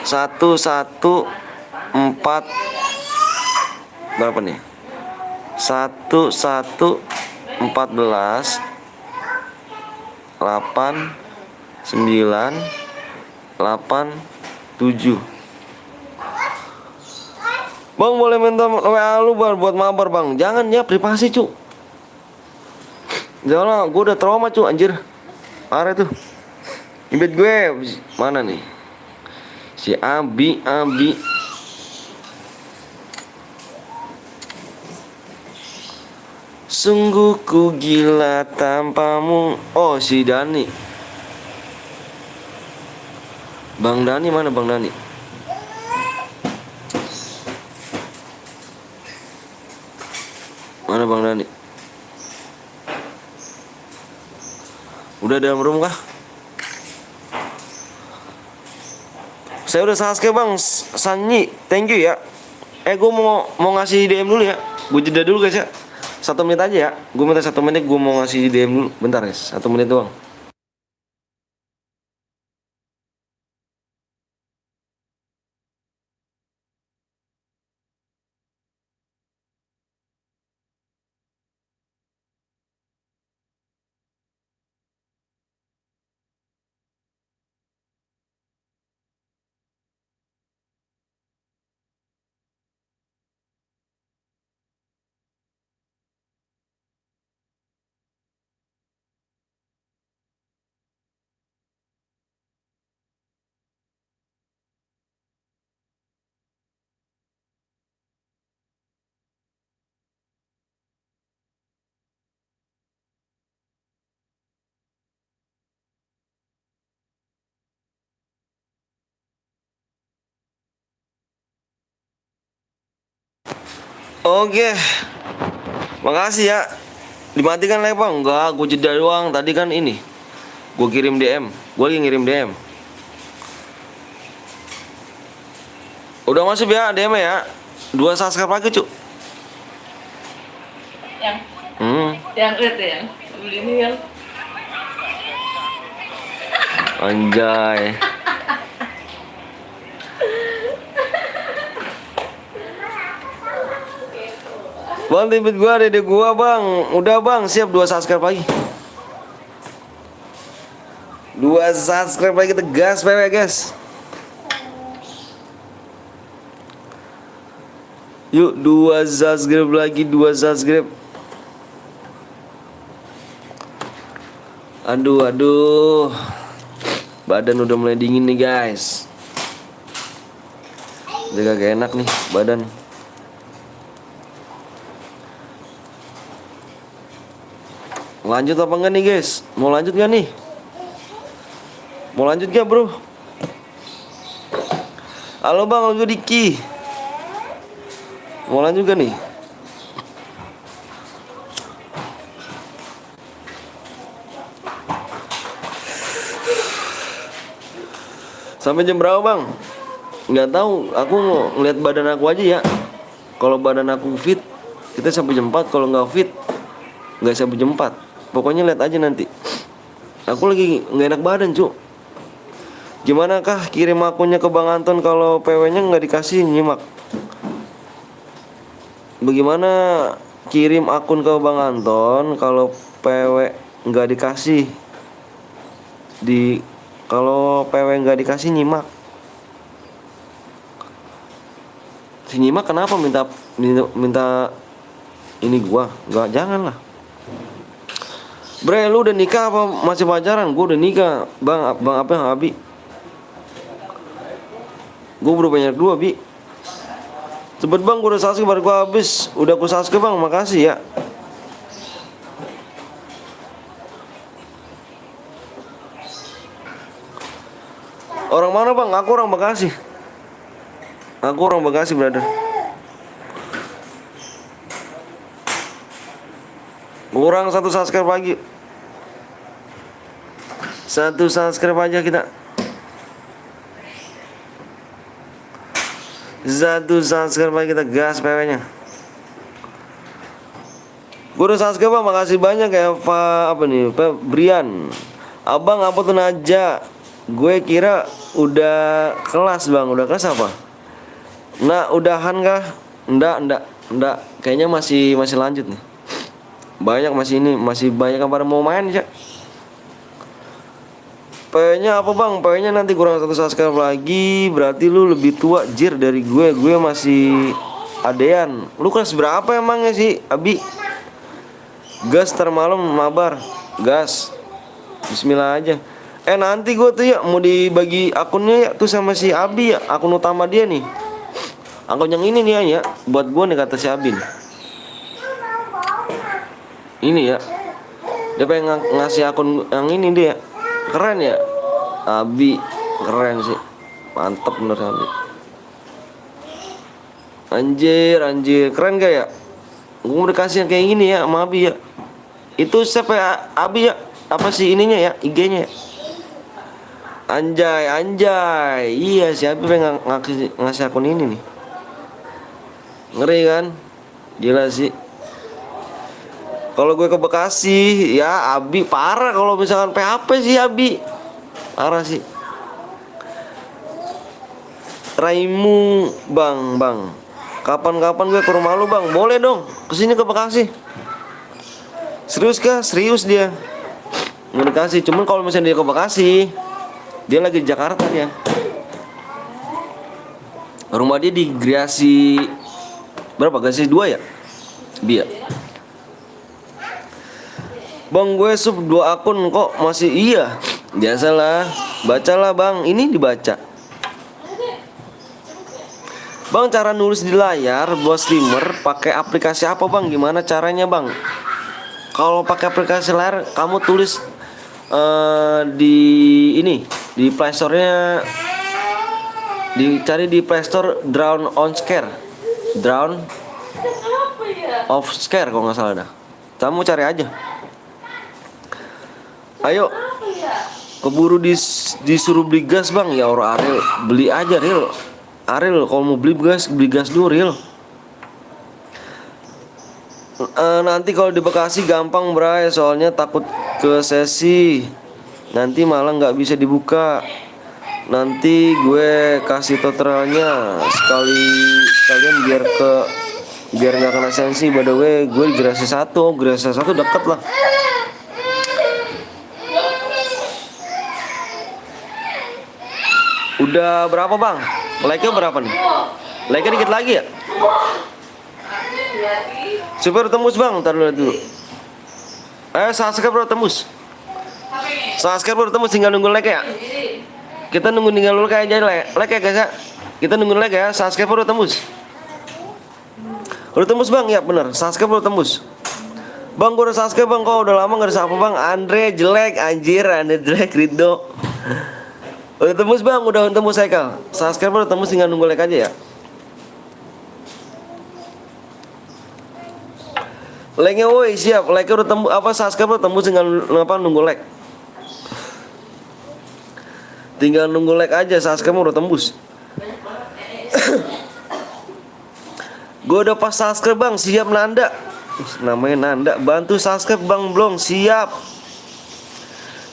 1 1 4 berapa nih? 1 1 14 8 9 8 7. Bang boleh minta WA lu buat mabar bang. Jangan ya, privasi cu. Jangan, gue udah trauma cu anjir. Parah tuh. Ibet gue mana nih? Si Abi. Sungguh ku gila tanpamu. Oh si Dani. Bang Dani mana Bang Dani? Mana Bang Dani? Udah dalam room kah? Saya udah subscribe bang. Sanyi, thank you ya. Gue mau ngasih DM dulu ya. Gue jeda dulu guys ya. 1 menit aja ya. Gue minta 1 menit, gue mau ngasih DM dulu. Bentar guys, 1 menit doang. Oke. Makasih ya. Dimatikan lagi bang? Enggak, gue jeda doang. Tadi kan ini gue kirim DM. Gue lagi ngirim DM. Udah masuk ya DM ya. 2 subscribe lagi cu. Yang lihat ya, beli ini yang Anjay. Bang, timpit gua, dede gua bang. Udah bang, siap 2 subscribe lagi. 2 subscribe lagi, kita gas PW guys. Yuk 2 subscribe lagi, 2 subscribe. Aduh. Badan udah mulai dingin nih guys. Udah kagak enak nih badan. Lanjut apa enggak nih guys? Mau lanjut gak nih? Mau lanjut gak bro? Halo bang, halo Diki. Mau lanjut gak nih? Sampai jam berapa bang? Nggak tahu. Aku ngeliat badan aku aja ya. Kalau badan aku fit, kita sampai jam 4. Kalau nggak fit, nggak sampai jam 4. Pokoknya lihat aja nanti. Aku lagi nggak enak badan, Cuk. Gimana kah kirim akunnya ke Bang Anton kalau PW-nya nggak dikasih, nyimak. Bagaimana kirim akun ke Bang Anton kalau PW nggak dikasih? Kalau PW nggak dikasih, nyimak. Si nyimak kenapa minta ini gua? Nggak, jangan lah. Bre, lu udah nikah apa masih pacaran? Gua udah nikah, Bang apa yang Abi? Gua udah banyak dua, Bi. Cepet Bang, gua udah subscribe baru gua habis. Udah gua subscribe Bang, makasih ya. Orang mana Bang? Aku orang Bekasi. Aku orang Bekasi, brother. Kurang 1 subscribe lagi. 1 subscribe aja kita. 1 subscribe aja kita, gas PW-nya. Gue udah subscribe Bang, makasih banyak ya apa nih, Pak Brian. Abang apa tuh Naja? Gue kira udah kelas Bang, udah kelas apa? Nah, udahan kah? Enggak. Kayaknya masih lanjut nih. Banyak masih banyak yang pada mau main ya. PW-nya apa Bang? PW-nya nanti kurang 1 subscribe lagi. Berarti lu lebih tua jir dari gue. Gue masih adean. Lu kelas berapa emangnya sih, Abi? Gas termalam mabar. Gas. Bismillah aja. Nanti gue tuh ya mau dibagi akunnya ya tuh sama si Abi ya. Akun utama dia nih. Akun yang ini nih ya. Buat gue nih kata si Abi nih. Ini ya. Dia pengen ngasih akun yang ini dia. Keren ya. Abi keren sih. Mantep bener Abi. Anjir. Keren gak ya? Gue mau dikasih yang kayak gini ya sama Abi ya. Itu siapa ya? Abi ya? Apa sih ininya ya? IG-nya ya? Anjay. Iya si Abi pengen ngasih akun ini nih. Ngeri kan? Gila sih. Kalau gue ke Bekasi ya Abi parah. Kalau misalkan PHP sih Abi parah sih. Raimu Bang kapan-kapan gue ke rumah lu Bang. Boleh dong kesini ke Bekasi. Serius kah? Serius dia mau dikasih. Cuman kalau misalnya dia ke Bekasi, dia lagi di Jakarta dia. Rumah dia di Griasi berapa? Griasi 2 ya? Dia. Bang gue sub 2 akun kok masih iya. Biasalah. Bacalah Bang. Ini dibaca. Bang, cara nulis di layar buat streamer pakai aplikasi apa Bang? Gimana caranya Bang? Kalau pakai aplikasi layar kamu tulis di Play Store-nya, dicari di Play Store Drown on Scare. Drown of Scare kalau nggak salah dah. Kamu cari aja. Ayo. Keburu disuruh beli gas Bang. Ya orang Ariel, beli aja Ariel kalau mau beli gas dulu Ariel. Nanti kalau di Bekasi gampang Bray, soalnya takut ke sesi nanti malah nggak bisa dibuka. Nanti gue kasih tutorialnya sekalian biar nggak kena sensi. By the way gue di Grasi 1 deket lah. Udah berapa Bang? Like-nya berapa nih? Like-nya dikit lagi ya? Super tembus Bang, ntar dulu. Subscribe baru tembus. Subscribe baru tembus, tinggal nunggu like ya. Kita nunggu like aja like ya guys ya. Kita nunggu like ya, subscribe baru tembus. Udah tembus Bang, ya bener. Subscribe baru tembus. Bang, gue udah subscribe Bang, kok udah lama gak ada apa Bang. Andre jelek, anjir, Andre jelek, Rido. Udah tembus Bang, udah tembus Haikal. Subscribe baru tembus, tinggal nunggu like aja ya. Like-nya woi siap, like-nya udah tembus, subscribe udah tembus, tinggal nunggu like. Tinggal nunggu like aja, subscribe udah tembus. Gue udah pas subscribe Bang, siap Nanda. Namanya Nanda, bantu subscribe Bang belum? Siap.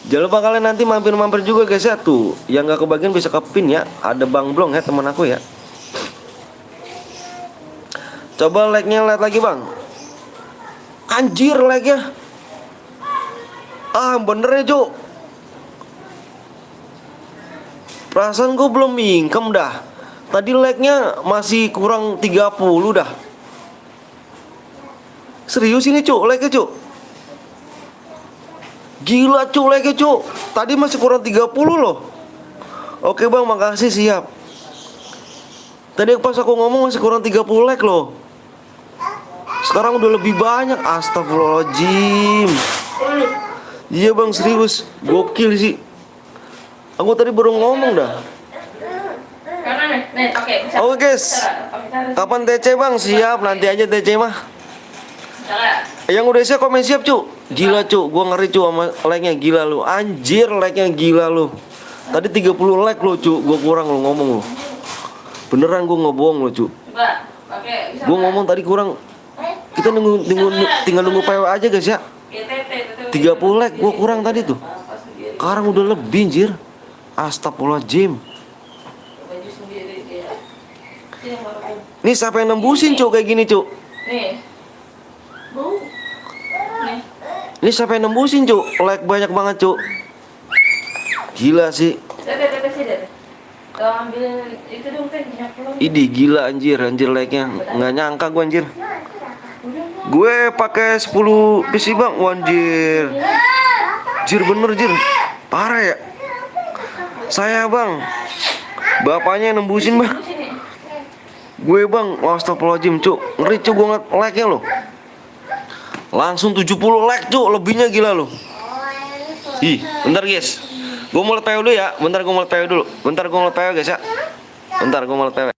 Jangan lupa kalian nanti mampir-mampir juga guys ya. Tuh, yang gak kebagian bisa ke pin ya. Ada Bang Blong ya teman aku ya. Coba like-nya lihat lagi bang. Anjir like-nya. Ah bener ya Cuk. Perasaan gue belum income dah. Tadi like-nya masih kurang 30 dah. Serius ini Cuk, like-nya Cuk. Gila Cuk, like-nya Cuk. Tadi masih kurang 30 loh. Oke bang, makasih, siap. Tadi pas aku ngomong masih kurang 30 like loh. Sekarang udah lebih banyak. Astagfirullahaladzim. Iya bang, serius. Gokil sih. Aku tadi baru ngomong dah. Karena nih pakai. Oke guys. Kapan TC bang? Siap, nanti aja TC mah. Yang udah siap komen siap Cuk. Gila Cuk, gua ngeri Cuk sama like-nya, gila lu. Anjir like-nya gila lu. Tadi 30 like lu Cuk, gua kurang lu ngomong lu. Beneran gua nggak bohong lu Cuk. Coba pakai. Gua ngomong tadi kurang. Kita tinggal nunggu PW aja guys ya. 30 like gua kurang tadi tuh. Sekarang udah lebih anjir. Astagfirullahaladzim. Baju sendiri dia. Ini yang baru. Nih siapa yang nembusin Cuk kayak gini Cuk? Nih. Bau. Nih. Ini siapa yang nembusin Cuk? Like banyak banget Cuk. Gila sih. Deh. Tuh ambil itu dong kan minyak telur. Idi gila anjir like-nya. Nggak nyangka gua anjir. Gue pakai 10 PC bang, anjir. Jir bener jir. Parah ya. Saya bang. Bapaknya yang nembusin bang. Gue bang, astagfirullahaladzim Cuk. Ngeri Cuk gue ngeliat like-nya loh. Langsung 70 like Cuk, lebihnya gila loh. Ih, bentar guys. Gue mau liat PW dulu ya. Bentar gue mau liat PW dulu. Bentar gue mau liat PW guys ya. Bentar gue mau liat PW.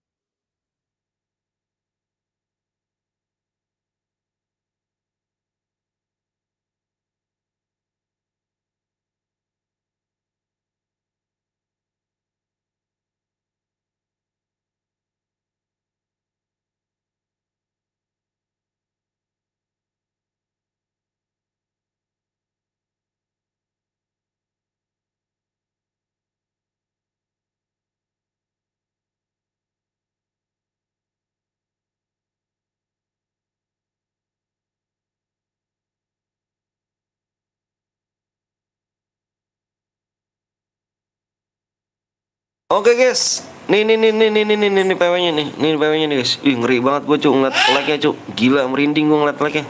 Oke guys, nih PW-nya nih, PW-nya nih guys. Ih ngeri banget gue Cuk ngeliat like-nya Cuk. Gila merinding gue ngeliat like-nya.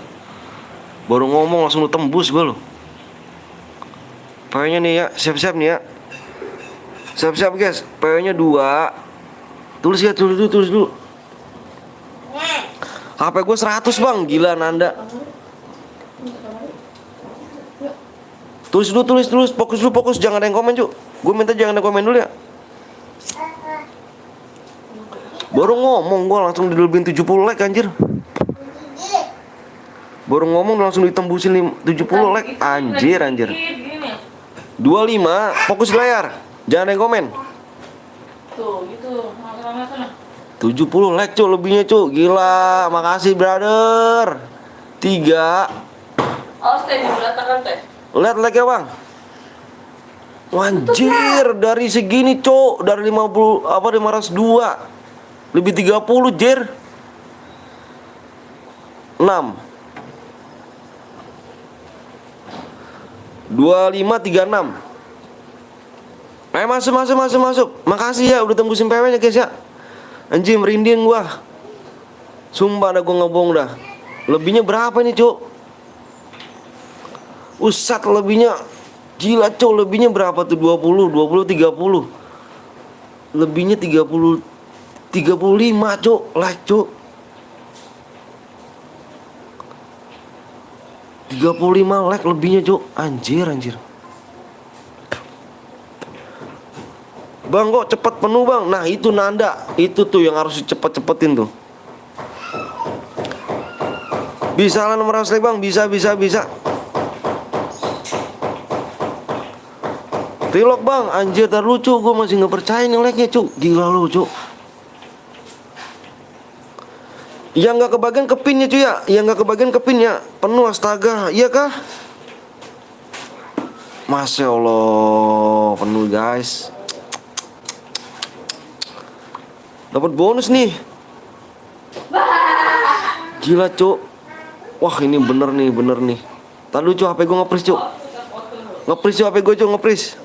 Baru ngomong langsung tembus gue loh. PW-nya nih ya, siap-siap nih ya. Siap-siap guys, PW-nya 2. Tulis ya, tulis dulu. HP gue 100 bang, gila Nanda. Tulis, fokus, jangan ada yang komen Cuk. Gue minta jangan ada komen dulu ya. Baru ngomong gue langsung dilebihin 70 like anjir. Baru ngomong langsung ditembusin 70 like. Anjir 25, fokus di layar. Jangan ada yang komen. Tuh, gitu. Sana. 70 like Cuk, lebihnya Cuk. Gila, makasih brother. 3. Oh, stay di belakang teh. Lihat like ya bang. Anjir, dari segini Cuk, dari 502. Lebih 30 jir. 6 2536. Ayo masuk. Makasih ya udah tembusin PW-nya guys ya. Anjir merinding gua. Sumpah dah gua ngebohong dah. Lebihnya berapa nih Cuk? Usat lebihnya. Gila Cuk, lebihnya berapa tuh? 20, 30. Lebihnya 35 Cuk, like Cuk. 35 like lebihnya Cuk. Anjir. Bang kok cepet penuh bang. Nah itu Nanda. Itu tuh yang harus cepet-cepetin tuh. Bisa lah 600 like bang. Bisa. Vlog bang. Anjir tar lucu. Gue masih gak percaya nih like nya Cuk. Gila lu Cuk. Yang gak kebagian kepinnya cuy ya. Penuh astaga. Iya kah? Masya Allah, penuh guys. Dapat bonus nih. Gila cuk. Wah ini bener nih. Tadi lu cuk, HP gue nge-freeze cuk. Nge-freeze cuk, HP gue cuk, nge-freeze.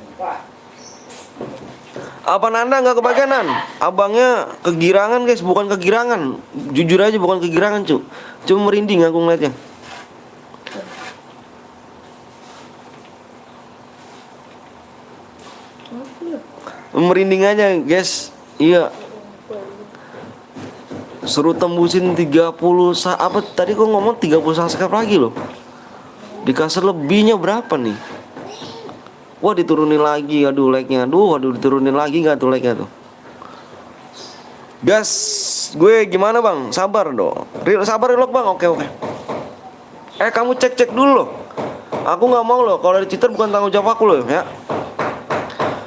Apa Nanda nggak kebagianan? Abangnya kegirangan guys, bukan kegirangan. Jujur aja bukan kegirangan cuk. Cuma merinding aku ngeliatnya. Merinding aja guys. Iya. Suruh tembusin 30 apa tadi kok ngomong 30 subscribe lagi loh. Dikasih lebihnya berapa nih? Wah diturunin lagi, aduh like-nya. Aduh diturunin lagi nggak tuh like-nya tuh. Gas, gue gimana bang? Sabar dong. Sabar relok bang, oke. Kamu cek dulu loh. Aku nggak mau loh, kalau ada cheater bukan tanggung jawab aku loh ya.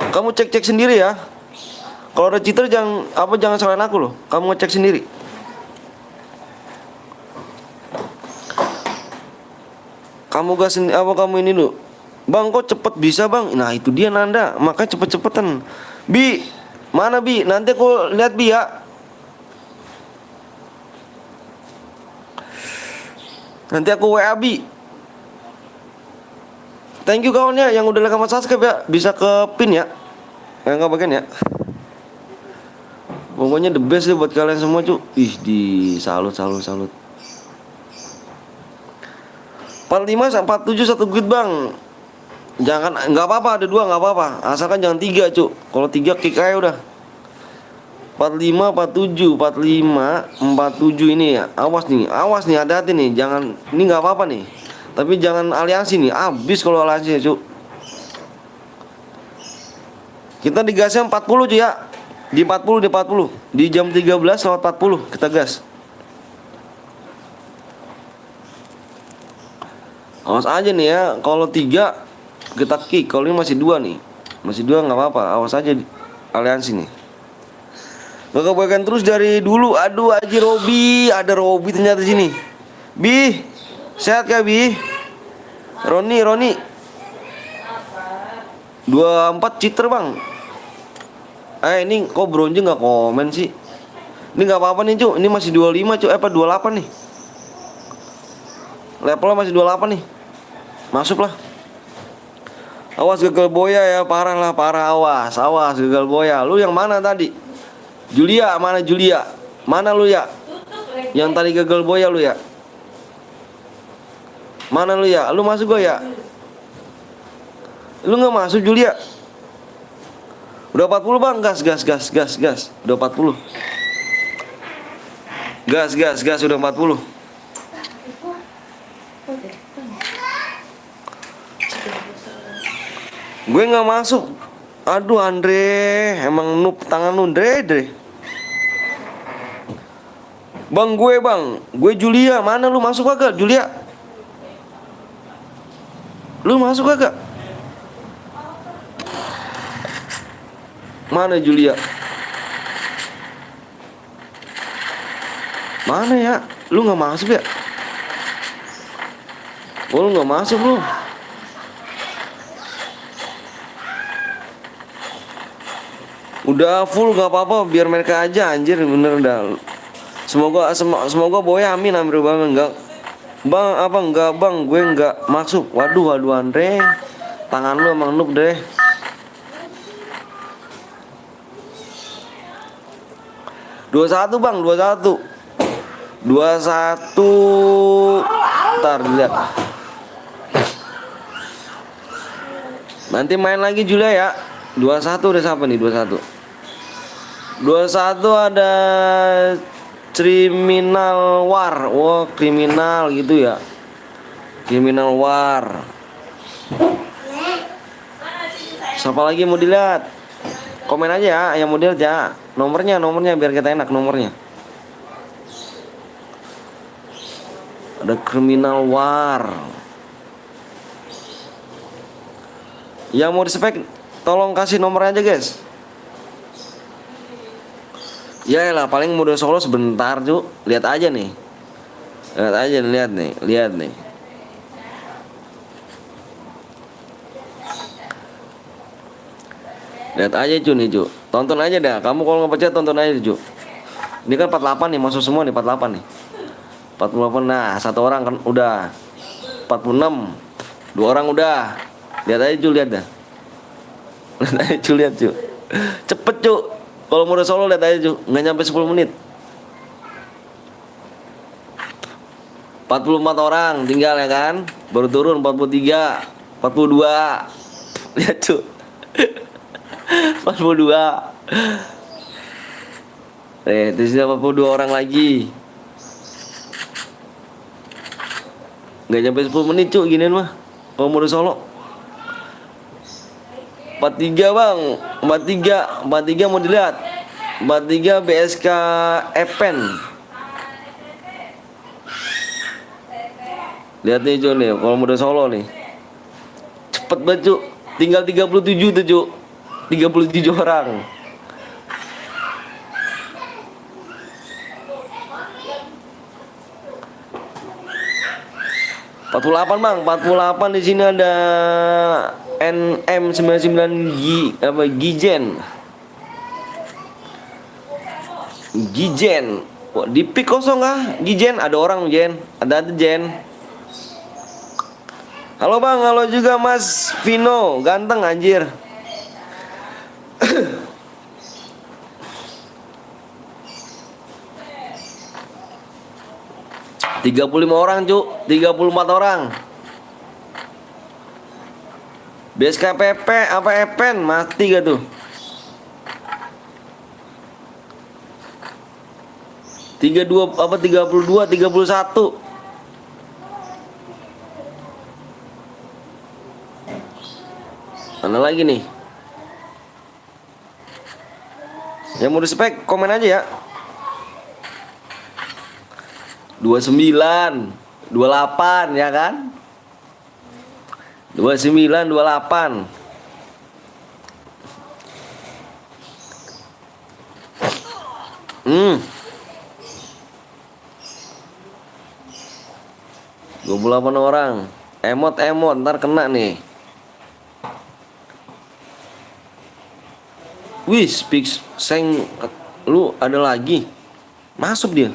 Kamu cek sendiri ya. Kalau ada cheater jangan salahin aku loh. Kamu ngecek sendiri. Kamu kamu ini dulu. Bang kok cepet bisa bang? Nah itu dia Nanda, makanya cepet-cepetan. Bi, mana Bi? Nanti aku lihat Bi ya. Nanti aku WA Bi. Thank you kawan ya yang udah like sama subscribe ya. Bisa ke pin ya. Yang gak bagian ya. Pokoknya the best deh buat kalian semua cu. Ih di salut. 45 sampai 47 satu grid bang. Jangan, nggak apa-apa ada 2 nggak apa-apa. Asalkan jangan 3 cu. Kalau 3 kick aja udah. 45, 47, 47 ini ya. Awas nih, hati-hati nih. Jangan, ini nggak apa-apa nih. Tapi jangan aliansi nih. Abis kalau aliansi ya cu. Kita digasnya 40 cu ya. Di 40. Di jam 13:40 kita gas. Awas aja nih ya. Kalau 3 kita kick. Kalau ini masih 2 nih. Masih 2 nggak apa-apa. Awas aja aliansi nih. Gak kebaikan terus dari dulu. Aduh Haji Robi. Ada Robi ternyata di sini. Bi, sehat gak Bi? Roni 24 cheater bang. Ini kok bronze nggak komen sih? Ini nggak apa-apa nih cu. Ini masih 25 cu. Apa 28 nih? Levelnya masih 28 nih. Masuk lah. Awas gagal boya ya. Parah. Awas gagal boya. Lu yang mana tadi? Julia, mana Julia? Mana lu ya? Yang tadi gagal boya lu ya? Mana lu ya? Lu masuk gua ya? Lu nggak masuk Julia? Udah 40 bang, gas. Udah 40. Gas, udah 40. Gue nggak masuk. Aduh Andre, emang noob tangan lu Dre. Bang, gue Julia. Mana lu masuk kagak Julia? Lu masuk kagak? Mana Julia? Mana ya? Lu nggak masuk ya? Oh lu nggak masuk lu. Udah full nggak apa-apa, biar mereka aja anjir bener dah. Semoga boya amin bang. Enggak bang, apa enggak bang, gue enggak masuk. Waduh Andre, tangan lu emang noob deh. Bang 21. Ntar lihat. Nanti main lagi Julia ya. 21 udah siapa nih 21 ada Criminal War. Wah kriminal gitu ya. Criminal War. Siapa lagi mau dilihat? Komen aja ya yang mau dilihat ya. Nomornya biar kita enak nomornya. Ada Criminal War. Yang mau di-spek tolong kasih nomornya aja guys. Ya lah paling mode solo sebentar cu. Lihat aja nih. Lihat nih. Lihat aja cu nih cu. Tonton aja dah. Kamu kalau nggak percaya tonton aja cu. Ini kan 48 nih, masuk semua nih 48 nih. 48. Nah, satu orang kan udah. 46. Dua orang udah. Lihat aja cu, lihat dah. Lihat aja cu, lihat cu. Cepet cu. Kalau mau solo lihat aja cu. Nggak nyampe 10 menit. 44 orang tinggal ya kan. Baru turun 43. 42. Lihat cu. 42. Tersisa 42 orang lagi. Nggak nyampe 10 menit cu, ginian mah. Kalau mau solo 43 bang. 43 mau dilihat. 43 BSK Epen. Lihat nih cu nih, kalau mau solo nih. Cepet banget cu. Tinggal 37 tuh cu. 37 orang. Bang, 48 di sini ada NM99 Gijen. Wah, di pick kosong kah? Gijen, ada orang Jen, ada Jen. Halo bang, halo juga Mas Vino, ganteng anjir. 35 orang cu, 34 orang. BSKPP apa Epen mati gak tuh? 32 apa 32 31. Mana lagi nih? Yang mau respect komen aja ya. 29 28 ya kan? 29 28. Hmm. 28 orang. Emot ntar kena nih. Wih, speak seng lu ada lagi. Masuk dia.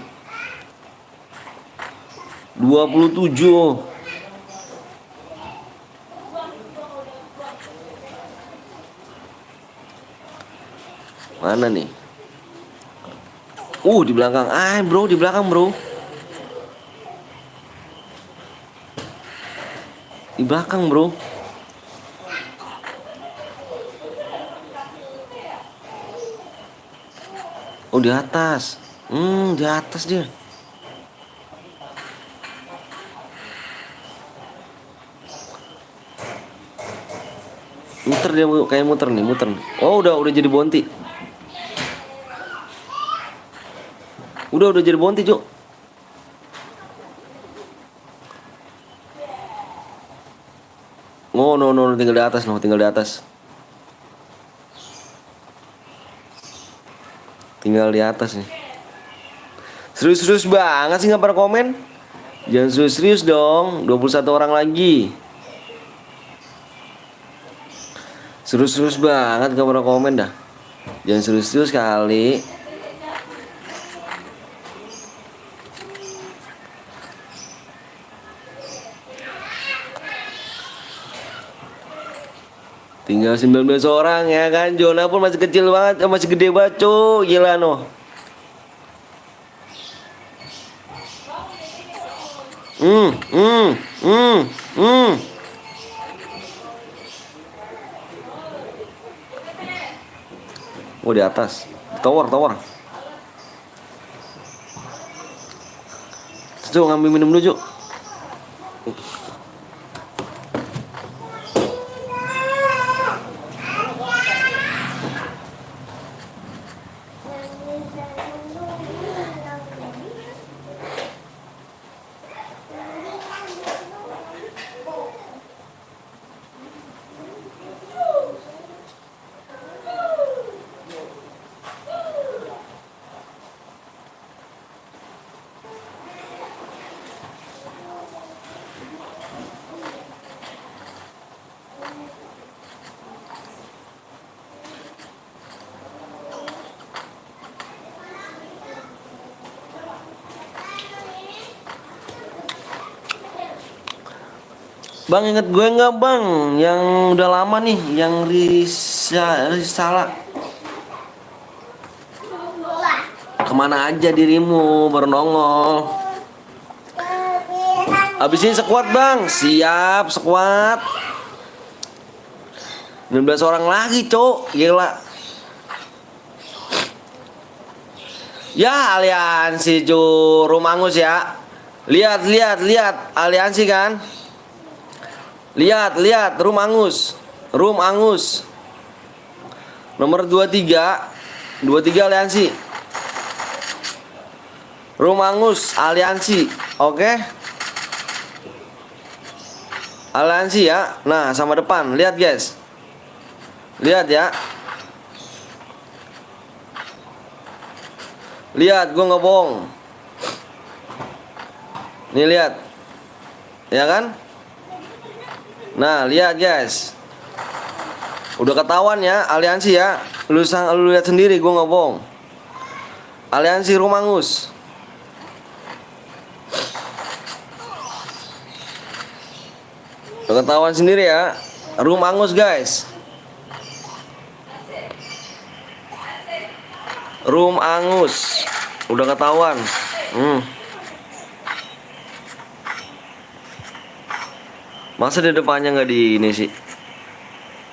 27. Mana nih? Di belakang. Bro, di belakang, bro. Di belakang, bro. Di atas. Di atas dia. Muter dia kayak muter nih. Udah jadi bonti. Udah jadi bonti, Cuk. No, tinggal di atas, tinggal di atas nih. Serius banget sih nggak pada komen. Jangan serius dong. 21 orang lagi. Serius banget nggak pada komen dah. Jangan serius kali. Tinggal 19 orang ya kan. Jona pun masih kecil banget, masih gede banget cu. Gila no. Di atas. Tower. Cuk, ngambil minum dulu, Cuk. Bang inget gue nggak bang? Yang udah lama nih, yang Risala. Kemana aja dirimu baru nongol? Abis ini sekuat bang, siap sekuat. 19 orang lagi cok, gila. Ya aliansi Rum Angus ya. Lihat aliansi kan. Lihat Rum Angus. Nomor 23 aliansi. Rum Angus aliansi. Oke. Aliansi ya. Nah, sama depan. Lihat guys. Lihat ya. Lihat, gue nggak bohong. Nih lihat. Ya kan? Nah, lihat guys. Udah ketahuan ya, aliansi ya. Lu lihat sendiri, gue nggak bohong. Aliansi Rum Angus. Udah ketahuan sendiri ya. Rum Angus guys. Rum Angus. Udah ketahuan. Masa di depannya nggak di ini sih?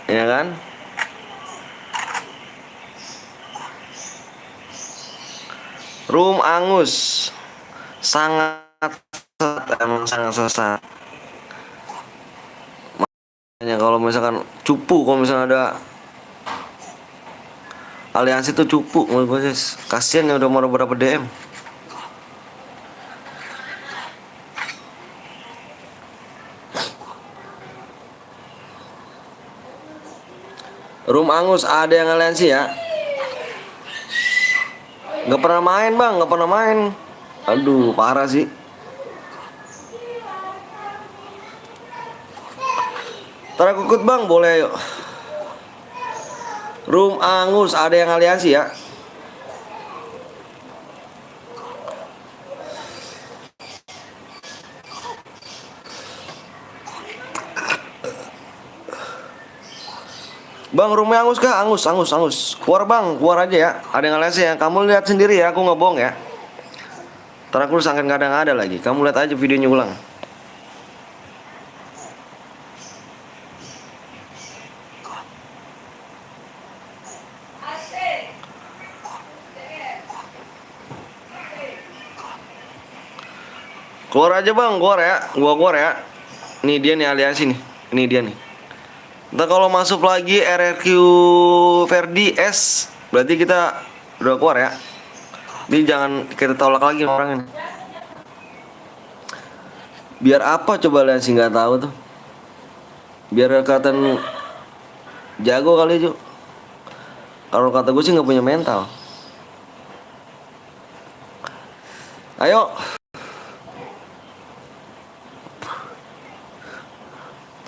Ya kan? Rum Angus. Sangat sesat. Makanya kalau misalkan cupu, kalau misalnya ada aliansi itu cupu menurut gue guys. Kasian ya udah mau berapa DM. Rum Angus ada yang aliansi ya. Gak pernah main bang, gak pernah main. Aduh parah sih. Ntar aku ikut bang, boleh yuk. Rum Angus ada yang aliansi ya. Bang, rumahnya Angus kah? Angus. Keluar bang, keluar aja ya. Ada yang aliansi ya. Kamu lihat sendiri ya, aku nggak bohong ya. Ntar aku sangka nggak ada lagi. Kamu lihat aja videonya ulang. Keluar aja bang, keluar ya. Gua keluar ya. Nih dia nih aliansi nih. Ini dia nih. Ntar kalau masuk lagi RRQ Verdi S, berarti kita udah keluar ya. Ini jangan kita tolak lagi orangnya. Biar apa coba aliansi nggak tahu tuh. Biar kelihatan jago kali itu. Kalau kata gue sih nggak punya mental. Ayo.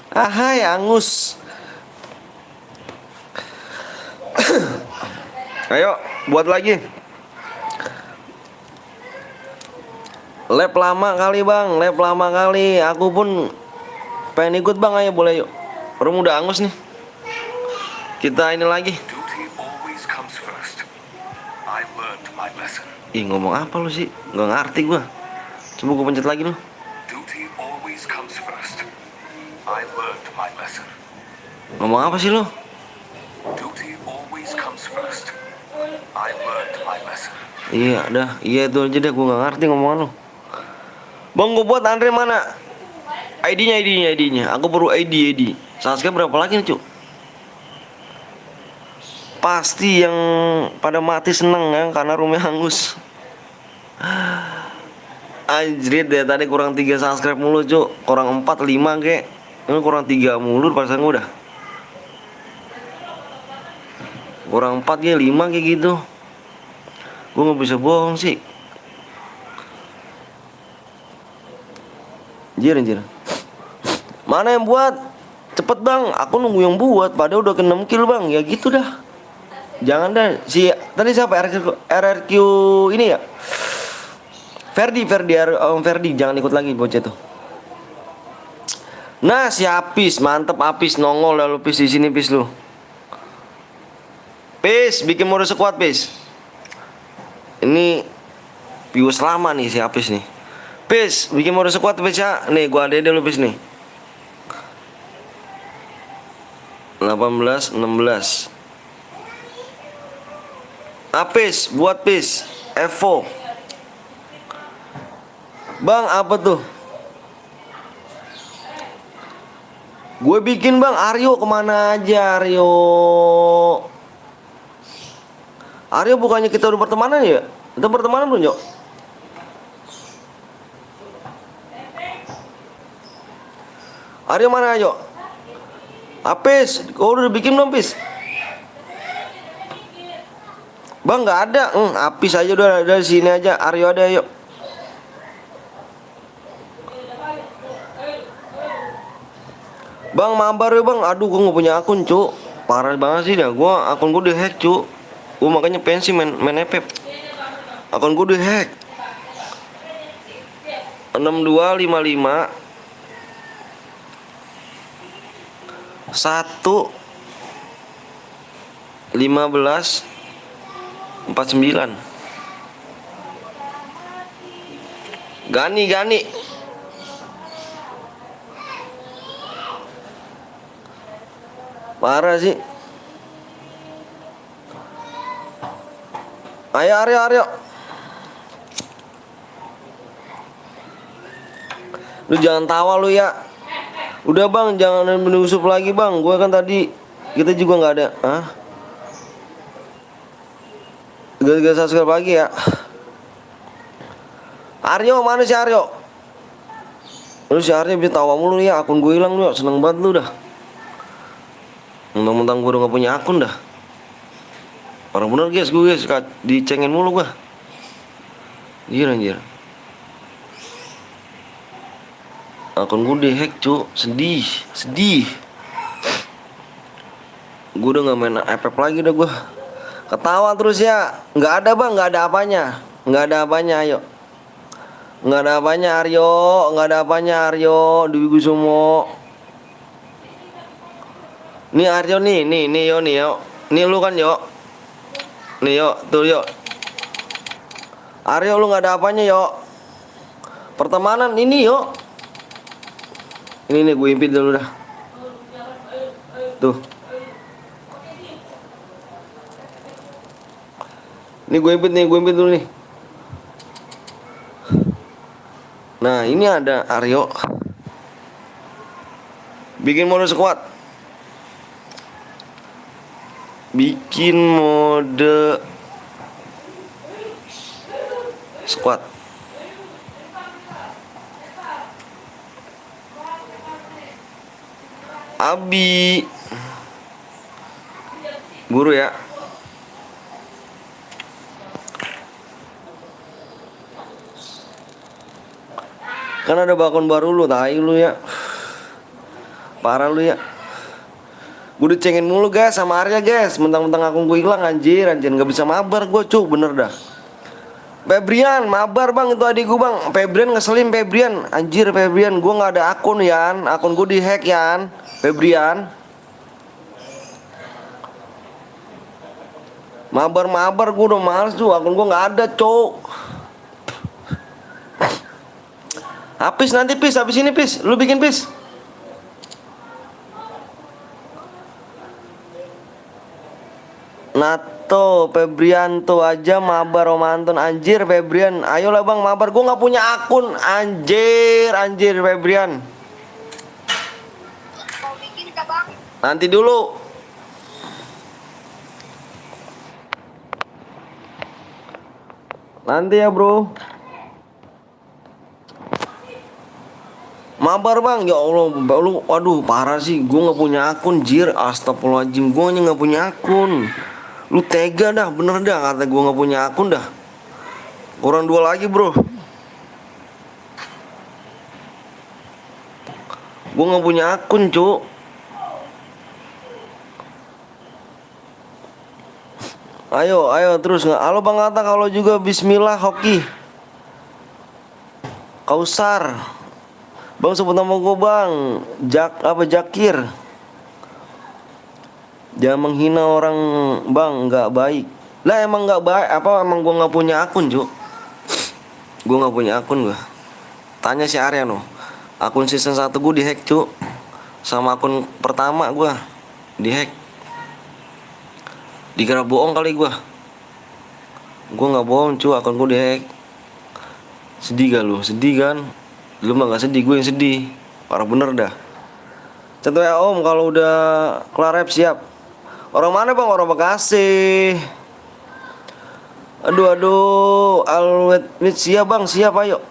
Hai Angus. Ayo buat lagi. Lab lama kali bang, lab lama kali. Aku pun pengen ikut bang, ayo boleh yuk. Rum udah Angus nih. Kita ini lagi. Ih ngomong apa lu sih? Gak ngerti gua. Coba gua pencet lagi lu. Ngomong apa sih lu? Iya dah, iya itu aja deh, gue gak ngerti ngomongan lu. Bang, gue buat Andre mana? ID-nya. Aku perlu ID. Subscribe berapa lagi nih, Cuk? Pasti yang pada mati seneng ya, karena rumahnya hangus. Anjrit deh, tadi kurang 3 subscribe mulu, Cuk. Kurang 4, 5 kek. Ini kurang 3 mulu, perasaan gue udah. Kurang 4 ya, 5 kayak gitu. Gue gak bisa bohong sih. Anjir. Mana yang buat? Cepet bang, aku nunggu yang buat. Padahal udah ke 6 kill bang. Ya gitu dah. Jangan dah. Tadi siapa? RRQ ini ya? Verdi, jangan ikut lagi bocah tuh. Nah si Apis, mantep Apis, nongol lalu Pis di sini Pis lu. Pis, bikin mode squad Pis. Ini views lama nih si Apis nih. Pis, bikin mode squad Pis ya. Nih gua ada lu Pis nih. 18, 16. Apis, buat Pis, Evo. Bang, apa tuh? Gue bikin bang, Aryo kemana aja Aryo? Aryo bukannya kita udah pertemanan ya? Kita pertemanan belum Yuk? Aryo mana Aryo? Apis, kau udah bikin belum Pis? Bang nggak ada, Apis aja udah dari sini aja, Aryo ada yuk. Bang mabar ya bang, aduh gue gak punya akun cuk. Parah banget sih dah, akun gue dihack cuk. Gue makanya pensi main FF. Akun gue dihack. 6255 1 15 49. Gani parah sih. Ayo Aryo. Lu jangan tawa lu ya. Udah bang, jangan menyusup lagi bang. Gue kan tadi kita juga nggak ada. Hah? Gak subscribe lagi ya. Aryo mana si Aryo? Lu si Aryo bisa tawa mulu ya. Akun gue hilang lu. Seneng banget lu dah. Mentang-mentang gue udah gak punya akun dah. Orang bener guys, gue guys dicengin mulu gue. Anjir. Akun gue dihack cu, sedih. Gue udah gak main FF lagi dah gue. Ketawa terus ya. Gak ada bang, gak ada apanya. Ayo. Gak ada apanya Aryo. Dewi Kusumo. Nih Aryo nih yo. Nih lu kan yo. Nih yo, tuh yo. Aryo lu nggak ada apanya yo. Pertemanan ini yo. Ini nih gue impit dulu dah. Tuh. Ini gue impit dulu nih. Nah ini ada Aryo. Bikin mode squad. Abi guru ya. Kan ada bakon baru lu, tai lu ya. Parah lu ya. Gue dicengin mulu guys sama Arya guys. Mentang-mentang akun gue hilang anjir gak bisa mabar gue cuk, bener dah. Febrian mabar bang, itu adik gue bang. Febrian ngeselin Febrian. Anjir Febrian, gue gak ada akun Yan. Akun gue dihack Yan. Febrian mabar gue udah males tuh. Akun gue gak ada cuk. Habis nanti Pis, habis ini Pis. Lu bikin Pis. Nato, Febrianto aja mabar Romantun. Anjir Febrian, ayolah bang mabar. Gue gak punya akun. Anjir Febrian. Mau bikin kah bang? Nanti dulu. Nanti ya bro. Mabar bang, ya Allah, lu, waduh parah sih. Gue gak punya akun jir. Astagfirullahaladzim, gue gak punya akun. Lu tega dah, bener dah kata gue gak punya akun dah. Kurang 2 lagi bro. Gue gak punya akun cuk. Ayo terus nggak? Halo Bang Atta, kalau juga Bismillah hoki. Kausar. Bang sebut nama gue bang. Jakir. Jangan menghina orang bang, nggak baik. Lah emang nggak baik apa emang gue nggak punya akun Cuk? Gue nggak punya akun gue. Tanya si Aryano. Akun season 1 gue dihack Cuk. Sama akun pertama gue dihack. Dikira bohong kali gue. Gue nggak bohong Cuk, akun gue dihack. Sedih gak lu? Sedih kan? Lu mah gak sedih, gue yang sedih. Parah bener dah. Contoh ya om, kalau udah kelar rap siap. Orang mana bang? Orang Bekasi. Aduh, Alwet siap bang, siap ayo.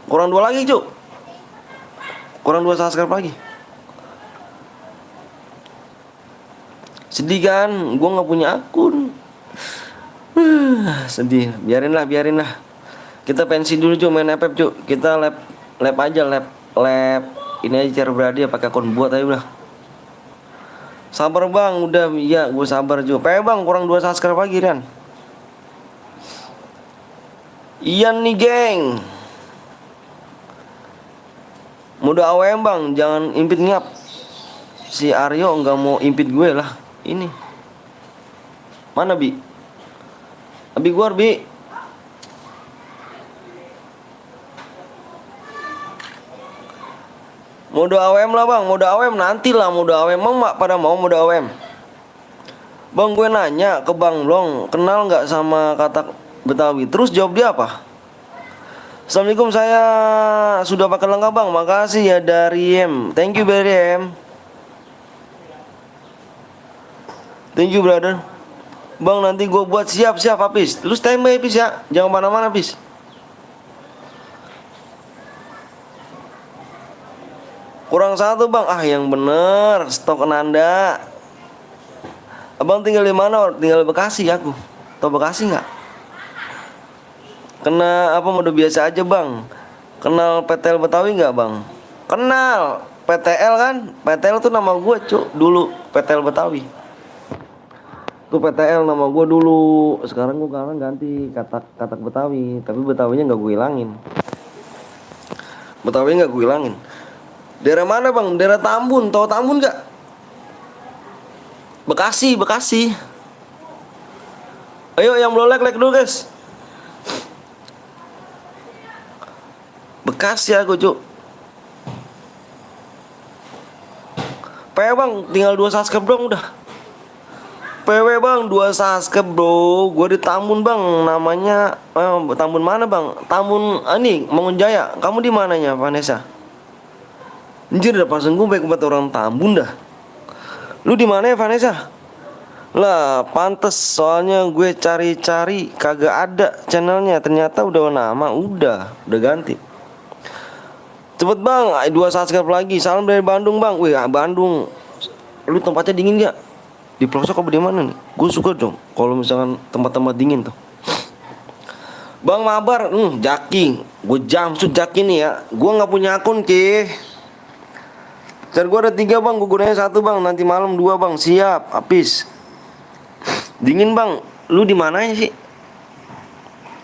Kurang 2 lagi Cuk. Kurang 2 subscribe lagi. Sedih kan? Gue gak punya akun. Sedih. Biarin lah. Kita pensi dulu Cuk, main FF Cuk. Kita lab aja, lab ini aja cara berhadiah pakai akun buat aja udah. Sabar bang, udah ya gue sabar Cuk. Bang, kurang 2 subscribe lagi Rian. Ian nih geng. Mode AWM bang, jangan impit ngap. Si Aryo nggak mau impit gue lah. Ini mana Bi? Abi gua Bi. Mode AWM lah bang, mode AWM nanti lah mode AWM. Emang pada mau mode AWM? Bang gue nanya ke Bang Long, kenal nggak sama kata Betawi? Terus jawab dia apa? Assalamualaikum, saya sudah pakai lengkap bang. Makasih ya dari M. Thank you dari M. Thank you brother. Bang nanti gue buat siap Apis. Lu standby Apis ya, jangan mana-mana Apis. Kurang 1 bang. Ah yang bener, stok Nanda. Abang tinggal di mana? Tinggal di Bekasi aku. Tahu Bekasi nggak? Kena apa mode biasa aja bang. Kenal PTL Betawi nggak bang? Kenal PTL kan? PTL tuh nama gue Cuk dulu. PTL Betawi. Tuh PTL nama gue dulu. Sekarang gue ganti katak Betawi. Tapi Betawinya nggak gue hilangin. Betawinya nggak gue hilangin. Daerah mana bang? Daerah Tambun. Tahu Tambun nggak? Bekasi. Ayo yang belum like dulu guys. Bekasi aku Cuk. PW bang, tinggal 2 subscribe dong udah. PW bang, 2 subscribe bro. Gue di Tambun bang, namanya Tambun mana bang? Tambun ini Mangunjaya. Kamu di mananya Vanessa? Anjir dah pasang gue baik buat orang Tambun dah. Lu di mana ya Vanessa? Lah pantes soalnya gue cari-cari kagak ada channelnya. Ternyata udah nama, udah ganti. Cepet bang, 2 subscribe lagi. Salam dari Bandung bang. Wih Bandung, lu tempatnya dingin gak? Di pelosok apa di mana nih? Gue suka dong kalau misalkan tempat-tempat dingin tuh. Bang mabar, Jaki. Gue jamsut Jaki nih ya. Gue nggak punya akun ke. Car gue ada 3 bang, gue gunanya 1 bang. Nanti malam 2 bang, siap. Apis. Dingin bang, lu di mananya sih?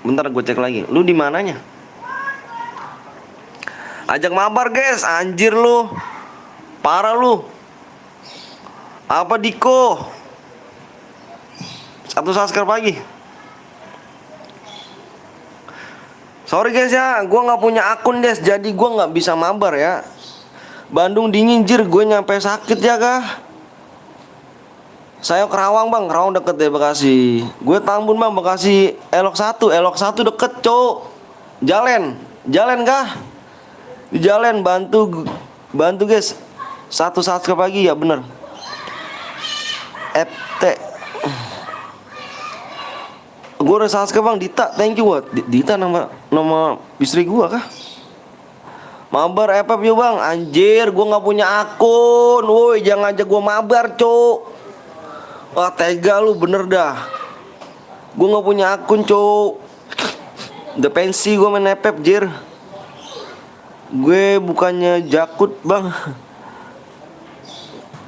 Bentar gue cek lagi. Lu di mananya? Ajak mabar guys, anjir lu. Parah lu. Apa Diko? 1 subscribe lagi. Sorry guys ya, gue nggak punya akun guys, jadi gue nggak bisa mabar ya. Bandung dingin jir, gue nyampe sakit ya kah? Saya Kerawang bang, Kerawang deket deh Bekasi. Gue Tambun bang, Bekasi Elok 1 deket cowok. Jalan kah? Di jalan bantu guys. 1 subscribe lagi ya bener. FT. Gue udah subscribe bang, Dita, thank you buat Dita nama istri gue kah? Mabar FF yuk bang. Anjir, gue nggak punya akun. Woi, jangan ajak gue mabar cok. Wah tega lu bener dah. Gue nggak punya akun cok. Udah pensi gue main FF jir. Gue bukannya jakut bang.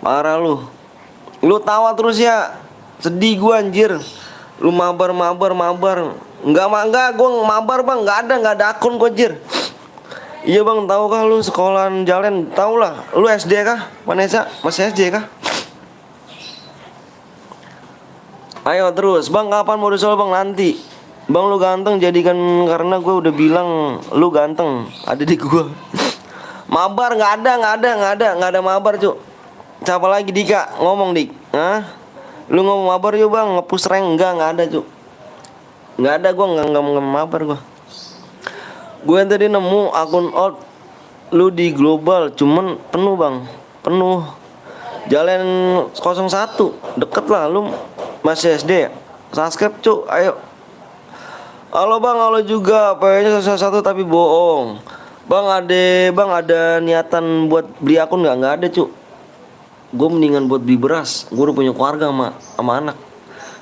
Parah lu. Lu tawa terus ya. Sedih gue anjir. Lu mabar. Enggak gue mabar bang. Enggak ada akun gue jir. Iya bang, tahu kah lu sekolahan Jalen? Tahu lah. Lu SD kah, Vanessa? Masih SD kah? Ayo terus, bang kapan mau disoal bang? Nanti. Bang lu ganteng jadikan karena gue udah bilang lu ganteng. Ada di gua. Mabar nggak ada mabar cuk. Siapa lagi Dika? Ngomong Dik. Hah? Lu ngomong mabar yuk bang, ngepush rank nggak ada cuk. Nggak ada, gua nggak mabar gua. Gue tadi nemu akun old lu di global, cuman penuh bang, penuh. Jalan 01 deket lah, lu masih SD ya? Subscribe cuk, ayo. Halo bang, halo juga, PW-nya 1 tapi bohong. Bang ada niatan buat beli akun nggak? Nggak ada cuk. Gue mendingan buat beli beras. Gue udah punya keluarga sama anak.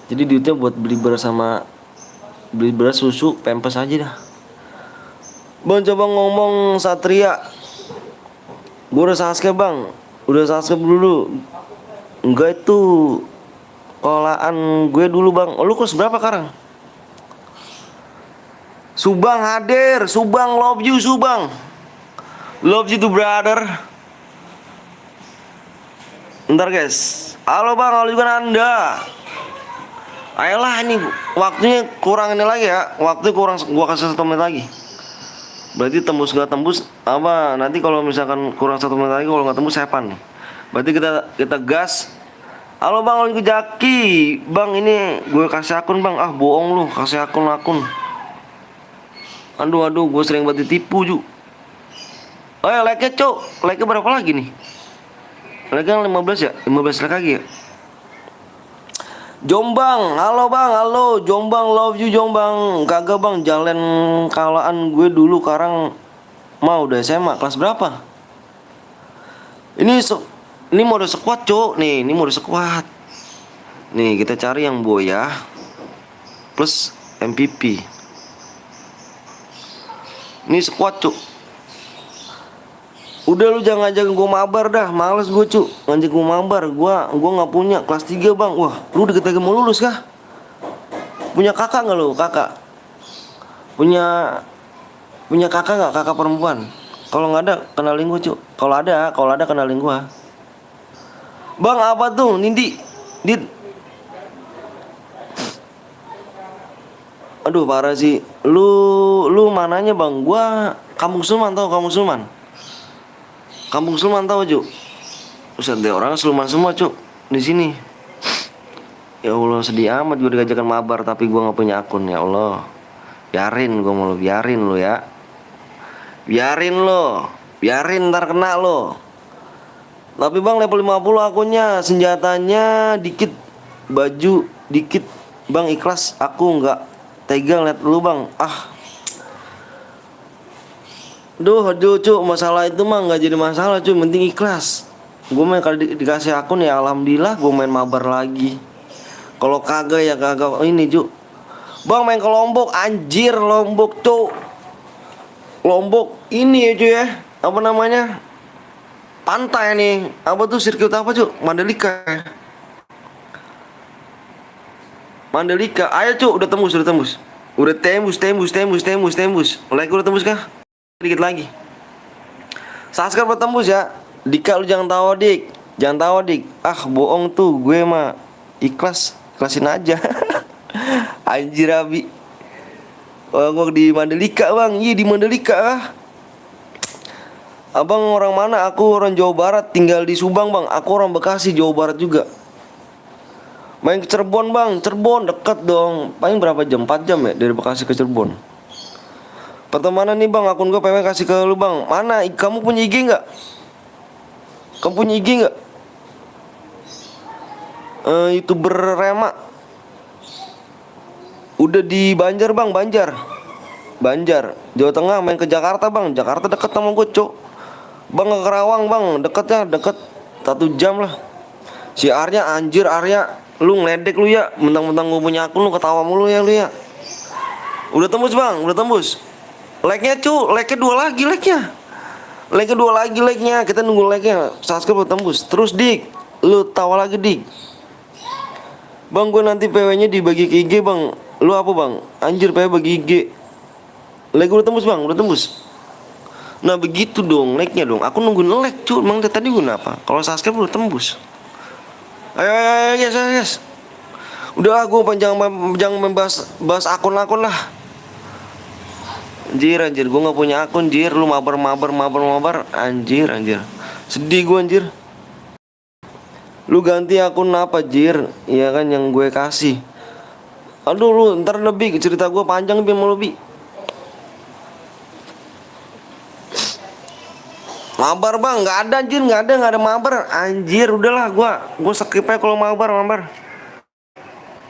Jadi duitnya buat beli beras susu, pempes aja dah. Bang coba ngomong Satria. Gue udah subscribe bang. Udah subscribe dulu. Enggak itu kolaan gue dulu bang. Lu kelas berapa sekarang? Subang hadir. Subang love you Subang. Love you too brother. Ntar guys. Halo bang, halo juga Anda. Ayolah ini waktunya kurang ini lagi ya. Waktu kurang, gua kasih 1 menit lagi. Berarti tembus gak tembus apa? Nanti kalau misalkan kurang 1 menit lagi, kalau nggak tembus sepan nih. Berarti kita gas. Halo bang, lagi Jaki. Bang ini gue kasih akun bang. Ah bohong lu, kasih akun. Aduh, gue sering banget ditipu ju. Oh ya like-nya cok. Like-nya berapa lagi nih? Like-nya 15 ya? 15 like lagi ya? Jombang, halo bang, halo Jombang, love you Jombang. Kagak bang, jalan kalaan gue dulu sekarang mau udah SMA kelas berapa? Ini mode squad cok, nih ini mode squad. Nih kita cari yang boya plus MVP. Ini squad cok. Udah lu jangan ngajak gue mabar dah, males gue cuk ngajak gue mabar. Gua nggak punya kelas 3 bang. Wah lu deket lagi mau lulus kah? Punya kakak nggak lu? Kakak punya kakak nggak? Kakak perempuan? Kalau nggak ada kenalin gue cuk. Kalau ada kenalin gue. Bang apa tuh Nindi? Dit. Aduh parah sih. Lu mananya bang? Gua Kampung Sulman, tau Kampung Sulman? Kampung Sulman tahu Cuk? Ustaz deh orang Sulman semua Cuk di sini. Ya Allah sedih amat gue diajakan mabar tapi gue nggak punya akun. Ya Allah, biarin gue mau biarin lo ya. Biarin ntar kena lo. Tapi bang level 50 akunnya, senjatanya dikit, baju dikit. Bang ikhlas, aku nggak tega liat lu bang. Aduh cuk, masalah itu mah nggak jadi masalah cuy, penting ikhlas. Gue main kalau dikasih akun ya alhamdulillah, gue main mabar lagi. Kalau kagak ya kagak ini cuk. Bang main ke Lombok, anjir Lombok cuk. Lombok ini ya cuy ya, apa namanya? Pantai nih, apa tuh sirkuit apa cuk? Mandalika ya? Mandalika, ayo cuk, udah tembus. Udah tembus. Like udah tembus kah? Dikit lagi. Subscribe udah tembus ya. Dika lu jangan tahu dik. Ah bohong tuh, gue mah ikhlasin aja. Anjir Abi. Oh, gue di Mandalika bang. Iya di Mandalika ah. Abang orang mana? Aku orang Jawa Barat, tinggal di Subang bang. Aku orang Bekasi, Jawa Barat juga. Main ke Cirebon bang. Cirebon deket dong. Paling berapa jam? 4 jam ya dari Bekasi ke Cirebon. Pertemanan nih bang, akun gue PW kasih ke lu bang. Mana? Kamu punya IG nggak? YouTuber Rema. Udah di Banjar bang, Banjar, Jawa Tengah. Main ke Jakarta bang. Jakarta deket sama gue cok. Bang ke Kerawang bang, deket 1 jam lah. Si Arya, anjir Arya, lu ngeledek lu ya. Mentang-mentang gue punya akun lu ketawa mulu ya lu ya. Udah tembus bang, Like-nya cu, like-nya 2 lagi like-nya. Kita nunggu like-nya. Subscribe tembus. Terus Dik, lu tawa lagi Dik. Bang gue nanti PW-nya dibagi ke IG bang. Lu apa bang? Anjir PW bagi IG. Like udah tembus bang, Nah begitu dong like-nya dong. Aku nungguin like cuy. Emang dari tadi guna apa? Kalau subscribe udah tembus. Ayo, ayo, ayo guys, ayo, guys. Udah gue jangan membahas akun-akun lah. Anjir, gue nggak punya akun, anjir. Lu mabar. Anjir. Sedih gue, anjir. Lu ganti akun apa, Jir? Iya kan yang gue kasih. Aduh lu, ntar lebih cerita gue panjang mau lebih. Mabar bang, nggak ada anjir, nggak ada mabar. Anjir, udahlah gue skip aja kalau mabar.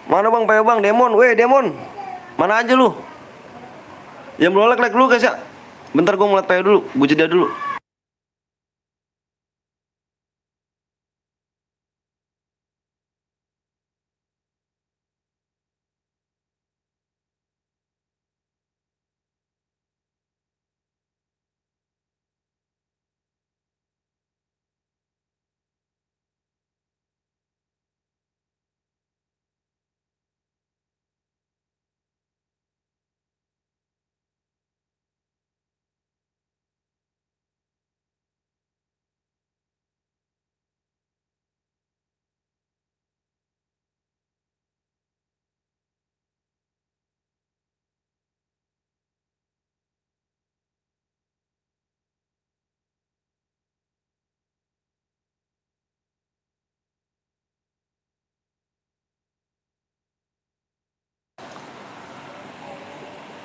Mana bang, bang, Demon, Demon. Mana aja lu? Yang belum like dulu guys ya. Bentar gue ngeliat dulu, gue jeda dulu.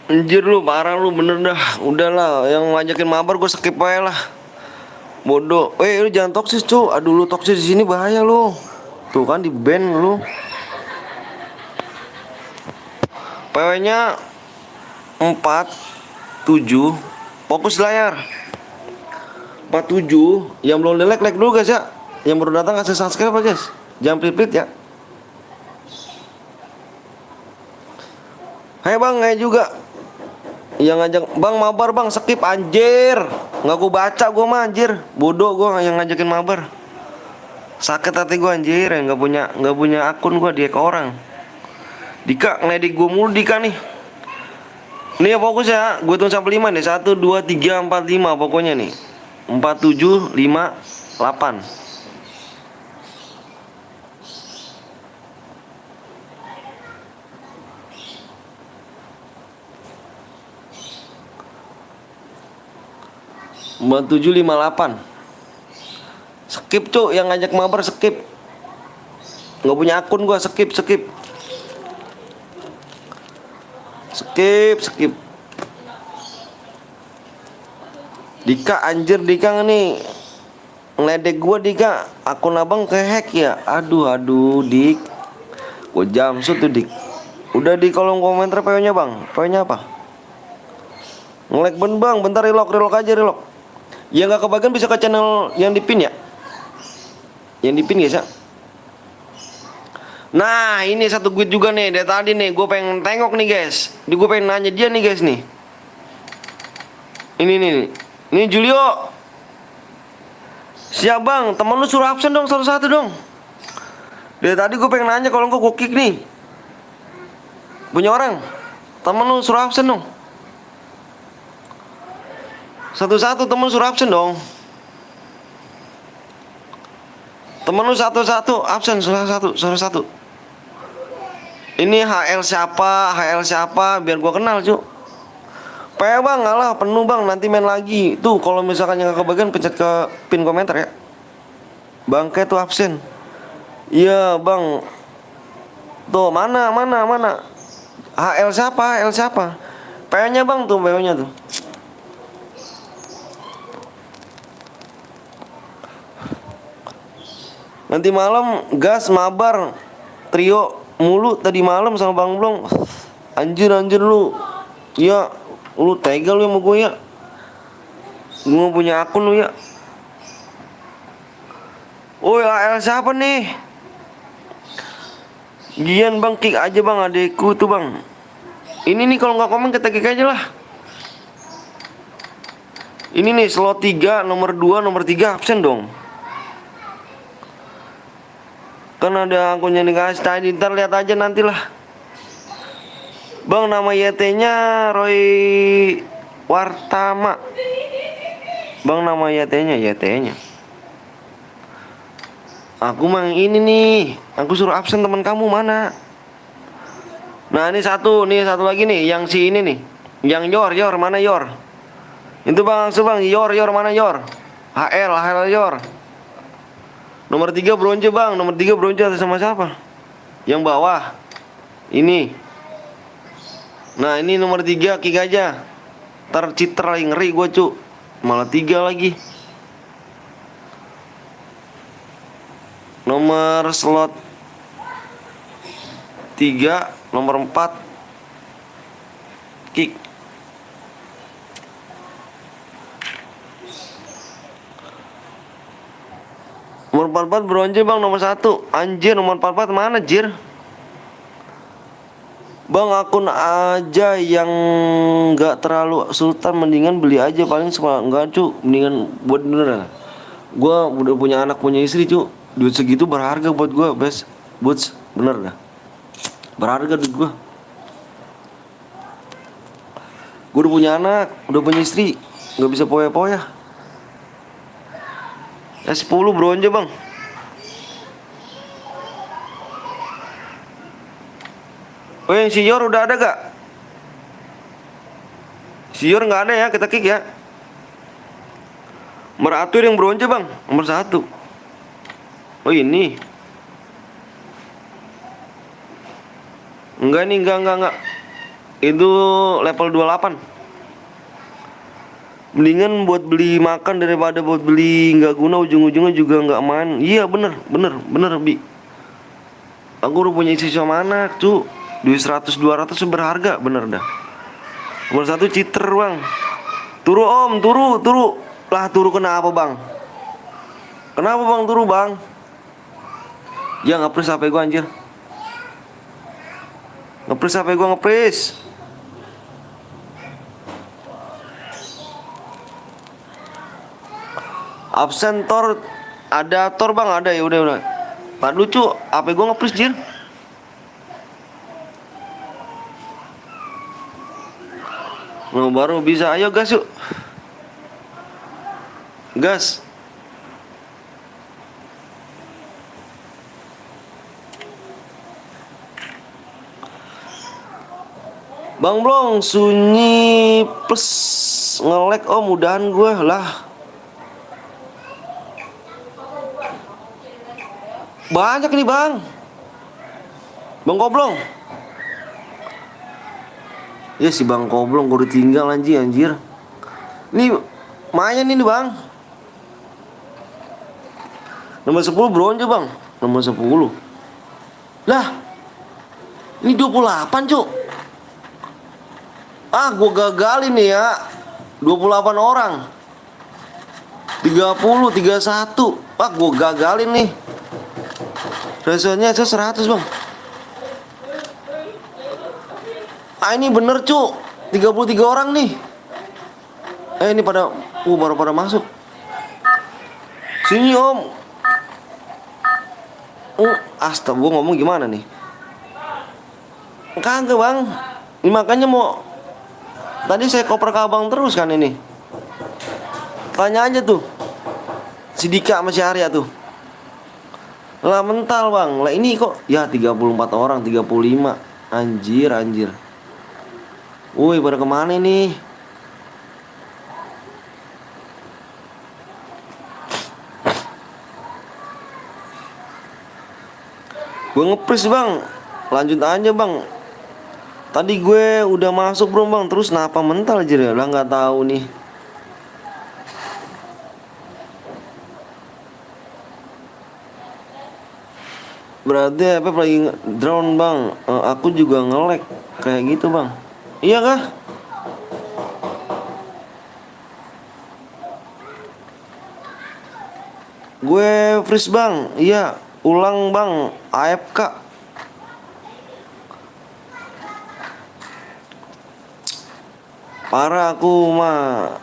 Anjir lu, parah lu, bener dah. Udahlah, yang ngajakin mabar gue skip aja lah. Bodoh. Lu jangan toksis, cu. Aduh lu toksis di sini bahaya lu. Tuh kan di ban lu. PW-nya 47. Fokus layar. 47. Yang belum like dulu guys ya. Yang baru datang kasih subscribe ya guys. Jangan pelit-pelit ya. Hai bang, hai juga. Yang ngajak bang mabar bang, skip anjir. Nggak gue baca gue mah anjir. Bodoh gue yang ngajakin mabar. Sakit hati gue anjir, nggak punya akun gue dia ke orang. Dika ngeledik gue mulu Dika nih. Nih ya fokus ya, gue tuh sampai 5 nih. 1 2 3 4 5 pokoknya nih. 4 7 5 8. Empat 7 5 8. Skip cuk, yang ngajak mabar skip. Nggak punya akun gua, skip. Skip. Dika anjir, Dika nih ngeledek gua Dika. Akun abang kehack ya. Aduh Dik. Gua jamsut tuh Dik. Udah di kolom komentar PO-nya bang. PO-nya apa? Nge-like bang, bentar relock aja. Ya nggak kebagian bisa ke channel yang dipin ya. Yang dipin guys ya. Nah ini satu guide juga nih dari tadi nih. Gue pengen tengok nih guys. Gue pengen nanya dia nih guys nih. Ini Julio. Siap bang, temen lu suruh absen dong satu-satu dong. Dari tadi gue pengen nanya, kalau enggak gue kick nih. Punya orang. Temen lu suruh absen dong. Satu-satu temen suruh absen dong. Temen lu satu-satu absen, suruh satu. Ini HL siapa biar gua kenal cu. Bang, alah penuh bang, nanti main lagi. Tuh kalau misalkan yang kebagian pencet ke pin komentar ya. Bangke tuh absen. Iya bang. Tuh mana. HL siapa? PO-nya bang tuh, PO-nya tuh. Nanti malam gas mabar trio mulu tadi malam sama Bang Blong. Anjir lu. Ya, lu tega lu sama gue ya. Gue punya akun lu ya. Oh ya, siapa nih? Gian bang, kick aja bang, adekku tuh bang. Ini nih kalau nggak komen kita kick aja lah. Ini nih slot 3, nomor 2, nomor 3 absen dong. Kan ada akunnya dikasih tadi, ntar lihat aja nantilah. Bang nama YT-nya Roy Wartama. Bang, nama YT-nya, YT-nya. Aku mah yang ini nih. Aku suruh absen teman kamu mana? Nah, ini satu lagi nih, yang si ini nih. Yang Yor, mana Yor? Itu Bang, Bang, Yor, mana Yor? HL Yor. Nomor 3 bronze Bang, nomor 3 bronze atas sama siapa? Yang bawah. Ini. Nah, ini nomor 3 kick aja. Ntar citra lagi ngeri gue cu. Malah 3 lagi. Nomor slot 3, nomor 4 kick. Nomor 44 bronze Bang, nomor 1. Anjir, nomor 44 mana jir? Bang, akun aja yang nggak terlalu sultan, mendingan beli aja paling semua enggak cu, mendingan buat bener. Gua udah punya anak punya istri cu, duit segitu berharga buat gua, bes, boots, bener dah, berharga duit gua. Gua udah punya anak, udah punya istri, nggak bisa poya-poya. S10 bronze Bang. Oh, yang si Yor udah ada gak? Si Yor nggak ada ya, kita kick ya. Meratur yang bronze Bang, nomor 1. Oh ini. Enggak nih, enggak. Itu level 28. Mendingan buat beli makan daripada buat beli nggak guna, ujung-ujungnya juga nggak main. Iya bener Bi. Aku udah punya istri sama anak cu. Duit 100-200 berharga, bener dah. Nomor 1 citer Bang. Turu Om, turu. Lah turu kenapa Bang? Kenapa Bang turu Bang? Ya ngepres HP gua anjir. Ngepres HP gua, ngepres. Absen Tor, ada Tor Bang, ada ya udah. Tak lucu, HP gua ngepres jir. Nah, baru bisa, ayo gas yuk. Gas. Bang Blong, sunyi plus nge-lag mudahan gue lah. Banyak nih Bang. Bang Koblong. Ya si Bang Koblong gue udah tinggal anjir. Nih main ini Bang. Nomor 10 bronze Bang. Nomor 10. Lah. Ini 28 Cuk. Gue gagalin nih ya. 28 orang. 30, 31. Gue gagalin nih. Resonnya 100 Bang. Ini bener cu, 33 orang nih. Ini pada baru pada masuk. Sini Om. Astaga, gua ngomong gimana nih? Kagak Bang. Ini makanya mau. Tadi saya koper ke abang terus kan ini. Tanya aja tuh. Si Dika sama si Arya tuh. Lah mental Bang. Lah ini kok ya 34 orang, 35. Anjir. Woi, pada kemana nih? Gue ngepres Bang. Lanjut aja Bang. Tadi gue udah masuk belum Bang? Terus kenapa mental aja ya? Lah nggak tahu nih. Berarti apa lagi drone Bang? Aku juga nge-lag kayak gitu Bang. Iya kah? Gue freeze Bang. Iya, ulang Bang. AFK. Parah aku mah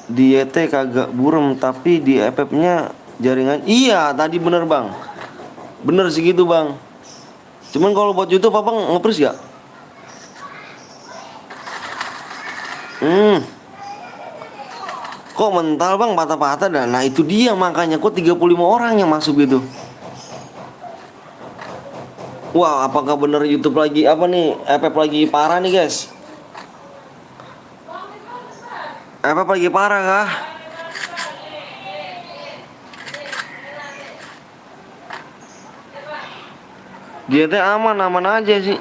di YT kagak burem, tapi di FF-nya jaringan. Iya, tadi bener Bang. Bener segitu Bang. Cuman kalau buat YouTube Abang nge-freeze gak? Kok mental bang, patah-patah dah. Nah itu dia makanya kok 35 orang yang masuk gitu. Wah, apakah bener YouTube lagi apa nih? FF lagi parah nih guys. FF lagi parah kah? Dia teh aman-aman aja sih.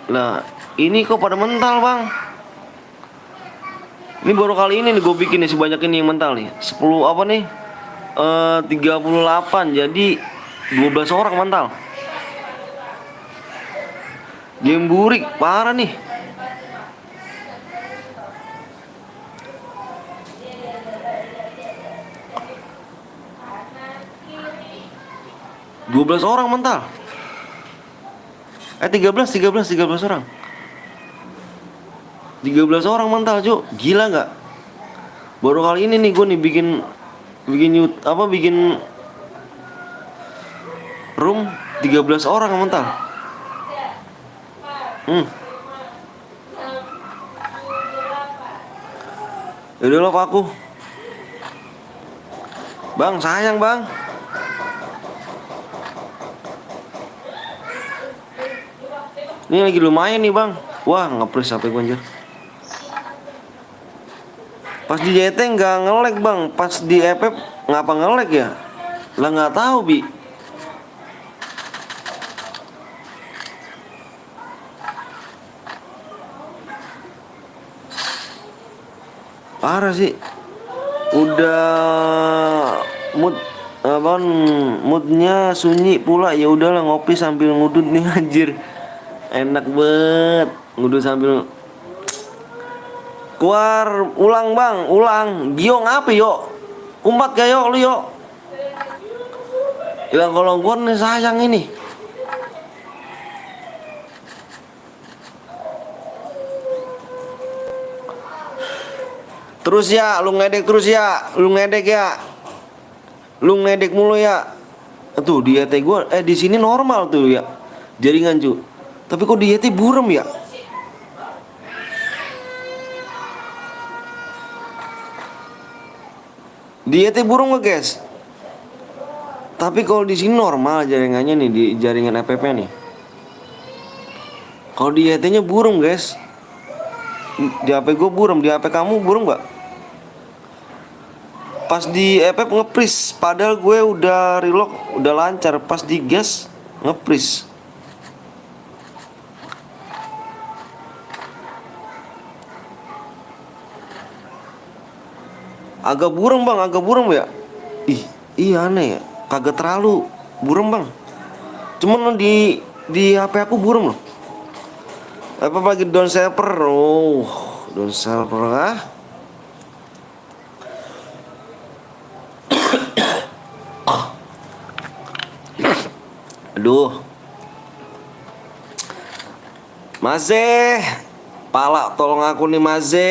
Nah, ini kok pada mental bang. Ini baru kali ini nih gue bikin nih sebanyak ini yang mental nih. 10 apa nih? 38, jadi 12 orang mental. Game burik parah nih. Dua belas orang mental. 13 orang. 13 orang mental, Cuk. Gila nggak? Baru kali ini nih gue nih bikin room 13 orang mental. Yaudah lo Pak aku. Bang, sayang bang. Ini lagi lumayan nih bang. Wah, nge-freeze HP gue anjir. Pas di JT nggak nge-lag bang. Pas di FF ngapa nge-lag ya? Lah nggak tahu bi. Parah sih. Udah moodnya sunyi pula, ya udahlah ngopi sambil ngudut nih anjir. Enak banget ngudut sambil keluar. Ulang bang, ulang. Giong apa yo? Kumpat kayak lu yo. Hilang kalau gua nih sayang ini. Terus ya, lu ngedek terus ya, lu ngedek ya, lu ngedek mulu ya. Tuh di ET gua, di sini normal tuh ya, jaringan cu. Tapi kok di ET burem ya? Di ET burem nggak guys? Tapi kalau di sini normal jaringannya nih, di jaringan FF nih. Kalau di ET-nya burem guys. Di HP gue burem, di HP kamu burem gak? Pas di FF nge-freeze, padahal gue udah reload, udah lancar. Pas di gas nge-freeze. Agak burem bang, agak burem ya. Iya aneh ya, kagak terlalu burem bang. Cuman di HP aku burem loh. Apa lagi down server? Oh, down server ah. Aduh. Maze, pala tolong aku nih Maze,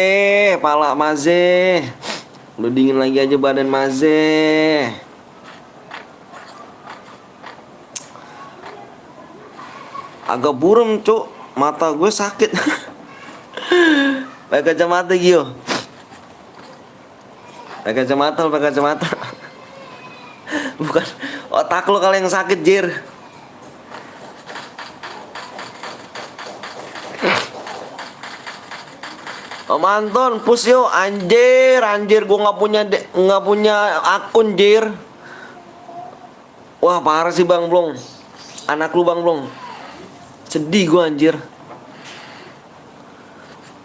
pala Maze. Udah dingin lagi aja badan Maze. Agak burem cuk. Mata gue sakit. Pakai kacamata Gio. Pakai kacamata, pakai kacamata. Bukan otak lo kali yang sakit Jir. Om Anton push yo anjir gue nggak punya akun Jir. Wah parah sih Bang Blong. Anak lu Bang Blong. Sedih gue anjir.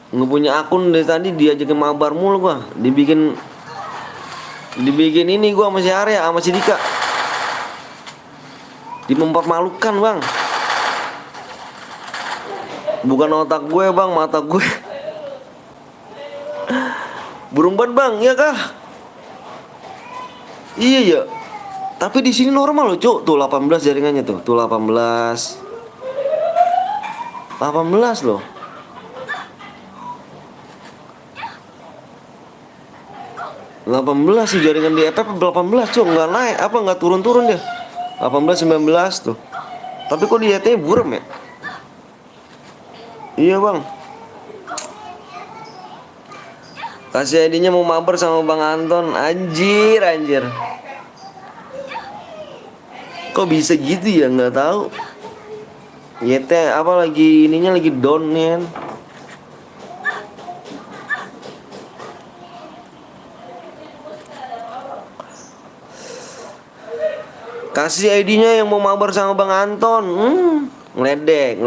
Nggak punya akun dari tadi diajakin mabar mulu gue. Dibikin ini gue sama si Arya sama si Dika. Mempermalukan bang. Bukan otak gue bang, mata gue. Burung banget bang, iya kah? Iya ya. Tapi di sini normal loh cuk. Tuh 18 jaringannya tuh. Tuh 18 loh. sih jaringan di FF 18 cuk, nggak naik apa nggak turun dia. 18 19 tuh. Tapi kok di ET burem ya? Iya bang. Kasih ID-nya mau mabar sama Bang Anton. Anjir. Kok bisa gitu ya, nggak tahu. YT apa lagi ininya lagi down nih kan. Kasih ID-nya yang mau mabar sama Bang Anton. Ngeledek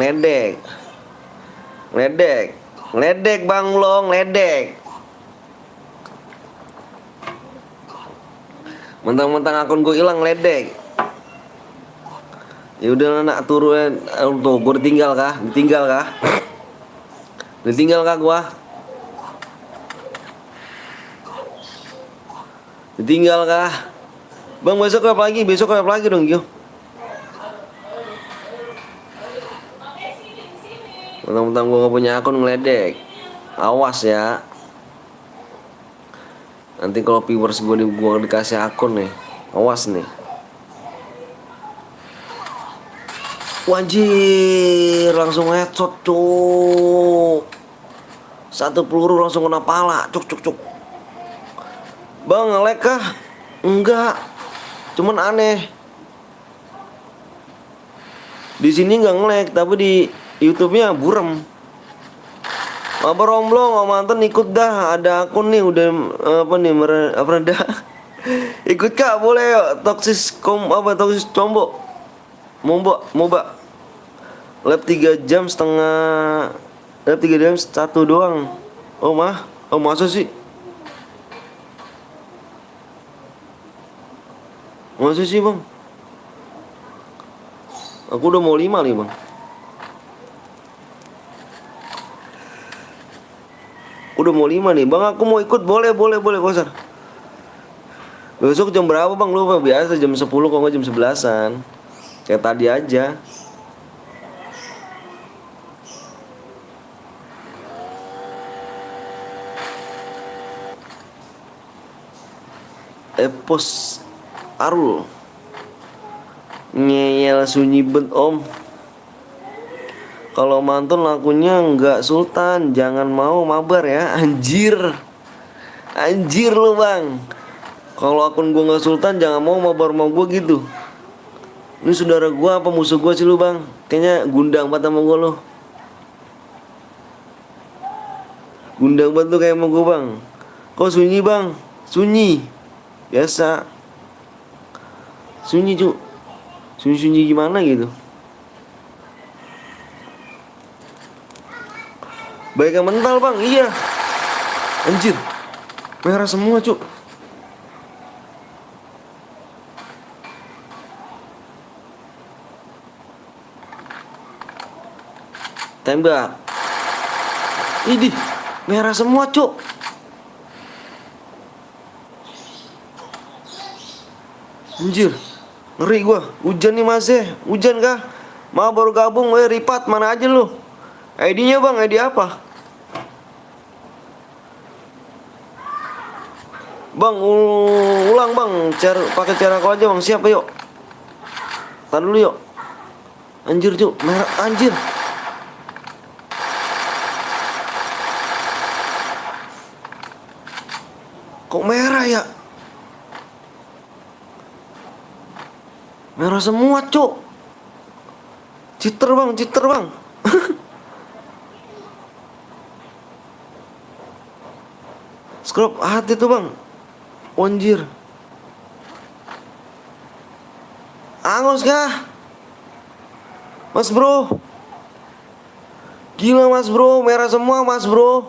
Bang Long, ngeledek. Mentang-mentang akun gue hilang, ngeledek. Ya udah nak turun tuh, gue ditinggal kah? Ditinggal kah gua? Ditinggal kah? Bang besok apa lagi dong Gio. Mentang-mentang gua gak punya akun, ngeledek. Awas ya. Nanti kalau viewers gua dikasih akun nih, awas nih. Wajir, langsung headshot cuk. Satu peluru langsung kena pala, cuk. Bang nge-lag kah? Enggak. Cuman aneh. Di sini nggak nge-lag, tapi di YouTube-nya burem. Mabar omblong, Om Anton ikut dah. Ada akun nih udah dah. Ikut kak, boleh yuk. Toksis combo. Moba. Lab 3 jam setengah. Lab 3 jam 1 doang. Oh masa sih? Masa sih bang? Aku udah mau 5 nih bang. Udah mau 5 nih bang, aku mau ikut. Boleh Kosar. Besok jam berapa bang? Lupa, biasa jam 10 kok nggak jam 11-an. Kayak tadi aja. Epos Arul ngeyel sunyi bet om. Kalau mantun lakunya nggak sultan, jangan mau mabar ya. Anjir lu bang. Kalau akun gua nggak sultan, jangan mau mabar sama gua gitu. Ini saudara gua apa musuh gua sih lu bang? Kayaknya gundang banget sama gua lu. Gundang banget tuh kayak sama gua bang. Kok sunyi bang? Sunyi. Biasa. Sunyi cu. Sunyi gimana gitu. Baik yang mental bang, iya. Anjir. Merah semua cu. Tembak. Idih, merah semua cu. Anjir, ngeri gua. Hujan nih mas ya. Hujan kah? Mau baru gabung, Ripat mana aja lu? ID-nya bang, ID apa? Bang, ulang bang. Pakai cara aku aja bang. Siapa yuk? Tahan dulu yuk. Anjir cu, merah anjir. Kok merah ya? Merah semua cuk. Cheater bang. Scrub hati tuh bang. Anjir. Angus kah? Mas bro. Gila mas bro, merah semua mas bro.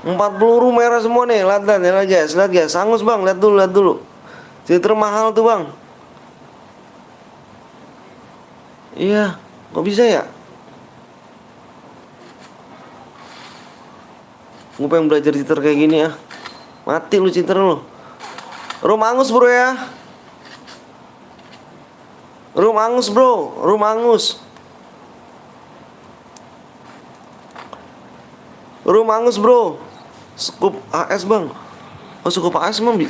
4 peluru merah semua nih. Lihat guys. Angus bang, lihat dulu. Cheater mahal tuh bang. Iya, kok bisa ya? Gue pengen belajar cheater kayak gini ya. Mati lu cheater lu. Room Angus bro ya. Room Angus bro. Room Angus bro. Scoop AS bang. Oh scoop AS bang.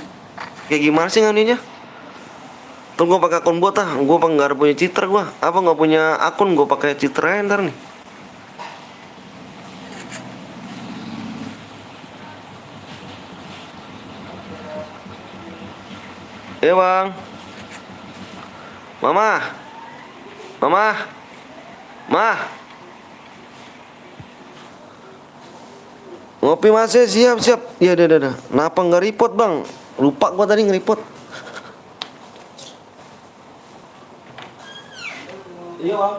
Kayak gimana sih nganinya? Tuh gue pakai akun bot ah. Gue nggak punya cheater gue. Apa nggak punya akun, gue pakai cheater aja ntar nih. Iya bang. Mama. Mama. Ma. Ngopi masih siap siap. Ya dah. Kenapa nggak report bang? Lupa gua tadi nge-report. Iya bang.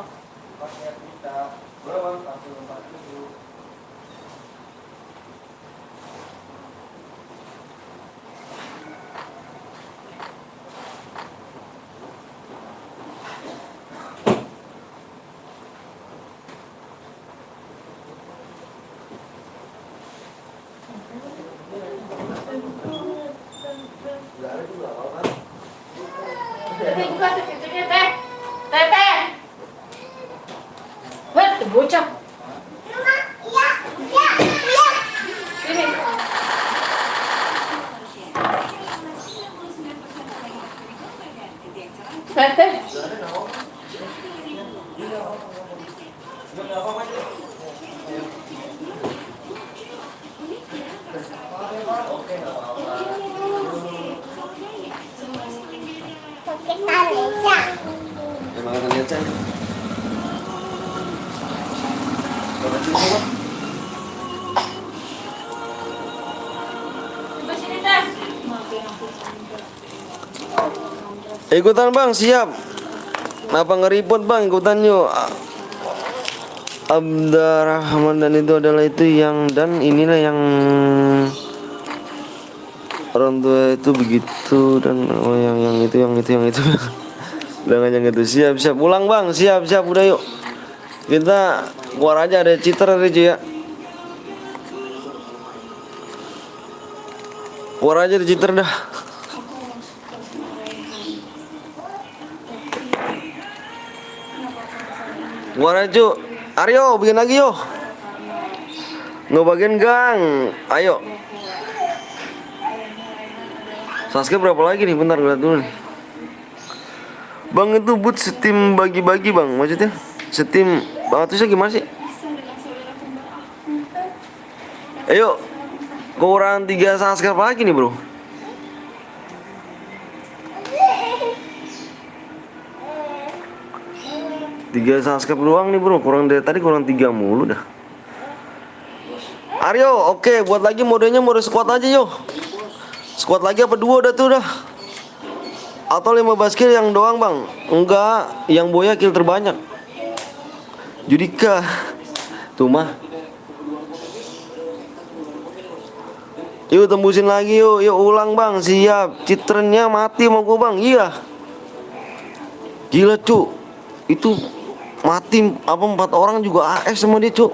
Teh, buka tuh pintunya, Teh. Teh. Weh, tuh bocah. Sini. Teh. Emang lihat saya. Coba sini, Teh. Ikutan bang, siap. Kenapa nge-report bang? Ikutan yuk. Abdurrahman dan itu adalah itu yang dan inilah yang orang tua itu begitu dan oh yang itu udah yang itu siap pulang bang siap udah yuk kita keluar aja ada Citra aja ya keluar aja di Citra dah. Keluar aja yuk. Aryo bikin lagi yuk. Ngebagian gang. Ayo. Subscribe berapa lagi nih? Bentar gue lihat dulu nih. Bang itu but Steam bagi-bagi bang. Maksudnya Steam terusnya gimana sih? Ayo. Kurang 3 subscribe lagi nih bro. Tiga subscribe doang nih bro, kurang dari tadi kurang 3 mulu dah. Aryo, oke, buat lagi modenya mode squad aja yo. Squad lagi apa duo dah tuh dah. Atau 15 kill yang doang bang? Enggak, yang Boya kill terbanyak. Judika, tuh mah. Yuk tembusin lagi yuk ulang bang, siap. Citranya mati mau gua bang, iya. Gila cu, itu mati apa 4 orang juga AS sama dia cuk.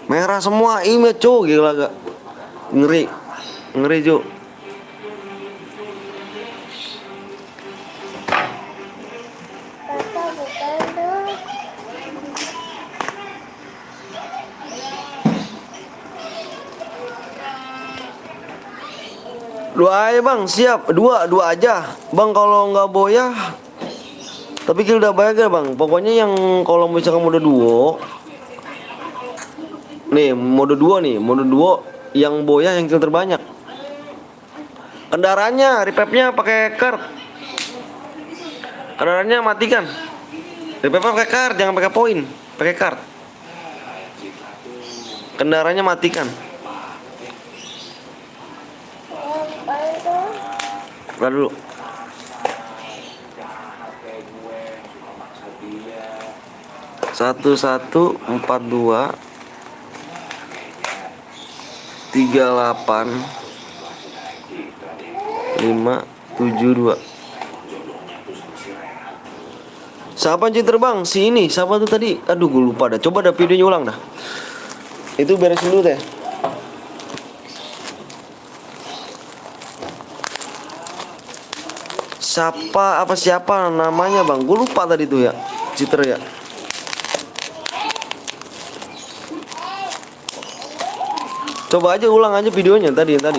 Merah semua image cuk, gila gak? Ngeri cuk. Dua aja bang, siap. Dua aja bang, kalau nggak Boya tapi kill udah banyak ya bang. Pokoknya yang kalau misalkan mode duo nih, mode duo yang Boya yang kill terbanyak. Kendaraannya repapnya pakai card. Kendaraannya matikan. Repapnya pakai card, jangan pakai poin, pakai card. Kendaraannya matikan. Buka dulu. Satu 42 38 572. Siapa yang terbang? Si ini, siapa tuh tadi? Aduh, gue lupa dah. Coba dah videonya ulang dah. Itu beresin dulu deh. Siapa namanya bang? Gue lupa tadi tuh ya, Citra ya. Coba aja ulang aja videonya tadi. Na.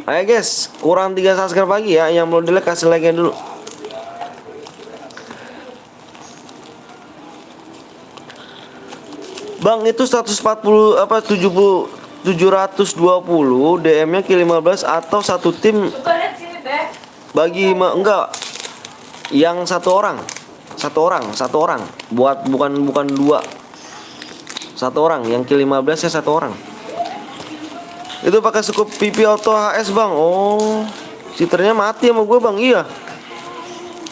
Ayo Ayo guys, kurang 3 subscribe lagi ya. Yang belum di-like kasih like-nya dulu. Bang, itu 140 apa 70 720 DM-nya kill 15 atau satu tim Coba lihat sini deh. enggak. Yang satu orang. Satu orang. Bukan dua. Satu orang, yang kill 15 ya satu orang. Itu pakai scoop PP auto HS, Bang. Oh, cheaternya mati sama gue, Bang. Iya.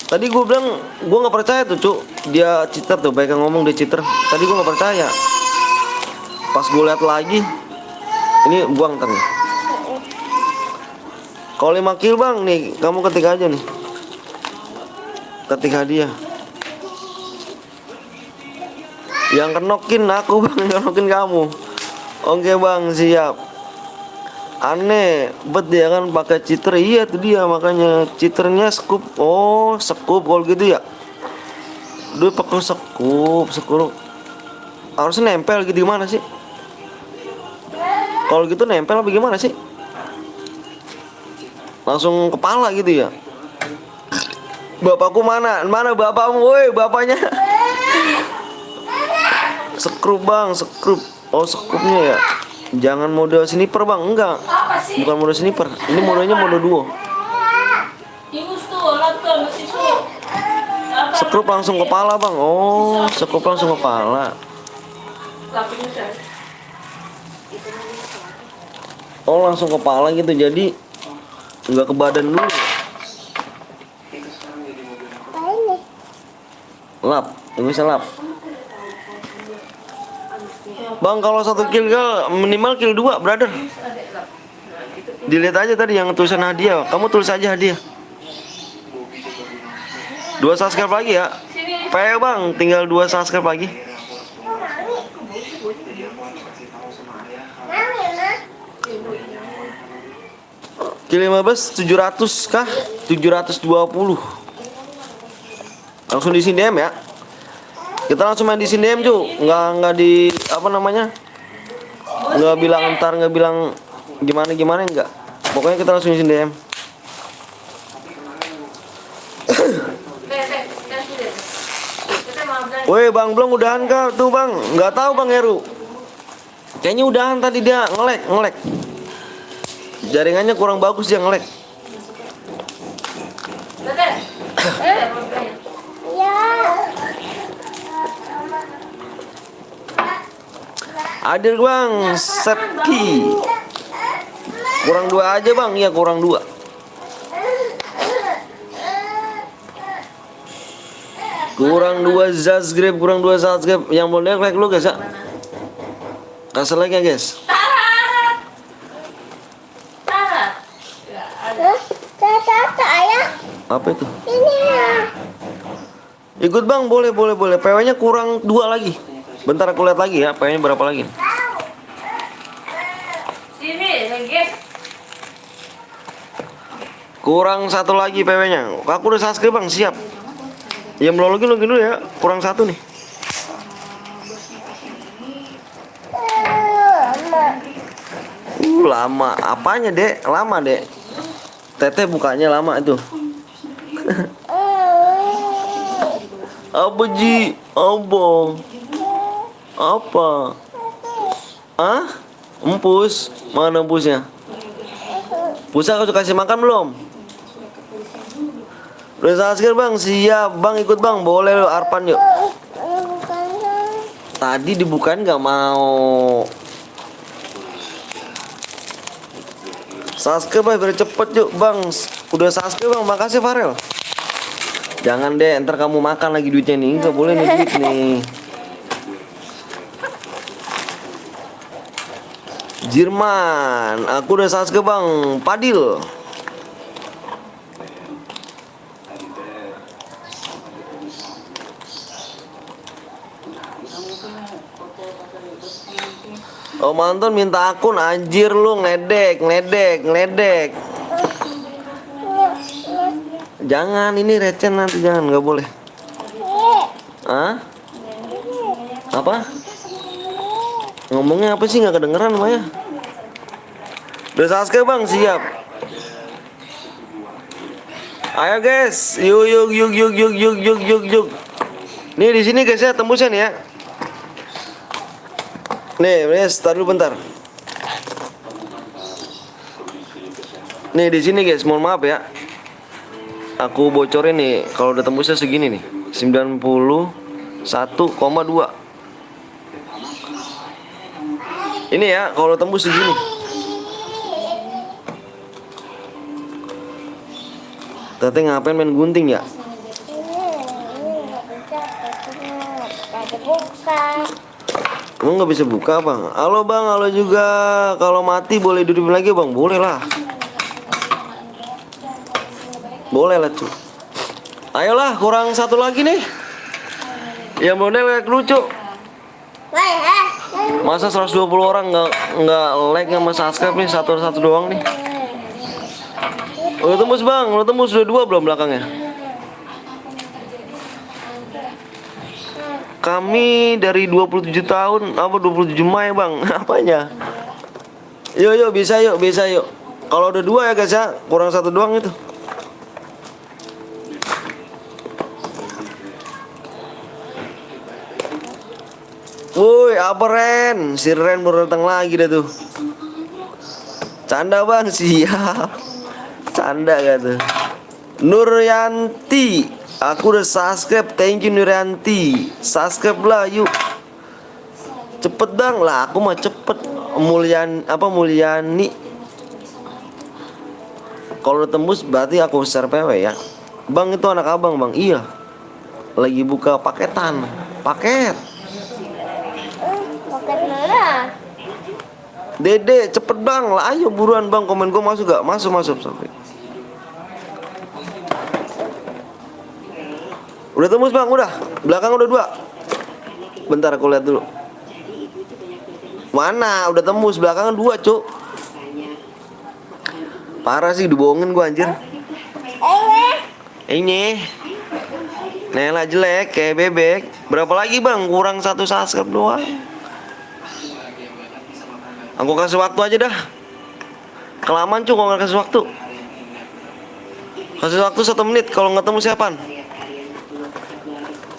Tadi gue bilang gue nggak percaya tuh, Cuk. Dia cheater tuh, baik ngomong dia cheater. Tadi gue nggak percaya. Pas gue lihat lagi, ini buang ntar nih. Kalau 5 kill, Bang, nih kamu ketik aja nih. Ketik hadiah. Yang kenokin aku, Bang, yang kenokin kamu. Oke, Bang, siap. Aneh, bet dia kan pakai cheater. Iya tuh dia, makanya cheaternya scoop. Oh, scoop kalau gitu ya. Dia pakai scoop. Harusnya nempel gitu, gimana sih? Kalau gitu nempel apa gimana sih? Langsung kepala gitu ya. Bapakku mana? Mana bapakmu? Woi, bapaknya. Skrup, Bang, skrup. Oh, skrupnya ya. Jangan mode sniper, Bang. Enggak. Apa sih? Bukan mode sniper. Ini modenya mode duo. Ingus tuh, laptop masih tuh. Skrup langsung kepala, Bang. Oh, skrup langsung kepala. Laptopnya saya. Oh, langsung kepala gitu. Jadi enggak ke badan dulu. Lap, bisa lap. Bang, kalau satu kill minimal kill 2, brother. Dilihat aja tadi yang tulisan hadiah. Kamu tulis aja hadiah. 2 subscribe lagi ya. PE, Bang, tinggal 2 subscribe lagi. Kill 15 700 kah? 720. Langsung di sini DM ya. Kita langsung main di sini DM, cu. Nggak di apa namanya? Nggak bilang gimana enggak. Pokoknya kita langsung di sini DM. Woi, Bang Blong udahan kah tuh, Bang? Nggak tahu, Bang Heru. Kayaknya udahan tadi dia ngelek. Jaringannya kurang bagus, dia ngelek. Hadir, Bang, Sepki. Kurang 2 aja, Bang. Iya, kurang 2. Kurang 2 subscribe, kurang 2 subscribe. Yang boleh like lu, guys, ya. Kasih like ya, guys. Apa itu? Ikut, Bang, boleh. PW-nya kurang 2 lagi. Bentar aku lihat lagi ya, PW-nya berapa lagi. Sini, guys. Kurang 1 lagi PW-nya. Aku udah subscribe, Bang, siap. Yang belum login dulu ya. Kurang 1 nih. Lama. Apanya, Dek? Lama, Dek. Teteh bukanya lama itu. Apa, Ji? Apa? Ah? Empus? Mana empusnya? Pusa aku kasih makan belum? Udah subscribe, Bang, siap. Bang, ikut, Bang, boleh lo Arpan yuk. Tadi dibukain gak mau. Subscribe biar cepet yuk, Bang. Udah subscribe, Bang, makasih Farel. Jangan deh, ntar kamu makan lagi duitnya nih. Gak boleh nih duit nih. Jerman, aku udah subscribe, Bang. Padil. Oh, Anton minta akun, anjir lu, ngeledek. Jangan, ini receh nanti, jangan, nggak boleh. Hah? Apa? Ngomongnya apa sih, nggak kedengeran Maya? Udah subscribe, Bang, siap. Ayo guys, yuk yuk yuk yuk yuk yuk yuk yuk yuk. Nih di sini guys ya tembusnya nih ya. Nih, start dulu bentar. Nih di sini guys, mohon maaf ya. Aku bocorin nih kalau udah tembusnya segini nih. 91,2. Ini ya kalau tembus segini. Tete ngapain main gunting ya? Emang nggak bisa buka bang? Halo bang, halo juga. Kalau mati boleh duduk lagi bang? Boleh lah. Boleh lah cuy. Ayolah kurang satu lagi nih. Yang model kayak lucu. Masa 120 orang nggak like sama subscribe nih satu doang nih. Udah tembus bang, udah tembus udah 2 belum belakangnya? Kami dari 27 tahun, apa 27 Mei bang, apanya? Yuk bisa yuk. Kalau udah 2 ya guys ya, kurang satu doang itu. Woi, apa Ren? Si Ren baru datang lagi dah tuh. Canda bang, siap. Canda gak tuh? Nuryanti, aku udah subscribe, thank you Nuryanti. Subscribe lah yuk. Cepet bang lah, aku mah cepet. Mulyani. Kalau udah tembus berarti aku share PW ya. Bang itu anak abang bang, iya. Lagi buka paketan, paket. Dede cepet bang lah, ayo buruan bang, komen gue masuk gak? Masuk sampai. Udah tembus bang, udah. Belakang udah 2. Bentar aku lihat dulu. Mana? Udah tembus, belakangan 2 cuk. Parah sih, dibohongin gue anjir. Ini Nela jelek kayak bebek. Berapa lagi bang? Kurang 1 subscribe doang. Aku kasih waktu aja dah. Kelamaan cuy kalau nggak kasih waktu. Kasih waktu 1 menit kalau nggak temu siapaan.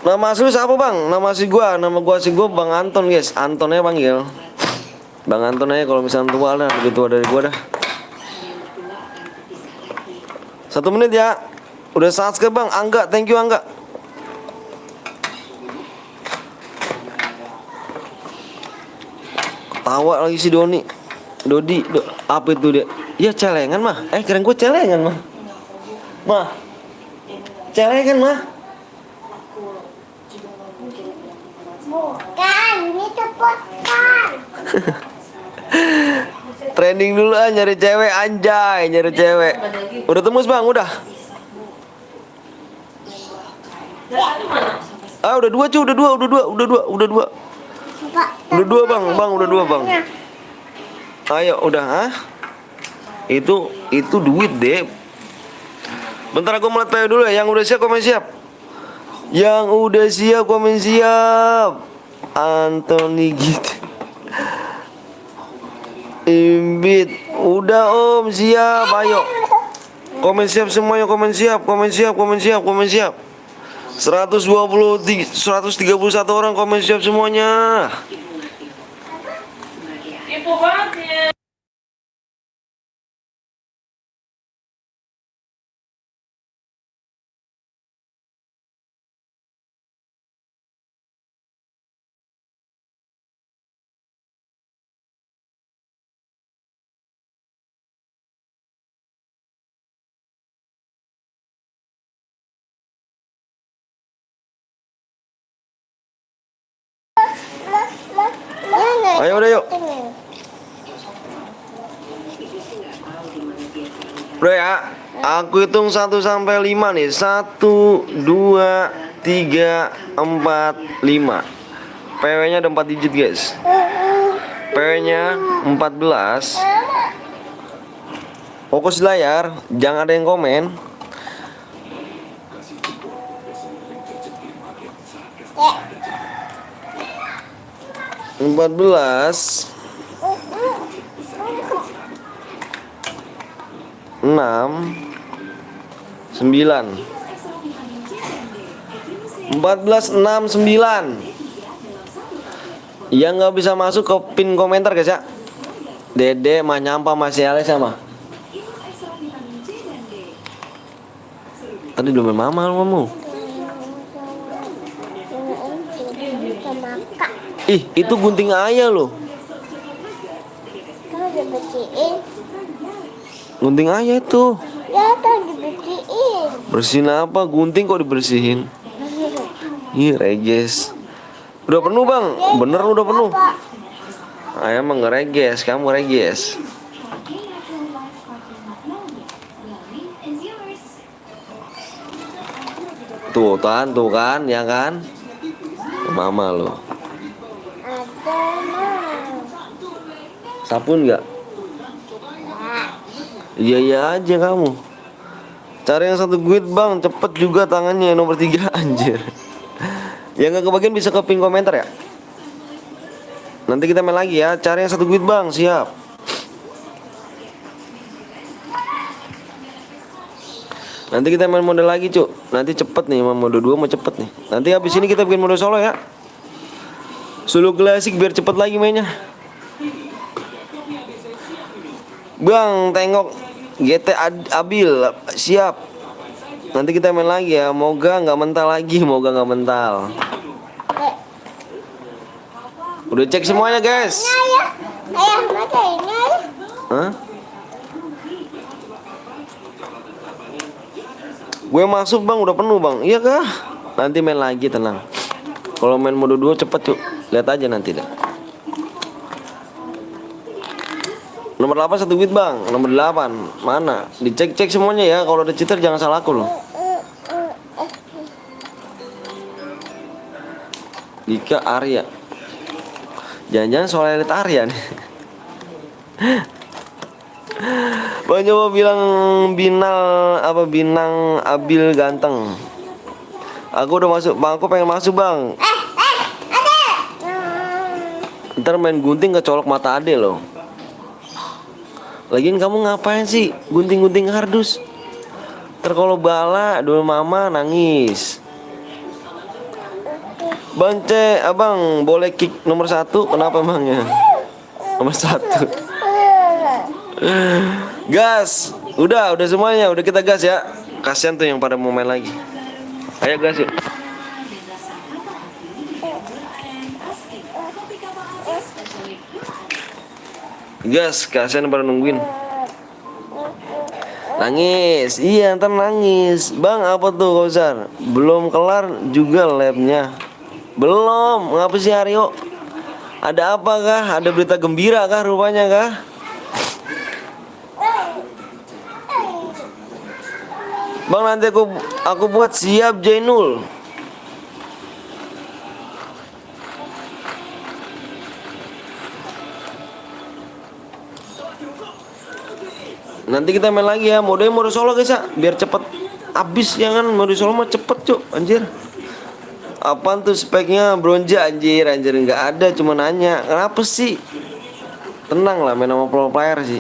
Nama asli siapa bang? Nama asli gua Bang Anton guys. Antonnya panggil Bang Anton aja kalau misalnya tua lah, lebih tua dari gua dah. 1 menit ya. Udah subscribe bang. Angga, thank you Angga. Tawa lagi si Dodi, apa itu dia? Ya celengan mah. Keren gue celengan mah. Celengan mah. Bukan, ini cepatkan. Trending dulu nyari cewek anjay, nyari cewek. Udah tembus bang, udah. Udah 2 cuy, udah 2. Udah 2 bang, udah 2 bang. Ayo udah Itu duit deh. Bentar aku melihat PW dulu ya. Yang udah siap komen siap. Komen siap. Anthony gitu. Imbit. Udah om siap. Ayo. Komen siap semuanya, komen siap. 131 orang komen siap semuanya. Tipu banget ya. Ayo udah yuk. Udah ya. Aku hitung 1 sampai 5 nih. 1, 2, 3, 4, 5. PW-nya ada 4 digit guys. PW-nya 14. Fokus layar, jangan ada yang komen. 14, 6, 9, 1469. Yang nggak bisa masuk ke pin komentar guys ya. Dede, Mah Nyampa, masih Ale sama. Tadi belum main mama kamu. Ih, itu gunting ayah loh. Kamu udah bersihin? Gunting ayah itu. Ya, tadi dibersihin. Bersihin apa? Gunting kok dibersihin? Ih, reges. Udah penuh bang? Bener udah penuh. Ayah emang ngereges, kamu reges. Tuh kan, ya kan? Mama lo. Ada mah. Sabun nggak? Iya iya aja kamu. Cari yang satu guide bang, cepet juga tangannya nomor 3 anjir. Yang nggak kebagian bisa ke pin komentar ya. Nanti kita main lagi ya. Cari yang satu guide bang, siap. Nanti kita main mode lagi cuk. Nanti cepet nih, mode 2 mau cepet nih. Nanti habis ini kita bikin mode solo ya. Solo klasik biar cepet lagi mainnya. Bang, tengok GT Abil, siap. Nanti kita main lagi ya. Moga nggak mental lagi, moga nggak mental. Udah cek semuanya guys. Ayah, mata ini ayah. Hah? Gue masuk bang, udah penuh bang. Iya kah? Nanti main lagi, tenang. Kalau main mode 2 cepet cuk. Lihat aja nanti deh. Nomor 8 satu bit bang. Nomor 8 mana? Dicek-cek semuanya ya. Kalau ada cheater jangan salah aku loh. Dika Arya. Jangan-jangan soal elit Arya nih. Bang coba bilang Binang Abil ganteng. Aku udah masuk bang, aku pengen masuk bang. Ntar main gunting kecolok mata ade loh. Lagian kamu ngapain sih gunting-gunting kardus? Ntar kalau bala dulu mama nangis. Bang abang boleh kick nomor 1. Kenapa emangnya? Nomor 1. Gas, udah semuanya, udah kita gas ya. Kasian tuh yang pada mau main lagi. Ayo gas yuk. Gas, kasian pada nungguin. Nangis, iya ntar nangis. Bang apa tuh Kausar? Belum kelar juga labnya. Belum, ngapa sih Aryo? Ada apa kah? Ada berita gembira kah rupanya kah? Bang nanti aku buat siap Jainul. Nanti kita main lagi ya. Mode solo guys ya. Biar cepet habis ya kan. Mode solo mah cepet cuk. Anjir. Apaan tuh speknya bronja anjir. Anjir nggak ada, cuma nanya. Kenapa sih? Tenang lah main sama pro player sih.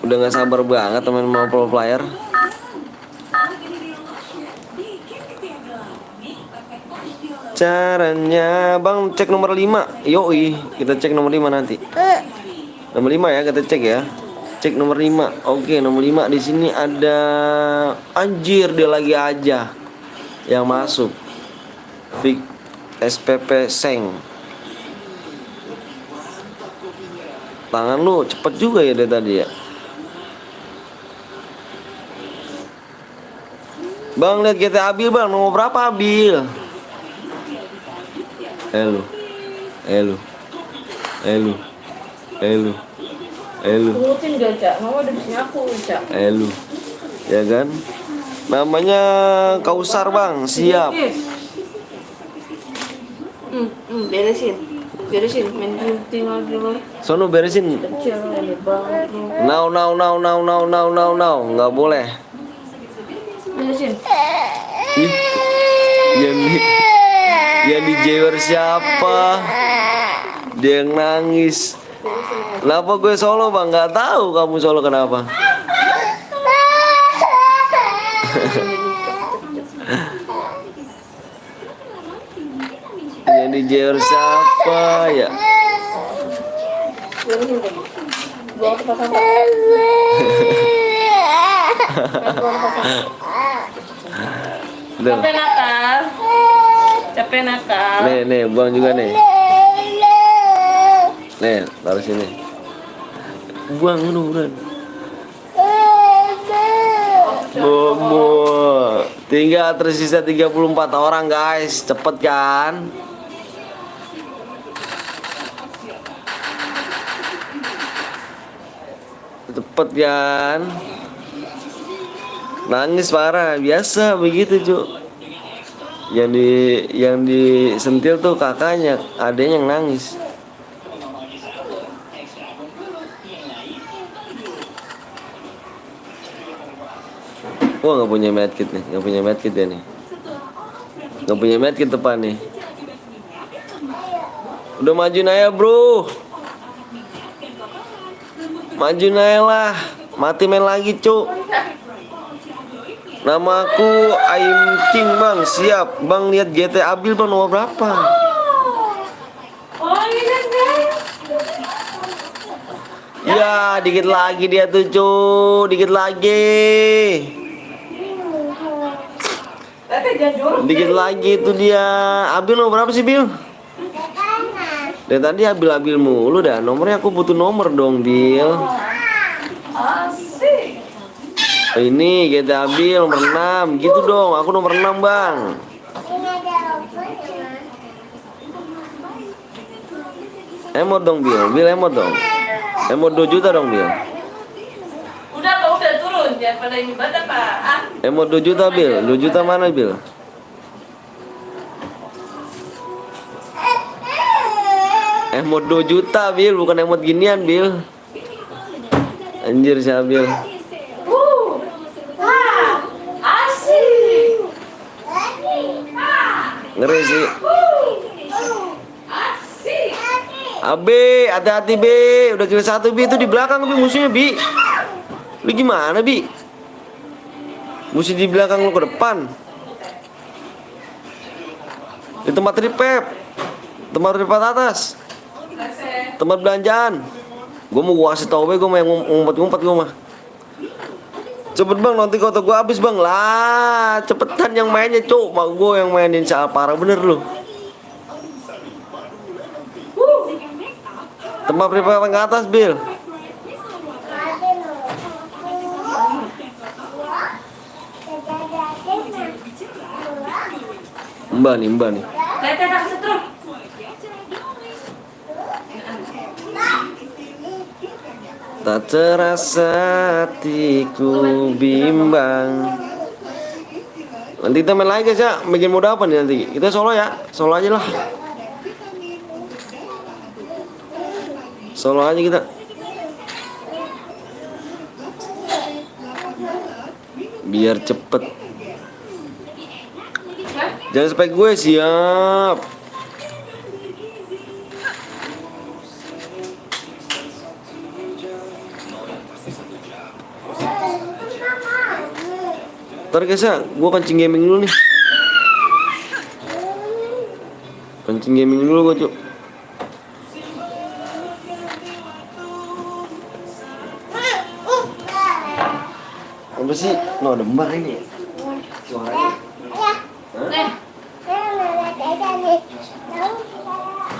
Udah gak sabar banget teman mau pro player. Caranya bang cek nomor 5. Yoi, kita cek nomor 5 nanti. Nomor 5 ya, kita cek ya. Cek nomor 5. Oke, nomor 5 di sini ada anjir dia lagi aja yang masuk. Fik SPP Seng. Tangan lu cepet juga ya dari tadi ya. Bang lihat GT Abil bang, nomor berapa Abil? Elu. Turutin gak Cak? Mama udah disini aku Cak. Elu. Ya kan? Namanya Kausar bang, siap. Beresin, main gunting lagi lo. Sono beresin. Kecil ini banget lo. Now. Nggak boleh. Beresin. Ih, yang di jewer siapa? Dia yang nangis. Kenapa gue solo bang? Nggak tahu kamu solo kenapa? Yang di Jer siapa ya? Tuh. Capek nakal. Capek nakal. Nih, buang juga nih. Nih, taruh sini. Buang buruan. Bobo. Tinggal tersisa 34 orang guys. Cepet kan? Cepet kan? Nangis parah, biasa begitu Cuk. Yang disentil tuh kakaknya, adanya yang nangis. Wah nggak punya medkit nih, nggak punya medkit ya nih, nggak punya medkit depan nih. Udah maju Naya bro, maju Naya lah, mati main lagi Cuk. Nama aku Aim King bang, siap bang. Lihat GT Abil bang, nomor berapa? Oh ini guys. Ya dikit lagi dia tuh Cuk, dikit lagi. Dikit lagi itu dia. Abil nomor berapa sih Bil? Dari tadi Abil mulu dah. Nomornya aku butuh nomor dong Bil. Asik. Ini GT Abil nomor 6. Gitu dong, aku nomor 6 bang. Emot dong Bil emot dong. Emot 2 juta dong Bil. Udah Pak, udah turun. Jangan pada ini badan Pak. Ah. Emot 2 juta Bil. 2 juta mana Bil? Emot 2 juta Bil, bukan emot ginian Bil. Anjir si Abil. Asik. Ngeri sih. Asik. Abe, hati-hati B. Udah kill 1 B itu di belakang B musuhnya B. Lu gimana B? Musuh di belakang lu ke depan. Di tempat tripep. Tempat tripep atas. Tempat belanjaan. Gua kasih tau B, gua mau yang ngumpet-ngumpet gua mah. Cepet bang, nanti kota gua habis bang. Lah, cepetan yang mainnya Cuk. Mak gua yang mainin salah parah bener lu. Tempat tripep ke atas Bil. Mbak nih. Tete tak setrum. Tak terasa hatiku bimbang. Nanti kita main lagi guys ya. Bikin mode apa nih nanti? Kita solo ya. Solo aja lah. Solo aja kita. Biar cepet. Jangan spek gue, siap. Ntar guys ya, gue kencing gaming dulu nih. Kencing gaming dulu gue Cuk. Apa sih? No, ada mbak ini. Suaranya. Nih.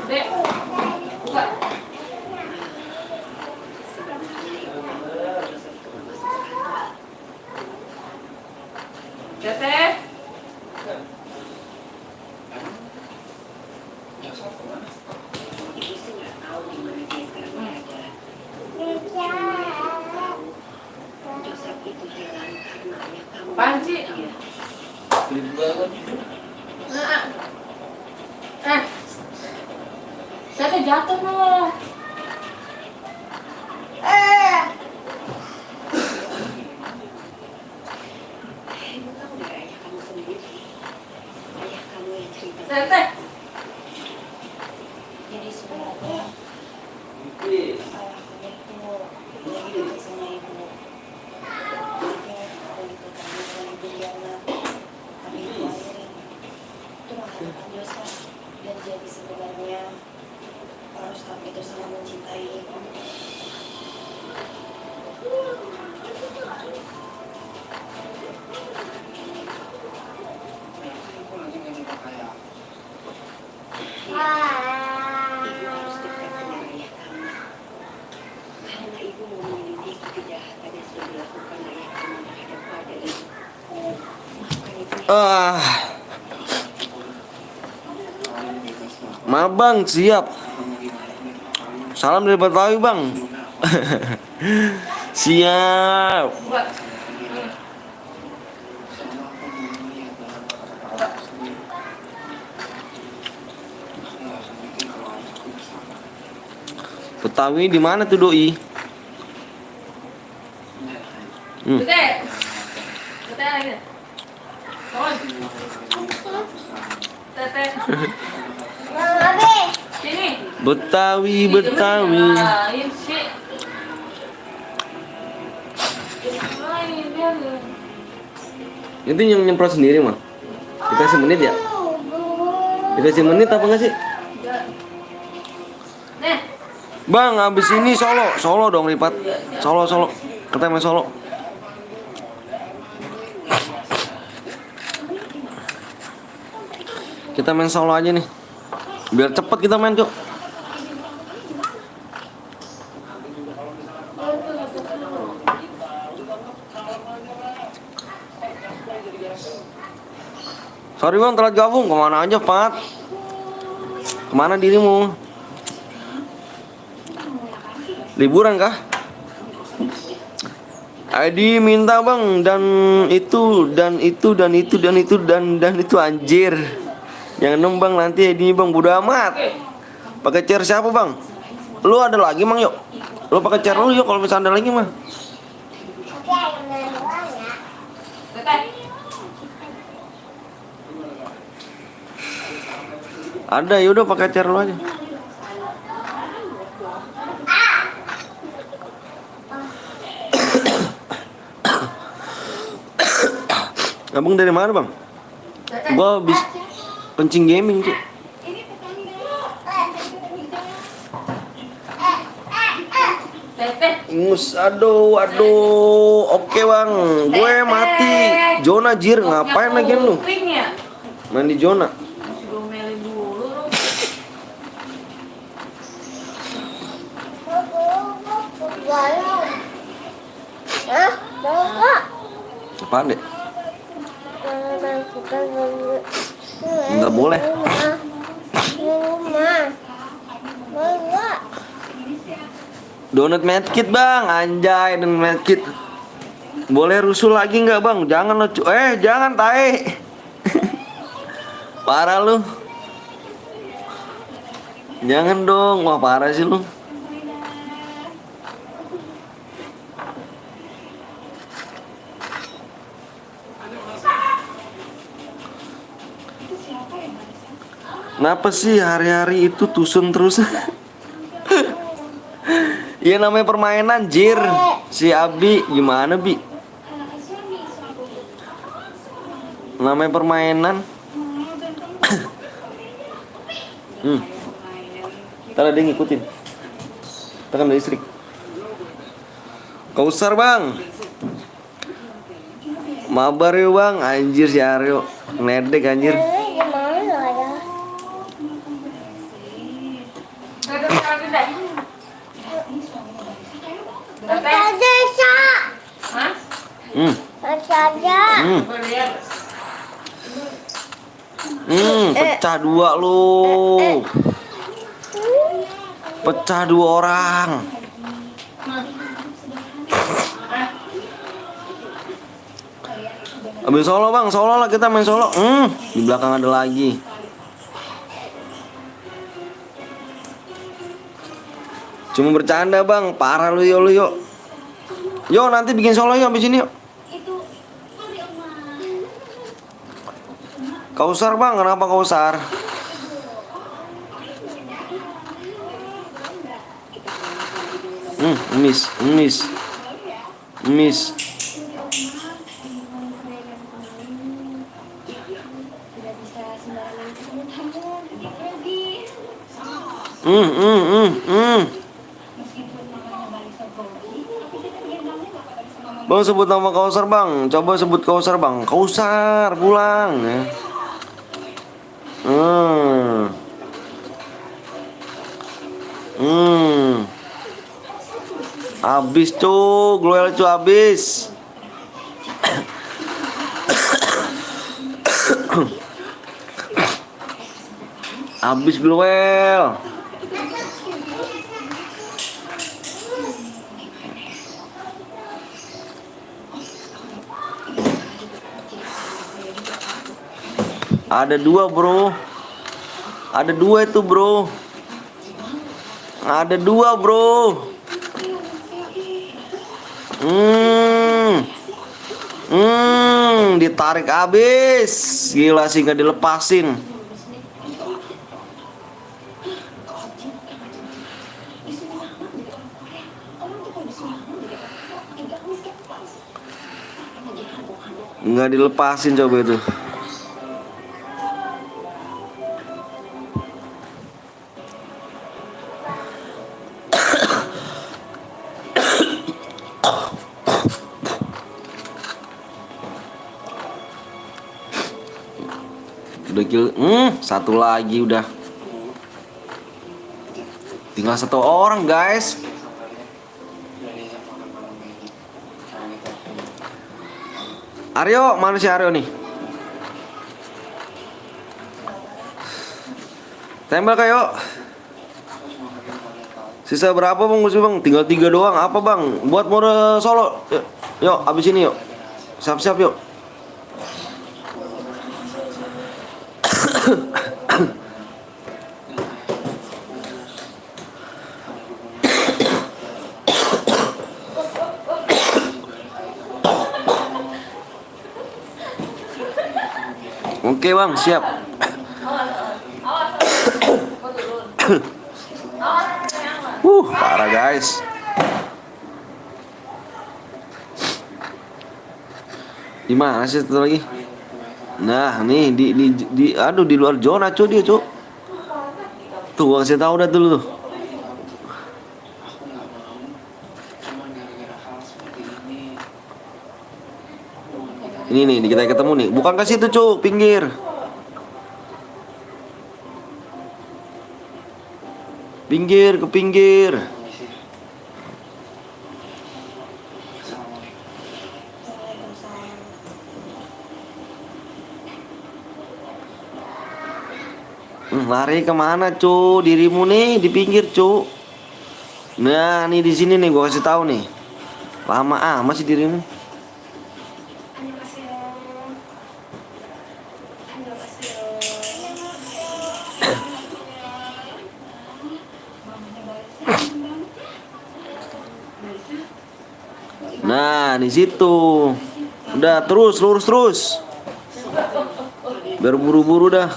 Dek. Buka. Tete. Panci. Tete jatuh loh. Tete. Ah, maaf bang, siap. Salam dari Betawi bang. Siap. Buat. Betawi di mana tuh doi? Tete. Tete lagi. Mohon. Tete. Yang habis. Sini. Betawi, Betawi. Lain sih. Lain biar. Itu yang nyemprot sendiri mah. Dikasih menit ya? Dikasih menit apa enggak sih? Nih. Bang, abis ini Solo dong Ripat. Solo. Kita main Solo. Kita main Solo aja nih. Biar cepet kita main, Cuk. Sorry bang, telat gabung. Kemana aja, Pat? Kemana dirimu? Liburan kah? Adi minta bang, dan itu anjir. Jangan dong bang, nanti Adi bang, bodo amat. Pakai chair siapa bang? Lu ada lagi bang, yuk. Lu pakai chair lu yuk, kalau misalnya ada lagi mah. Tapi yang doang ya. Tete. Ada, yaudah pakai chair lu aja. Abang dari mana bang? Gua habis kencing gaming sih. Tete. Ingus, aduh. Oke bang, gue mati. Zona jir, ngapain lagi lu? Kuping ya? Main di zona. Suruh melin dulu lu. Galon. Hah? Mau nggak? Apaan deh? Bukan dulu. Nggak boleh. Rumah. Mau nggak? Donat medkit bang, anjay dan medkit. Boleh rusuh lagi nggak bang? Jangan lo, jangan tae. Parah lu. Jangan dong, wah parah sih lu. Kenapa sih hari-hari itu tusun terus? Iya namanya permainan jir. Si Abi gimana Bi? Namanya permainan. Ntar ada yang ngikutin. Tekan listrik. Kausar bang. Mabar yuk bang. Anjir si Aryo nedek anjir. Ini gimana ya? Tete lagi deh. Tete. Ada Sa. Hah? Ada. Beliau. Pecah dua lu. Pecah dua orang. Ambil Solo bang, Solo lah kita main Solo. Di belakang ada lagi. Cuma bercanda bang, parah lu yuk. Yo nanti bikin Solo yuk abis ini yuk. Kausar bang, kenapa Kausar? Miss. Bang sebut nama Kausar bang, coba sebut Kausar bang. Kausar pulang ya. Abis tuh, gloel cu abis. Habis Glowel. Ada dua bro. Ada dua itu bro. Ada dua bro. Ditarik habis. Gila sih nggak dilepasin. Nggak dilepasin coba itu. Udah kill, satu lagi udah. Tinggal satu orang guys. Aryo, mana si Aryo nih? Tembak kayo. Sisa berapa bang musuh bang? Tinggal 3 doang. Apa bang? Buat mode solo. Yuk, abis ini yuk. Siap-siap yuk. Oke bang, siap. Parah guys. Gimana sih satu lagi? Nah, nih aduh di luar zona cuy dia, cuy. Tuh gua kasih tahu dah dulu tuh. Ini nih kita ketemu nih. Bukan ke situ, cuy, pinggir. Pinggir, ke pinggir. Lari kemana cu? Dirimu nih di pinggir cu. Nah nih di sini nih gua kasih tahu nih. Lama masih dirimu. Nah di situ. Udah terus lurus terus. Biar buru-buru dah.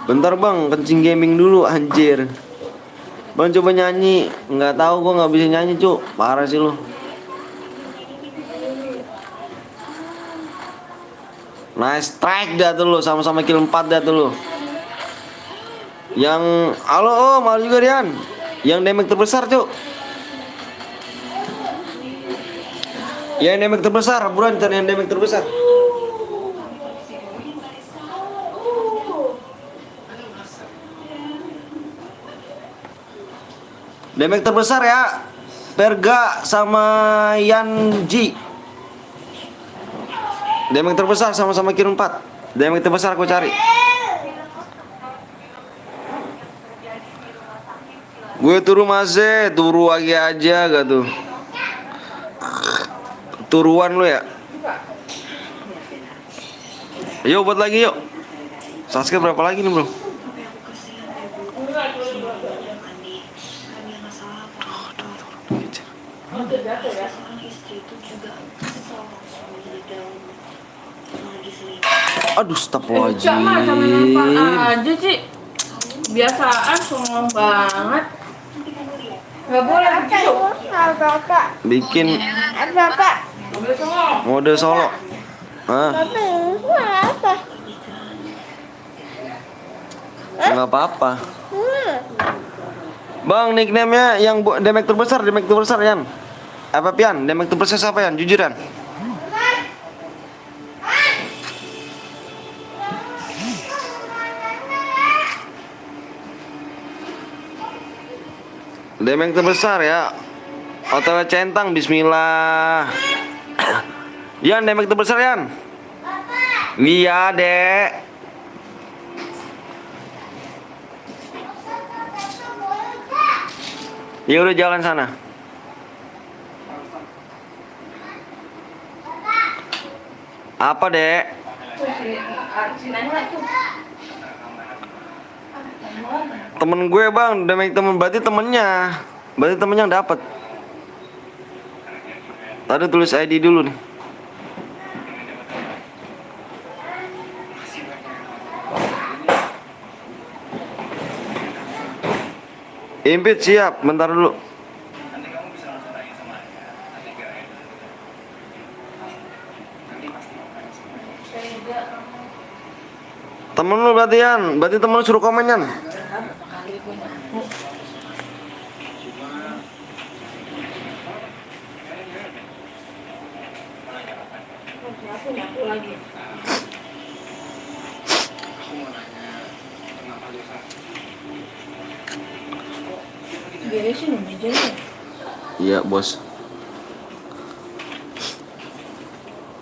Bentar bang, kencing gaming dulu anjir. Bang coba nyanyi. Nggak tahu gua nggak bisa nyanyi cuk. Parah sih lu. Nice strike dah tuh lu. Sama-sama kill 4 dah tuh lu. Yang halo malu juga Rian. Yang damage terbesar cuk. Yang damage terbesar. Buruan cari yang damage terbesar. Damage terbesar ya, Perga sama Yanji. Damage terbesar sama-sama kill 4. Damage terbesar aku cari. Gue turu masih, turu lagi aja gak tuh. Turuan lu ya. Yuk buat lagi yuk. Sasuke berapa lagi nih bro? Aduh, astagfirullahaladzim. Aja sih. Biasaan songong banget. Gak boleh begitu. Bikin mode solo. Nggak apa-apa. Bang, nickname-nya yang damage terbesar Yan. Apa Pian? Damage terbesar siapa Yan? Jujuran. Damage terbesar ya. OTW centang, bismillah. Yan, demek terbesar Yan. Iya, Dek. Ya udah jalan sana. Apa, Dek? Tuh si Nana tuh. Temen gue, Bang. Demek temen, berarti temennya. Berarti temennya yang dapat. Tadi tulis ID dulu nih. Impit siap, bentar dulu. Temen lu berarti Yan, berarti temen lu suruh komen Yan. Kali gue nyapu. Nyapu lagi. Beresin mejanya. Iya bos.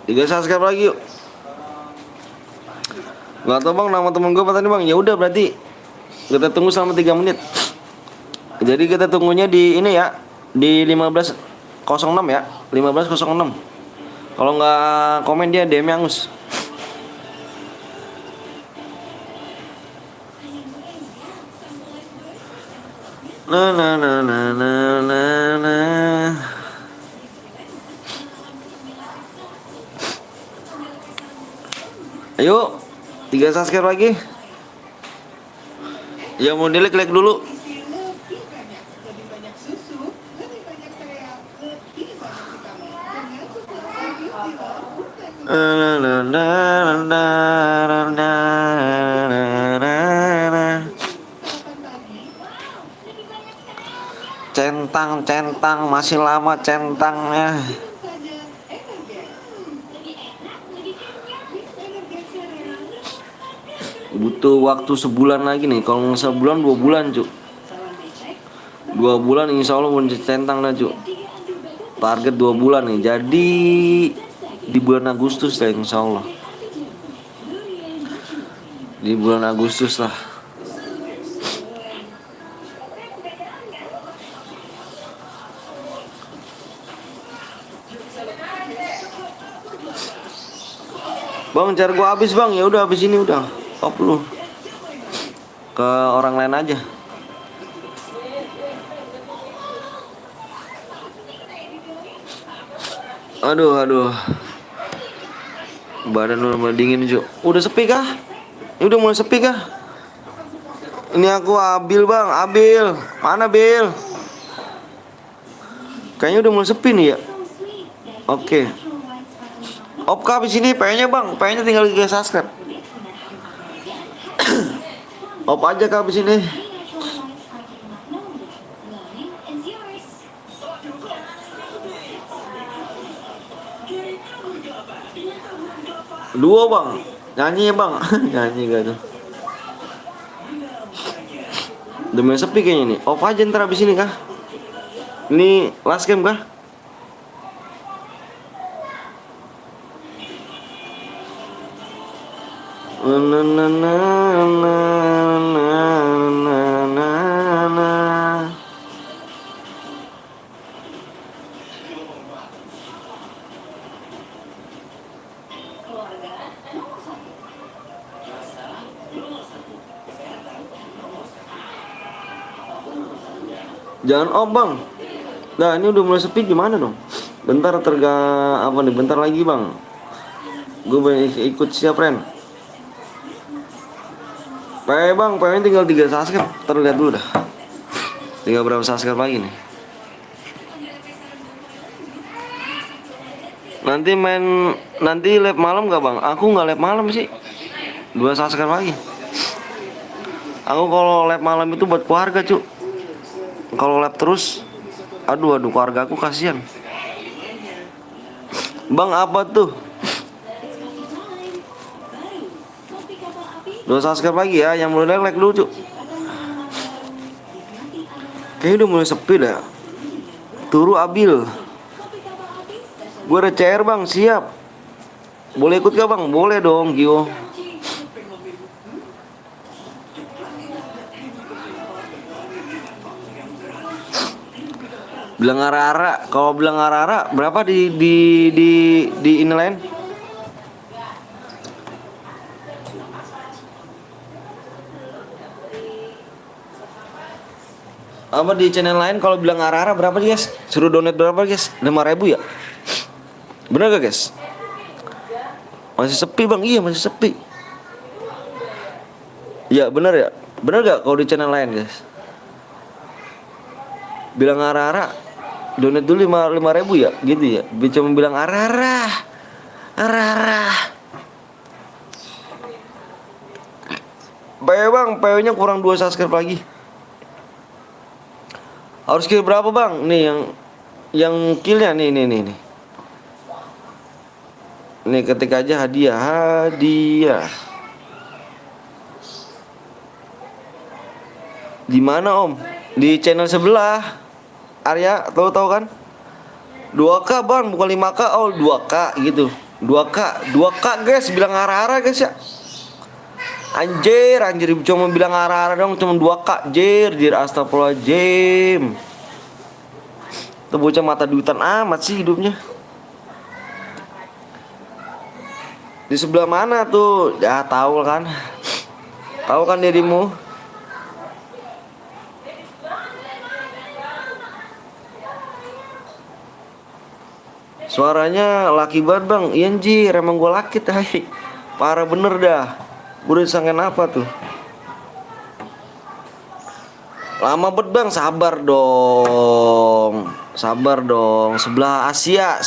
3 subscribe lagi yuk. Gak tau bang nama temen gue apa tadi bang. Ya udah berarti kita tunggu selama 3 menit. Jadi kita tunggunya di ini ya, di 15.06 ya, 15.06. Kalau nggak komen dia DM Angus. Na na na na na na na. Ayo, 3 subscribe lagi. Yang mau like dulu. Na na na na na na na na. Centang masih lama centangnya. Butuh waktu sebulan lagi nih. Kalau nggak sebulan 2 bulan cuk. 2 bulan insya Allah mau centang dah cuk. Target 2 bulan nih. Jadi di bulan Agustus lah insya Allah. Di bulan Agustus lah. Bang, car gua habis bang. Ya udah habis ini udah. Top lu. Ke orang lain aja. Aduh. Badan lu mulai dingin Cuk. Udah sepi kah? Ini udah mulai sepi kah? Ini aku Abil bang. Abil. Mana Bil? Kayaknya udah mulai sepi nih ya. Oke. Op kah habis ini pengennya bang. Pengennya tinggal 3 subscribe. Op aja kah habis ini. Dua bang. Nyanyi ya bang. Nyanyi gak tuh. Udah mulai sepi kayaknya nih. Off aja ntar abis ini kah? Ini last game kah? Na na na na na na na na. Jangan off bang. Nah ini udah mulai sepi gimana dong? Bentar apa nih? Bentar lagi bang. Gue boleh ikut siap Ren. Bang, pengen tinggal 3 subscribe. Terlihat dulu dah. Tinggal berapa subscribe lagi nih? Nanti live malam gak bang? Aku nggak live malam sih. 2 subscribe lagi. Aku kalau live malam itu buat keluarga cu. Kalau live terus, aduh keluarga aku kasihan. Bang apa tuh? 2 subscribe lagi ya, yang mulai like dulu cuk. Kayaknya udah mulai sepi dah. Turu Abil. Gue udah cair bang, siap. Boleh ikut gak bang? Boleh dong, Gio. Bilang ara-ara, kalau bilang ara-ara berapa di ini lain? Apa di channel lain kalau bilang ara-ara berapa guys? Suruh donate berapa guys? 5.000 ya? Bener gak guys? Masih sepi bang, iya masih sepi. Ya bener ya? Bener gak kalau di channel lain guys? Bilang ara-ara donate dulu 5.000 ya? Gitu ya? Cuma bilang ara-ara. PW bang, PW nya kurang 2 subscribe lagi. Harus kill berapa bang? Nih yang killnya nih. Nih ketik aja hadiah. Di mana om? Di channel sebelah. Arya, tahu kan? 2K bang, bukan 5K. Oh 2K gitu. 2K guys, bilang ara-ara guys ya. Anjir, cuma bilang ara-ara dong, cuma 2K, jir, astagfirullahaladzim. Itu bocah mata duitan amat sih hidupnya. Di sebelah mana tuh? Ya tahu kan. Tahu kan dirimu. Suaranya laki banget bang. Iya anjir, emang gue laki tai. Parah bener dah. Gue udah disangkain apa tuh? Lama bet bang, sabar dong. Sebelah Asia.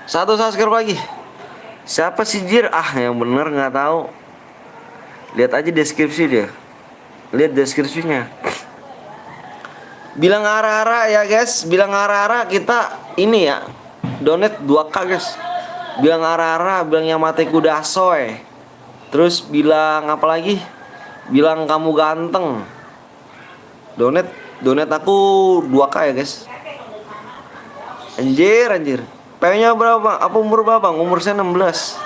Satu subscribe lagi. Siapa sih jir? Yang bener nggak tahu. Lihat aja deskripsi dia. Lihat deskripsinya. Bilang ara-ara ya guys. Bilang ara-ara kita ini ya. Donate 2K guys. Bilang ara-ara, bilang yang mati kuda asoy. Terus bilang apa lagi? Bilang kamu ganteng. Donate aku 2K ya guys. Anjir. PW-nya berapa? Apa umur berapa bang? Umur saya 16.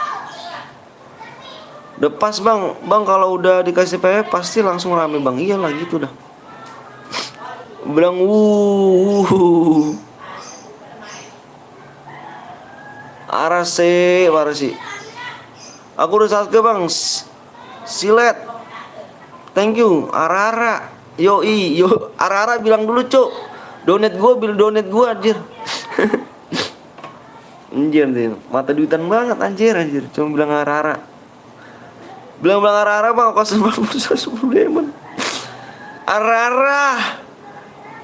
Udah pas bang. Bang kalau udah dikasih PW pasti langsung rame bang. Iyalah gitu dah. Bilang Arase. Aku udah subscribe bang. Silet. Thank you. Ara-ara. Yo Ara-ara bilang dulu cuk. Donate gue anjir. Anjir nih. Mata duitan banget anjir. Cuma bilang ara-ara. Bilang ara-ara bang. Aku 10 diamond. Ara-ara.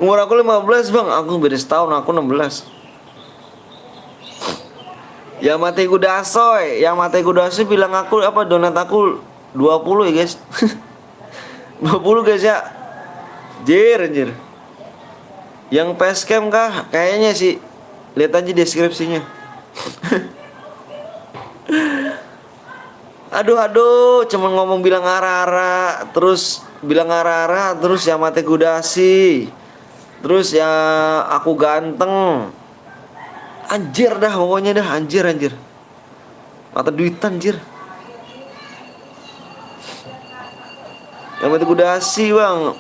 Umur aku 15 bang. Aku beda setahun. Aku 16. Yang mati kuda asoy bilang aku apa donat aku 20 ya guys. 20 guys ya. Anjir. Yang facecam kah? Kayaknya sih. Lihat aja deskripsinya. Aduh, cuman ngomong bilang ara-ara, terus yang mati kuda sih. Terus ya aku ganteng. Anjir dah pokoknya dah anjir. Mata duitan anjir. Yang mati kuda sih bang.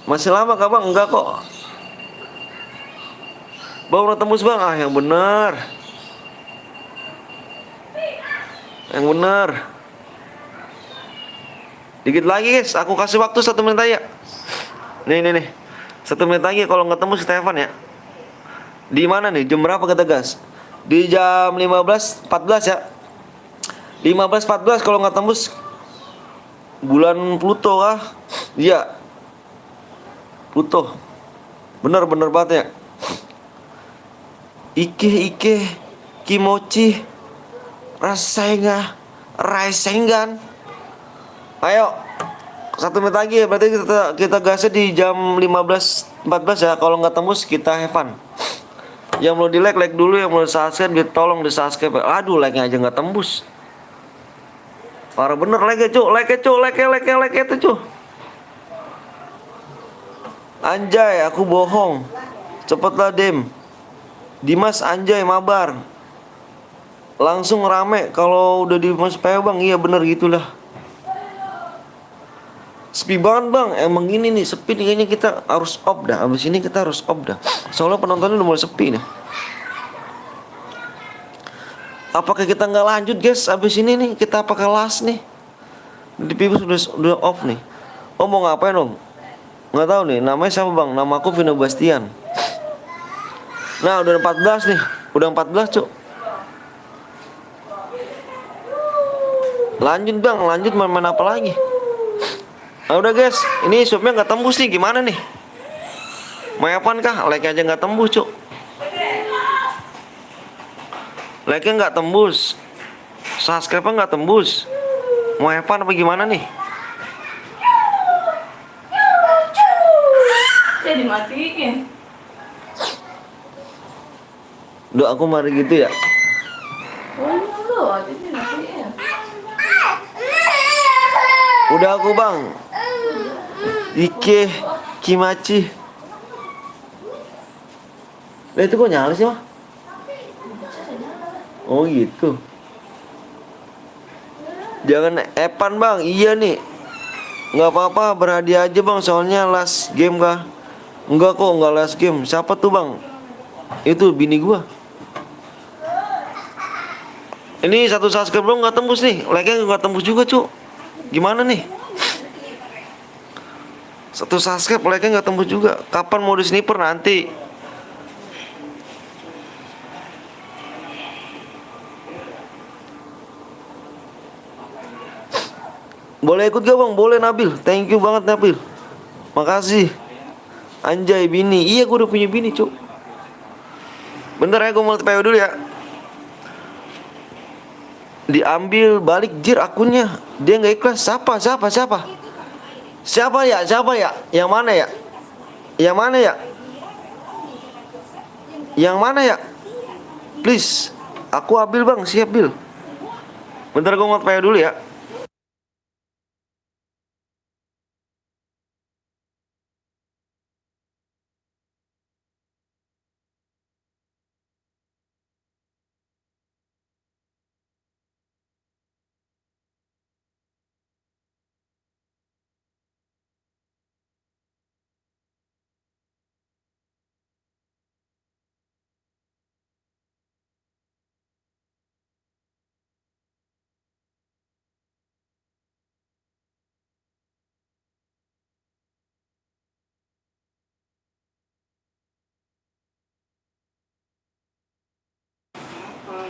Masih lama kah bang? Enggak kok. Bang udah tembus bang. Yang bener. Dikit lagi guys. Aku kasih waktu 1 menit aja. Nih 1 menit lagi kalau nggak tembus Stefan ya. Di mana nih? Jam berapa kita gas? Di jam 15.14 ya. 15.14 kalau nggak tembus bulan Pluto kah? Iya. Pluto. Bener banget ya. Ike kimochi rasengan. Ayo 1 menit lagi ya. Berarti kita gasnya di jam 15.14 ya. Kalau nggak tembus kita have fun. Yang belum di like dulu, yang belum subscribe tolong di subscribe. Aduh like-nya aja nggak tembus. Parah bener like cu, like itu cu. Anjay, aku bohong. Cepetlah Dem. Dimas anjay mabar. Langsung rame kalau udah di Mas PO bang. Iya bener gitulah. Sepi banget bang. Emang gini nih sepi nih, kayaknya kita harus off dah. Abis ini kita harus off dah. Soalnya penontonnya udah mulai sepi nih. Apakah kita nggak lanjut guys? Abis ini nih kita apakah last nih? Di Pibus udah off nih. Oh mau ngapain om? Nggak tahu nih. Namanya siapa bang? Nama aku Vino Bastian. Nah udah 14 nih. Udah 14 cuk. Lanjut bang. Lanjut main apa lagi? Nah udah guys. Ini subnya nggak tembus nih. Gimana nih? Mau apaan kah? Like aja nggak tembus cuk. Like-nya nggak tembus, subscribe-nya nggak tembus. Mau apaan apa gimana nih? Ya dimatiin. Duh aku mari gitu ya. Oh lu, jadi dimatiin. Udah aku bang. Ike Kimachi. Lah itu kok nyala sih mah? Oh gitu. Jangan epan bang. Iya nih. Nggak apa-apa berhadiah aja bang. Soalnya last game kah? Enggak kok nggak last game. Siapa tuh bang? Itu bini gua. Ini satu subscribe belum nggak tembus nih. Like-nya nggak tembus juga cu. Gimana nih? Satu subscribe like-nya nggak tembus juga. Kapan mau di sniper nanti? Boleh ikut gak bang? Boleh Nabil. Thank you banget Nabil. Makasih. Anjay bini. Iya gue udah punya bini cuk. Bentar ya gue mau PO dulu ya. Diambil balik jir akunnya. Dia gak ikhlas. Siapa? Siapa ya? Yang mana ya? Yang mana ya? Please. Aku ambil bang. Siap Bil. Bentar gue mau PO dulu ya.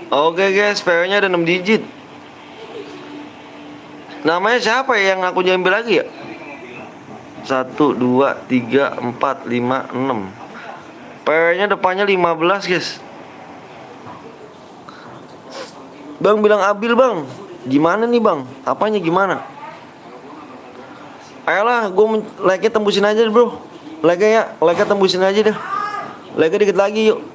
Oke guys, PO-nya ada 6 digit. Namanya siapa ya yang aku ambil lagi ya? 1, 2, 3, 4, 5, 6. PO-nya depannya 15 guys. Bang bilang Abil bang. Gimana nih bang? Apanya gimana? Ayolah, gue like-nya tembusin aja bro. Like-nya tembusin aja dah. Like-nya dikit lagi yuk.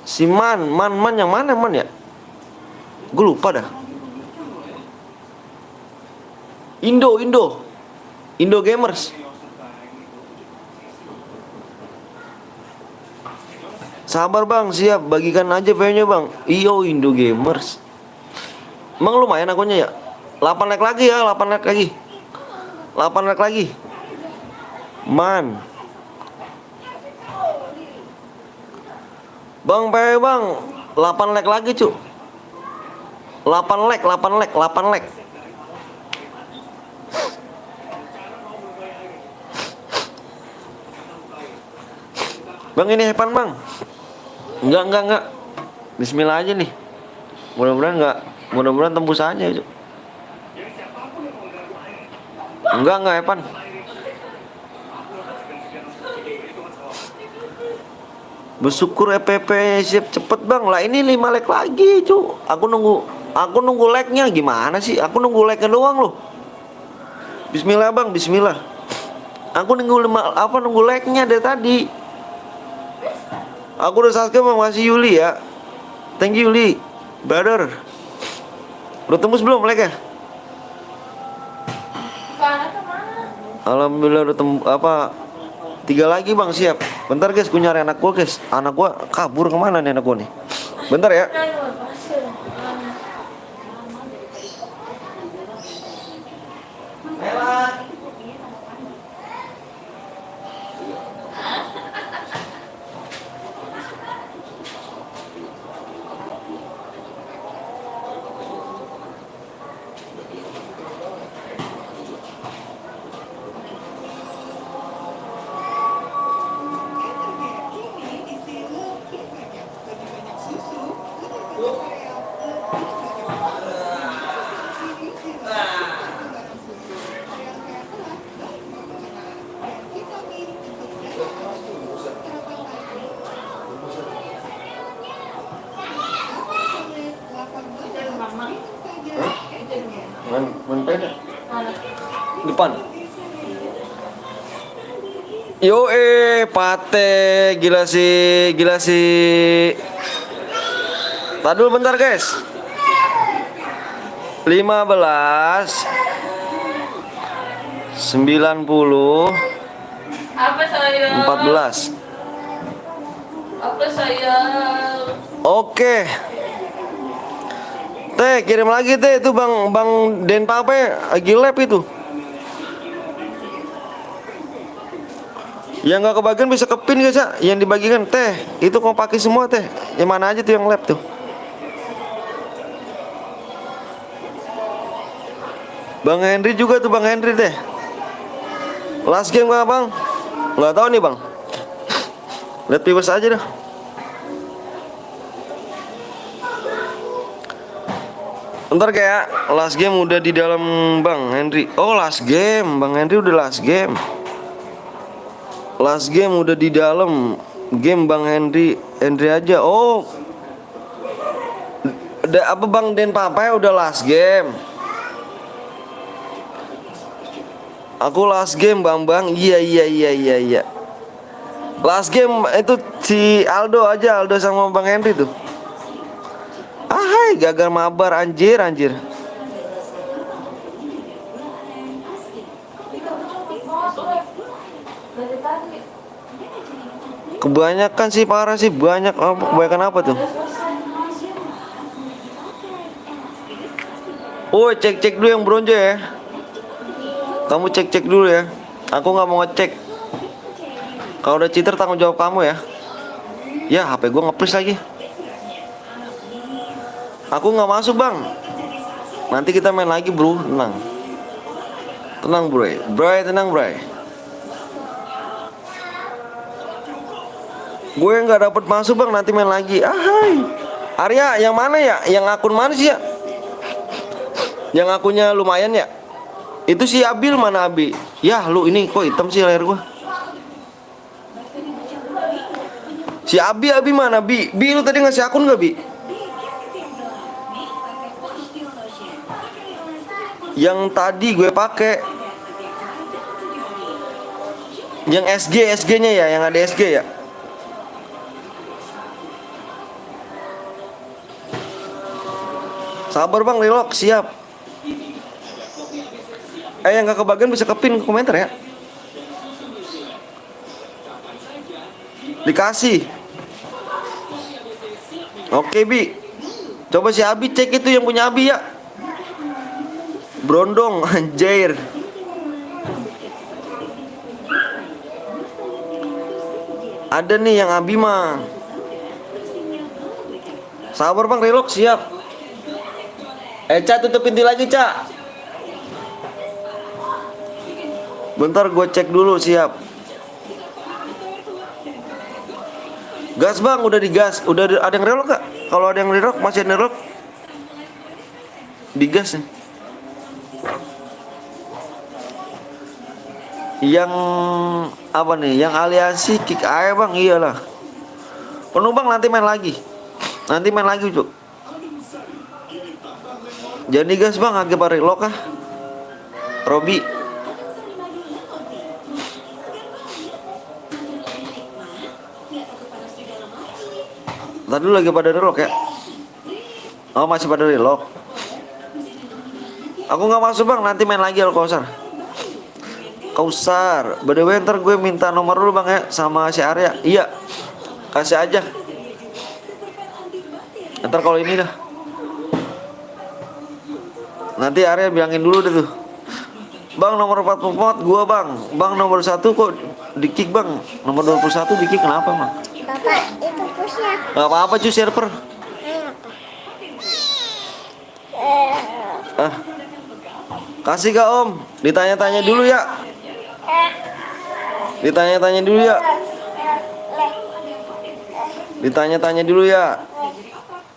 Si Man yang mana Man ya? Gue lupa dah. Indo Gamers. Sabar bang, siap. Bagikan aja PO-nya bang. Iyo Indo Gamers. Emang lumayan akunnya ya? 8 like lagi ya, 8 like lagi. Man. Bang PW bang 8 like lagi cu. 8 like. Bang ini Evan bang. Enggak. Bismillah aja nih. Mudah-mudahan tembus aja cu. Enggak Evan. Bersyukur EPP siap cepet bang. Lah ini 5 like lagi cu. Aku nunggu like-nya gimana sih? Aku nunggu like-nya doang loh. Bismillah bang, bismillah. Aku nunggu like-nya dari tadi. Aku udah subscribe, makasih Yuli ya. Thank you Yuli. Brother, udah tembus belum like-nya? Mana kemana? Alhamdulillah udah apa? 3 lagi bang, siap. Bentar guys, gue nyari anak gue guys. Anak gue kabur kemana nih anak gue nih? Bentar ya. Aduh, pasir. Depan. Yo pate gila sih. Tadi dulu bentar guys. 15 90 Apa saya? 14. Apa saya? Oke. Teh, kirim lagi teh itu Bang Den Pape lagi lab itu. Yang nggak kebagian bisa kepin guys ya. Yang dibagikan teh, itu kau pakai semua teh. Yang mana aja tuh yang lab tuh? Bang Henry juga tuh Bang Henry teh. Last game nggak bang? Nggak tahu nih bang. Lihat viewers aja dah. Ntar kayak last game udah di dalam Bang Henry. Oh last game, Bang Henry udah last game. Last game udah di dalam game Bang Henry aja. Oh, apa Bang Den Papa udah last game. Aku last game Bang. Iya. Last game itu si Aldo sama Bang Henry tuh. Ahai, gagal mabar anjir. Kebanyakan sih parah sih, banyak. Kebanyakan apa tuh? Oh, cek dulu yang bronze ya. Kamu cek dulu ya. Aku nggak mau ngecek. Kalau udah cheater tanggung jawab kamu ya. Ya, HP gua nge-freeze lagi. Aku nggak masuk bang. Nanti kita main lagi bro. Tenang bro. Tenang bro. Gue nggak dapet masuk bang. Nanti main lagi. Ahai. Arya yang mana ya? Yang akun mana sih ya? Yang akunnya lumayan ya? Itu si Abil mana Abi? Ya lu ini kok hitam sih layar gue. Si Abi mana Bi? Bi lu tadi ngasih akun gak Bi? Yang tadi gue pakai yang SG-nya ya, yang ada SG ya. Sabar bang, relok, siap. Yang gak kebagian bisa kepin komentar ya. Dikasih. Oke Bi. Coba si Abi cek itu yang punya Abi ya. Brondong anjir. Ada nih yang Abi mah. Sabar bang, relok, siap. Ca tutup pintu lagi Ca. Bentar gue cek dulu, siap. Gas bang, udah digas. Udah ada yang relok gak? Kalau ada yang relok, masih ada relok, digas nih. Yang apa nih? Yang aliansi kick aja bang, iyalah. Penuh bang, nanti main lagi. Cuk. Jadi gas bang, agak pari lo kah? Robi. Tadi lagi pada relok ya. Oh masih pada relock. Aku nggak masuk bang, nanti main lagi Al Kausar. Kausar, by the way ntar gue minta nomor dulu bang ya sama si Arya. Iya, kasih aja. Ntar kalau ini dah. Nanti Arya bilangin dulu deh tuh. Bang nomor 44 gua bang. Bang nomor 1 kok di kick bang. Nomor 21 di kick kenapa bang? Bapak itu pusnya. Gak apa-apa cuy server. Ah. Kasih kak om. Ditanya-tanya dulu ya. Ditanya-tanya dulu ya. Ditanya-tanya dulu ya.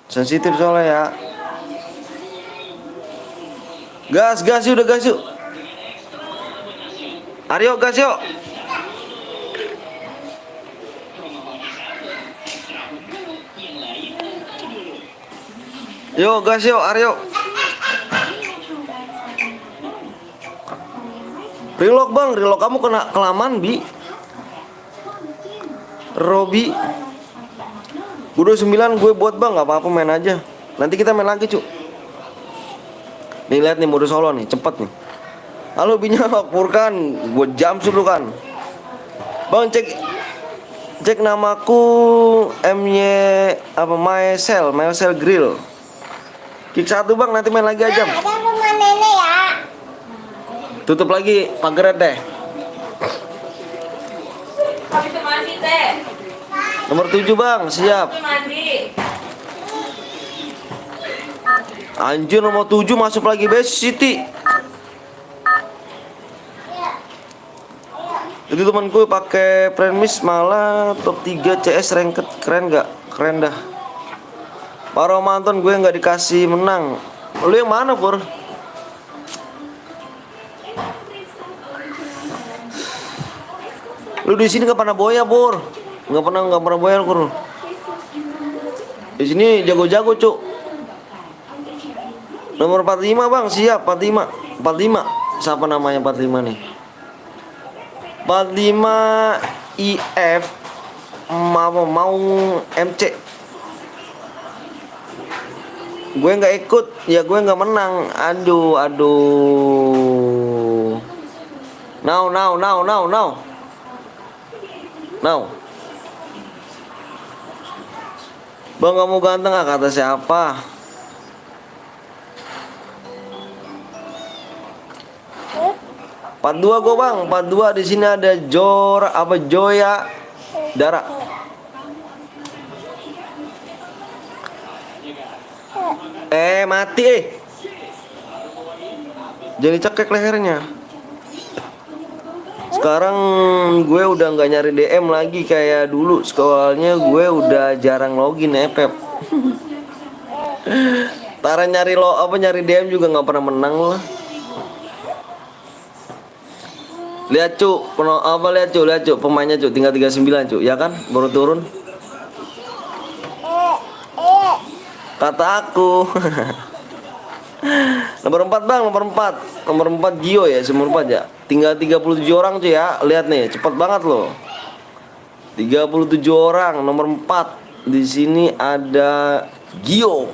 Sensitif soalnya ya. Gas yuk, udah gas yuk. Aryo gas yuk. Yo gas yuk Aryo. Relock bang, relock kamu kena kelamaan bi. Robi. Udah 9 gue buat bang, nggak apa-apa main aja. Nanti kita main lagi cuk. Nih lihat nih mode solo nih, cepet nih. Halo binya Furkan, buat jam dulu kan. Bang cek namaku MY apa Mycel Grill. Kick 1 bang, nanti main lagi aja. Ada rumah nenek ya. Tutup lagi pagar deh. Habis itu mandi teh. Nomor 7 bang, siap. Itu mandi. Anjir nomor 7 masuk lagi Best City. Itu temanku pakai premis malah top 3 CS ranked, keren gak? Keren dah. Pak Romanton gue nggak dikasih menang. Lu yang mana Pur? Lu di sini nggak pernah boya Pur? Nggak pernah boya Pur. Di sini jago-jago cuk. Nomor 45 bang, siap 45. Siapa namanya 45 nih? 45 IF mau MC. Gue nggak ikut, ya gue nggak menang. Aduh. Now. Bang kamu ganteng ah, kata siapa? Part 2 gue bang, part 2 di sini ada Joya Dara. Mati Jadi cekek lehernya. Sekarang gue udah nggak nyari DM lagi kayak dulu. Soalnya gue udah jarang login Pep. Tara nyari DM juga nggak pernah menang lah. Lihat cuk, lihat cuk pemainnya cuk tinggal 39 cuk, ya kan? Baru turun. Kata aku. Nomor 4 bang, nomor 4 Gio ya, nomor 4 ya. Tinggal 37 orang cuy ya. Lihat nih, cepet banget loh. 37 orang, nomor 4. Di sini ada Gio.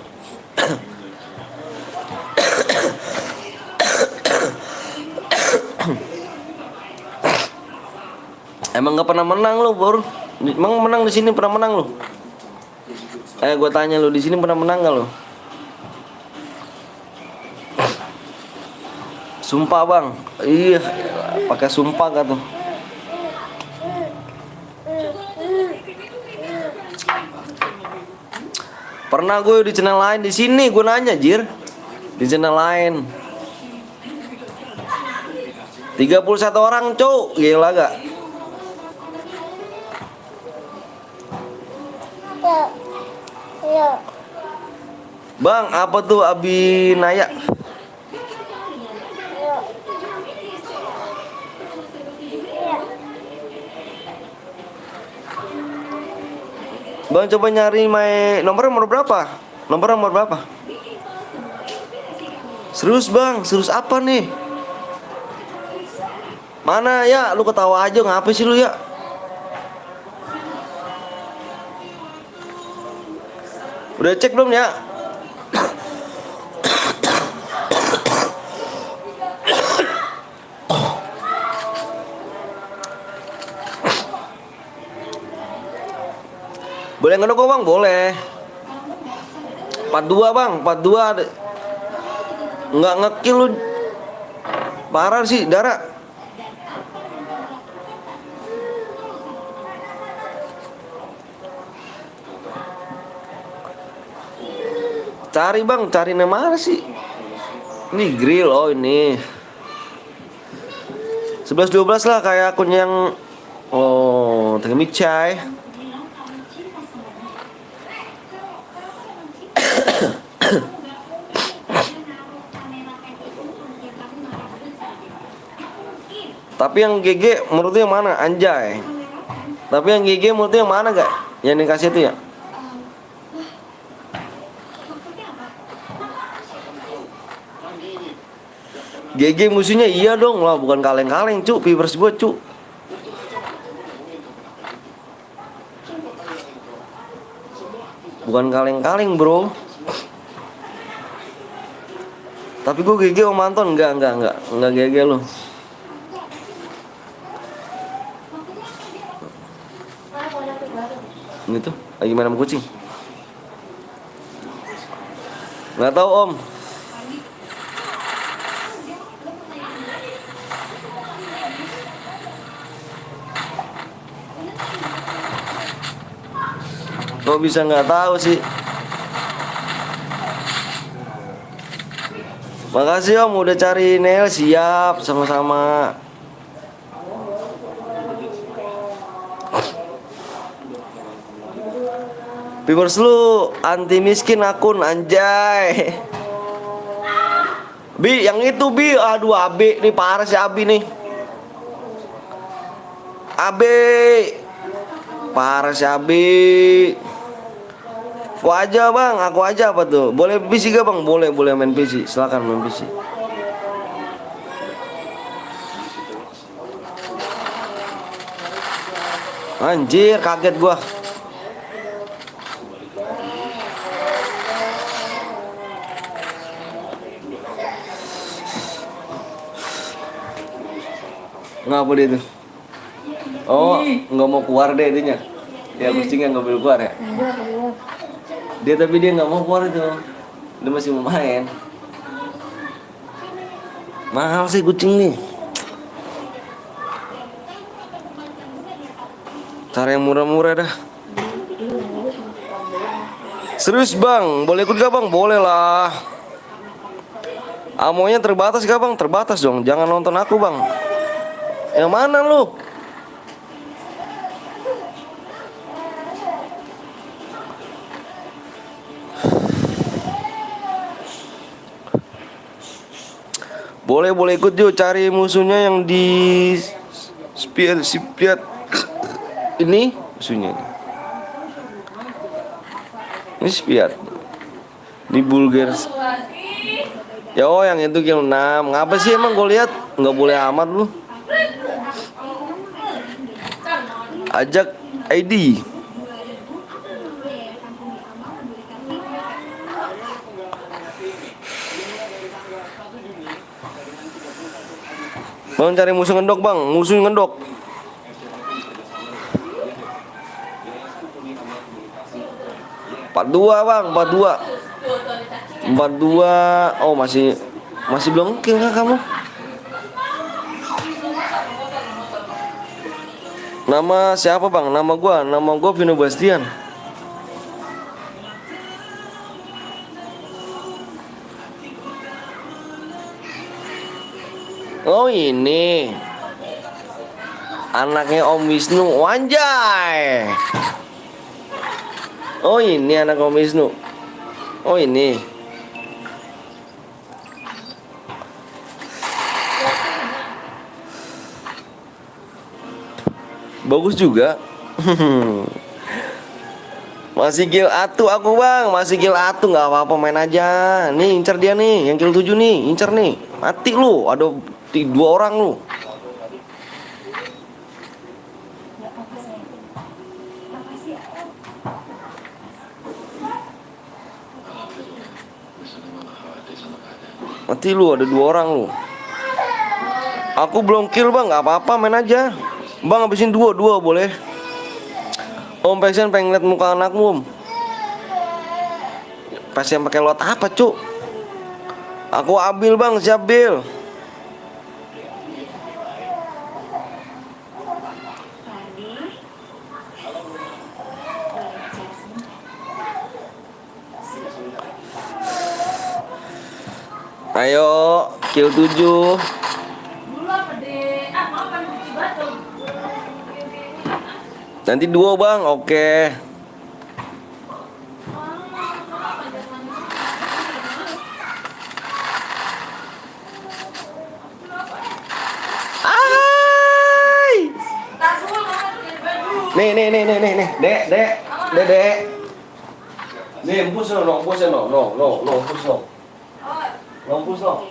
Emang nggak pernah menang lo, Bor? Emang menang di sini pernah menang lo? Gue tanya lo di sini pernah menang nggak lo? Sumpah bang, iya, pakai sumpah gak tuh? Pernah gue di channel lain di sini, gue nanya jir, di channel lain. 31 orang cuk, gila gak? Bang, apa tuh Abinaya? Bang coba nyari nomor berapa? Nomor berapa? Serius bang, serius apa nih? Mana ya? Lu ketawa aja ngapa sih lu ya? Udah cek belum ya? Boleh ngedok kok bang? Boleh. 42 bang, 42. Nggak ngekill lu. Parah sih, Dara. Cari bang, cari nama mana sih? Ini grill, oh ini 11-12 lah kayak akun yang oh Teknik Cai. Tapi yang GG menurut lu yang mana? Anjay. Tapi yang GG menurut lu yang mana gak? Yang dikasih itu ya? GG musuhnya iya dong lah, bukan kaleng-kaleng cu, viewers gue cu. Bukan kaleng-kaleng bro. Tapi gue GG Om Anton, enggak GG lu. Ini tuh lagi main sama kucing. Nggak tahu Om. Kok bisa nggak tahu sih? Makasih Om udah cari Neil, siap sama-sama. Viewers lu anti miskin akun anjay. Bi, yang itu Bi, aduh Abi nih parah si Abi nih. Abi, parah si Abi. Aku aja bang, aku aja apa tuh? Boleh PC gak bang? Boleh main PC, silakan main PC. Anjir, kaget gua. Ngapa dia tuh? Oh, nggak mau keluar deh intinya. Ya kucingnya nggak boleh keluar ya. Tapi dia nggak mau keluar itu. Dia masih mau main. Mahal sih kucing nih. Cara yang murah-murah dah. Serius bang, boleh ikut gak bang? Boleh lah. Amonya terbatas gak bang? Terbatas dong, jangan nonton aku bang. Yang mana lu? Boleh ikut yuk, cari musuhnya yang di spiat ini musuhnya. Ini spiat di Bulgar. Ya oh yang itu kill 6. Ngapa sih emang gue lihat nggak boleh amat lu. Ajak ID. Bang cari musuh ngendok bang, musuh ngendok. Empat bang, 42. Oh masih belum kill kah kamu? Nama siapa bang? Nama gua Vino Bastian. Oh ini anaknya Om Wisnu, wanjay. Oh ini anak Om Wisnu. Oh ini. Bagus juga. Masih kill atu aku bang, masih kill atu, nggak apa-apa main aja. Nih incer dia nih, yang kill 7 nih, incer nih. Mati lu, ada 2 orang lu. Mati lu, ada 2 orang lu. Aku belum kill bang, nggak apa-apa main aja. Bang habisin 2 boleh. Om passion pengen liat muka anakmu om. Passion pakai lot apa cuk? Aku Abil bang, siap Bil. Ayo, kill 7. Dulu apa deh? Mau kan cuci batu. Nanti 2 bang, oke. Ay. Tak semua kamu cuci baju. Nih, dek. Nih, empus no, empus no, empus no. Empus no.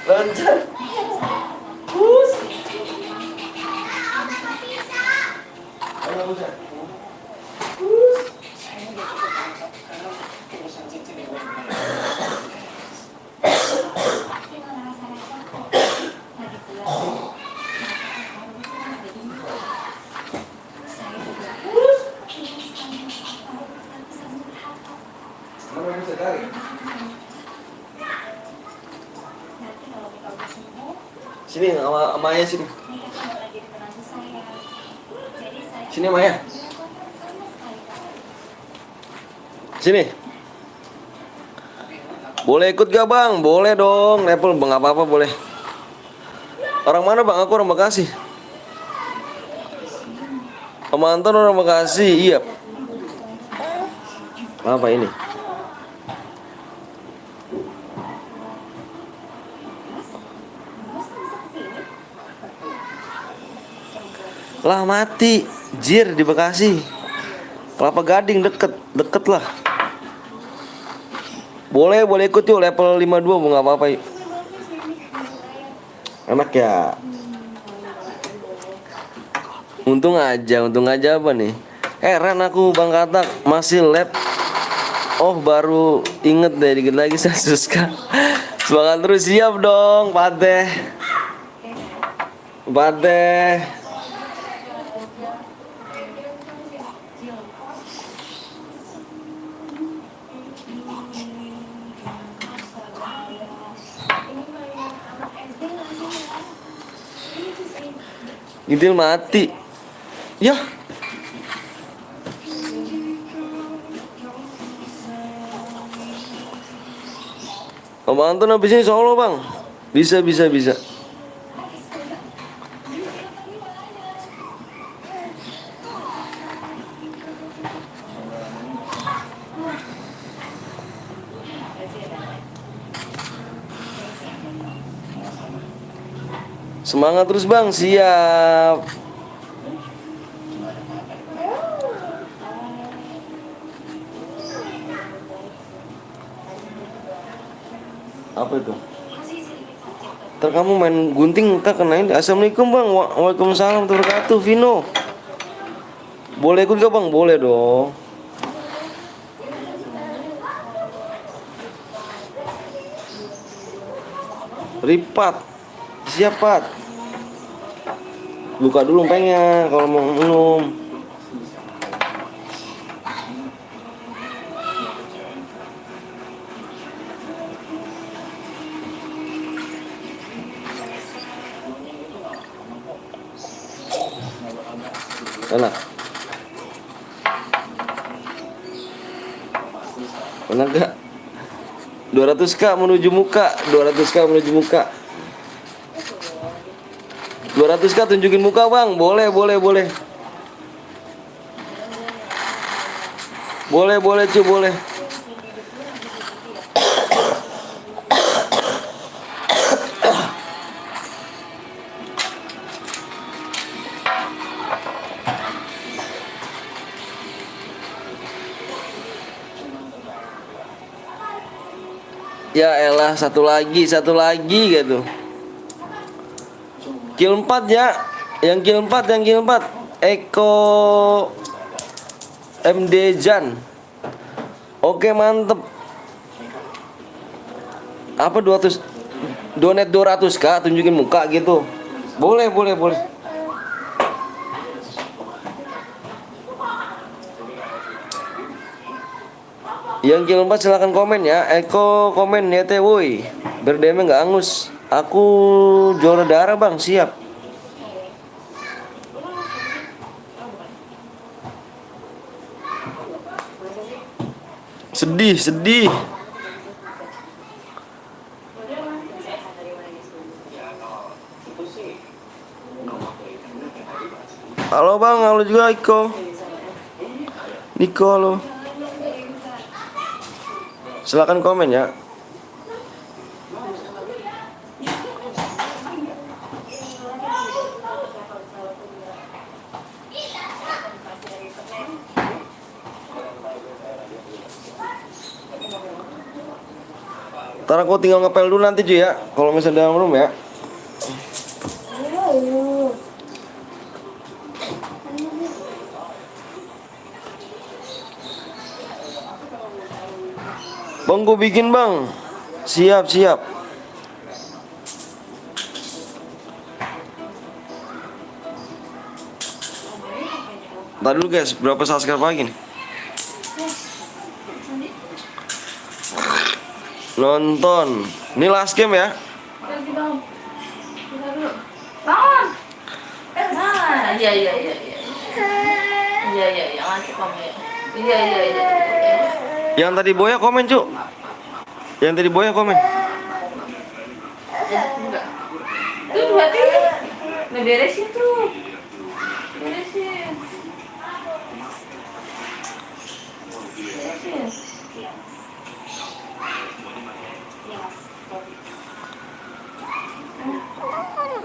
Loncat. Pus. Ayo loncat. Pus. Mana bisa tarik? Sini sama Maya sini. Sini Maya. Sini. Boleh ikut gak bang? Boleh dong. Level bang apa-apa boleh. Orang mana bang? Aku orang Bekasi. Om Anton orang Bekasi. Iya. Apa ini? Lah mati. Jir di Bekasi. Kelapa Gading deket lah. Boleh ikut yuk level 52 mau nggak apa-apa yuk. Enak ya. Untung aja apa nih? Heran aku Bang Katak masih lab. Oh baru inget deh dikit lagi saya Suska. Semangat terus siap dong Pate. Gintil mati. Yah. Om Anton habis ini solo bang. Bisa. Semangat terus bang, siap. Apa itu? Ntar kamu main gunting, ntar kenain. Assalamualaikum bang, waalaikumsalam warahmatullahi wabarakatuh. Vino, boleh ikut gak bang? Boleh dong. Ripat, siap Pat. Buka dulu pengen kalau mau minum. Enak. Enak gak? 200k menuju muka. 200k tunjukin muka bang. Boleh cu, boleh. Ya elah, satu lagi gitu. Kill 4 ya. Yang kill 4. MD Jan. Oke, mantep. Apa 200 donate 200k, tunjukin muka gitu. Boleh. Yang kill 4 silahkan komen ya. Eko komen ya teh woi. Biar DM nggak angus. Aku juara darah bang, siap. Sedih. Halo bang, halo juga Iko. Niko, halo. Silakan komen ya. Ntar aku tinggal ngepel dulu nanti cuy ya. Kalau misalnya dalam room ya. Bang, gue bikin bang. Siap. Ntar dulu guys, berapa subscribe lagi nih? Nonton. Ini last game ya. Lagi bang. Bentar dulu. Bangun. Nah, iya. Iya, mantap kamu ya. Iya. Yang tadi Boya komen cuk. Enggak. Tuh hati. Ngeberesin tuh. Beresin.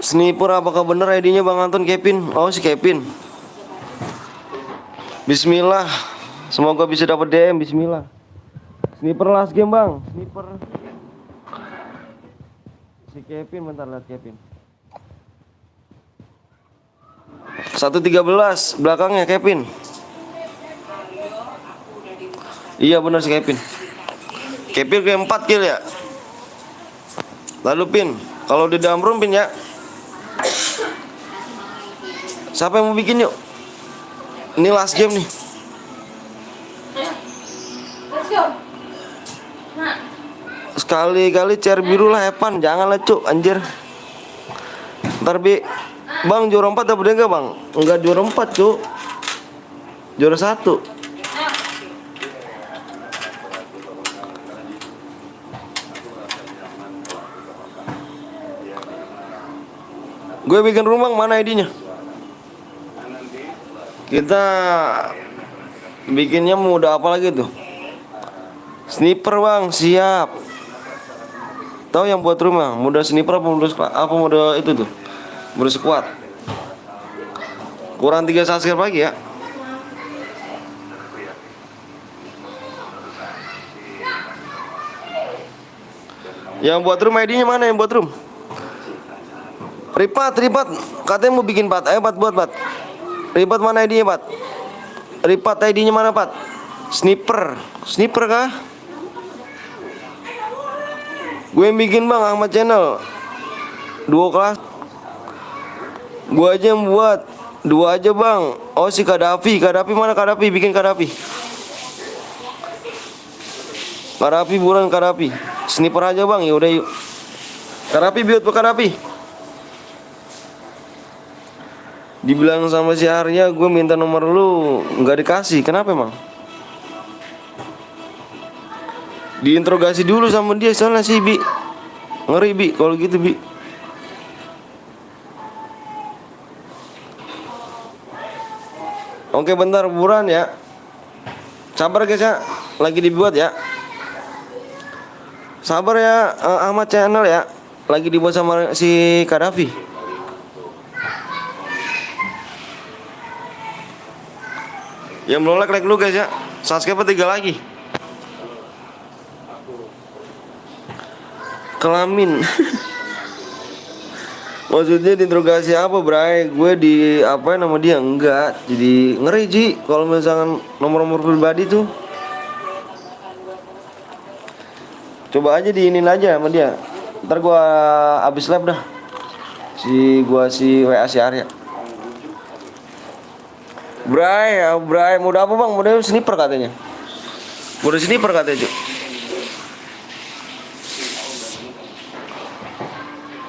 Sniper apakah bener ID-nya Bang Anton Kevin? Oh si Kevin. Bismillah. Semoga bisa dapat DM. Bismillah. Sniper last game bang. Sniper. Si Kevin, bentar lihat Kevin. 113 belakangnya Kevin. Iya benar si Kevin. Kevin ke 4 kill ya. Lalu Pin, kalau di dalam room Pin ya. Siapa yang mau bikin yuk? Ini last game nih. Let's go. Nah. Sekali-kali chair biru lah Evan, jangan lah cuk, anjir. Ntar Bi, bang juara 4 dapat enggak bang? Enggak juara 4 cuk. Juara 1. Gue bikin rumah mana ID-nya? Kita bikinnya mudah apa lagi tuh? Sniper bang, siap. Tahu yang buat rumah, mode sniper apa mode itu tuh? Mode squad. Kurang 3 subscribe lagi ya. Yang buat room ID-nya mana yang buat room? Ripat, katanya mau bikin Pat. Ayo Pat buat Pat. Ripat mana ID-nya Pat? Ripat ID-nya mana Pat? Sniper kah? Gue yang bikin bang, Ahmad Channel. 2 kelas. Gue aja yang buat. 2 aja bang. Oh si Kadafi mana Kadafi? Bikin Kadafi. Kadafi buruan Kadafi. Sniper aja bang, yaudah yuk. Kadafi buat ke Kadafi. Dibilang sama si Arya, gue minta nomor lu nggak dikasih. Kenapa emang? Diinterogasi dulu sama dia soalnya sih Bi. Ngeri Bi kalau gitu Bi. Oke bentar buruan ya. Sabar guys ya. Lagi dibuat ya. Sabar ya Ahmad Channel ya. Lagi dibuat sama si Kadafi. Yang belum like dulu guys ya. Subscribe 3 lagi. Kelamin. Maksudnya diinterogasi apa, Bray? Gue di apa nama dia? Enggak. Jadi ngeri, Ji. Kalau misalkan nomor-nomor pribadi tuh. Coba aja diinin aja sama dia. Ntar gua abis lab dah. Si WA si Arya. Bray, mode apa bang? Mode sniper katanya. Mode sniper katanya, Cuk.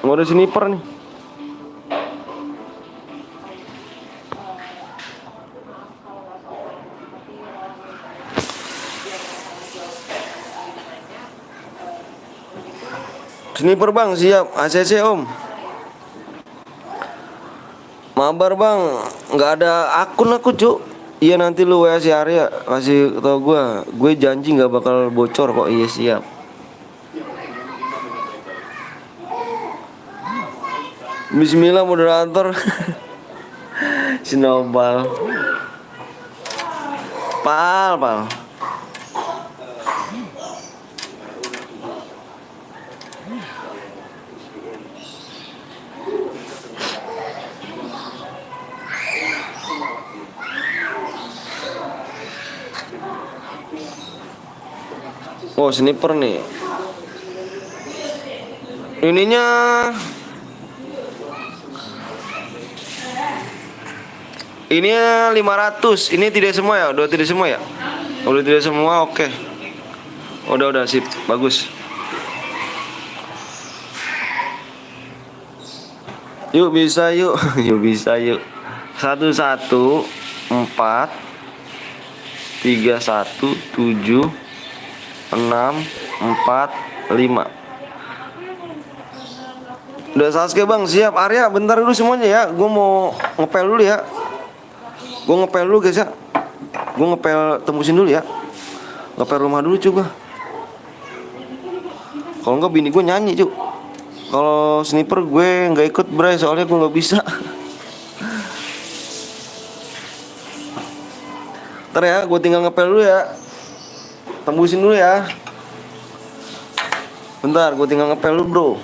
Mode sniper nih. Sniper bang, siap. ACC om. Mabar bang, nggak ada akun aku Cuk. Iya nanti lu WA si Arya kasih tau gue janji nggak bakal bocor kok. Iya siap. Bismillah moderator. Sinobal. Pal. Oh sniper nih. Ininya ini 500. Ini tidak semua ya? Udah tidak semua ya? Udah tidak semua, oke. Udah sip, bagus. Yuk bisa yuk. Yuk bisa yuk. 114317645. Udah Sasuke bang, siap. Arya bentar dulu semuanya ya. Gue mau ngepel dulu ya. Gue ngepel dulu guys ya. Gue ngepel tembusin dulu ya. Ngepel rumah dulu coba. Kalau enggak bini gue nyanyi cuk. Kalau sniper gue nggak ikut Bray, soalnya gue nggak bisa. Ntar ya, gue tinggal ngepel dulu ya. Tembusin dulu ya. Bentar, gue tinggal ngepel dulu bro.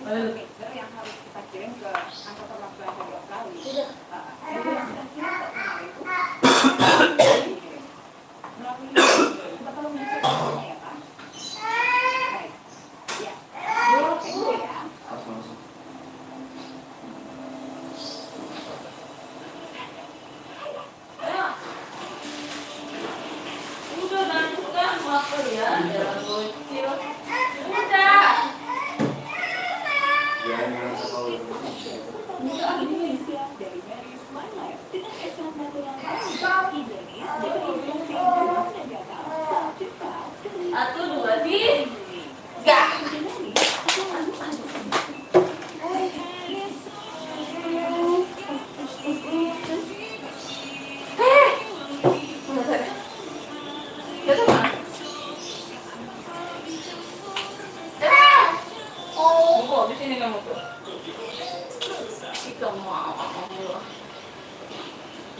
yang harus kita kirim ke angka terlaku yang kedua kali. Coba tolong dicek nomornya ya, Pak. Baik. Ya. Thank you ya. Udah kan apa ya? Jangan bocil. Udah. Dari Mary Smile Life dengan ekstrak natural higienis dari infeksi dan gatal tercipta dari Satu, dua, tiga. Buku, di sini kamu tuh. Kita mau apa?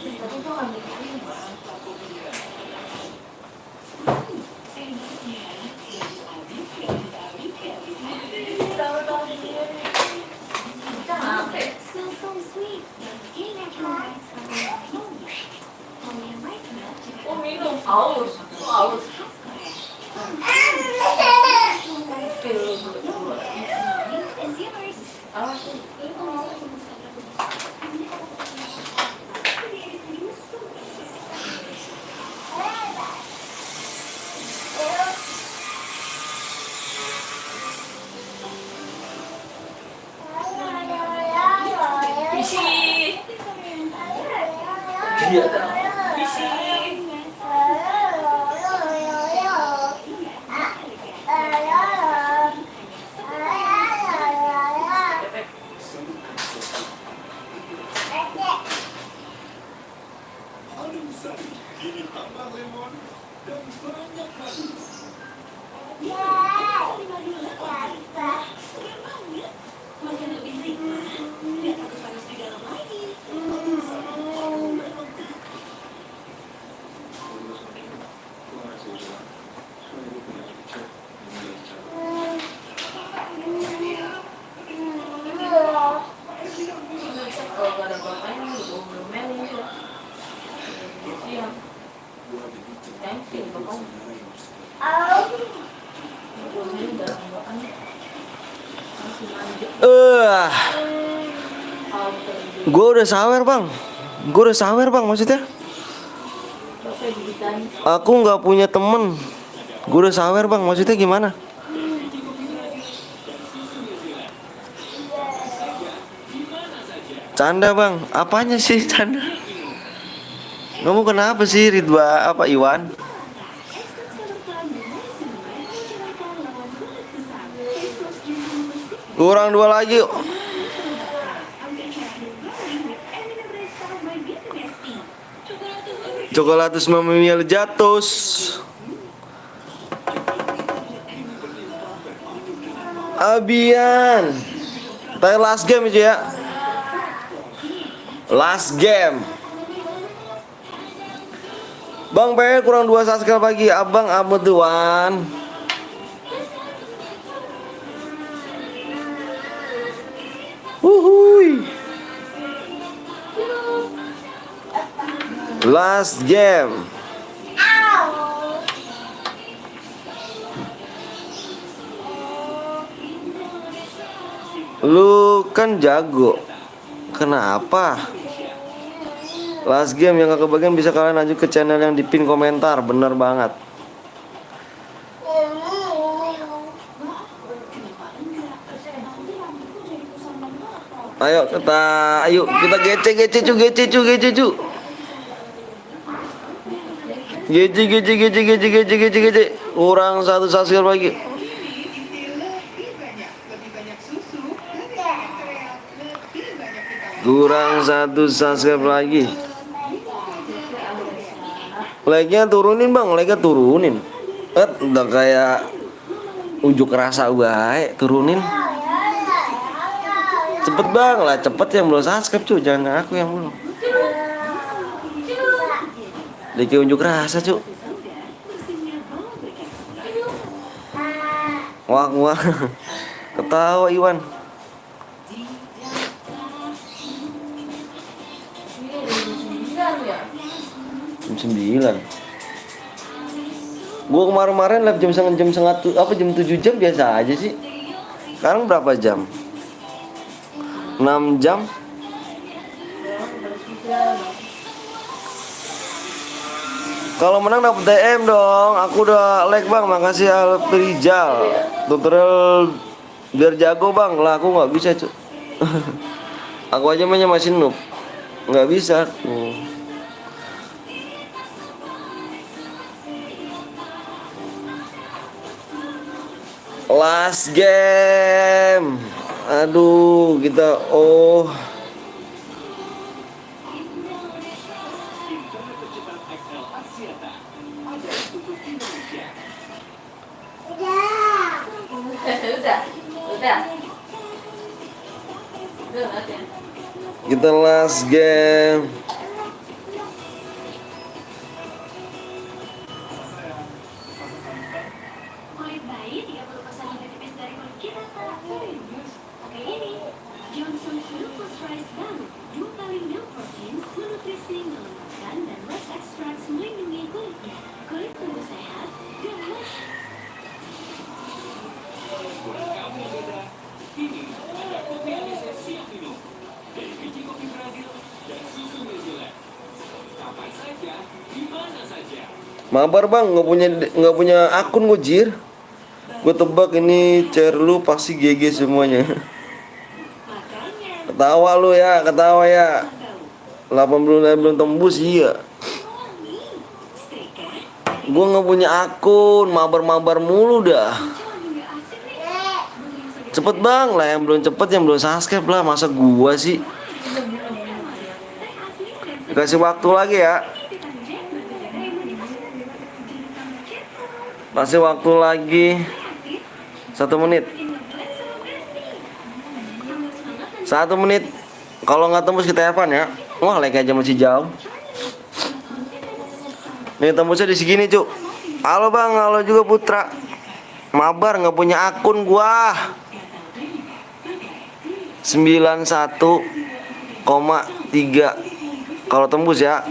Tapi tuh nggak bisa ini, Bang. Capek. Oh, minum. Haus. Haus. Bisi. Bisi. Kalau gak ada bapaknya, belum melis ya. Siap. Tensin bapaknya. Belum melis dalam bapaknya. Masih manja. Gue udah sawer bang. Gue udah sawer bang maksudnya. Bapak ditanya. Aku nggak punya temen. Gue udah sawer bang maksudnya gimana? Canda bang, apanya sih canda? Kamu kenapa sih Ridwa apa Iwan? Kurang dua lagi. Coklatus memilih jatus. Abian. Terakhir last game aja ya. Last game. Bang PR kurang 2 subscribe lagi. Abang Ameduan. Wuhui. Last game. Lu kan jago. Kenapa? Last game yang gak kebagian bisa kalian lanjut ke channel yang di pin komentar. Bener banget. Ayo kita gece cu. Gece. Kurang 1 subscribe lagi. Kurang 1 subscribe lagi. Like-nya turunin bang, like-nya turunin. Udah kayak unjuk rasa baik, turunin. Cepet bang lah, cepet yang belum subscribe cuy, jangan aku yang belum. Like unjuk rasa cuy. Wah, ketawa Iwan. Ini ada jam 9 ya. Jam 9. Gua kemarin-kemarin live jam 7 jam biasa aja sih. Sekarang berapa jam? 6 jam. Kalau menang dapat DM dong. Aku udah like bang, makasih Alprijal. Tutorial biar jago bang. Lah aku nggak bisa cuy. Aku aja mainnya masih noob, nggak bisa aku. Last game. Aduh, kita Udah. Udah nanti. kita last game. Kulit bayi 30% lebih tipis dari kulit kita, Kak. Serius? Oke ini, Johnson Sugar Plus Rice Gum. 2 kali milk protein, menutrisi, melemahkan, dan rice extracts melindungi kulitnya. Kulit tumbuh sehat, gemes. Mabar bang, nggak punya akun gue jir. Gue tebak ini chair lu pasti GG semuanya. Makanya, Ketawa lu ya, ketawa ya. 80 belum tembus iya. wangi. Stiker, Gue nggak punya akun, mabar-mabar mulu dah. wangi nggak asik nih. Cepet bang lah, yang belum cepet yang belum subscribe lah, masa gua sih. Kasih waktu lagi ya. Kasih waktu lagi 1 menit. 1 menit. Kalau nggak tembus kita Evan ya. Wah, like aja masih jauh. Nih tembusnya di segini cuk. Halo bang, halo juga Putra. Mabar nggak punya akun gua. 91,3. Kalau tembus ya.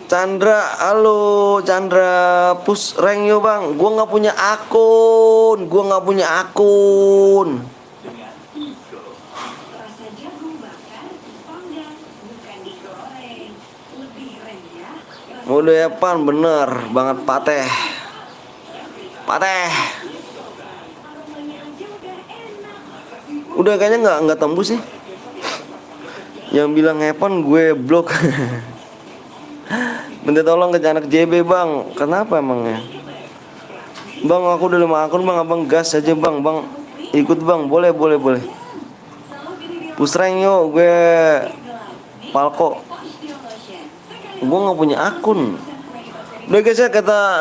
Chandra, halo Chandra, push rank yuk bang. Gua nggak punya akun, Rasa jagung bakar dipanggang, bukan digoreng. Lebih renyah, Mode Evan bener banget pateh. aromanya aja udah enak. Udah kayaknya nggak tembus nih. Yang bilang Evan gue blok. Minta tolong ke anak JB bang. Kenapa emangnya? Bang aku udah 5 akun bang, abang gas aja bang. Bang ikut bang, boleh. Push rank yuk, gue Palko. Gue nggak punya akun. Udah guys ya,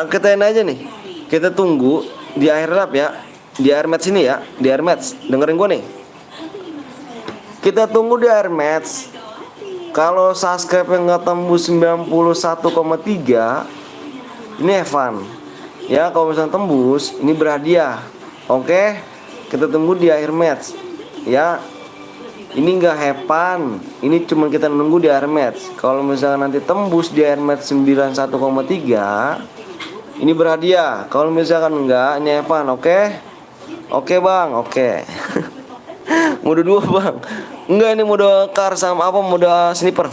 katain aja nih. Kita tunggu di akhir lap ya. Di air match ini ya, di air match. Dengerin gue nih. Kita tunggu di air match. Kalau subscribe yang nggak tembus 91,3, ini Evan. Ya kalau misalnya tembus, ini berhadiah. Oke, kita tunggu di akhir match. Ya, ini nggak Evan. Ini cuma kita nunggu di akhir match. Kalau misalnya nanti tembus di akhir match 91,3, ini berhadiah. Kalau misalkan enggak, ini Evan. Oke, oke bang, oke. Mode 2 bang. Enggak, ini mode car sama apa, mode sniper.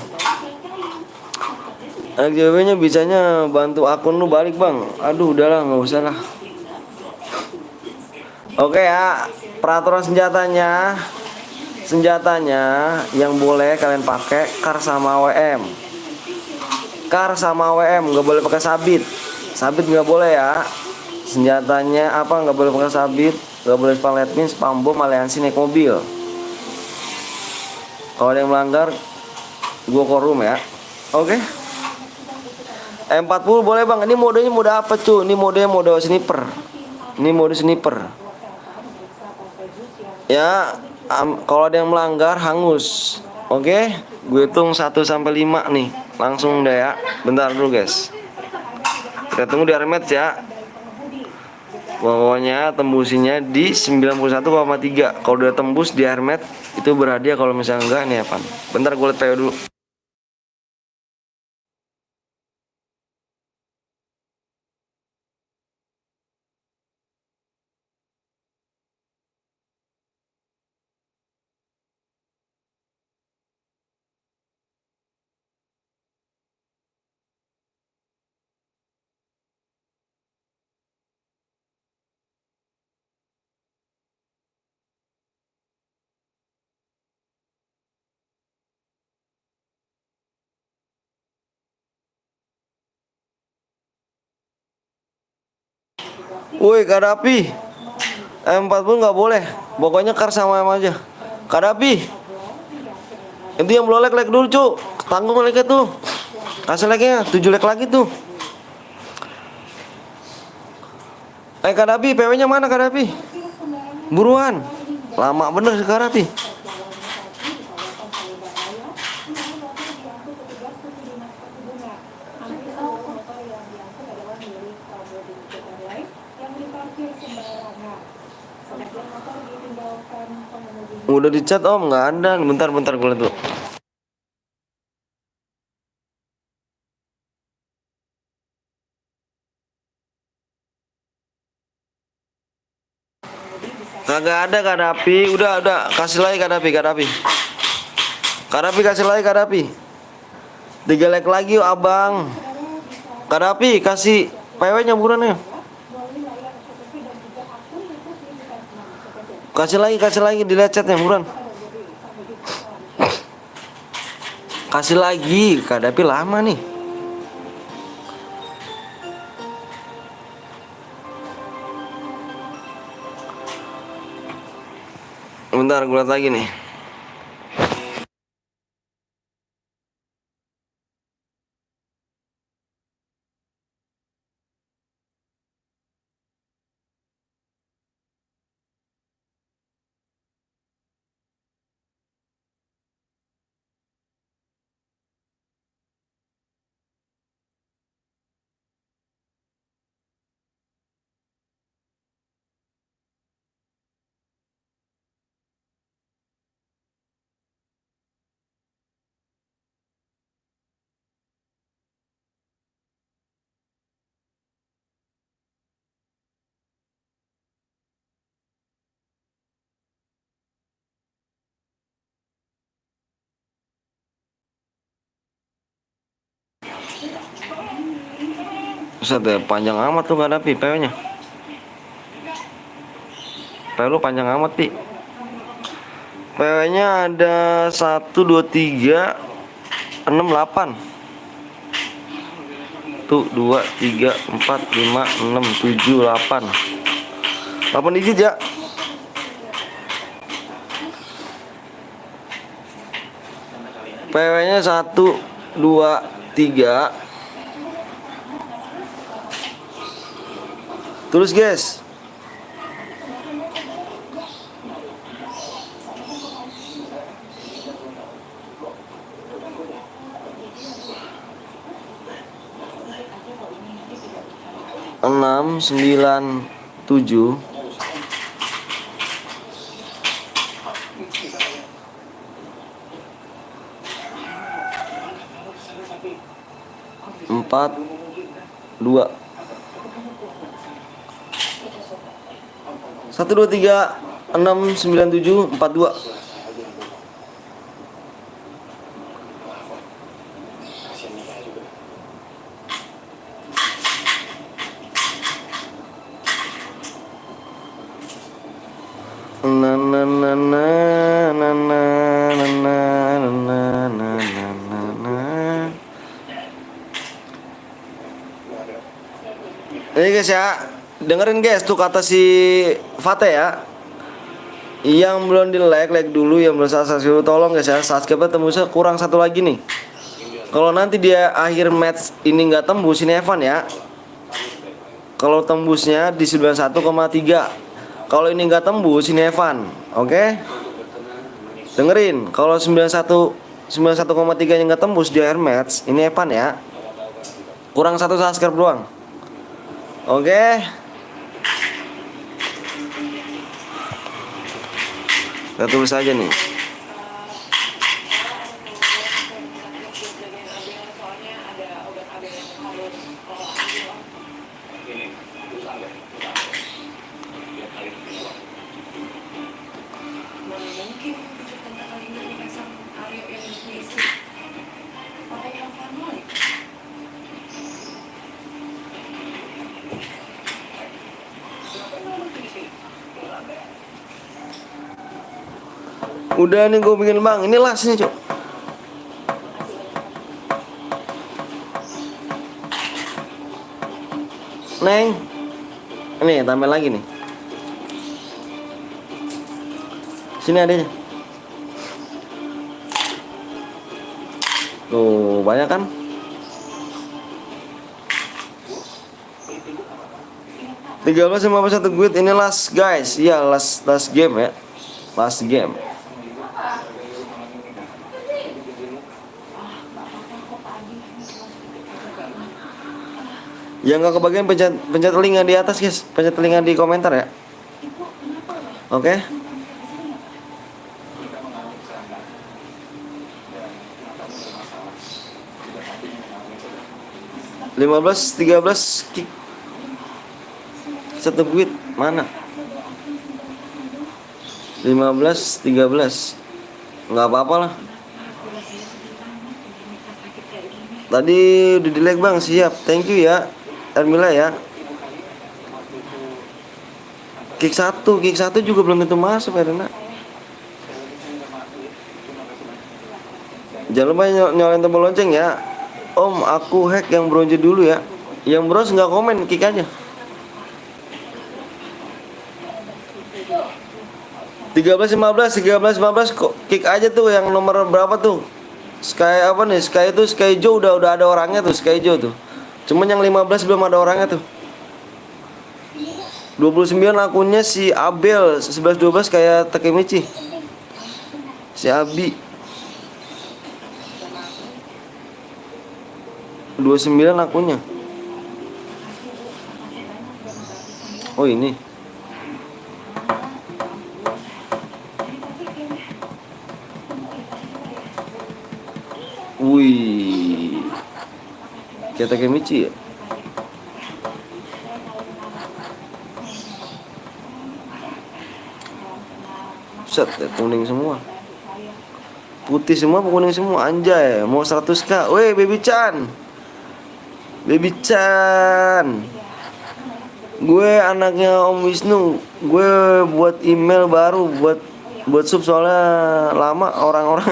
Anak JWB-nya bisanya bantu akun lu balik bang. Aduh udahlah, nggak usah lah. Oke ya, peraturan senjatanya yang boleh kalian pakai car sama WM. Car sama WM nggak boleh pakai sabit. Sabit nggak boleh ya. Senjatanya apa, nggak boleh pakai sabit, nggak boleh palet min, spam bom, aliansi naik mobil. Kalau ada yang melanggar, gua korum ya. Oke. M40 boleh bang. Ini modenya mode apa cuy? Ini modenya mode sniper. Ini mode sniper. Ya, kalau ada yang melanggar hangus. Oke, gue hitung 1 sampai 5 nih. Langsung deh ya. Bentar dulu guys. Kita tunggu di air match ya. Pokoknya tembusinya di 91,3. Kalau udah tembus di Hermet itu berhadiah, kalau misalnya enggak nih Evan. Bentar gue liat PO dulu. Woi Kadapi, M40 nggak boleh. Pokoknya kar sama M aja. Kadapi, itu yang belum lag dulu cuk. Tanggung lagnya tuh. Kasih lagnya 7 lag lagi tuh. Kadapi, PW nya mana Kadapi? Buruan. Lama bener sih Kadapi. Udah dicat om, nggak ada. Bentar gue liat tuh. Kagak ada Kadapi. Udah kasih lagi Kadapi. Kadapi kasih lagi Kadapi. 3 leg lagi yuk abang. Kadapi kasih PW nya buruan ya. Kasih lagi dilihat chatnya buruan. Kasih lagi, Kadapi lama nih. Bentar gue liat lagi nih. Buset ya, panjang amat tuh Kadapi PW nya. PW lu panjang amat Pi. PW nya ada 1, 2, 3, 6, 8. Tuh 2, 3, 4, 5, 6, 7, 8. 8 digit ya. PW nya 1, 2, 3. Tulis guys. Enam, 9, 7. Empat, 2. 1, 2, 3, 6, 9, 7, 4, 2. Na na na na na na na na na na na na. Ini guys ya, dengerin guys tuh kata si Fate ya. Yang belum di like dulu, yang belum subscribe dulu tolong guys ya, subscribe tembusnya kurang 1 lagi nih. Kalau nanti dia akhir match ini nggak tembus, ini Evan ya. Kalau tembusnya di 91,3. Kalau ini nggak tembus, ini Evan. Oke? Dengerin, kalau 91,3 yang nggak tembus di akhir match, ini Evan ya. Kurang 1 subscribe doang. Oke? Kita tulis aja nih. Udah nih gue bikin bang, ini lasnya cok. Neng, ini tambah lagi nih. Sini adanya. Tuh banyak kan? Tiga belas 51 guide ini last guys, ya last game ya, last game. Yang nggak kebagian pencet telinga di atas guys, pencet telinga di komentar ya. Oke. 15-13 kick. Satu buit mana? 15-13. Nggak apa-apa lah. Tadi udah di-like bang, siap. Thank you ya Ermila ya. Kick 1 juga belum tentu masuk Erna. Jangan lupa nyalain tombol lonceng ya. Om, aku hack yang bronze dulu ya. Yang bronze nggak komen, kick aja. 13-15 kok kick aja tuh yang nomor berapa tuh? Sky apa nih? Sky itu Sky Joe udah ada orangnya tuh, Sky Joe tuh. Cuman yang 15 belum ada orangnya tuh. 29 akunnya si Abel, 11-12 kayak Takemichi. Si Abi. 29 akunnya. Oh ini. Wih. Kayak Takemichi ya. Set, ya, kuning semua. Putih semua, kuning semua. Anjay, mau 100k. Weh, Baby Chan. Baby Chan. Gue anaknya Om Wisnu. Gue buat email baru buat sub soalnya lama orang-orang.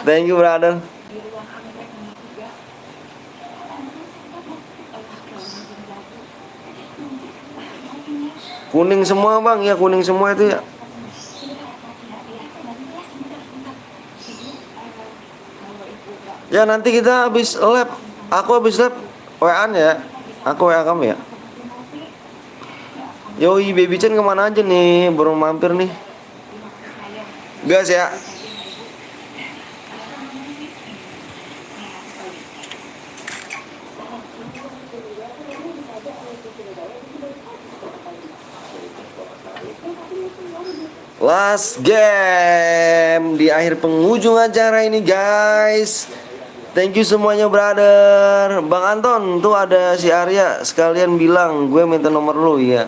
Thank you brother. Kuning semua bang, ya kuning semua itu ya. Ya nanti kita habis lab. Aku habis lab WA-an ya. Aku WA kamu ya. Yoi, Baby Chan kemana aja nih? Baru mampir nih. Gas ya. Last game di akhir penghujung acara ini guys. Thank you semuanya brother. Bang Anton tuh ada si Arya, sekalian bilang gue minta nomor lu ya.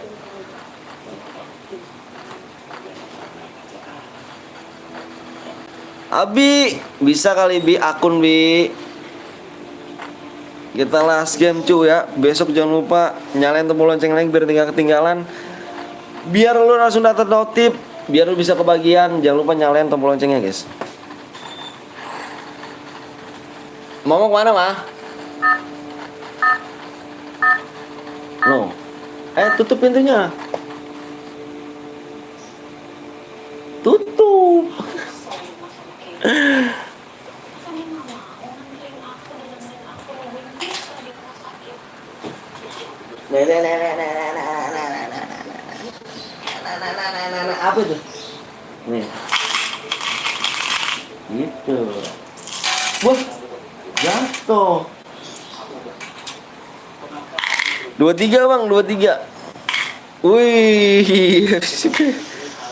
Abi bisa kali Bi akun Bi. Kita last game cuy ya. Besok jangan lupa nyalain tombol lonceng lagi biar tidak ketinggalan. Biar lu langsung dapat notif, biar lu bisa kebagian. Jangan lupa nyalain tombol loncengnya guys. Mau kemana mah? No. Tutup pintunya. Tutup. Apa itu? Nih. Gitu. Wah, jatuh. 23 bang, 23. Wih.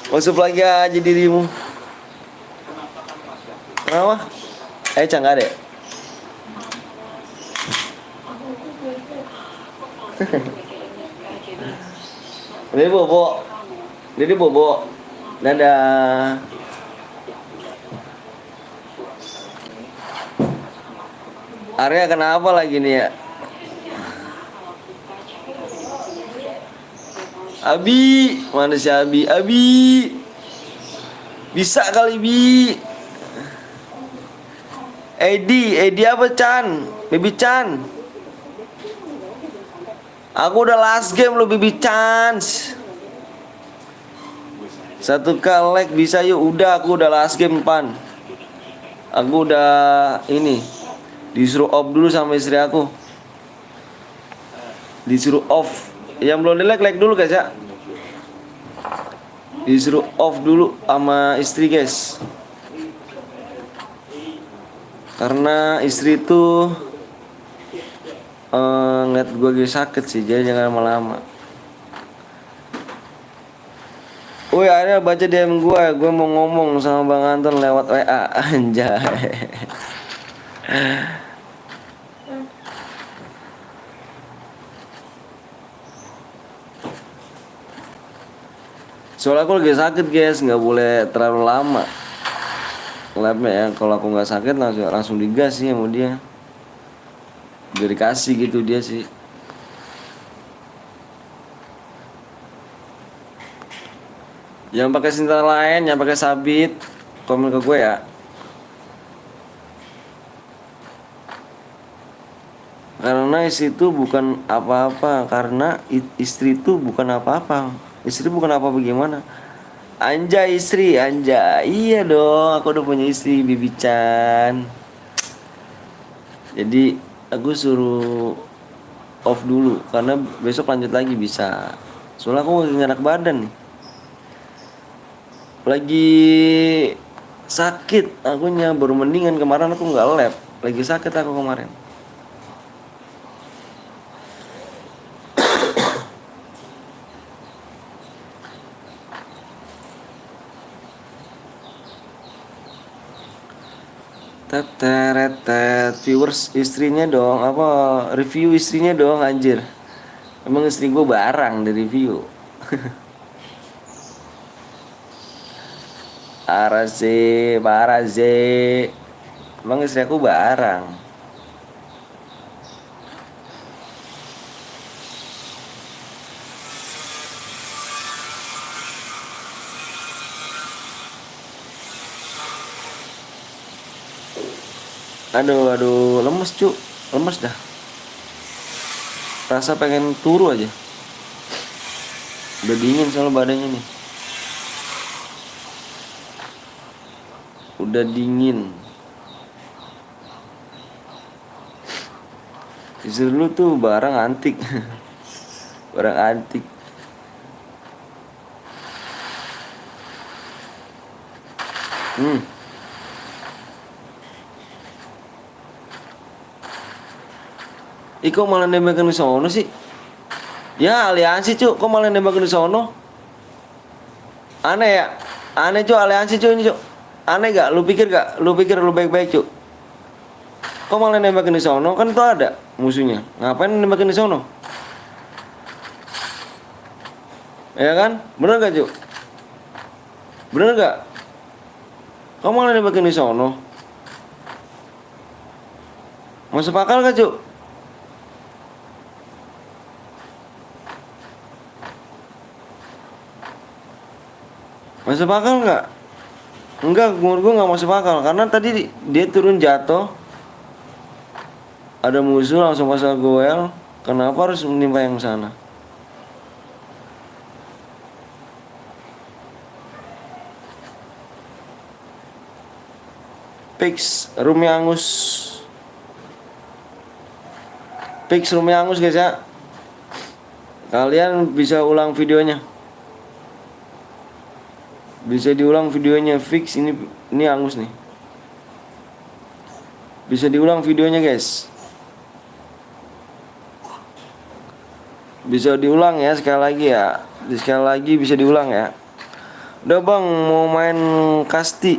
Masuk lagi aja dirimu. Kenapa? Cang gak ada. Dede bobo. Dede bobo. Dadah. Arya kenapa lagi nih ya? Abi, mana si Abi? Abi, bisa kali Bi. Edi apa Chan? Baby Chan. Aku udah last game lo Baby Chance. Satu kali bisa yuk. Udah aku udah last game pan. Aku udah ini disuruh off dulu sama istri aku. Disuruh off. Yang belum like dulu guys ya. Disuruh off dulu sama istri guys. Karena istri itu ngeliat gue lagi sakit sih, jadi jangan lama-lama. Woi akhirnya baca DM gue mau ngomong sama Bang Anton lewat WA. Anjay. Soalnya aku lagi sakit guys, nggak boleh terlalu lama labnya ya. Kalau aku nggak sakit langsung digas sih sama dia. Udah dikasih gitu dia sih. Yang pakai senjata lain, yang pakai sabit, komen ke gue ya. Karena istri itu bukan apa-apa. Karena istri itu bukan apa-apa. Istri bukan apa-apa gimana? Anjay istri, anjay. Iya dong, aku udah punya istri, Bibi Chan. Jadi aku suruh off dulu karena besok lanjut lagi bisa. Soalnya aku lagi gak enak badan nih. Lagi sakit akunya, baru mendingan. Kemarin aku gak lab. Lagi sakit aku kemarin. Teret viewers istrinya dong, apa review istrinya dong anjir. Emang istri gue barang di review. Parah sih. Emang istri aku barang. Aduh, lemes cuk, lemes dah. Rasa pengen turu aja. Udah dingin soal badannya nih. Udah dingin. Istri lu tuh barang antik. Barang antik. Kok malah nembakin di sono sih? Ya aliansi cuk, kok malah nembakin di sono? Aneh ya? Aneh cuk, aliansi cuk ini cuk. Aneh gak? Lu pikir lu baik-baik cuk? Kok malah nembakin di sono? Kan itu ada musuhnya. Ngapain nembakin di sono? Ya kan? Bener gak cuk? Bener gak? Kok malah nembakin di sono? Masuk akal gak cuk? Masuk akal nggak? Enggak, menurut gue nggak masuk akal karena tadi dia turun jatuh, ada musuh langsung pasang goel. Kenapa harus menimpa yang sana? Pix Rumi Angus guys ya. Kalian bisa ulang videonya. Bisa diulang videonya fix ini Angus nih. Bisa diulang videonya guys. Bisa diulang ya sekali lagi ya. Sekali lagi bisa diulang ya. Udah bang, mau main kasti,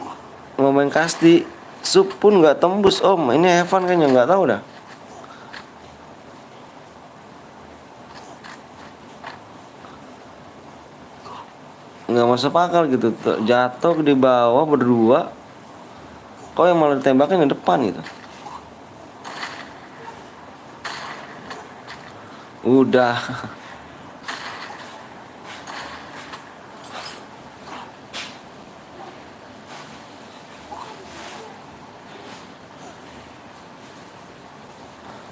mau main kasti, sup pun nggak tembus om. Ini Evan kayaknya nggak tahu dah. Nggak masuk akal gitu, jatuh di bawah berdua, kok yang malah ditembaknya di depan gitu. Udah.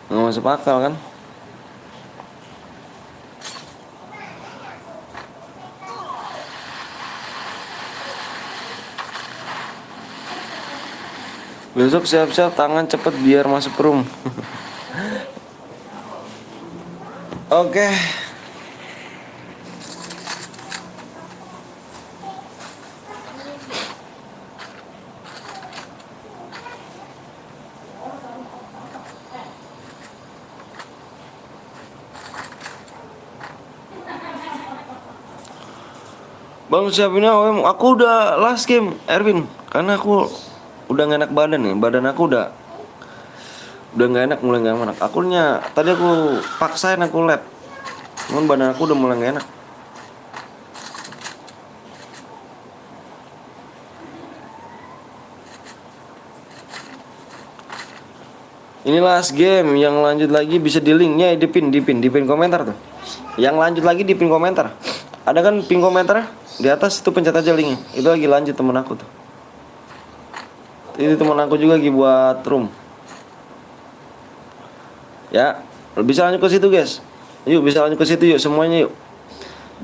Nggak masuk akal kan. Besok siap-siap tangan cepet biar masuk room. Oke. Bang siapin AWM, aku udah last game Erwin, karena aku udah gak enak badan nih, badan aku udah gak enak, mulai gak enak. Akunya tadi aku paksain aku lab, cuman badan aku udah mulai gak enak. Ini last game, yang lanjut lagi bisa di linknya di pin komentar tuh. Yang lanjut lagi di pin komentar. Ada kan pin komentar di atas itu, pencet aja linknya. Itu lagi lanjut temen aku tuh. Ini temen aku juga lagi buat room. Ya, bisa lanjut ke situ guys. Yuk bisa lanjut ke situ yuk semuanya yuk.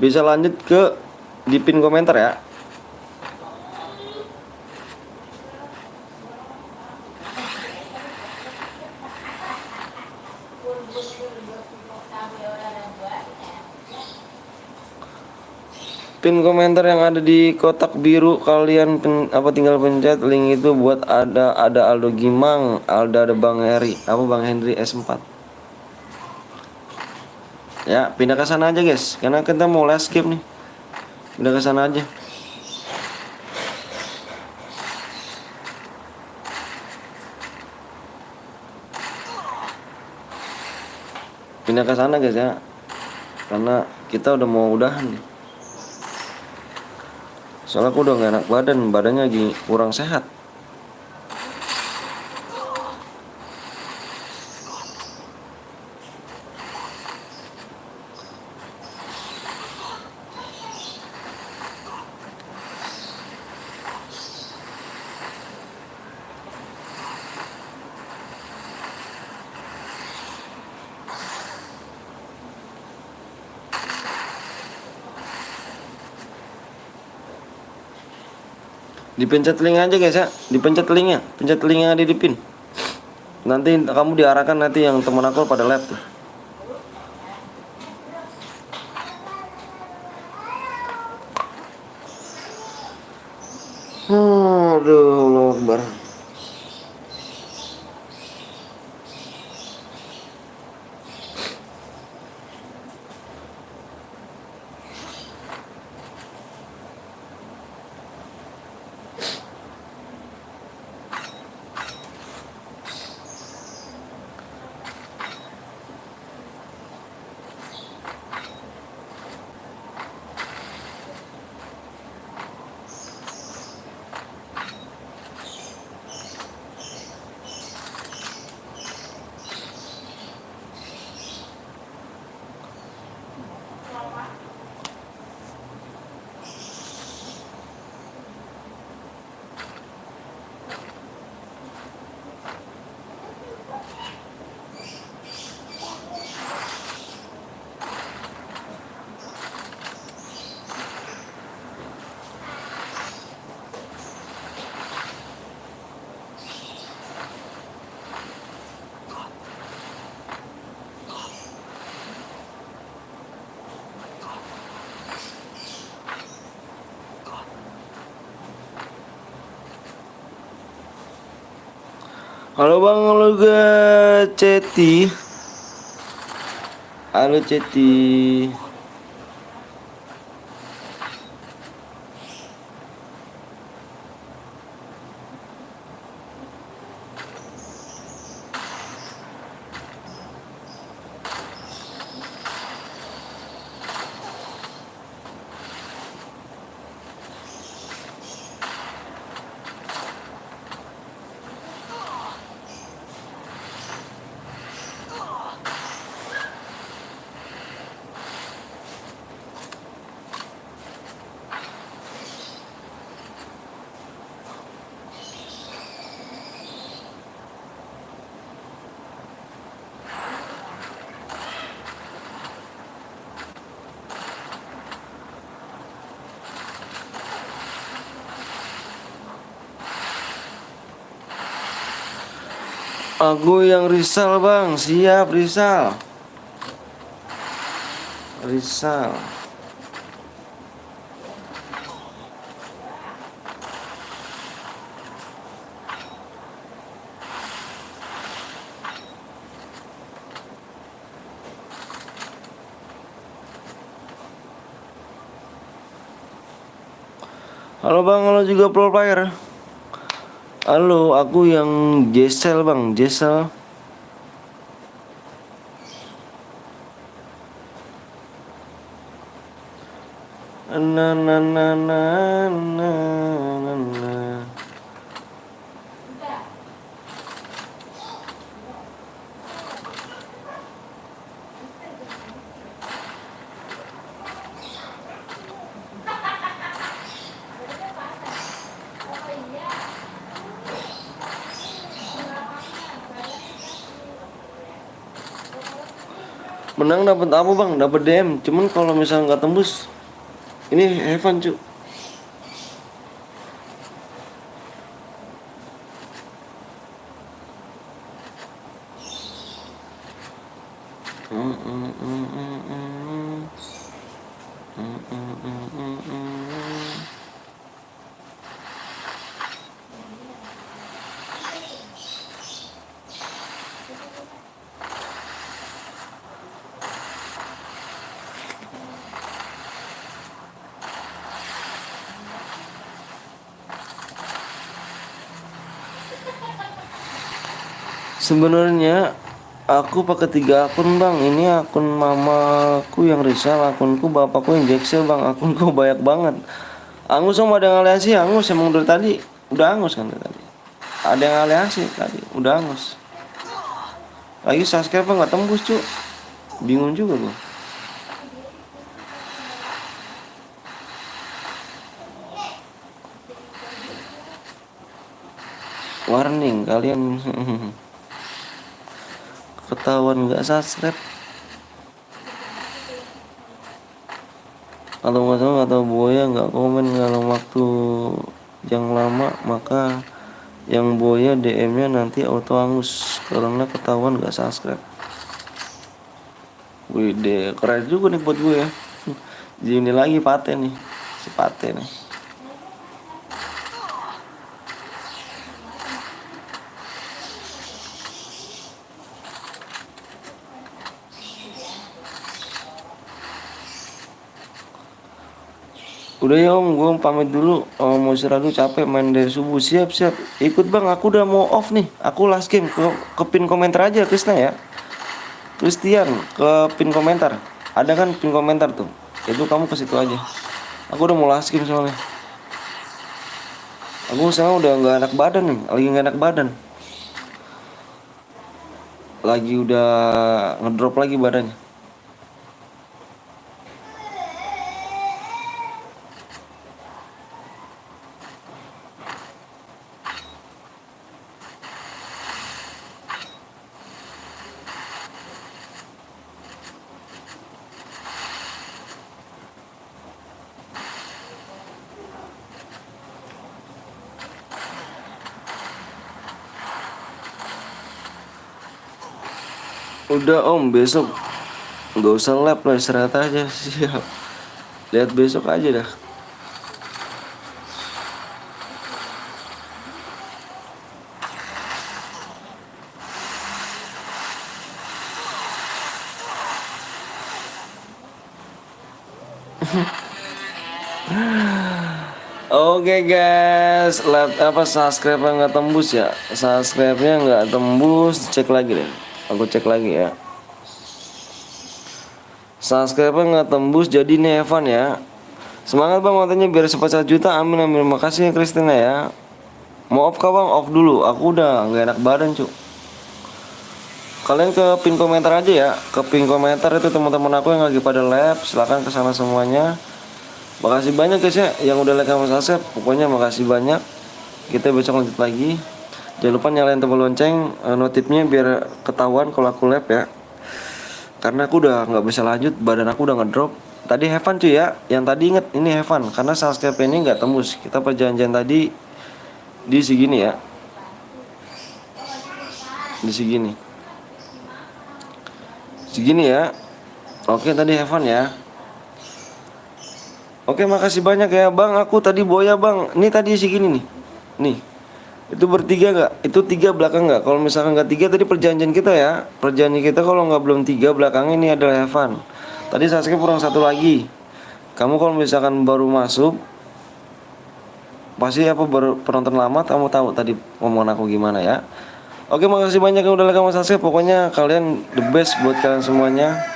Bisa lanjut ke di pin komentar ya. Pin komentar yang ada di kotak biru, kalian tinggal pencet link itu buat ada Aldo Gimang, ada Bang Heri, Bang Henry S4. Ya, pindah ke sana aja guys, karena kita mau last game nih. Pindah ke sana aja. Pindah ke sana guys ya. Karena kita udah mau udahan nih. Soalnya aku udah gak enak badannya lagi kurang sehat. Dipencet link aja guys ya, dipencet linknya, pencet link yang ada di pin. Nanti kamu diarahkan, nanti yang teman aku pada lab tuh. Aduh, Allah Akbar. Halo Bang, halo Ceti. Halo Ceti. Aku yang Rizal bang, siap Rizal. Rizal. Halo bang, halo juga pro player. Halo, aku yang Jesel bang, Jesel. Na na na na na na na. Menang dapat apa bang? Dapat DM. Cuman kalau misalnya nggak tembus, ini Evan cu. Sebenarnya aku pakai 3 akun bang. Ini akun mamaku yang Rizal, akunku bapakku yang Jacksel bang. Akunku banyak banget. Angus sama ada yang aliasi, angus emang dari tadi. Udah angus kan dari tadi. Ada yang aliasi tadi, udah angus. Lagi subscribe nggak tembus cu. Bingung juga gua. Warning kalian ketahuan nggak subscribe atau Boya nggak komen dalam waktu yang lama, maka yang Boya DM-nya nanti auto angus karena ketahuan nggak subscribe. Wih deh, keren juga nih buat gue ya. Ini lagi paten nih, si paten nih. Udah ya om, gue pamit dulu. Mau istirahat dulu, capek main dari subuh. Siap. Ikut bang, aku udah mau off nih. Aku last game ke pin komentar aja Krisna ya. Christian ke pin komentar. Ada kan pin komentar tuh. Itu kamu ke situ aja. Aku udah mau last game soalnya. Aku sekarang udah nggak enak badan nih, lagi nggak enak badan. Lagi udah ngedrop lagi badannya. Udah om, besok nggak usah lab lah, istirahat aja. Siap. Lihat besok aja dah. Oke guys, subscribe-nya nggak tembus ya? Subscribe-nya nggak tembus, cek lagi deh. Aku cek lagi ya. Subscribe-nya nggak tembus, jadi nih Evan ya. Semangat bang, matanya biar cepat 1 juta. Amin. Makasih ya Kristina ya. Mau off kah bang? Off dulu. Aku udah nggak enak badan cu. Kalian ke pin komentar aja ya. Ke pin komentar itu teman-teman aku yang lagi pada lab. Silahkan ke sana semuanya. Makasih banyak guys ya yang udah like sama subscribe. Pokoknya makasih banyak. Kita besok lanjut lagi. Jangan lupa nyalain tombol lonceng, notifnya biar ketahuan kalau aku lab ya. Karena aku udah nggak bisa lanjut, badan aku udah ngedrop. Tadi Heaven cuy ya, yang tadi inget ini Heaven karena subscribe ini nggak tembus. Kita perjanjian tadi di segini ya. di segini ya. Oke, tadi have fun ya. Oke, makasih banyak ya bang. Aku tadi boya bang. Ini tadi segini nih. Nih, itu bertiga nggak? Itu tiga belakang nggak? Kalau misalkan nggak tiga, tadi perjanjian kita ya. Perjanjian kita kalau nggak belum tiga belakang ini adalah have fun. Tadi Sasuke kurang satu lagi. Kamu kalau misalkan baru masuk, pasti apa baru penonton lama, kamu tahu tadi omongan aku gimana ya. Oke, makasih banyak yang udah like sama Sasuke. Pokoknya kalian the best buat kalian semuanya.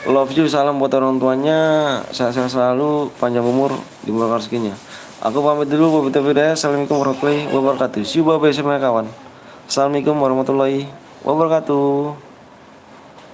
Love you, salam buat orang tuanya. Sehat-sehat selalu, panjang umur, dimurahkan rezekinya. Aku pamit dulu, wabillahi hidayah. Assalamualaikum warahmatullahi wabarakatuh. See you, bye-bye, sama kawan. Assalamualaikum warahmatullahi wabarakatuh.